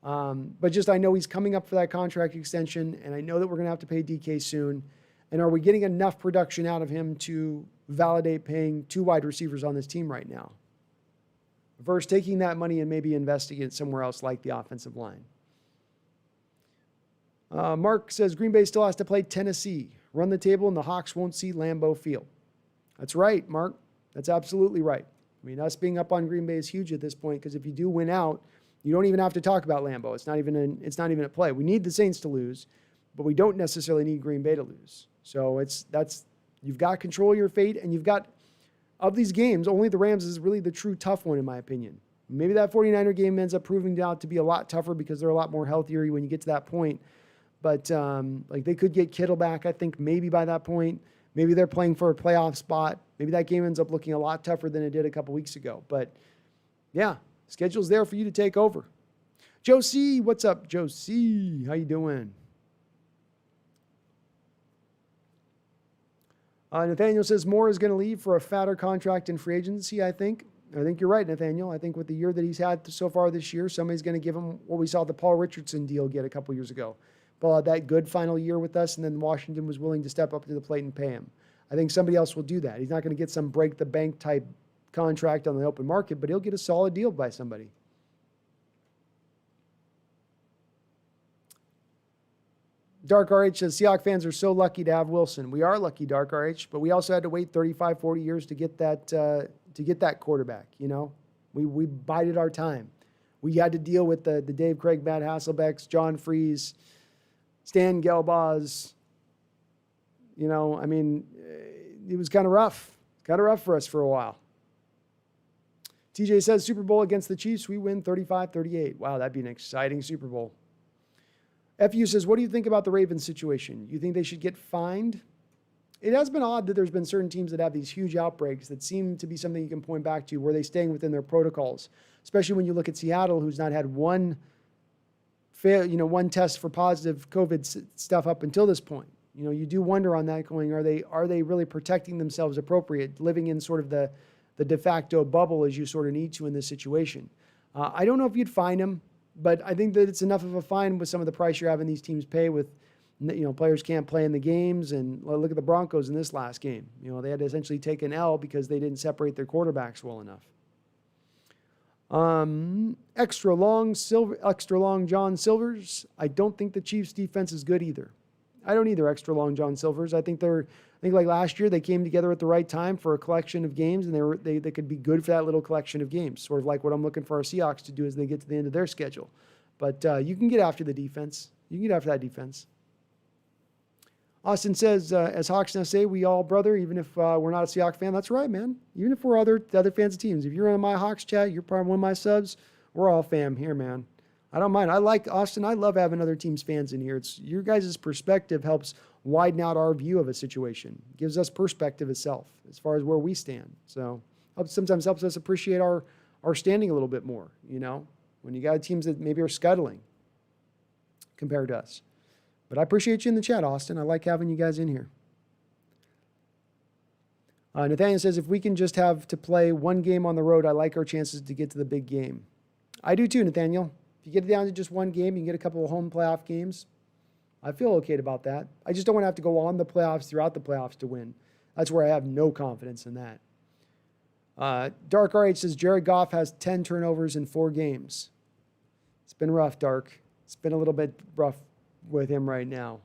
[SPEAKER 1] But just I know he's coming up for that contract extension, and I know that we're going to have to pay DK soon. And are we getting enough production out of him to validate paying 2 wide receivers on this team right now? Versus taking that money and maybe investing it somewhere else like the offensive line. Mark says Green Bay still has to play Tennessee. Run the table and the Hawks won't see Lambeau Field. That's right, Mark. That's absolutely right. I mean, us being up on Green Bay is huge at this point because if you do win out, you don't even have to talk about Lambeau. It's not even at play. We need the Saints to lose, but we don't necessarily need Green Bay to lose. So you've got control of your fate, and you've got, of these games, only the Rams is really the true tough one in my opinion. Maybe that 49er game ends up proving out to be a lot tougher because they're a lot more healthier when you get to that point. But they could get Kittle back, I think, maybe by that point. Maybe they're playing for a playoff spot. Maybe that game ends up looking a lot tougher than it did a couple weeks ago. But, yeah, schedule's there for you to take over. Joe C., what's up, Joe C.? How you doing? Nathaniel says Moore is going to leave for a fatter contract in free agency, I think. I think you're right, Nathaniel. I think with the year that he's had so far this year, somebody's going to give him what we saw the Paul Richardson deal get a couple years ago. Paul had that good final year with us, and then Washington was willing to step up to the plate and pay him. I think somebody else will do that. He's not going to get some break-the-bank type contract on the open market, but he'll get a solid deal by somebody. Dark RH says, Seahawks fans are so lucky to have Wilson. We are lucky, Dark RH, but we also had to wait 35, 40 years to get that quarterback, you know? We bided our time. We had to deal with the Dave Craig, Matt Hasselbecks, John Freeze, Stan Gelbaz. You know, I mean, it was kind of rough. Kind of rough for us for a while. TJ says, Super Bowl against the Chiefs, we win 35-38. Wow, that'd be an exciting Super Bowl. FU says, what do you think about the Ravens situation? You think they should get fined? It has been odd that there's been certain teams that have these huge outbreaks that seem to be something you can point back to where they're staying within their protocols, especially when you look at Seattle, who's not had one test for positive COVID stuff up until this point. You know, you do wonder on that going, are they really protecting themselves appropriate, living in sort of the de facto bubble as you sort of need to in this situation? I don't know if you'd fine them, but I think that it's enough of a fine with some of the price you're having these teams pay with, you know, players can't play in the games. And look at the Broncos in this last game. You know, they had to essentially take an L because they didn't separate their quarterbacks well enough. Extra long John Silvers. I don't think the Chiefs defense is good either. I don't either, extra long John Silvers. I think like last year they came together at the right time for a collection of games, and they could be good for that little collection of games. Sort of like what I'm looking for our Seahawks to do as they get to the end of their schedule. But you can get after the defense. You can get after that defense. Austin says, as HawksNest say, we all brother, even if we're not a Seahawks fan. That's right, man. Even if we're other fans of teams. If you're in my Hawks chat, you're part of one of my subs, we're all fam here, man. I don't mind. I like Austin. I love having other teams' fans in here. It's your guys' perspective helps widen out our view of a situation. Gives us perspective itself as far as where we stand. So sometimes helps us appreciate our standing a little bit more, you know, when you got teams that maybe are scuttling compared to us. But I appreciate you in the chat, Austin. I like having you guys in here. Nathaniel says, if we can just have to play one game on the road, I like our chances to get to the big game. I do too, Nathaniel. If you get it down to just one game, you can get a couple of home playoff games. I feel okay about that. I just don't want to have to go on the playoffs throughout the playoffs to win. That's where I have no confidence in that. Dark RH says, Jared Goff has 10 turnovers in 4 games. It's been rough, Dark. It's been a little bit rough with him right now.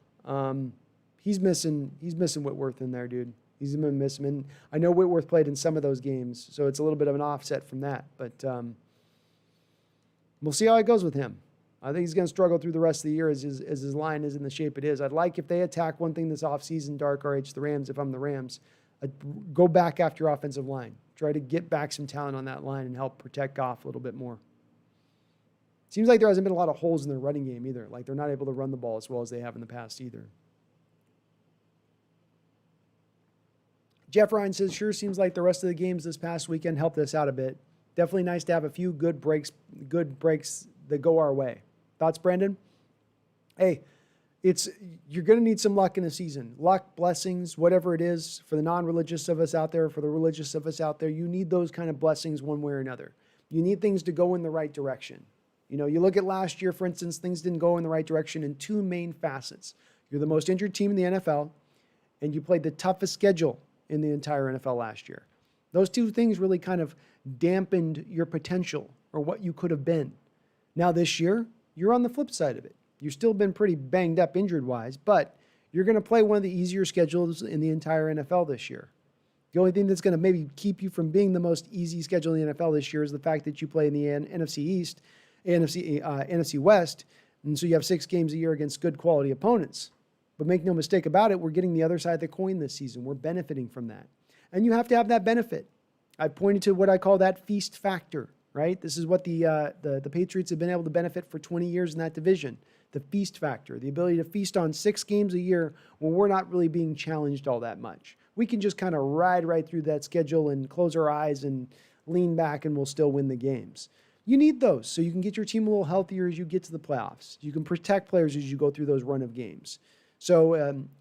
[SPEAKER 1] He's missing Whitworth in there, dude. He's going to miss him. And I know Whitworth played in some of those games, so it's a little bit of an offset from that. But we'll see how it goes with him. I think he's going to struggle through the rest of the year as his line is in the shape it is. I'd like if they attack one thing this offseason, Dark RH, the Rams, if I'm the Rams, go back after your offensive line. Try to get back some talent on that line and help protect Goff a little bit more. Seems like there hasn't been a lot of holes in their running game either. Like they're not able to run the ball as well as they have in the past either. Jeff Ryan says, sure seems like the rest of the games this past weekend helped us out a bit. Definitely nice to have a few good breaks that go our way. Thoughts, Brandon? Hey, you're going to need some luck in the season. Luck, blessings, whatever it is, for the non-religious of us out there, for the religious of us out there, you need those kind of blessings one way or another. You need things to go in the right direction. You know, you look at last year, for instance, things didn't go in the right direction in 2 main facets. You're the most injured team in the NFL, and you played the toughest schedule in the entire NFL last year. Those 2 things really kind of dampened your potential or what you could have been. Now this year, you're on the flip side of it. You've still been pretty banged up injured-wise, but you're going to play one of the easier schedules in the entire NFL this year. The only thing that's going to maybe keep you from being the most easy schedule in the NFL this year is the fact that you play in the NFC East, NFC West, and so you have 6 games a year against good quality opponents. But make no mistake about it, we're getting the other side of the coin this season. We're benefiting from that. And you have to have that benefit. I pointed to what I call that feast factor, right? This is what the Patriots have been able to benefit for 20 years in that division. The feast factor, the ability to feast on 6 games a year when we're not really being challenged all that much. We can just kind of ride right through that schedule and close our eyes and lean back and we'll still win the games. You need those so you can get your team a little healthier as you get to the playoffs. You can protect players as you go through those run of games. So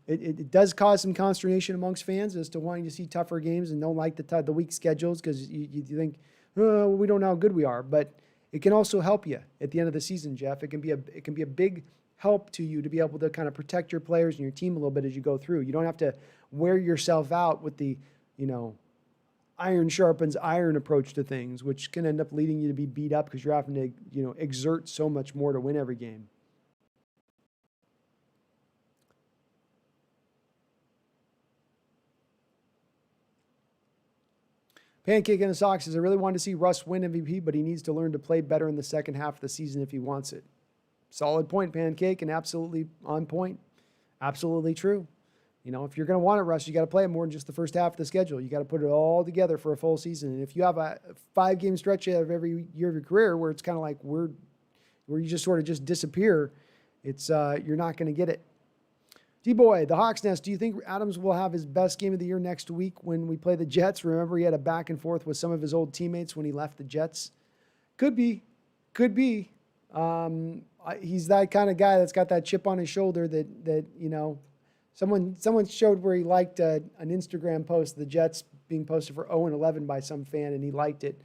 [SPEAKER 1] it does cause some consternation amongst fans as to wanting to see tougher games and don't like the weak schedules because you think, oh, we don't know how good we are. But it can also help you at the end of the season, Jeff. It can be a big help to you to be able to kind of protect your players and your team a little bit as you go through. You don't have to wear yourself out with the, iron sharpens iron approach to things, which can end up leading you to be beat up because you're having to, exert so much more to win every game. Pancake in the Sox says, I really want to see Russ win MVP, but he needs to learn to play better in the second half of the season if he wants it. Solid point, Pancake, and absolutely on point. Absolutely true. If you're going to want it, Russ, you got to play it more than just the first half of the schedule. You got to put it all together for a full season. And if you have a 5-game stretch of every year of your career where it's kind of like where you just sort of just disappear, it's you're not going to get it. D-Boy, the Hawks Nest, do you think Adams will have his best game of the year next week when we play the Jets? Remember, he had a back and forth with some of his old teammates when he left the Jets. Could be. He's that kind of guy that's got that chip on his shoulder that someone showed where he liked an Instagram post, the Jets being posted for 0-11 by some fan, and he liked it.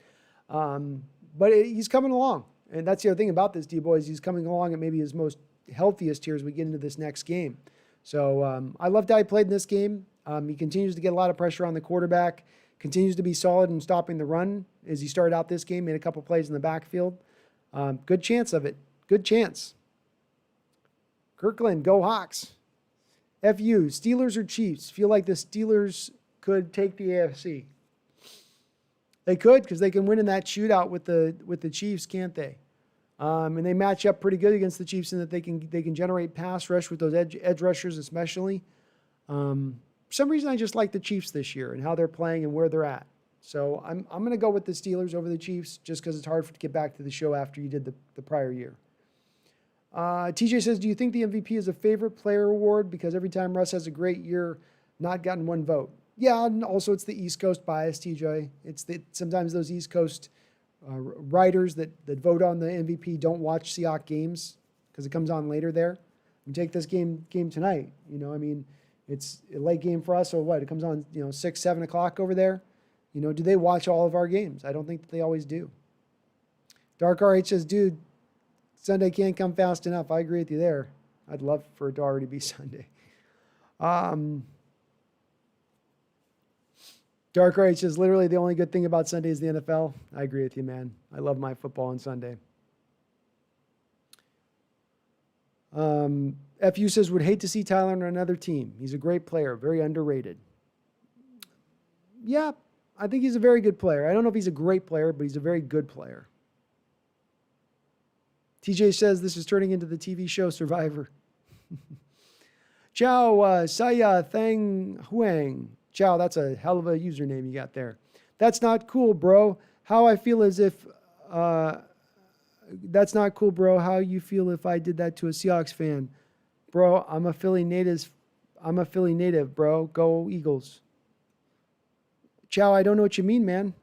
[SPEAKER 1] But he's coming along. And that's the other thing about this, D-Boy, is he's coming along at maybe his most healthiest here as we get into this next game. So I loved how he played in this game. He continues to get a lot of pressure on the quarterback, continues to be solid in stopping the run as he started out this game, made a couple plays in the backfield. Good chance of it. Good chance. Kirkland, go Hawks. FU, Steelers or Chiefs? Feel like the Steelers could take the AFC. They could because they can win in that shootout with the Chiefs, can't they? And they match up pretty good against the Chiefs in that they can generate pass rush with those edge rushers especially. For some reason, I just like the Chiefs this year and how they're playing and where they're at. So I'm going to go with the Steelers over the Chiefs just because it's hard to get back to the show after you did the prior year. TJ says, do you think the MVP is a favorite player award because every time Russ has a great year, not gotten one vote? Yeah, and also it's the East Coast bias, TJ. It's sometimes those East Coast writers that vote on the MVP don't watch Seahawks games because it comes on later there. We take this game tonight. It's a late game for us. So what? It comes on 6, 7 o'clock over there. Do they watch all of our games? I don't think that they always do. Dark RH says, dude, Sunday can't come fast enough. I agree with you there. I'd love for it to already be Sunday. Dark RH says, literally the only good thing about Sunday is the NFL. I agree with you, man. I love my football on Sunday. FU says, would hate to see Tyler on another team. He's a great player, very underrated. Yeah, I think he's a very good player. I don't know if he's a great player, but he's a very good player. TJ says this is turning into the TV show Survivor. Ciao, Saya Thang Huang. Ciao, that's a hell of a username you got there. That's not cool, bro. How I feel as if... that's not cool, bro. How you feel if I did that to a Seahawks fan? Bro, I'm a Philly native, bro. Go Eagles. Ciao, I don't know what you mean, man.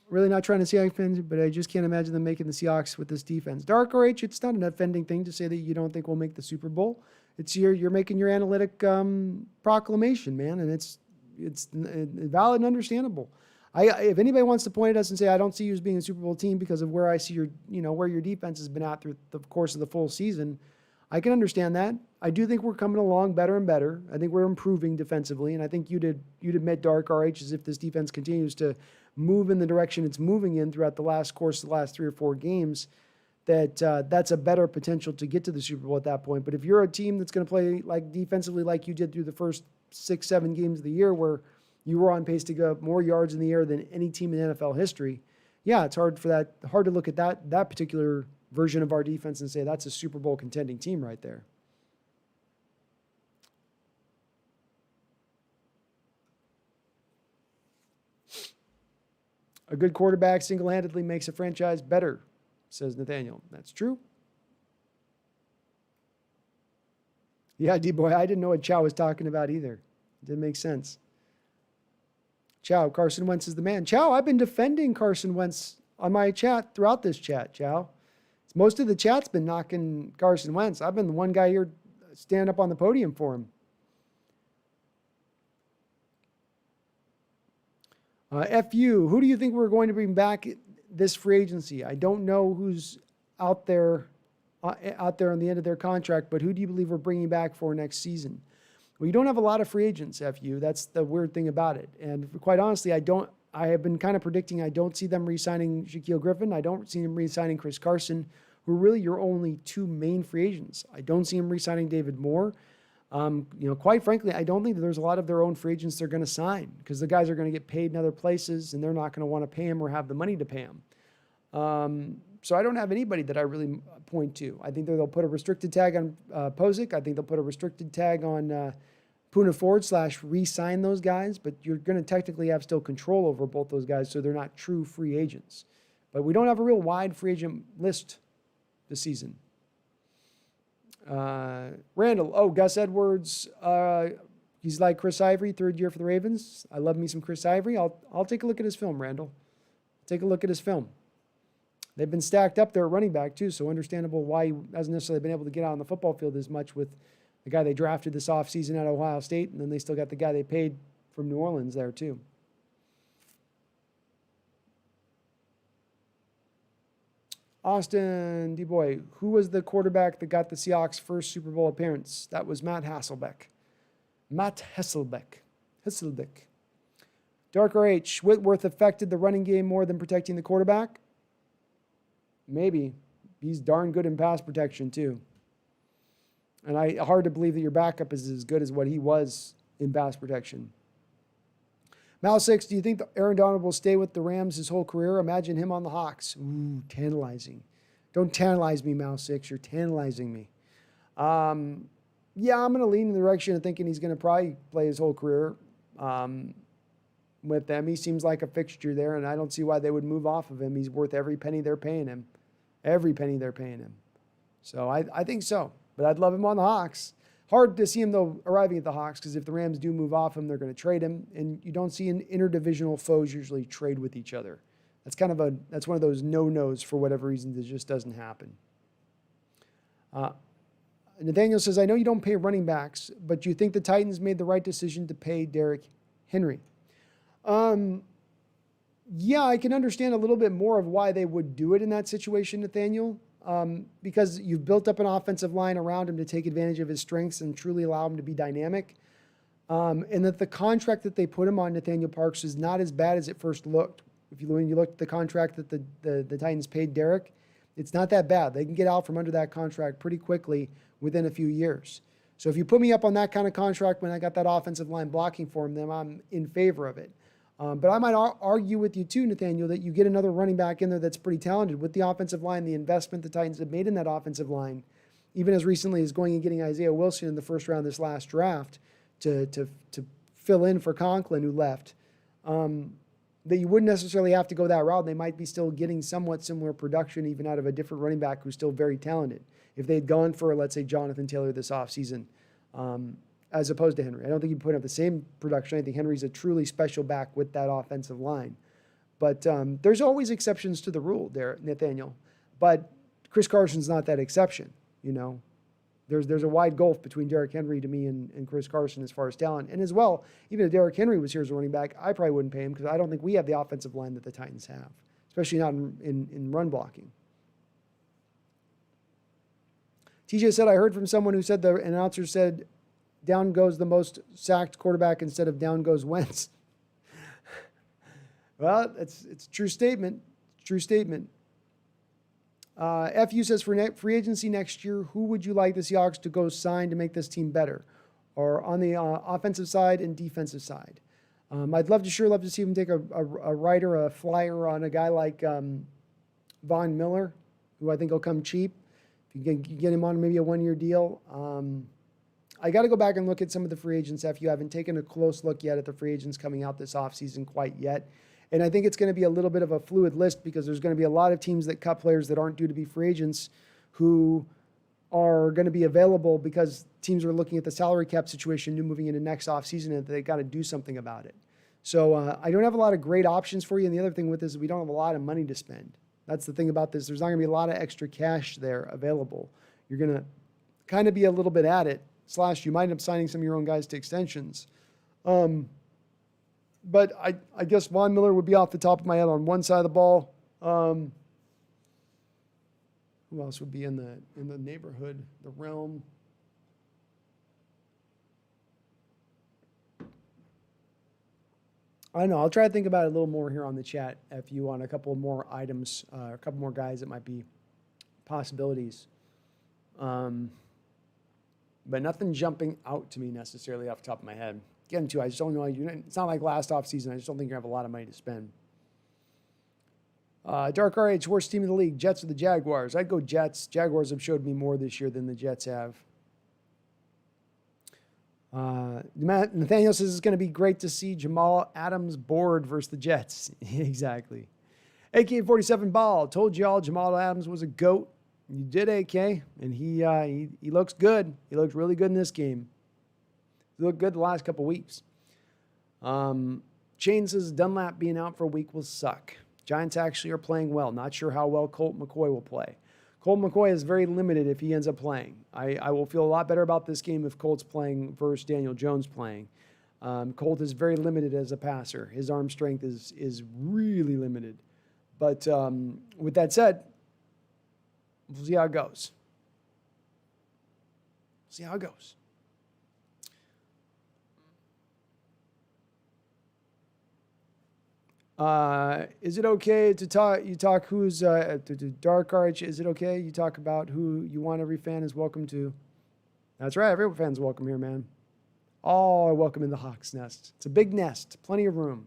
[SPEAKER 1] Really not trying to Seahawks fans, but I just can't imagine them making the Seahawks with this defense. Dark RH, it's not an offending thing to say that you don't think we'll make the Super Bowl. It's you're making your analytic proclamation, man, and it's valid and understandable. If anybody wants to point at us and say I don't see you as being a Super Bowl team because of where I see where your defense has been at through the course of the full season, I can understand that. I do think we're coming along better and better. I think we're improving defensively, and I think you'd admit, Dark RH, as if this defense continues to move in the direction it's moving in throughout the last 3 or 4 games, that's a better potential to get to the Super Bowl at that point. But if you're a team that's going to play like defensively like you did through the first 6-7 games of the year, where you were on pace to go more yards in the air than any team in NFL history, yeah, it's hard to look at that particular version of our defense and say that's a Super Bowl contending team right there. A good quarterback single-handedly makes a franchise better, says Nathaniel. That's true. Yeah, D-Boy, I didn't know what Chow was talking about either. It didn't make sense. Chow, Carson Wentz is the man. Chow, I've been defending Carson Wentz on my chat throughout this chat, Chow. Most of the chat's been knocking Carson Wentz. I've been the one guy here standing up on the podium for him. FU, who do you think we're going to bring back this free agency? I don't know who's out there on the end of their contract, but who do you believe we're bringing back for next season? Well, you don't have a lot of free agents, FU. That's the weird thing about it. And quite honestly, I have been kind of predicting I don't see them re-signing Shaquille Griffin. I don't see them re-signing Chris Carson, who are really your only two main free agents. I don't see them re-signing David Moore. Quite frankly, I don't think that there's a lot of their own free agents they're going to sign, because the guys are going to get paid in other places and they're not going to want to pay him or have the money to pay him. So I don't have anybody that I really point to. I think they'll put a restricted tag on Posick. I think they'll put a restricted tag on Poona Ford / re-sign those guys, but you're going to technically have still control over both those guys, so they're not true free agents. But we don't have a real wide free agent list this season. Randall, Gus Edwards, he's like Chris Ivory, third year for the Ravens. I love me some Chris Ivory. I'll take a look at his film, Randall. Take a look at his film. They've been stacked up there at running back too, so understandable why he hasn't necessarily been able to get out on the football field as much with the guy they drafted this offseason at Ohio State, and then they still got the guy they paid from New Orleans there too. Austin D-Boy, who was the quarterback that got the Seahawks' first Super Bowl appearance? That was Matt Hasselbeck. Matt Hasselbeck. Dark RH, Whitworth affected the running game more than protecting the quarterback? Maybe. He's darn good in pass protection too. And hard to believe that your backup is as good as what he was in pass protection. Mal6, do you think Aaron Donald will stay with the Rams his whole career? Imagine him on the Hawks. Ooh, tantalizing. Don't tantalize me, Mal6. You're tantalizing me. Yeah, I'm going to lean in the direction of thinking he's going to probably play his whole career with them. He seems like a fixture there, and I don't see why they would move off of him. He's worth every penny they're paying him. Every penny they're paying him. So I think so. But I'd love him on the Hawks. Hard to see him, though, arriving at the Hawks, because if the Rams do move off him, they're going to trade him. And you don't see interdivisional foes usually trade with each other. That's one of those no-nos for whatever reason that just doesn't happen. Nathaniel says, I know you don't pay running backs, but do you think the Titans made the right decision to pay Derrick Henry? Yeah, I can understand a little bit more of why they would do it in that situation, Nathaniel. Because you've built up an offensive line around him to take advantage of his strengths and truly allow him to be dynamic. And that the contract that they put him on, Nathaniel Parks, is not as bad as it first looked. When you looked at the contract that the Titans paid Derrick, it's not that bad. They can get out from under that contract pretty quickly within a few years. So if you put me up on that kind of contract when I got that offensive line blocking for him, then I'm in favor of it. But I might argue with you too, Nathaniel, that you get another running back in there that's pretty talented with the offensive line, the investment the Titans have made in that offensive line, even as recently as going and getting Isaiah Wilson in the first round this last draft to fill in for Conklin, who left, that you wouldn't necessarily have to go that route. They might be still getting somewhat similar production even out of a different running back who's still very talented. If they'd gone for, let's say, Jonathan Taylor this offseason, as opposed to Henry. I don't think you put up the same production. I think Henry's a truly special back with that offensive line. But there's always exceptions to the rule there, Nathaniel. But Chris Carson's not that exception, you know. There's a wide gulf between Derrick Henry to me and Chris Carson as far as talent. And as well, even if Derrick Henry was here as a running back, I probably wouldn't pay him because I don't think we have the offensive line that the Titans have, especially not in run blocking. TJ said, I heard from someone who said the announcer said, down goes the most sacked quarterback instead of down goes Wentz. Well, it's a true statement. True statement. FU says for free agency next year, who would you like the Seahawks to go sign to make this team better? Or on the offensive side and defensive side? I'd love to see him take a rider, a flyer on a guy like Von Miller, who I think will come cheap. If you can get him on maybe a one-year deal. I got to go back and look at some of the free agents. FU haven't taken a close look yet at the free agents coming out this offseason quite yet. And I think it's going to be a little bit of a fluid list because there's going to be a lot of teams that cut players that aren't due to be free agents who are going to be available because teams are looking at the salary cap situation moving into next offseason and they got to do something about it. So I don't have a lot of great options for you. And the other thing with this is we don't have a lot of money to spend. That's the thing about this. There's not going to be a lot of extra cash there available. You're going to kind of be a little bit at it. / you might end up signing some of your own guys to extensions. But I guess Von Miller would be off the top of my head on one side of the ball. Who else would be in the neighborhood, the realm? I don't know. I'll try to think about it a little more here on the chat if you want a couple more items, a couple more guys that might be possibilities. But nothing jumping out to me necessarily off the top of my head. Again, too, I just don't know. It's not like last offseason. I just don't think you have a lot of money to spend. Dark RH, worst team in the league, Jets or the Jaguars? I'd go Jets. Jaguars have showed me more this year than the Jets have. Nathaniel says it's going to be great to see Jamal Adams board versus the Jets. Exactly. AK-47 Ball, told you all Jamal Adams was a GOAT. You did, AK, and he looks good. He looked really good in this game. He looked good the last couple weeks. Shane says Dunlap being out for a week will suck. Giants actually are playing well. Not sure how well Colt McCoy will play. Colt McCoy is very limited if he ends up playing. I will feel a lot better about this game if Colt's playing versus Daniel Jones playing. Colt is very limited as a passer. His arm strength is really limited. But with that said, we'll see how it goes. See how it goes. Is it okay to talk? You talk who's to Dark Arch? Is it okay you talk about who you want every fan is welcome to? That's right. Every fan's welcome here, man. All are welcome in the Hawks Nest. It's a big nest, plenty of room.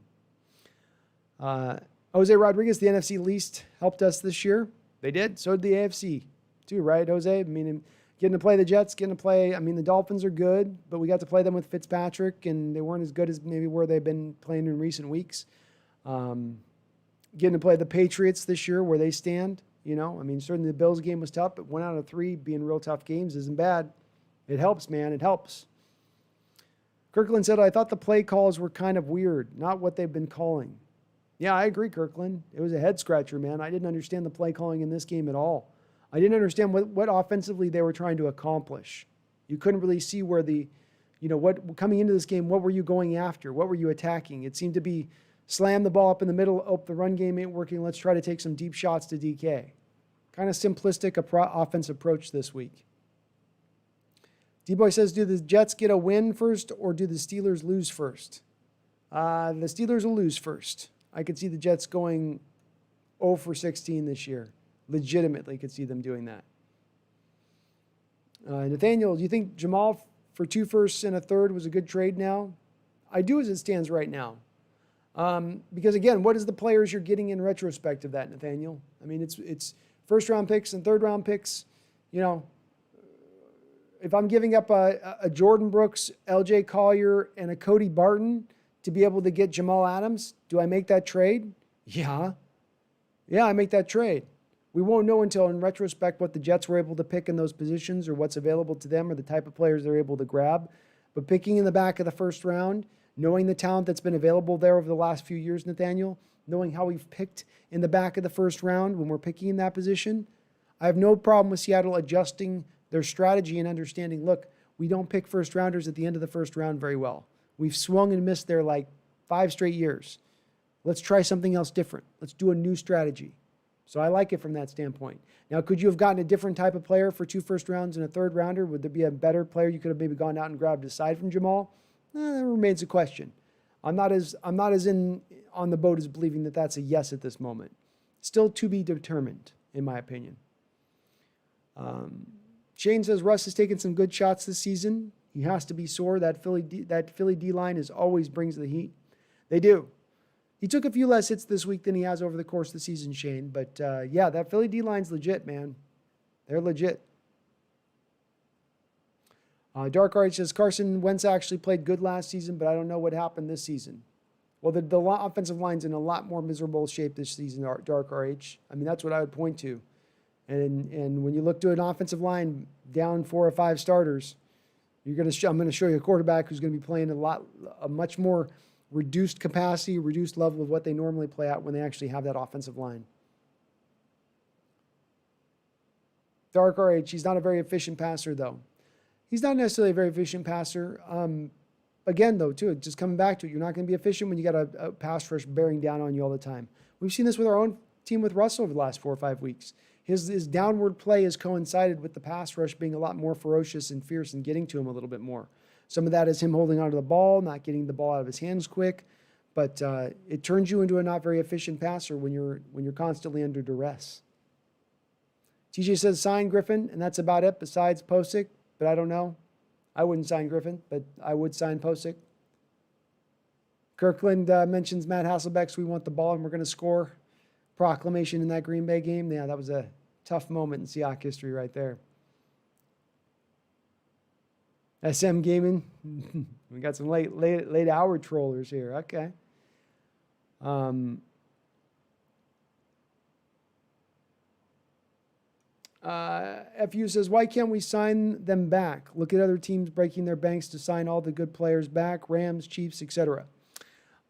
[SPEAKER 1] Jose Rodriguez, the NFC least, helped us this year. They did. So did the AFC, too, right, Jose? I mean, getting to play the Jets, getting to play. I mean, the Dolphins are good, but we got to play them with Fitzpatrick, and they weren't as good as maybe where they've been playing in recent weeks. Getting to play the Patriots this year where they stand, I mean, certainly the Bills game was tough, but 1 out of 3 being real tough games isn't bad. It helps, man. It helps. Kirkland said, I thought the play calls were kind of weird, not what they've been calling. Yeah, I agree, Kirkland. It was a head scratcher, man. I didn't understand the play calling in this game at all. I didn't understand what offensively they were trying to accomplish. You couldn't really see where what coming into this game, what were you going after? What were you attacking? It seemed to be slam the ball up in the middle. Oh, the run game ain't working. Let's try to take some deep shots to DK. Kind of simplistic offense approach this week. D-Boy says, do the Jets get a win first or do the Steelers lose first? The Steelers will lose first. I could see the Jets going 0 for 16 this year. Legitimately could see them doing that. Nathaniel, do you think Jamal for 2 firsts and a third was a good trade now? I do as it stands right now. Because again, what is the players you're getting in retrospect of that, Nathaniel? I mean, it's first round picks and third round picks. If I'm giving up a Jordan Brooks, LJ Collier, and a Cody Barton to be able to get Jamal Adams, do I make that trade? Yeah, I make that trade. We won't know until in retrospect what the Jets were able to pick in those positions or what's available to them or the type of players they're able to grab. But picking in the back of the first round, knowing the talent that's been available there over the last few years, Nathaniel, knowing how we've picked in the back of the first round when we're picking in that position, I have no problem with Seattle adjusting their strategy and understanding, look, we don't pick first rounders at the end of the first round very well. We've swung and missed there like 5 straight years. Let's try something else different. Let's do a new strategy. So I like it from that standpoint. Now, could you have gotten a different type of player for 2 first rounds and a third rounder? Would there be a better player you could have maybe gone out and grabbed aside from Jamal? That remains a question. I'm not as in on the boat as believing that that's a yes at this moment. Still to be determined, in my opinion. Shane says Russ has taken some good shots this season. He has to be sore. That Philly D line is always brings the heat. They do. He took a few less hits this week than he has over the course of the season, Shane. But yeah, that Philly D line's legit, man. They're legit. Dark RH says Carson Wentz actually played good last season, but I don't know what happened this season. Well, the offensive line's in a lot more miserable shape this season, Dark RH. I mean, that's what I would point to. And when you look to an offensive line down 4 or 5 starters, I'm going to show you a quarterback who's going to be playing a much more reduced capacity, reduced level of what they normally play at when they actually have that offensive line. Dark RH, he's not a very efficient passer, though. He's not necessarily a very efficient passer. Again, though, too, just coming back to it, you're not going to be efficient when you got a pass rush bearing down on you all the time. We've seen this with our own team with Russell over the last 4 or 5 weeks. His downward play has coincided with the pass rush being a lot more ferocious and fierce and getting to him a little bit more. Some of that is him holding onto the ball, not getting the ball out of his hands quick, but it turns you into a not very efficient passer when you're constantly under duress. TJ says sign Griffin, and that's about it besides Posick, but I don't know. I wouldn't sign Griffin, but I would sign Posick. Kirkland mentions Matt Hasselbeck's "We want the ball and we're going to score" proclamation in that Green Bay game. Yeah, that was a tough moment in Seahawks history right there. SM Gaming, we got some late hour trollers here. Okay. FU says, why can't we sign them back? Look at other teams breaking their banks to sign all the good players back, Rams, Chiefs, etc.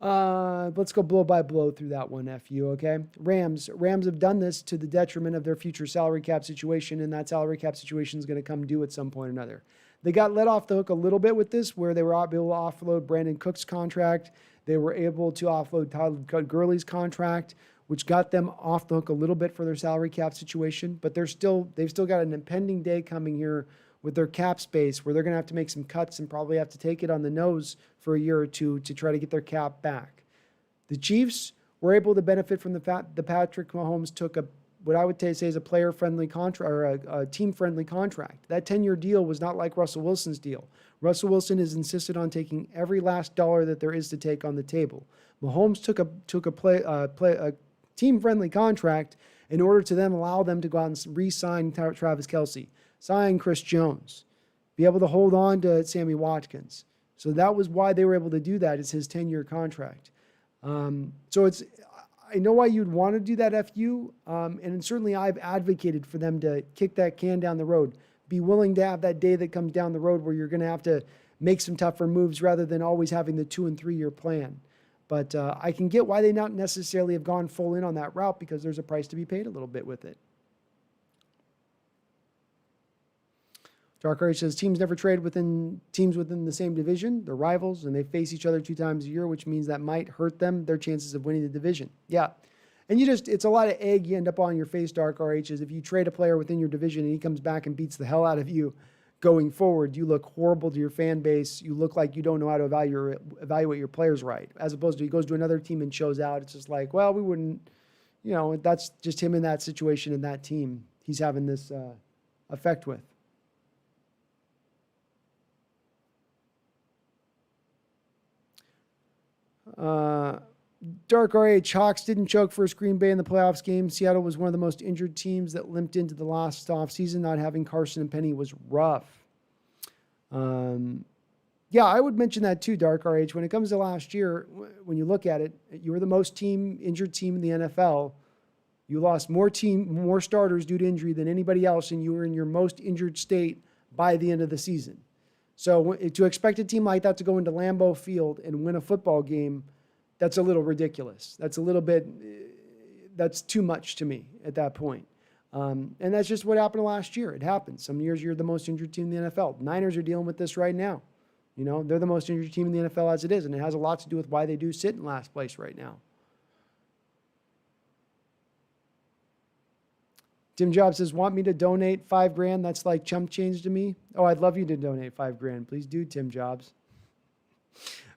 [SPEAKER 1] Let's go blow by blow through that one, FU, okay? Rams have done this to the detriment of their future salary cap situation, and that salary cap situation is going to come due at some point or another. They got let off the hook a little bit with this, where they were able to offload Brandon Cook's contract. They were able to offload Todd Gurley's contract, which got them off the hook a little bit for their salary cap situation. But they've still got an impending day coming here with their cap space where they're going to have to make some cuts and probably have to take it on the nose for a year or two to try to get their cap back. The Chiefs were able to benefit from the fact that Patrick Mahomes took what I would say is a player-friendly contract or a team-friendly contract. That 10-year deal was not like Russell Wilson's deal. Russell Wilson has insisted on taking every last dollar that there is to take on the table. Mahomes took a team-friendly contract in order to then allow them to go out and re-sign Travis Kelce, sign Chris Jones, be able to hold on to Sammy Watkins. So that was why they were able to do that, is his 10-year contract. I know why you'd want to do that, FU, and certainly I've advocated for them to kick that can down the road. Be willing to have that day that comes down the road where you're going to have to make some tougher moves rather than always having the 2 and 3 year plan. But I can get why they not necessarily have gone full in on that route, because there's a price to be paid a little bit with it. Dark Age says teams never trade within teams within the same division. They're rivals and they face each other 2 times a year, which means that might hurt them, their chances of winning the division. Yeah. And it's a lot of egg you end up on your face, Dark RH, is if you trade a player within your division and he comes back and beats the hell out of you going forward, you look horrible to your fan base. You look like you don't know how to evaluate your players right. As opposed to he goes to another team and shows out. It's just like, well, we wouldn't, that's just him in that situation and that team he's having this effect with. Dark RH, Hawks didn't choke first Green Bay in the playoffs game. Seattle was one of the most injured teams that limped into the last offseason. Not having Carson and Penny was rough. Yeah, I would mention that too, Dark RH. When it comes to last year, when you look at it, you were the most injured team in the NFL. You lost more starters due to injury than anybody else, and you were in your most injured state by the end of the season. So to expect a team like that to go into Lambeau Field and win a football game, that's a little ridiculous. That's too much to me at that point. And that's just what happened last year. It happens. Some years you're the most injured team in the NFL. Niners are dealing with this right now. They're the most injured team in the NFL as it is, and it has a lot to do with why they do sit in last place right now. Tim Jobs says, want me to donate $5,000? That's like chump change to me. Oh, I'd love you to donate $5,000. Please do, Tim Jobs.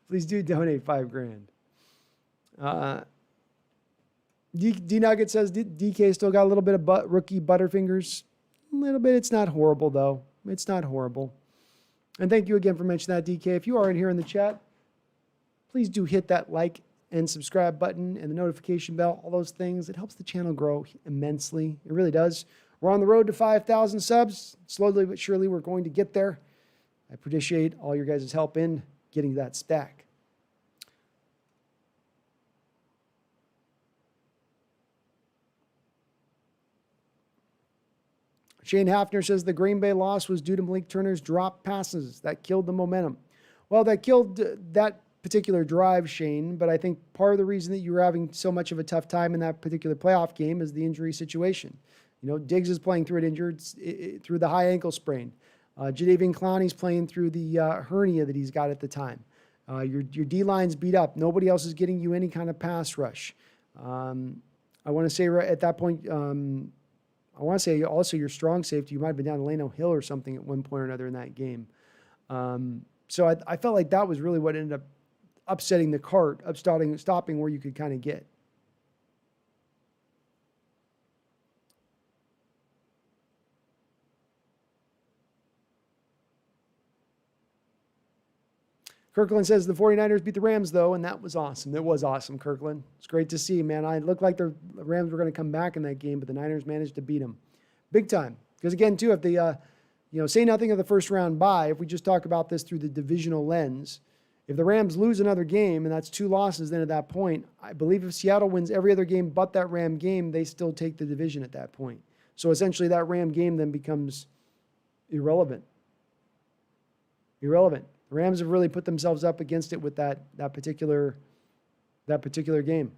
[SPEAKER 1] Please do donate $5,000. D Nugget says DK still got a little bit of rookie butterfingers. A little bit. It's not horrible, though. It's not horrible. And thank you again for mentioning that, DK. If you aren't here in the chat, please do hit that like and subscribe button and the notification bell, all those things. It helps the channel grow immensely. It really does. We're on the road to 5,000 subs. Slowly but surely, we're going to get there. I appreciate all your guys' help in getting that stack. Shane Hafner says the Green Bay loss was due to Malik Turner's drop passes. That killed the momentum. Well, that killed that particular drive, Shane, but I think part of the reason that you were having so much of a tough time in that particular playoff game is the injury situation. You know, Diggs is playing through it injured, through the high ankle sprain. Jadeveon Clowney's playing through the hernia that he's got at the time. Your D-line's beat up. Nobody else is getting you any kind of pass rush. I want to say right at that point, I want to say also your strong safety, you might have been down to Lano Hill or something at one point or another in that game. So I felt like that was really what ended up upsetting the cart, stopping where you could kind of get. Kirkland says the 49ers beat the Rams, though, and that was awesome. It was awesome, Kirkland. It's great to see, man. It looked like the Rams were going to come back in that game, but the Niners managed to beat them big time. Because, again, too, if they, say nothing of the first round bye, if we just talk about this through the divisional lens, if the Rams lose another game, and that's 2 losses, then at that point, I believe if Seattle wins every other game but that Ram game, they still take the division at that point. So, essentially, that Ram game then becomes irrelevant. The Rams have really put themselves up against it with that particular game.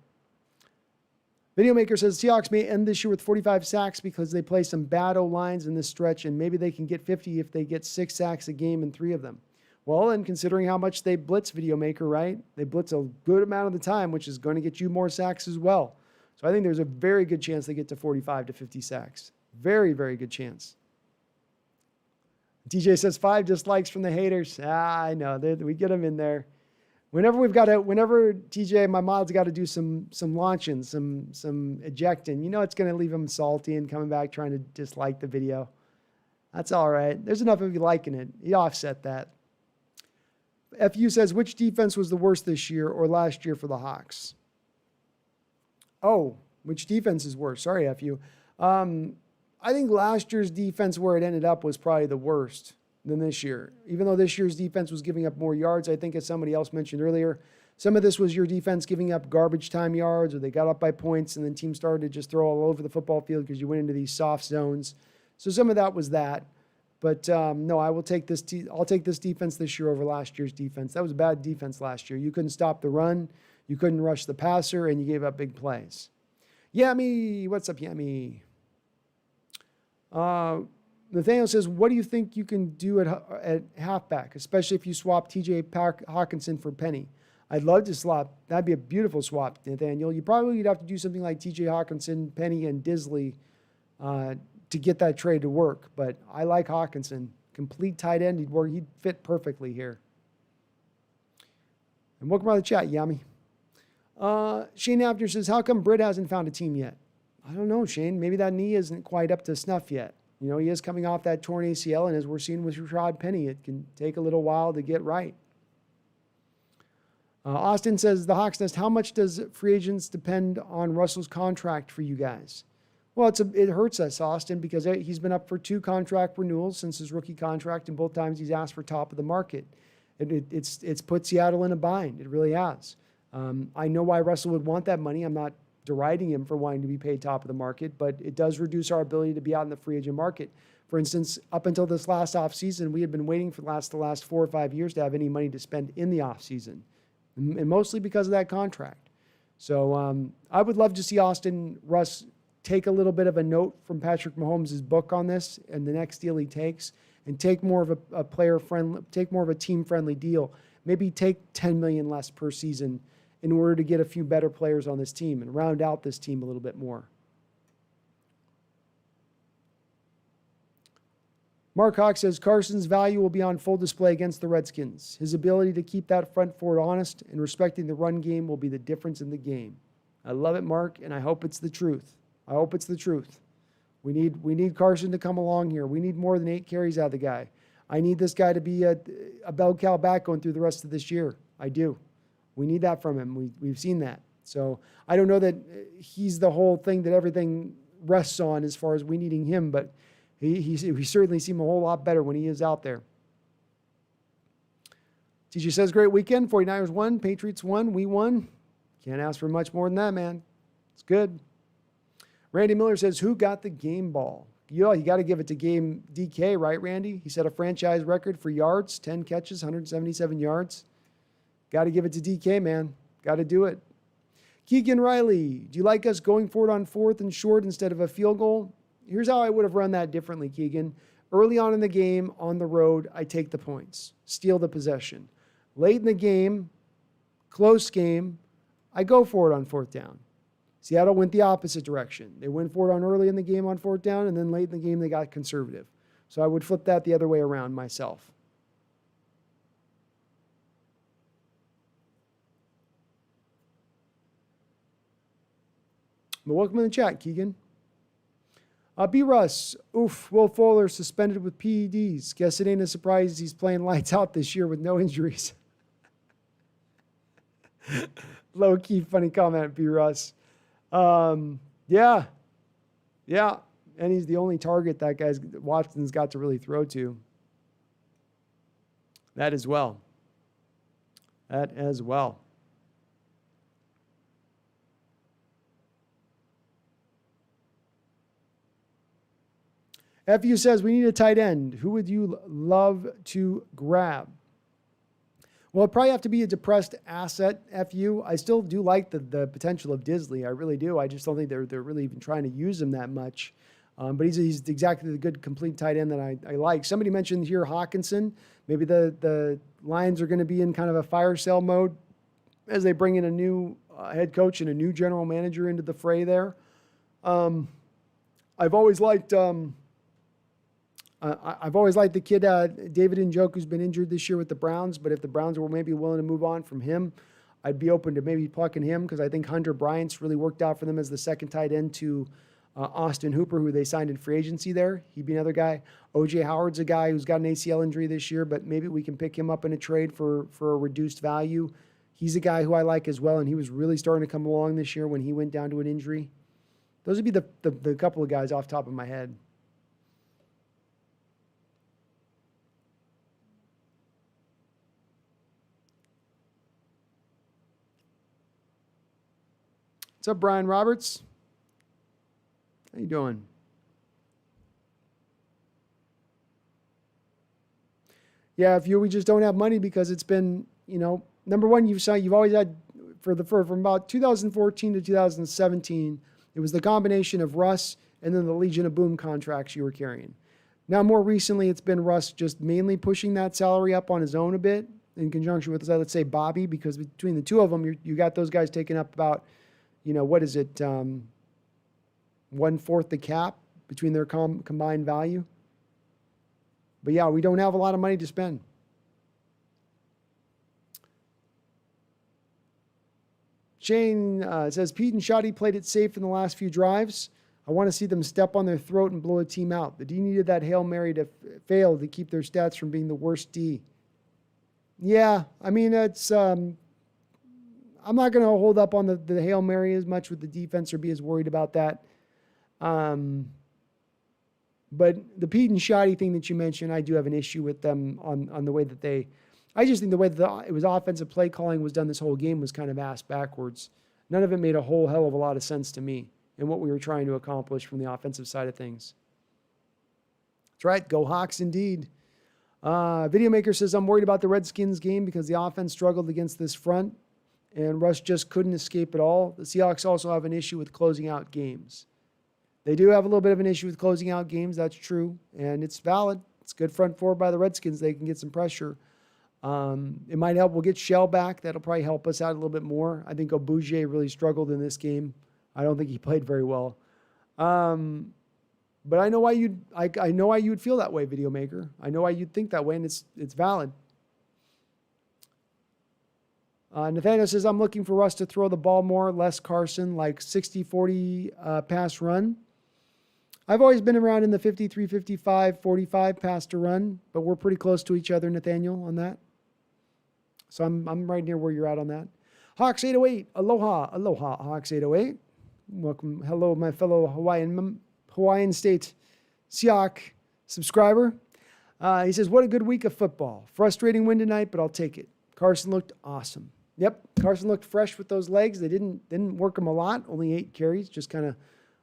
[SPEAKER 1] Videomaker says Seahawks may end this year with 45 sacks because they play some bad O-lines in this stretch, and maybe they can get 50 if they get 6 sacks a game in 3 of them. Well, and considering how much they blitz, Videomaker, right? They blitz a good amount of the time, which is going to get you more sacks as well. So I think there's a very good chance they get to 45 to 50 sacks. Very, very good chance. TJ says 5 dislikes from the haters. I know. We get them in there. Whenever TJ, my mod's got to do some launching, some ejecting, it's going to leave them salty and coming back trying to dislike the video. That's all right. There's enough of you liking it. You offset that. FU says, which defense was the worst this year or last year for the Hawks? Oh, which defense is worse? Sorry, FU. I think last year's defense where it ended up was probably the worst than this year. Even though this year's defense was giving up more yards, I think as somebody else mentioned earlier, some of this was your defense giving up garbage time yards, or they got up by points and then teams started to just throw all over the football field because you went into these soft zones. So some of that was that. But no, I'll take this defense this year over last year's defense. That was a bad defense last year. You couldn't stop the run, you couldn't rush the passer, and you gave up big plays. Yummy, what's up, Yummy? Nathaniel says, what do you think you can do at halfback, especially if you swap TJ Hawkinson for Penny? I'd love to swap. That'd be a beautiful swap, Nathaniel. You'd have to do something like TJ Hawkinson, Penny, and Disley to get that trade to work. But I like Hawkinson. Complete tight end. He'd fit perfectly here. And welcome to the chat, Yummy. Shane After says, how come Britt hasn't found a team yet? I don't know, Shane. Maybe that knee isn't quite up to snuff yet. He is coming off that torn ACL, and as we're seeing with Rashad Penny, it can take a little while to get right. Austin says, the Hawks Nest, how much does free agents depend on Russell's contract for you guys? Well, it hurts us, Austin, because he's been up for 2 contract renewals since his rookie contract, and both times he's asked for top of the market. It's put Seattle in a bind. It really has. I know why Russell would want that money. I'm not deriding him for wanting to be paid top of the market, but it does reduce our ability to be out in the free agent market. For instance, up until this last offseason, we had been waiting for the last 4 or 5 years to have any money to spend in the offseason, and mostly because of that contract. So I would love to see Russ take a little bit of a note from Patrick Mahomes' book on this and the next deal he takes, and take more of a team-friendly deal. Maybe take $10 million less per season in order to get a few better players on this team and round out this team a little bit more. Mark Hawk says Carson's value will be on full display against the Redskins. His ability to keep that front four honest and respecting the run game will be the difference in the game. I love it, Mark, and I hope it's the truth. We need Carson to come along here. We need more than 8 carries out of the guy. I need this guy to be a bell cow back going through the rest of this year. I do. We need that from him. We've seen that. So I don't know that he's the whole thing that everything rests on as far as we needing him, but he certainly seemed a whole lot better when he is out there. TJ says, great weekend. 49ers won. Patriots won. We won. Can't ask for much more than that, man. It's good. Randy Miller says, who got the game ball? You got to give it to Game DK, right, Randy? He set a franchise record for yards, 10 catches, 177 yards. Got to give it to DK, man. Got to do it. Keegan Riley, do you like us going for it on 4th and short instead of a field goal? Here's how I would have run that differently, Keegan. Early on in the game, on the road, I take the points, steal the possession. Late in the game, close game, I go for it on 4th down. Seattle went the opposite direction. They went for it on early in the game on 4th down, and then late in the game, they got conservative. So I would flip that the other way around myself. But welcome in the chat, Keegan. B. Russ, oof, Will Fuller suspended with PEDs. Guess it ain't a surprise he's playing lights out this year with no injuries. Low-key funny comment, B. Russ. Yeah. And he's the only target that Watson's got to really throw to. That as well. FU says, we need a tight end. Who would you love to grab? Well, it'd probably have to be a depressed asset, FU. I still do like the potential of Disley. I really do. I just don't think they're really even trying to use him that much. But he's exactly the good, complete tight end that I like. Somebody mentioned here Hawkinson. Maybe the Lions are going to be in kind of a fire sale mode as they bring in a new head coach and a new general manager into the fray there. I've always liked the kid, David Njoku, who's been injured this year with the Browns. But if the Browns were maybe willing to move on from him, I'd be open to maybe plucking him because I think Hunter Bryant's really worked out for them as the second tight end to Austin Hooper, who they signed in free agency there. He'd be another guy. O.J. Howard's a guy who's got an ACL injury this year, but maybe we can pick him up in a trade for a reduced value. He's a guy who I like as well, and he was really starting to come along this year when he went down to an injury. Those would be the couple of guys off the top of my head. What's up, Brian Roberts? How you doing? Yeah, we just don't have money because it's been, number one, you've always had from about 2014 to 2017, it was the combination of Russ and then the Legion of Boom contracts you were carrying. Now, more recently, it's been Russ just mainly pushing that salary up on his own a bit in conjunction with, let's say, Bobby, because between the two of them, you got those guys taking up about, 1/4 the cap between their combined value. But yeah, we don't have a lot of money to spend. Shane says, Pete and Shoddy played it safe in the last few drives. I want to see them step on their throat and blow a team out. The D needed that Hail Mary to fail to keep their stats from being the worst D. Yeah, I mean, it's... I'm not going to hold up on the Hail Mary as much with the defense or be as worried about that. But the Pete and Shoddy thing that you mentioned, I do have an issue with them on the way that I just think the way that it was offensive play calling was done this whole game was kind of ass backwards. None of it made a whole hell of a lot of sense to me in what we were trying to accomplish from the offensive side of things. That's right. Go Hawks indeed. Videomaker says, I'm worried about the Redskins game because the offense struggled against this front. And Russ just couldn't escape at all. The Seahawks also have an issue with closing out games. They do have a little bit of an issue with closing out games. That's true. And it's valid. It's good front four by the Redskins. They can get some pressure. It might help. We'll get Shell back. That'll probably help us out a little bit more. I think Obuje really struggled in this game. I don't think he played very well. But I know why you'd feel that way, Videomaker. I know why you'd think that way, and it's valid. Nathaniel says, I'm looking for Russ to throw the ball more, less Carson, like 60-40 pass run. I've always been around in the 53, 55, 45 pass to run, but we're pretty close to each other, Nathaniel, on that. So I'm right near where you're at on that. Hawks 808, aloha, aloha, Hawks 808. Welcome, hello, my fellow Hawaiian State Seahawk subscriber. He says, what a good week of football. Frustrating win tonight, but I'll take it. Carson looked awesome. Yep, Carson looked fresh with those legs. They didn't work him a lot, only 8 carries, just kind of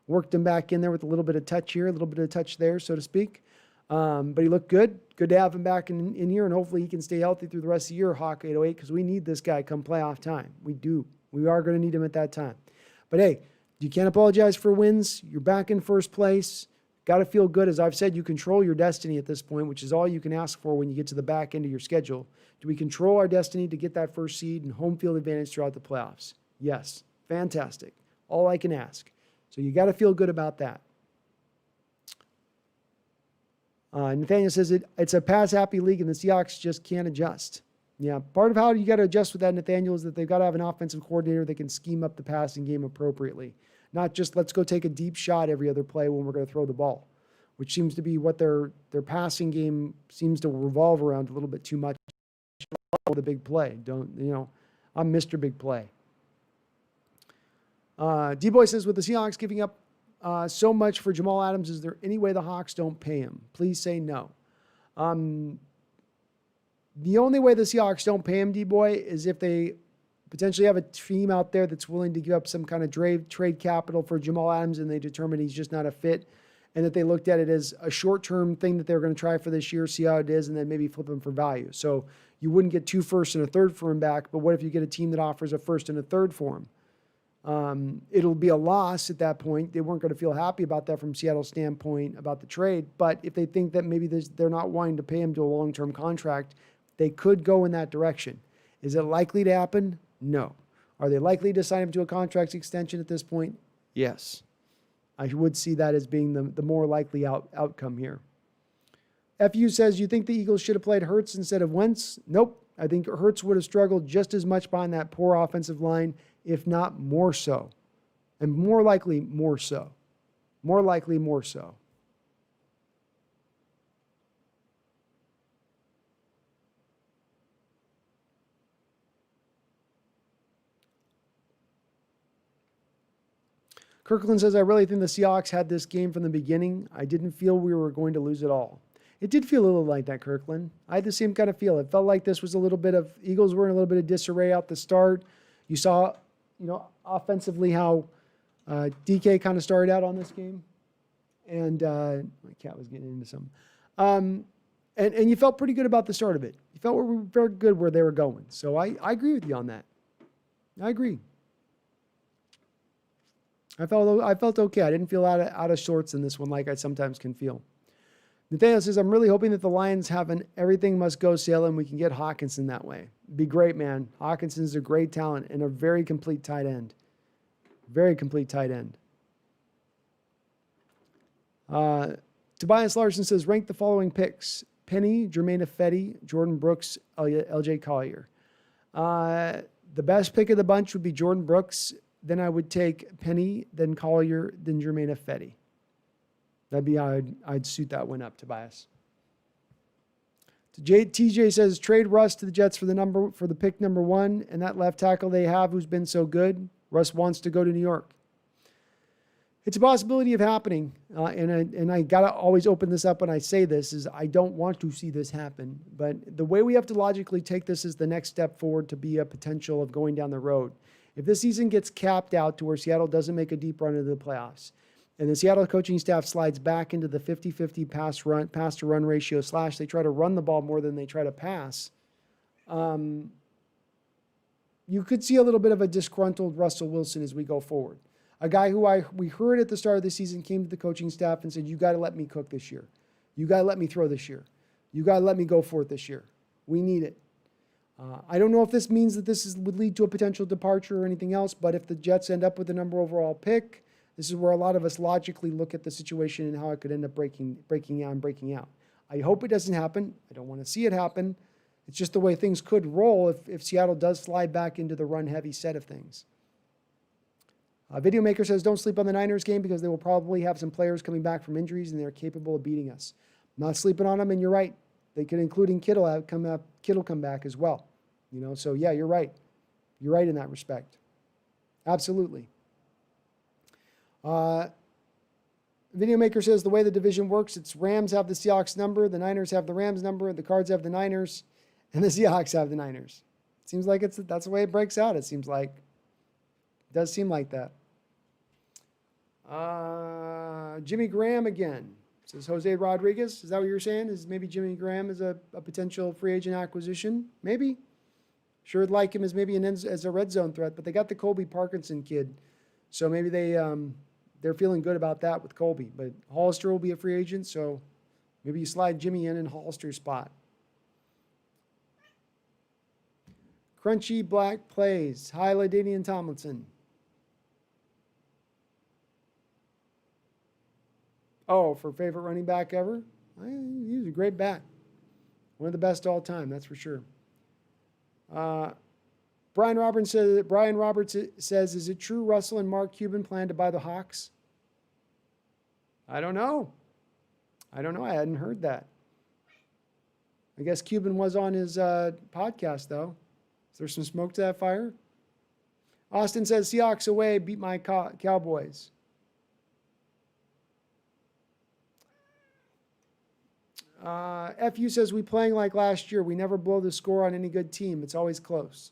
[SPEAKER 1] worked him back in there with a little bit of touch here, a little bit of touch there, so to speak. But he looked good. Good to have him back in here, and hopefully he can stay healthy through the rest of the year, Hawk 808, because we need this guy come playoff time. We do. We are going to need him at that time. But hey, you can't apologize for wins. You're back in first place. Got to feel good. As I've said, you control your destiny at this point, which is all you can ask for when you get to the back end of your schedule. Do we control our destiny to get that first seed and home field advantage throughout the playoffs? Yes. Fantastic. All I can ask. So you got to feel good about that. Nathaniel says it's a pass-happy league, and the Seahawks just can't adjust. Yeah, part of how you got to adjust with that, Nathaniel, is that they've got to have an offensive coordinator that can scheme up the passing game appropriately. Not just let's go take a deep shot every other play when we're going to throw the ball, which seems to be what their passing game seems to revolve around a little bit too much. The big play. I'm Mr. Big Play. D-Boy says, with the Seahawks giving up so much for Jamal Adams, is there any way the Hawks don't pay him? Please say no. The only way the Seahawks don't pay him, D-Boy, is if they potentially have a team out there that's willing to give up some kind of trade capital for Jamal Adams and they determine he's just not a fit, and that they looked at it as a short-term thing that they were going to try for this year, see how it is, and then maybe flip him for value. So you wouldn't get 2 firsts and a third for him back, but what if you get a team that offers a first and a third for him? It'll be a loss at that point. They weren't going to feel happy about that from Seattle's standpoint about the trade, but if they think that maybe they're not wanting to pay him to a long-term contract, they could go in that direction. Is it likely to happen? No. Are they likely to sign him to a contract extension at this point? Yes. I would see that as being the more likely outcome here. FU says, you think the Eagles should have played Hurts instead of Wentz? Nope. I think Hurts would have struggled just as much behind that poor offensive line, if not more so. And more likely, more so. More likely, more so. Kirkland says, I really think the Seahawks had this game from the beginning. I didn't feel we were going to lose it all. It did feel a little like that, Kirkland. I had the same kind of feel. It felt like this was a little bit of, Eagles were in a little bit of disarray out the start. You saw, offensively how DK kind of started out on this game. And my cat was getting into some. And you felt pretty good about the start of it. You felt we were very good where they were going. So I agree with you on that. I agree. I felt okay. I didn't feel out of sorts in this one like I sometimes can feel. Nathaniel says, I'm really hoping that the Lions have an everything must go sale and we can get Hawkinson that way. Be great, man. Hawkinson's a great talent and a very complete tight end. Very complete tight end. Tobias Larson says, rank the following picks. Penny, Jermaine Ifedi, Jordan Brooks, LJ Collier. The best pick of the bunch would be Jordan Brooks. Then I would take Penny, then Collier, then Jermaine Ifedi. That'd be how I'd suit that one up, Tobias. TJ says, trade Russ to the Jets for the pick number 1, and that left tackle they have who's been so good. Russ wants to go to New York. It's a possibility of happening, and I got to always open this up when I say this, is I don't want to see this happen. But the way we have to logically take this is the next step forward to be a potential of going down the road. If this season gets capped out to where Seattle doesn't make a deep run into the playoffs, and the Seattle coaching staff slides back into the 50-50 pass to run ratio / they try to run the ball more than they try to pass, you could see a little bit of a disgruntled Russell Wilson as we go forward. A guy who we heard at the start of the season came to the coaching staff and said, you got to let me cook this year. You got to let me throw this year. You got to let me go for it this year. We need it. I don't know if this means that this would lead to a potential departure or anything else, but if the Jets end up with the number overall pick, this is where a lot of us logically look at the situation and how it could end up breaking out. I hope it doesn't happen. I don't want to see it happen. It's just the way things could roll if Seattle does slide back into the run-heavy set of things. Video Maker says, don't sleep on the Niners game because they will probably have some players coming back from injuries and they're capable of beating us. Not sleeping on them, and you're right. They could, including Kittle, come back as well. So yeah, you're right. You're right in that respect. Absolutely. Video Maker says the way the division works, it's Rams have the Seahawks number, the Niners have the Rams number, the Cards have the Niners, and the Seahawks have the Niners. It seems like that's the way it breaks out, it seems like. It does seem like that. Jimmy Graham again. Says Jose Rodriguez. Is that what you're saying? Is maybe Jimmy Graham is a potential free agent acquisition? Maybe. Sure would like him as maybe as a red zone threat, but they got the Colby Parkinson kid. So maybe they're feeling good about that with Colby. But Hollister will be a free agent, so maybe you slide Jimmy in Hollister's spot. Crunchy Black plays. Hi, LaDainian Tomlinson. Oh, for favorite running back ever? He was a great back. One of the best all time, that's for sure. Brian Roberts says, is it true Russell and Mark Cuban plan to buy the Hawks? I don't know. I hadn't heard that. I guess Cuban was on his podcast, though. Is there some smoke to that fire? Austin says, Seahawks away, beat my Cowboys. FU says, we playing like last year. We never blow the score on any good team. It's always close.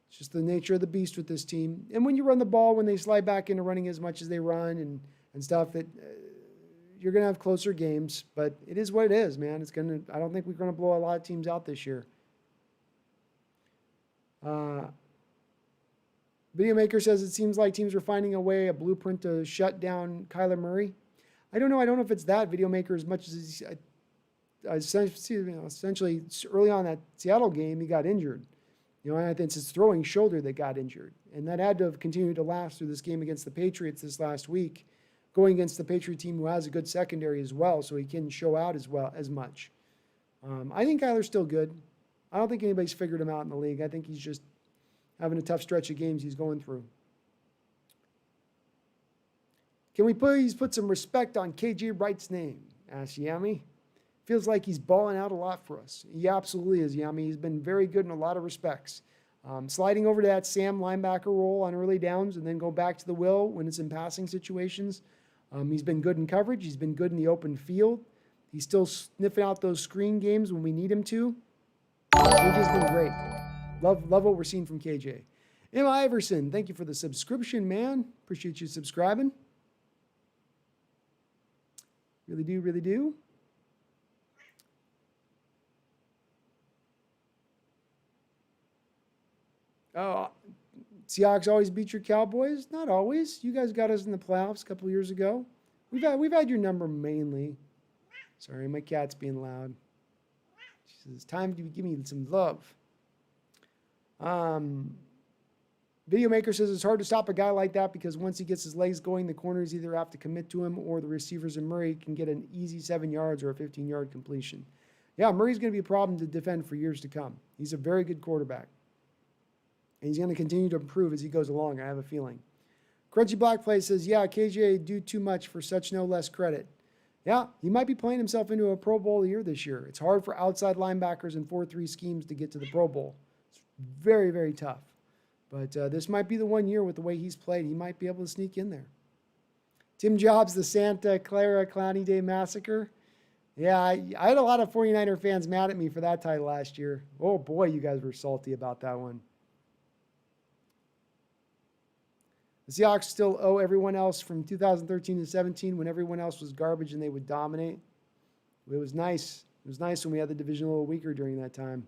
[SPEAKER 1] It's just the nature of the beast with this team. And when you run the ball, when they slide back into running as much as they run and stuff, that you're going to have closer games. But it is what it is, man. I don't think we're going to blow a lot of teams out this year. Video Maker says, it seems like teams are finding a blueprint to shut down Kyler Murray. I don't know if it's that, Video Maker, as much as essentially early on that Seattle game, he got injured. And I think it's his throwing shoulder that got injured. And that had to have continued to last through this game against the Patriots this last week, going against the Patriot team who has a good secondary as well, so he can show out as much. I think Kyler's still good. I don't think anybody's figured him out in the league. I think he's just having a tough stretch of games he's going through. Can we please put some respect on KJ Wright's name? Asks Yami. Feels like he's balling out a lot for us. He absolutely is, Yami. He's been very good in a lot of respects. Sliding over to that Sam linebacker role on early downs and then go back to the Will when it's in passing situations. He's been good in coverage. He's been good in the open field. He's still sniffing out those screen games when we need him to. KJ's been great. Love what we're seeing from KJ. Emma Iverson, thank you for the subscription, man. Appreciate you subscribing. Really do, really do. Oh, Seahawks always beat your Cowboys? Not always. You guys got us in the playoffs a couple years ago. We've had your number mainly. Sorry, my cat's being loud. She says, it's time to give me some love. Video Maker says it's hard to stop a guy like that because once he gets his legs going, the corners either have to commit to him or the receivers and Murray can get an easy 7 yards or a 15-yard completion. Yeah, Murray's going to be a problem to defend for years to come. He's a very good quarterback. And he's going to continue to improve as he goes along, I have a feeling. Crunchy Black Play says, yeah, KJ do too much for such no less credit. Yeah, he might be playing himself into a Pro Bowl year this year. It's hard for outside linebackers and 4-3 schemes to get to the Pro Bowl. It's very, very tough. But this might be the 1 year with the way he's played. He might be able to sneak in there. Tim Jobs, the Santa Clara Clowny Day Massacre. Yeah, I had a lot of 49er fans mad at me for that title last year. Oh, boy, you guys were salty about that one. The Seahawks still owe everyone else from 2013 to 17 when everyone else was garbage and they would dominate. It was nice. It was nice when we had the division a little weaker during that time.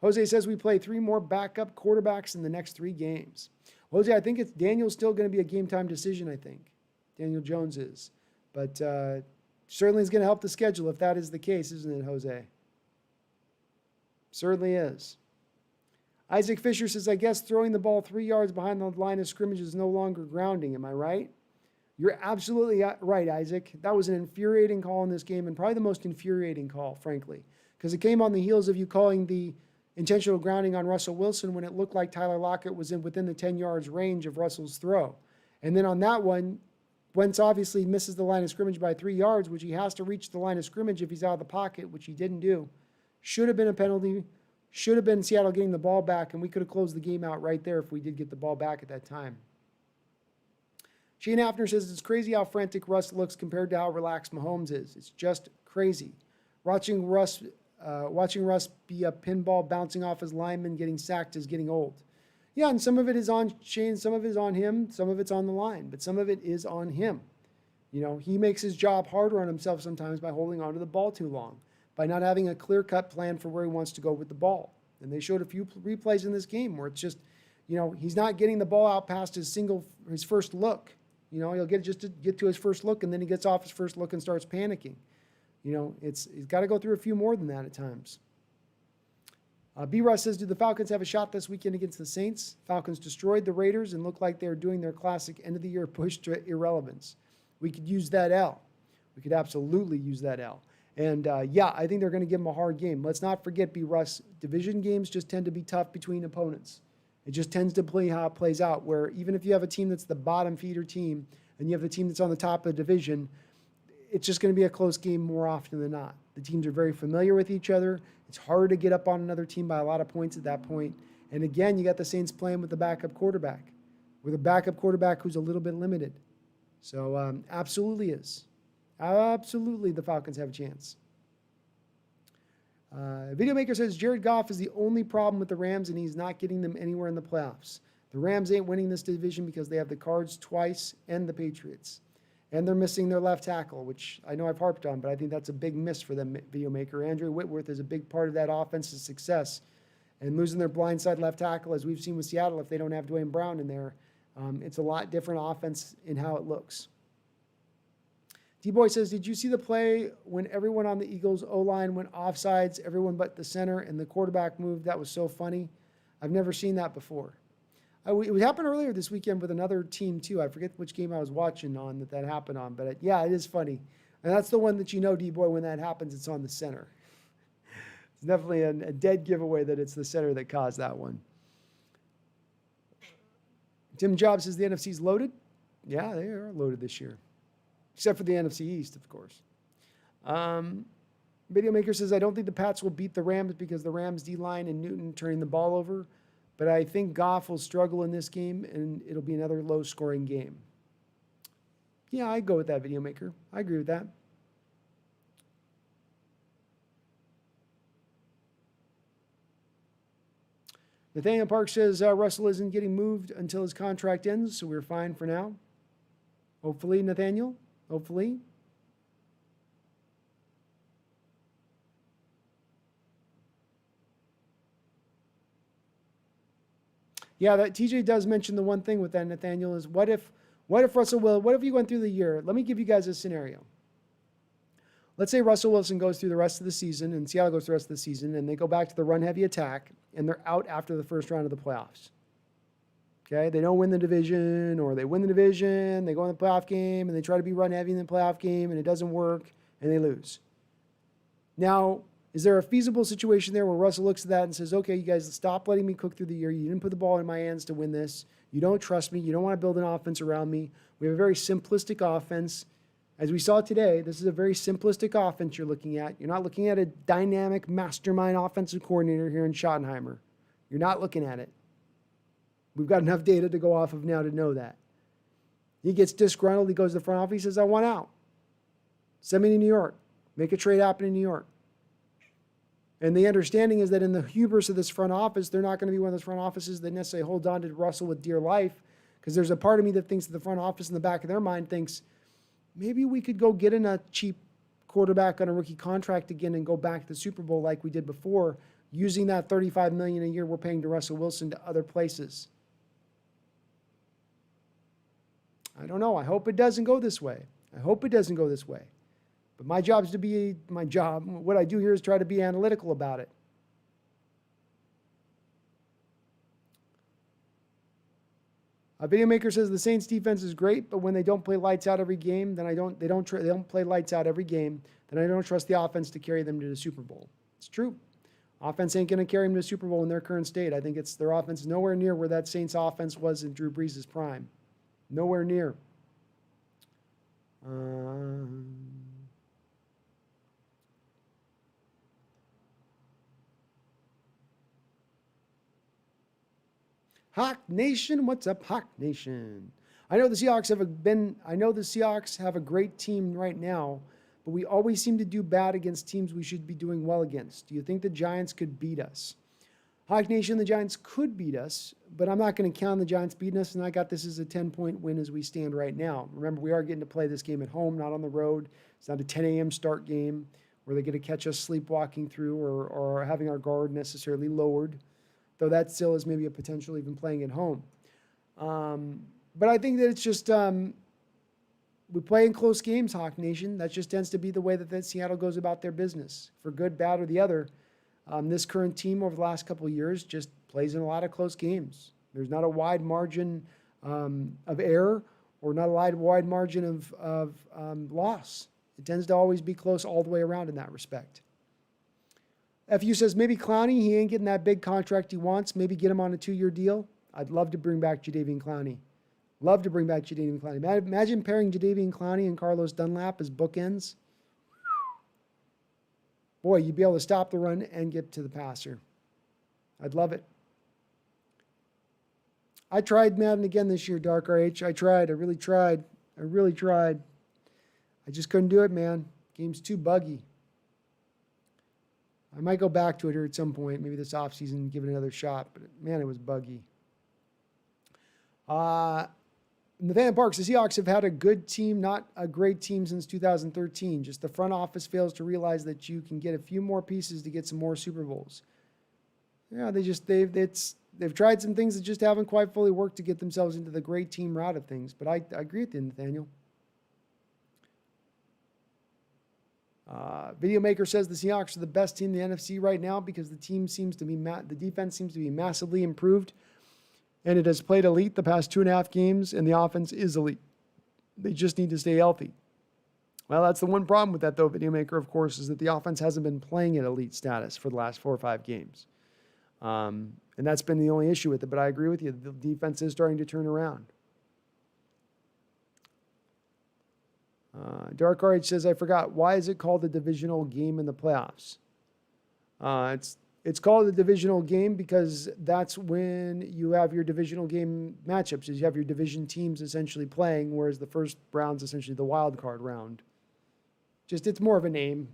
[SPEAKER 1] Jose says we play 3 more backup quarterbacks in the next 3 games. Jose, I think Daniel's still going to be a game-time decision, I think. Daniel Jones is. But certainly is going to help the schedule if that is the case, isn't it, Jose? Certainly is. Isaac Fisher says, I guess throwing the ball 3 yards behind the line of scrimmage is no longer grounding. Am I right? You're absolutely right, Isaac. That was an infuriating call in this game and probably the most infuriating call, frankly, because it came on the heels of you calling the intentional grounding on Russell Wilson when it looked like Tyler Lockett was within the 10 yards range of Russell's throw. And then on that one, Wentz obviously misses the line of scrimmage by 3 yards, which he has to reach the line of scrimmage if he's out of the pocket, which he didn't do. Should have been a penalty. Should have been Seattle getting the ball back, and we could have closed the game out right there if we did get the ball back at that time. Shane Hafner says, it's crazy how frantic Russ looks compared to how relaxed Mahomes is. It's just crazy. Watching Russ be a pinball bouncing off his lineman getting sacked is getting old. Yeah, and some of it is on Shane, some of it is on him, some of it's on the line, but some of it is on him. You know, he makes his job harder on himself sometimes by holding on to the ball too long, by not having a clear-cut plan for where he wants to go with the ball. And they showed a few replays in this game where it's just, you know, he's not getting the ball out past his first look. You know, he'll get to his first look, and then he gets off his first look and starts panicking. You know, he's got to go through a few more than that at times. B-Russ says, do the Falcons have a shot this weekend against the Saints? Falcons destroyed the Raiders and look like they're doing their classic end-of-the-year push to irrelevance. We could use that L. We could absolutely use that L. And, yeah, I think they're going to give them a hard game. Let's not forget, B-Russ, division games just tend to be tough between opponents. It just tends to play how it plays out, where even if you have a team that's the bottom feeder team and you have the team that's on the top of the division, it's just going to be a close game more often than not. The teams are very familiar with each other. It's hard to get up on another team by a lot of points at that point. And again, you got the Saints playing with the backup quarterback, with a backup quarterback who's a little bit limited. So absolutely is. Absolutely the Falcons have a chance. Videomaker says Jared Goff is the only problem with the Rams and he's not getting them anywhere in the playoffs. The Rams ain't winning this division because they have the Cards twice and the Patriots. And they're missing their left tackle, which I know I've harped on, but I think that's a big miss for them, Videomaker. Andrew Whitworth is a big part of that offense's success. And losing their blindside left tackle, as we've seen with Seattle, if they don't have Dwayne Brown in there, it's a lot different offense in how it looks. D-Boy says, did you see the play when everyone on the Eagles' O-line went offsides, everyone but the center, and the quarterback moved? That was so funny. I've never seen that before. It happened earlier this weekend with another team, too. I forget which game I was watching on that happened on. But, yeah, it is funny. And that's the one that you know, D-Boy, when that happens, it's on the center. It's definitely a dead giveaway that it's the center that caused that one. Tim Jobs says the NFC's loaded. Yeah, they are loaded this year. Except for the NFC East, of course. Videomaker says, I don't think the Pats will beat the Rams because the Rams D-line and Newton turning the ball over. But I think Goff will struggle in this game, and it'll be another low-scoring game. Yeah, I'd go with that, Videomaker. I agree with that. Nathaniel Park says Russell isn't getting moved until his contract ends, so we're fine for now. Hopefully, Nathaniel. Hopefully. Yeah, that TJ does mention the one thing with that, Nathaniel, is what if Russell Wilson, what if you went through the year? Let me give you guys a scenario. Let's say Russell Wilson goes through the rest of the season and Seattle goes through the rest of the season and they go back to the run-heavy attack and they're out after the first round of the playoffs. Okay, they don't win the division or they win the division, they go in the playoff game and they try to be run-heavy in the playoff game and it doesn't work and they lose. Now, is there a feasible situation there where Russell looks at that and says, okay, you guys stop letting me cook through the year. You didn't put the ball in my hands to win this. You don't trust me. You don't want to build an offense around me. We have a very simplistic offense. As we saw today, this is a very simplistic offense you're looking at. You're not looking at a dynamic mastermind offensive coordinator here in Schottenheimer. You're not looking at it. We've got enough data to go off of now to know that. He gets disgruntled. He goes to the front office. He says, I want out. Send me to New York. Make a trade happen in New York. And the understanding is that in the hubris of this front office, they're not going to be one of those front offices that necessarily hold on to Russell with dear life, because there's a part of me that thinks that the front office in the back of their mind thinks, maybe we could go get in a cheap quarterback on a rookie contract again and go back to the Super Bowl like we did before, using that $35 million a year we're paying to Russell Wilson to other places. I don't know. I hope it doesn't go this way. I hope it doesn't go this way. But my job is to be my job. What I do here is try to be analytical about it. A Videomaker says the Saints defense is great, but when they don't play lights out every game, then they don't play lights out every game, then I don't trust the offense to carry them to the Super Bowl. It's true. Offense ain't going to carry them to the Super Bowl in their current state. I think it's their offense is nowhere near where that Saints offense was in Drew Brees' prime. Nowhere near. Hawk Nation, what's up, Hawk Nation? I know the Seahawks have a great team right now, but we always seem to do bad against teams we should be doing well against. Do you think the Giants could beat us? Hawk Nation, the Giants could beat us, but I'm not going to count on the Giants beating us, and I got this as a 10-point win as we stand right now. Remember, we are getting to play this game at home, not on the road. It's not a 10 a.m. start game where they're going to catch us sleepwalking through or having our guard necessarily lowered, though that still is maybe a potential even playing at home. But I think that it's just we play in close games, Hawk Nation. That just tends to be the way that Seattle goes about their business, for good, bad, or the other. This current team over the last couple of years just plays in a lot of close games. There's not a wide margin of error or not a wide margin of loss. It tends to always be close all the way around in that respect. FU says, maybe Clowney, he ain't getting that big contract he wants. Maybe get him on a 2-year deal. I'd love to bring back Jadeveon Clowney. Love to bring back Jadeveon Clowney. Imagine pairing Jadeveon Clowney and Carlos Dunlap as bookends. Boy, you'd be able to stop the run and get to the passer. I'd love it. I tried Madden again this year, Dark RH. I tried. I really tried. I just couldn't do it, man. Game's too buggy. I might go back to it here at some point, maybe this offseason, give it another shot. But, man, it was buggy. Nathaniel Parks, the Seahawks have had a good team, not a great team since 2013. Just the front office fails to realize that you can get a few more pieces to get some more Super Bowls. Yeah, they've tried some things that just haven't quite fully worked to get themselves into the great team route of things. But I agree with you, Nathaniel. Videomaker says the Seahawks are the best team in the NFC right now because the defense seems to be massively improved. And it has played elite the past 2.5 games, and the offense is elite. They just need to stay healthy. Well, that's the one problem with that, though, Videomaker, of course, is that the offense hasn't been playing at elite status for the last 4 or 5 games. And that's been the only issue with it, but I agree with you. The defense is starting to turn around. Dark RH says, I forgot, why is it called the divisional game in the playoffs? It's called the divisional game because that's when you have your divisional game matchups. Is you have your division teams essentially playing, whereas the first round's essentially the wild card round. Just it's more of a name.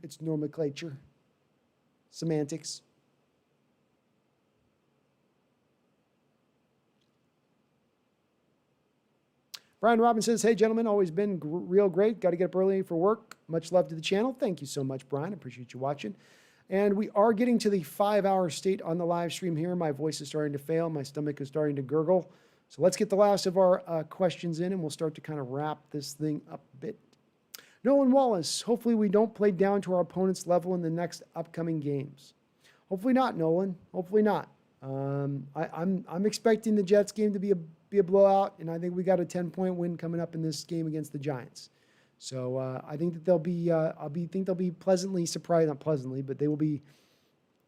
[SPEAKER 1] It's nomenclature, semantics. Brian Robbins says, hey, gentlemen, always been real great. Got to get up early for work. Much love to the channel. Thank you so much, Brian. I appreciate you watching. And we are getting to the 5-hour state on the live stream here. My voice is starting to fail. My stomach is starting to gurgle. So let's get the last of our questions in, and we'll start to kind of wrap this thing up a bit. Nolan Wallace, hopefully we don't play down to our opponent's level in the next upcoming games. Hopefully not, Nolan. Hopefully not. I'm expecting the Jets game to be a blowout, and I think we got a 10-point win coming up in this game against the Giants. So I think that they'll be pleasantly surprised, not pleasantly, but they will be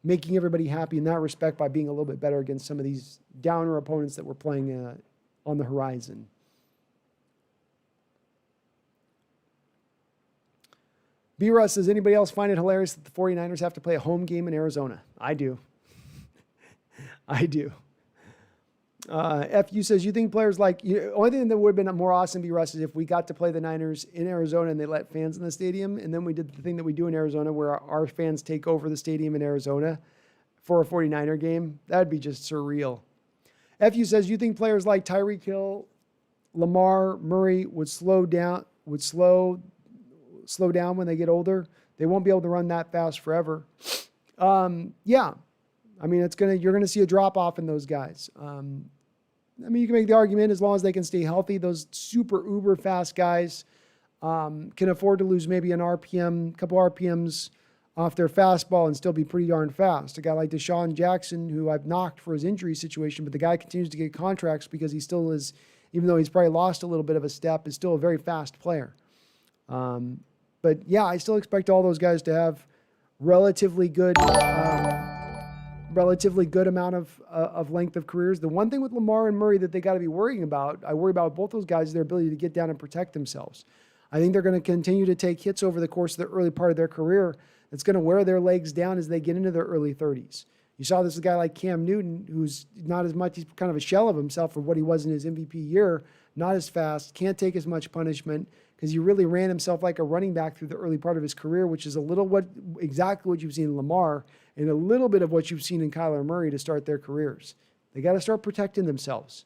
[SPEAKER 1] making everybody happy in that respect by being a little bit better against some of these downer opponents that we're playing on the horizon. B-Russ says, anybody else find it hilarious that the 49ers have to play a home game in Arizona? I do. I do. FU says, you think players only thing that would have been more awesome, B-Russ, is if we got to play the Niners in Arizona and they let fans in the stadium, and then we did the thing that we do in Arizona where our fans take over the stadium in Arizona for a 49er game. That would be just surreal. FU says, you think players like Tyreek Hill, Lamar, Murray would slow down when they get older? They won't be able to run that fast forever. Yeah. I mean, you're going to see a drop-off in those guys. I mean, you can make the argument as long as they can stay healthy. Those super uber fast guys can afford to lose maybe a couple RPMs off their fastball and still be pretty darn fast. A guy like Deshaun Jackson, who I've knocked for his injury situation, but the guy continues to get contracts because he still is, even though he's probably lost a little bit of a step, is still a very fast player. But yeah, I still expect all those guys to have relatively good relatively good amount of length of careers. The one thing with Lamar and Murray that they got to be worrying about, I worry about both those guys, is their ability to get down and protect themselves. I think they're going to continue to take hits over the course of the early part of their career. That's going to wear their legs down as they get into their early 30s. You saw this guy like Cam Newton, who's not as much, he's kind of a shell of himself for what he was in his MVP year, not as fast, can't take as much punishment because he really ran himself like a running back through the early part of his career, which is exactly what you've seen in Lamar and a little bit of what you've seen in Kyler Murray to start their careers. They got to start protecting themselves.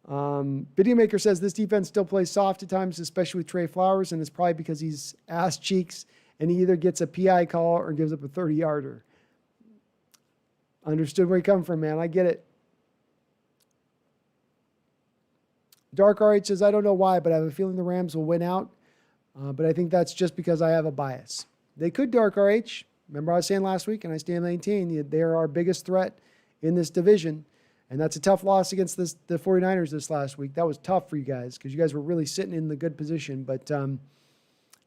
[SPEAKER 1] Videomaker says this defense still plays soft at times, especially with Trey Flowers, and it's probably because he's ass cheeks and he either gets a PI call or gives up a 30-yarder. Understood where you come from, man. I get it. Dark RH says, I don't know why, but I have a feeling the Rams will win out. But I think that's just because I have a bias. They could, Dark RH. Remember I was saying last week, and I stand maintaining, they're our biggest threat in this division. And that's a tough loss against the 49ers this last week. That was tough for you guys because you guys were really sitting in the good position. But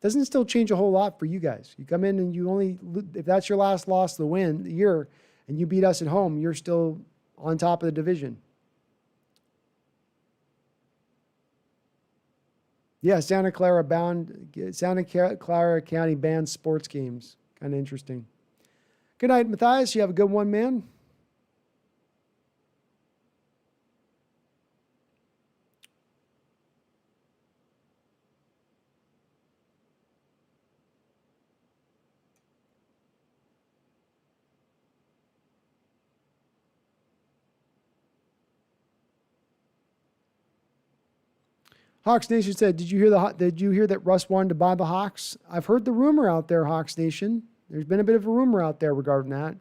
[SPEAKER 1] doesn't still change a whole lot for you guys. You come in and you only, if that's your last loss of the year, and you beat us at home, you're still on top of the division. Yeah, Santa Clara County banned sports games. Kind of interesting. Good night, Matthias. You have a good one, man. Hawks Nation said, did you hear that Russ wanted to buy the Hawks? I've heard the rumor out there, Hawks Nation. There's been a bit of a rumor out there regarding that.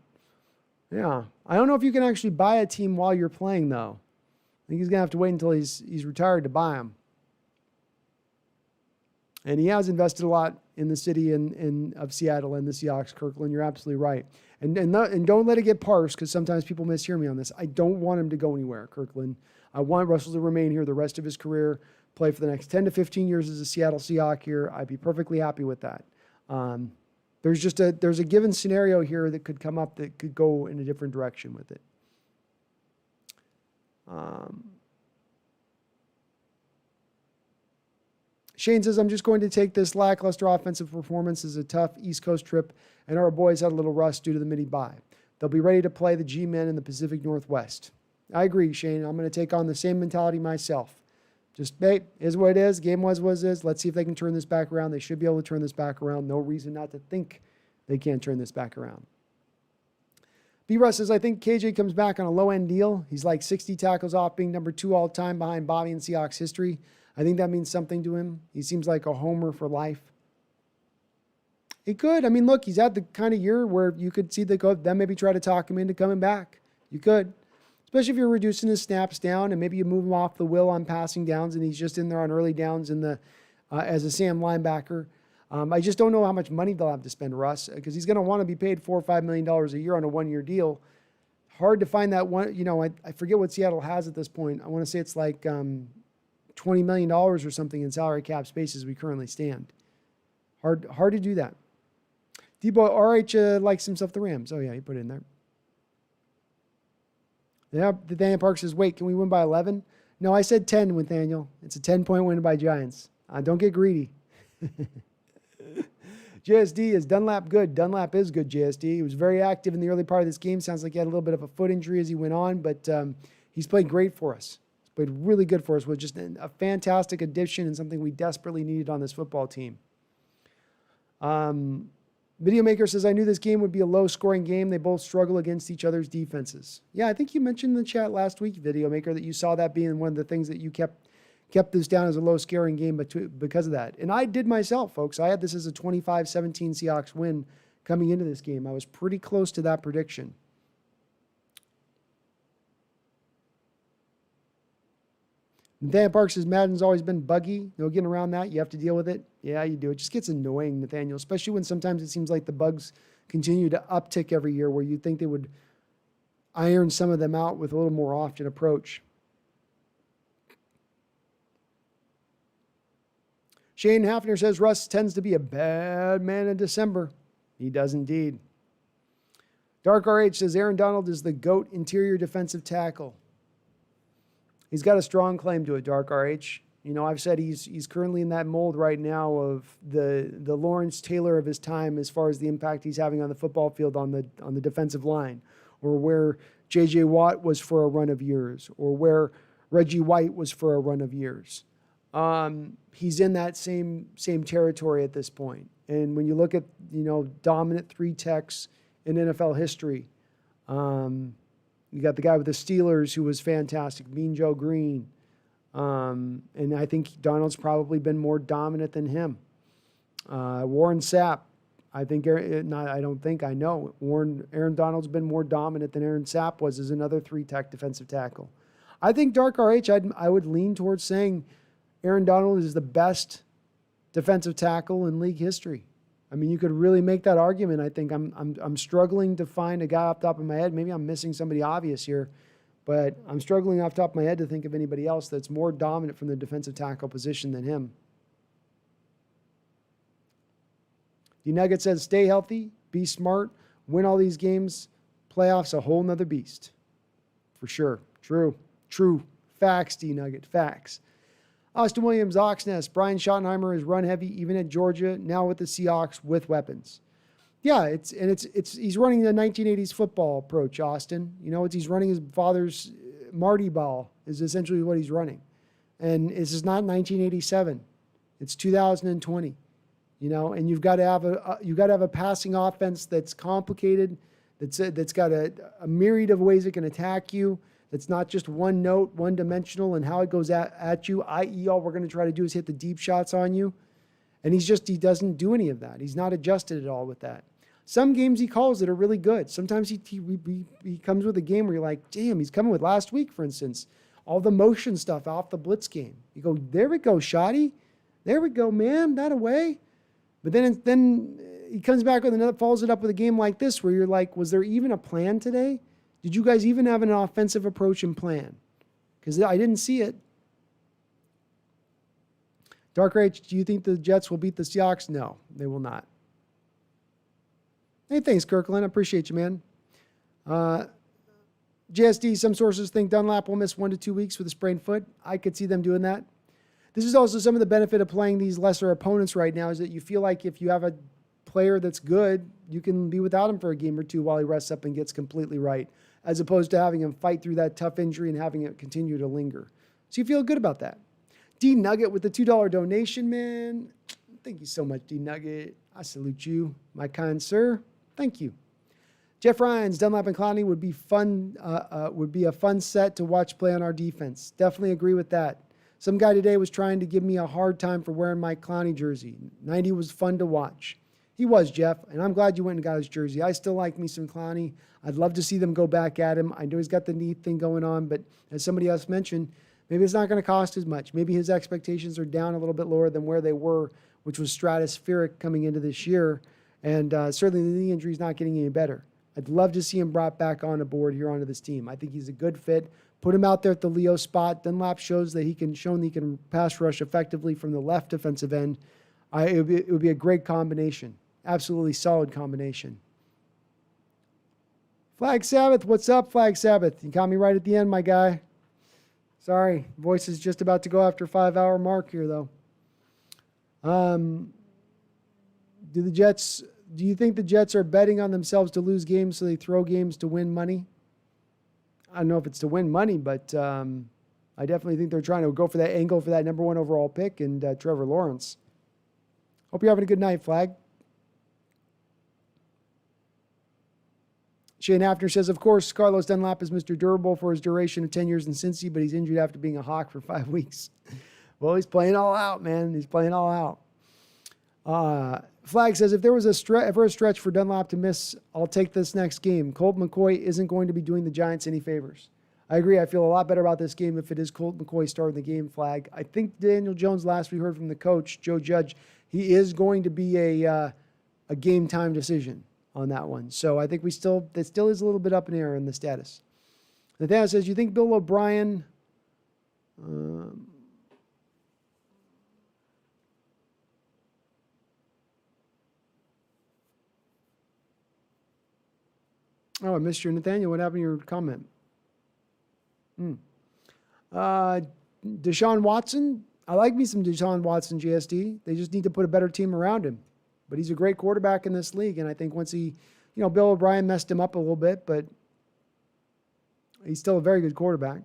[SPEAKER 1] Yeah. I don't know if you can actually buy a team while you're playing, though. I think he's going to have to wait until he's retired to buy them. And he has invested a lot in the city of Seattle and the Seahawks, Kirkland. You're absolutely right. And don't let it get parsed, because sometimes people mishear me on this. I don't want him to go anywhere, Kirkland. I want Russell to remain here the rest of his career, play for the next 10 to 15 years as a Seattle Seahawk here. I'd be perfectly happy with that. There's a given scenario here that could come up that could go in a different direction with it. Shane says, I'm just going to take this lackluster offensive performance as a tough East Coast trip, and our boys had a little rust due to the mini-bye. They'll be ready to play the G-men in the Pacific Northwest. I agree, Shane. I'm going to take on the same mentality myself. Just, hey, is what it is. Game was what it is. Let's see if they can turn this back around. They should be able to turn this back around. No reason not to think they can't turn this back around. B. Russ says, I think KJ comes back on a low-end deal. He's like 60 tackles off being number 2 all-time behind Bobby in Seahawks history. I think that means something to him. He seems like a homer for life. It could. I mean, look, he's had the kind of year where you could see them maybe try to talk him into coming back. You could. Especially if you're reducing his snaps down and maybe you move him off the will on passing downs and he's just in there on early downs as a Sam linebacker. I just don't know how much money they'll have to spend, Russ, because he's going to want to be paid $4 or $5 million a year on a one-year deal. Hard to find that one. I forget what Seattle has at this point. I want to say it's like $20 million or something in salary cap space as we currently stand. Hard to do that. Debo RH likes himself the Rams. Oh, yeah, he put it in there. Yeah, Nathaniel Park says, wait, can we win by 11? No, I said 10, Nathaniel. It's a 10-point win by Giants. Don't get greedy. JSD, is Dunlap good? Dunlap is good, JSD. He was very active in the early part of this game. Sounds like he had a little bit of a foot injury as he went on, but he's played great for us. He's played really good for us, with just a fantastic addition and something we desperately needed on this football team. Videomaker says, I knew this game would be a low-scoring game. They both struggle against each other's defenses. Yeah, I think you mentioned in the chat last week, Videomaker, that you saw that being one of the things that you kept this down as a low-scoring game because of that. And I did myself, folks. I had this as a 25-17 Seahawks win coming into this game. I was pretty close to that prediction. Nathaniel Park says, Madden's always been buggy. No getting around that. You have to deal with it. Yeah, you do. It just gets annoying, Nathaniel, especially when sometimes it seems like the bugs continue to uptick every year where you'd think they would iron some of them out with a little more often approach. Shane Hafner says, Russ tends to be a bad man in December. He does indeed. Dark RH says Aaron Donald is the GOAT interior defensive tackle. He's got a strong claim to it, Dark RH. You know, I've said he's currently in that mold right now of the Lawrence Taylor of his time as far as the impact he's having on the football field on the defensive line, or where J.J. Watt was for a run of years, or where Reggie White was for a run of years. He's in that same territory at this point. And when you look at, you know, dominant three techs in NFL history, you got the guy with the Steelers who was fantastic, Mean Joe Green. And I think Donald's probably been more dominant than him. Warren Sapp, I know. Aaron Donald's been more dominant than Aaron Sapp was as another three-tech defensive tackle. I think Dark RH, I would lean towards saying Aaron Donald is the best defensive tackle in league history. I mean, you could really make that argument. I think I'm struggling to find a guy off the top of my head. Maybe I'm missing somebody obvious here, but I'm struggling off the top of my head to think of anybody else that's more dominant from the defensive tackle position than him. D-Nugget says, stay healthy, be smart, win all these games. Playoffs, a whole nother beast. For sure. True. Facts, D-Nugget, facts. Austin Williams, TheSeahawksNest. Brian Schottenheimer is run heavy, even at Georgia, now with the Seahawks with weapons. Yeah, he's running the 1980s football approach, Austin. You know, he's running his father's Marty ball is essentially what he's running. And this is not 1987. It's 2020. You know, and you've got to have a passing offense that's complicated, that's got a myriad of ways it can attack you. That's not just one note, one dimensional, and how it goes at you, i.e. all we're going to try to do is hit the deep shots on you. And he doesn't do any of that. He's not adjusted at all with that. Some games he calls that are really good. Sometimes he comes with a game where you're like, damn, he's coming with last week, for instance. All the motion stuff off the blitz game. You go, there we go, Shotty. There we go, man, that away. But then he comes back with another, follows it up with a game like this where you're like, was there even a plan today? Did you guys even have an offensive approach and plan? Because I didn't see it. Dark Rage, do you think the Jets will beat the Seahawks? No, they will not. Hey, thanks, Kirkland. I appreciate you, man. JSD, some sources think Dunlap will miss 1 to 2 weeks with a sprained foot. I could see them doing that. This is also some of the benefit of playing these lesser opponents right now is that you feel like if you have a player that's good, you can be without him for a game or two while he rests up and gets completely right, as opposed to having him fight through that tough injury and having it continue to linger. So you feel good about that. D Nugget with the $2 donation, man. Thank you so much, D Nugget. I salute you, my kind sir. Thank you. Jeff Ryans, Dunlap and Clowney would be fun. Would be a fun set to watch play on our defense. Definitely agree with that. Some guy today was trying to give me a hard time for wearing my Clowney jersey. 90 was fun to watch. He was, Jeff, and I'm glad you went and got his jersey. I still like me some Clowney. I'd love to see them go back at him. I know he's got the knee thing going on, but as somebody else mentioned, maybe it's not going to cost as much. Maybe his expectations are down a little bit lower than where they were, which was stratospheric coming into this year. And certainly the knee injury is not getting any better. I'd love to see him brought back on board here onto this team. I think he's a good fit. Put him out there at the Leo spot. Dunlap shows that he can pass rush effectively from the left defensive end. It would be a great combination. Absolutely solid combination. Flag Sabbath, what's up, Flag Sabbath? You caught me right at the end, my guy. Sorry, voice is just about to go after 5-hour mark here, though. Do you think the Jets are betting on themselves to lose games so they throw games to win money? I don't know if it's to win money, but I definitely think they're trying to go for that angle for that number 1 overall pick and Trevor Lawrence. Hope you're having a good night, Flag. Shane Hafner says, of course, Carlos Dunlap is Mr. Durable for his duration of 10 years in Cincy, but he's injured after being a Hawk for 5 weeks. Well, he's playing all out, man. He's playing all out. Flag says, if there was a stretch for Dunlap to miss, I'll take this next game. Colt McCoy isn't going to be doing the Giants any favors. I agree. I feel a lot better about this game if it is Colt McCoy starting the game, Flag. I think Daniel Jones, last we heard from the coach, Joe Judge, he is going to be a game time decision on that one. So I think it still is a little bit up in the air in the status. Nathaniel says, you think Bill O'Brien... Oh, I missed your Nathaniel. What happened to your comment? Deshaun Watson. I like me some Deshaun Watson, GSD. They just need to put a better team around him. But he's a great quarterback in this league. And I think once he, Bill O'Brien messed him up a little bit, but he's still a very good quarterback.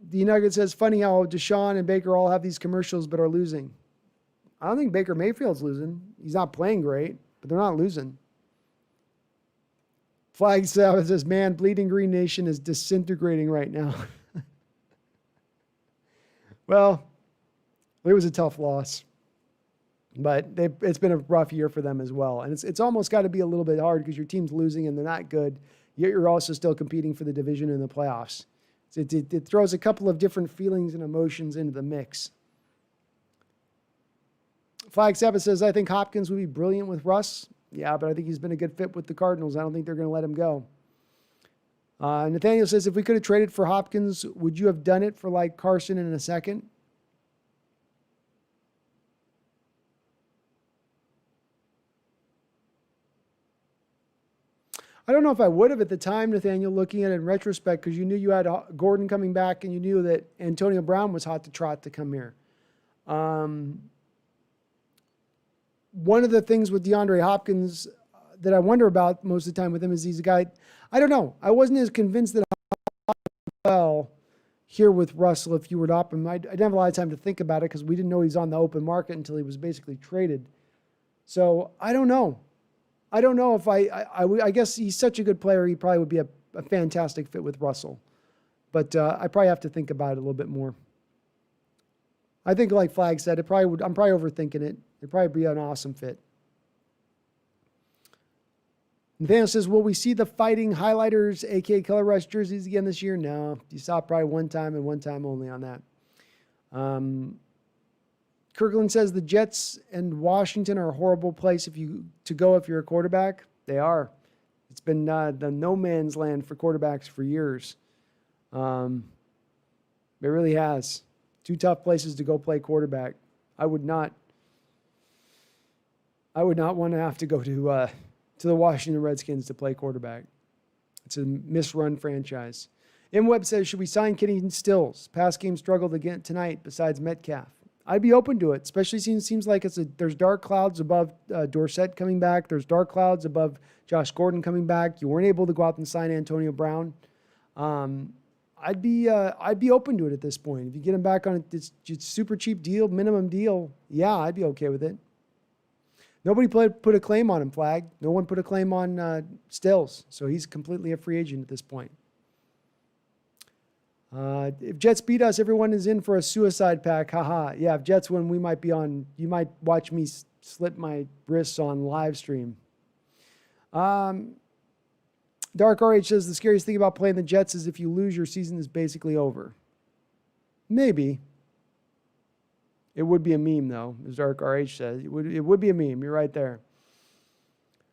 [SPEAKER 1] The Nugget says, funny how Deshaun and Baker all have these commercials but are losing. I don't think Baker Mayfield's losing. He's not playing great, but they're not losing. Flag says, man, Bleeding Green Nation is disintegrating right now. Well, it was a tough loss. But it's been a rough year for them as well. And it's almost got to be a little bit hard because your team's losing and they're not good, yet you're also still competing for the division in the playoffs. It throws a couple of different feelings and emotions into the mix. Flag 7 says, I think Hopkins would be brilliant with Russ. Yeah, but I think he's been a good fit with the Cardinals. I don't think they're going to let him go. Nathaniel says, if we could have traded for Hopkins, would you have done it for like Carson in a second? I don't know if I would have at the time, Nathaniel, looking at it in retrospect, because you knew you had Gordon coming back and you knew that Antonio Brown was hot to trot to come here. One of the things with DeAndre Hopkins that I wonder about most of the time with him is he's a guy, I don't know. I wasn't as convinced that well here with Russell if you were to opt him. I didn't have a lot of time to think about it because we didn't know he's on the open market until he was basically traded. So I don't know. I don't know if I guess he's such a good player. He probably would be a fantastic fit with Russell. But I probably have to think about it a little bit more. I think like Flag said, I'm probably overthinking it. It'd probably be an awesome fit. Nathaniel says, will we see the Fighting Highlighters, a.k.a. Color Rush jerseys again this year? No. You saw it probably one time and one time only on that. Kirkland says the Jets and Washington are a horrible place if you're a quarterback. They are. It's been the no man's land for quarterbacks for years. It really has. Two tough places to go play quarterback. I would not want to have to go to the Washington Redskins to play quarterback. It's a misrun franchise. M-Web says, should we sign Kenny Stills? Pass game struggled again tonight besides Metcalf. I'd be open to it, especially since it seems like there's dark clouds above Dorsett coming back. There's dark clouds above Josh Gordon coming back. You weren't able to go out and sign Antonio Brown. I'd be open to it at this point. If you get him back on this super cheap deal, minimum deal, yeah, I'd be okay with it. Nobody put a claim on him, Flag. No one put a claim on Stills, so he's completely a free agent at this point. If Jets beat us, everyone is in for a suicide pack. Haha. Yeah, if Jets win, we might be on. You might watch me slip my wrists on live stream. Dark RH says the scariest thing about playing the Jets is if you lose, your season is basically over. Maybe. It would be a meme, though, as Dark RH says. It would be a meme. You're right there.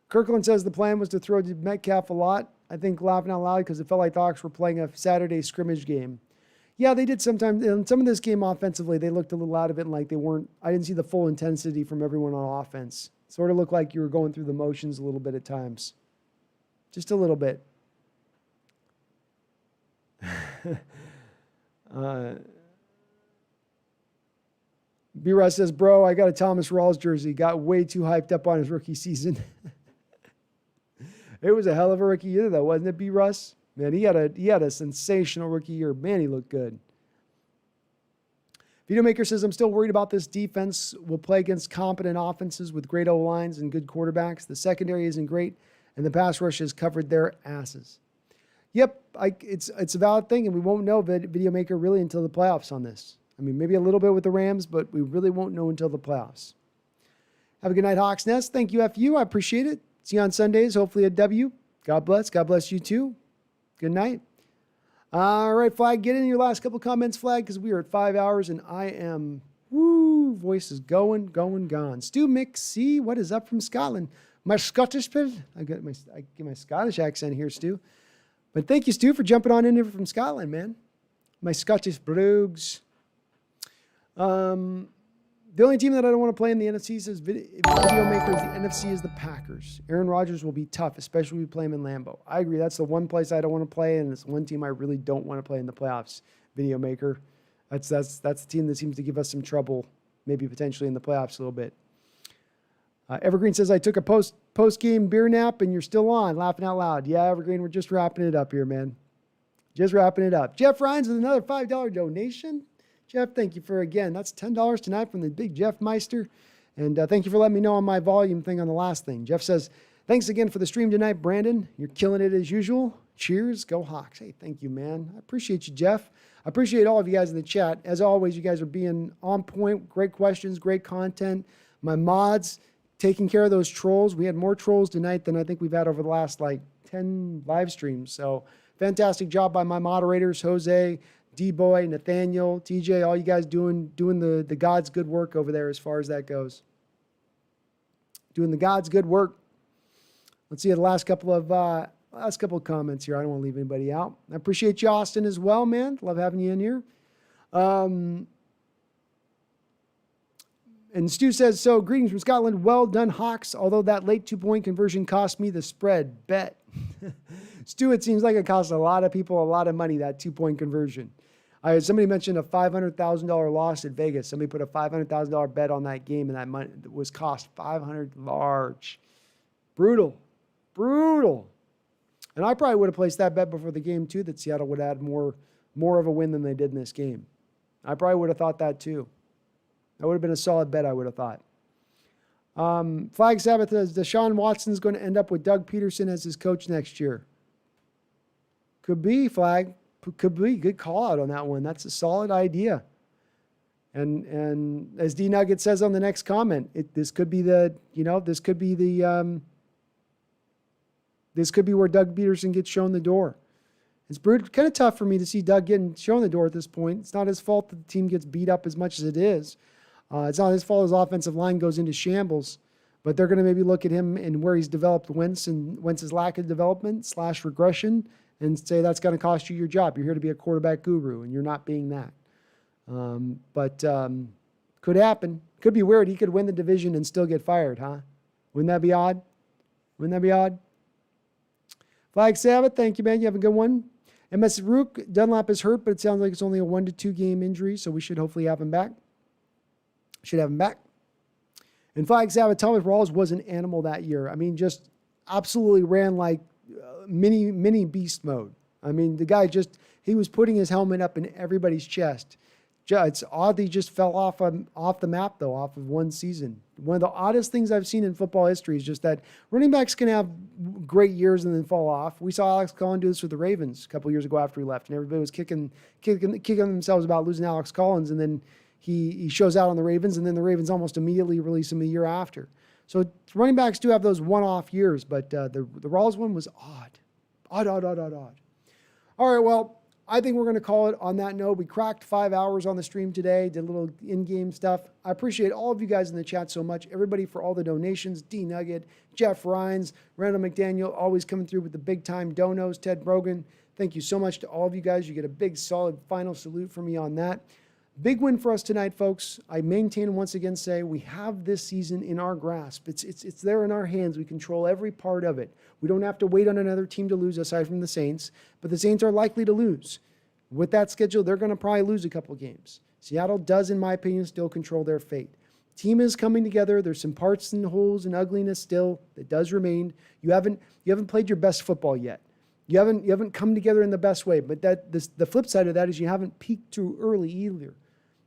[SPEAKER 1] Kirkland says the plan was to throw to Metcalf a lot. I think laughing out loud because it felt like the Hawks were playing a Saturday scrimmage game. Yeah, they did sometimes. In some of this game offensively, they looked a little out of it and like they weren't. I didn't see the full intensity from everyone on offense. It sort of looked like you were going through the motions a little bit at times. Just a little bit. B-Russ says, bro, I got a Thomas Rawls jersey. Got way too hyped up on his rookie season. It was a hell of a rookie year, though, wasn't it, B-Russ? Man, he had a sensational rookie year. Man, he looked good. Videomaker says, I'm still worried about this defense. Will play against competent offenses with great O-lines and good quarterbacks. The secondary isn't great, and the pass rush has covered their asses. Yep, it's a valid thing, and we won't know Videomaker really until the playoffs on this. I mean, maybe a little bit with the Rams, but we really won't know until the playoffs. Have a good night, Hawks Nest. Thank you, FU. I appreciate it. See you on Sundays. Hopefully a W. God bless. God bless you too. Good night. All right, Flag. Get in your last couple comments, Flag, because we are at 5 hours and I am, voice is going, gone. Stu McC, what is up from Scotland? My Scottish bit. I get my Scottish accent here, Stu. But thank you, Stu, for jumping on in here from Scotland, man. My Scottish brogues. The only team that I don't want to play in the NFC says video makers. The NFC is the Packers. Aaron Rodgers will be tough, especially when we play him in Lambeau. I agree. That's the one place I don't want to play, and it's one team I really don't want to play in the playoffs. Video maker. That's the team that seems to give us some trouble, maybe potentially in the playoffs a little bit. Evergreen says, I took a post-game beer nap, and you're still on, laughing out loud. Yeah, Evergreen, we're just wrapping it up here, man. Just wrapping it up. Jeff Rhines with another $5 donation. Jeff, thank you for, again, that's $10 tonight from the big Jeff Meister. And thank you for letting me know on my volume thing on the last thing. Jeff says, thanks again for the stream tonight, Brandon. You're killing it as usual. Cheers. Go Hawks. Hey, thank you, man. I appreciate you, Jeff. I appreciate all of you guys in the chat. As always, you guys are being on point. Great questions, great content. My mods taking care of those trolls. We had more trolls tonight than I think we've had over the last 10 live streams. So fantastic job by my moderators, Jose, D-Boy, Nathaniel, TJ, all you guys doing the God's good work over there as far as that goes. Doing the God's good work. Let's see the last couple of comments here. I don't want to leave anybody out. I appreciate you, Austin, as well, man. Love having you in here. And Stu says, so greetings from Scotland. Well done, Hawks. Although that late 2-point conversion cost me the spread. Bet. Stu, it seems like it cost a lot of people a lot of money, that 2-point conversion. Somebody mentioned a $500,000 loss at Vegas. Somebody put a $500,000 bet on that game, and that money was cost $500 large. Brutal. And I probably would have placed that bet before the game, too, that Seattle would add more of a win than they did in this game. I probably would have thought that, too. That would have been a solid bet, I would have thought. Flag Sabbath says, Deshaun Watson's going to end up with Doug Peterson as his coach next year. Could be, Flag. Could be. Good call out on that one. That's a solid idea. And as D Nugget says on the next comment, this could be where Doug Peterson gets shown the door. It's kind of tough for me to see Doug getting shown the door at this point. It's not his fault that the team gets beat up as much as it is. It's not his fault his offensive line goes into shambles. But they're going to maybe look at him and where he's developed Wentz and Wentz's lack of development / regression and say that's going to cost you your job. You're here to be a quarterback guru, and you're not being that. But could happen. Could be weird. He could win the division and still get fired, huh? Wouldn't that be odd? Flag Sabbath, thank you, man. You have a good one. MS Rook, Dunlap is hurt, but it sounds like it's only a 1 to 2 game injury, so we should hopefully have him back. And Flag Sabbath, Thomas Rawls was an animal that year. I mean, just absolutely ran like mini beast mode. I mean, the guy he was putting his helmet up in everybody's chest. It's odd he just fell off the map, though, off of one season. One of the oddest things I've seen in football history is just that running backs can have great years and then fall off. We saw Alex Collins do this with the Ravens a couple years ago after he left, and everybody was kicking themselves about losing Alex Collins, and then he shows out on the Ravens, and then the Ravens almost immediately release him a year after. So running backs do have those one-off years, but the Rawls one was odd. Odd. All right, well, I think we're going to call it on that note. We cracked 5 hours on the stream today, did a little in-game stuff. I appreciate all of you guys in the chat so much. Everybody for all the donations. D Nugget, Jeff Rhines, Randall McDaniel, always coming through with the big-time donos. Ted Brogan, thank you so much to all of you guys. You get a big, solid final salute from me on that. Big win for us tonight, folks. I maintain and once again say we have this season in our grasp. It's there in our hands. We control every part of it. We don't have to wait on another team to lose aside from the Saints, but the Saints are likely to lose. With that schedule, they're going to probably lose a couple games. Seattle does, in my opinion, still control their fate. Team is coming together. There's some parts and holes and ugliness still that does remain. You haven't played your best football yet. You haven't come together in the best way. But the flip side of that is you haven't peaked too early either.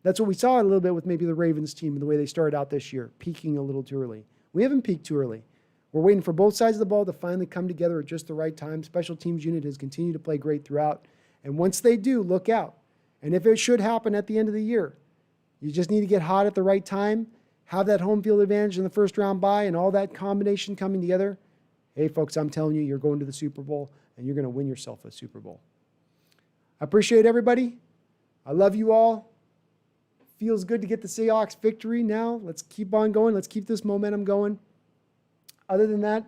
[SPEAKER 1] That's what we saw a little bit with maybe the Ravens team and the way they started out this year, peaking a little too early. We haven't peaked too early. We're waiting for both sides of the ball to finally come together at just the right time. Special teams unit has continued to play great throughout. And once they do, look out. And if it should happen at the end of the year, you just need to get hot at the right time, have that home field advantage in the first round bye, and all that combination coming together. Hey, folks, I'm telling you, you're going to the Super Bowl, and you're going to win yourself a Super Bowl. I appreciate everybody. I love you all. Feels good to get the Seahawks victory now. Let's keep on going. Let's keep this momentum going. Other than that,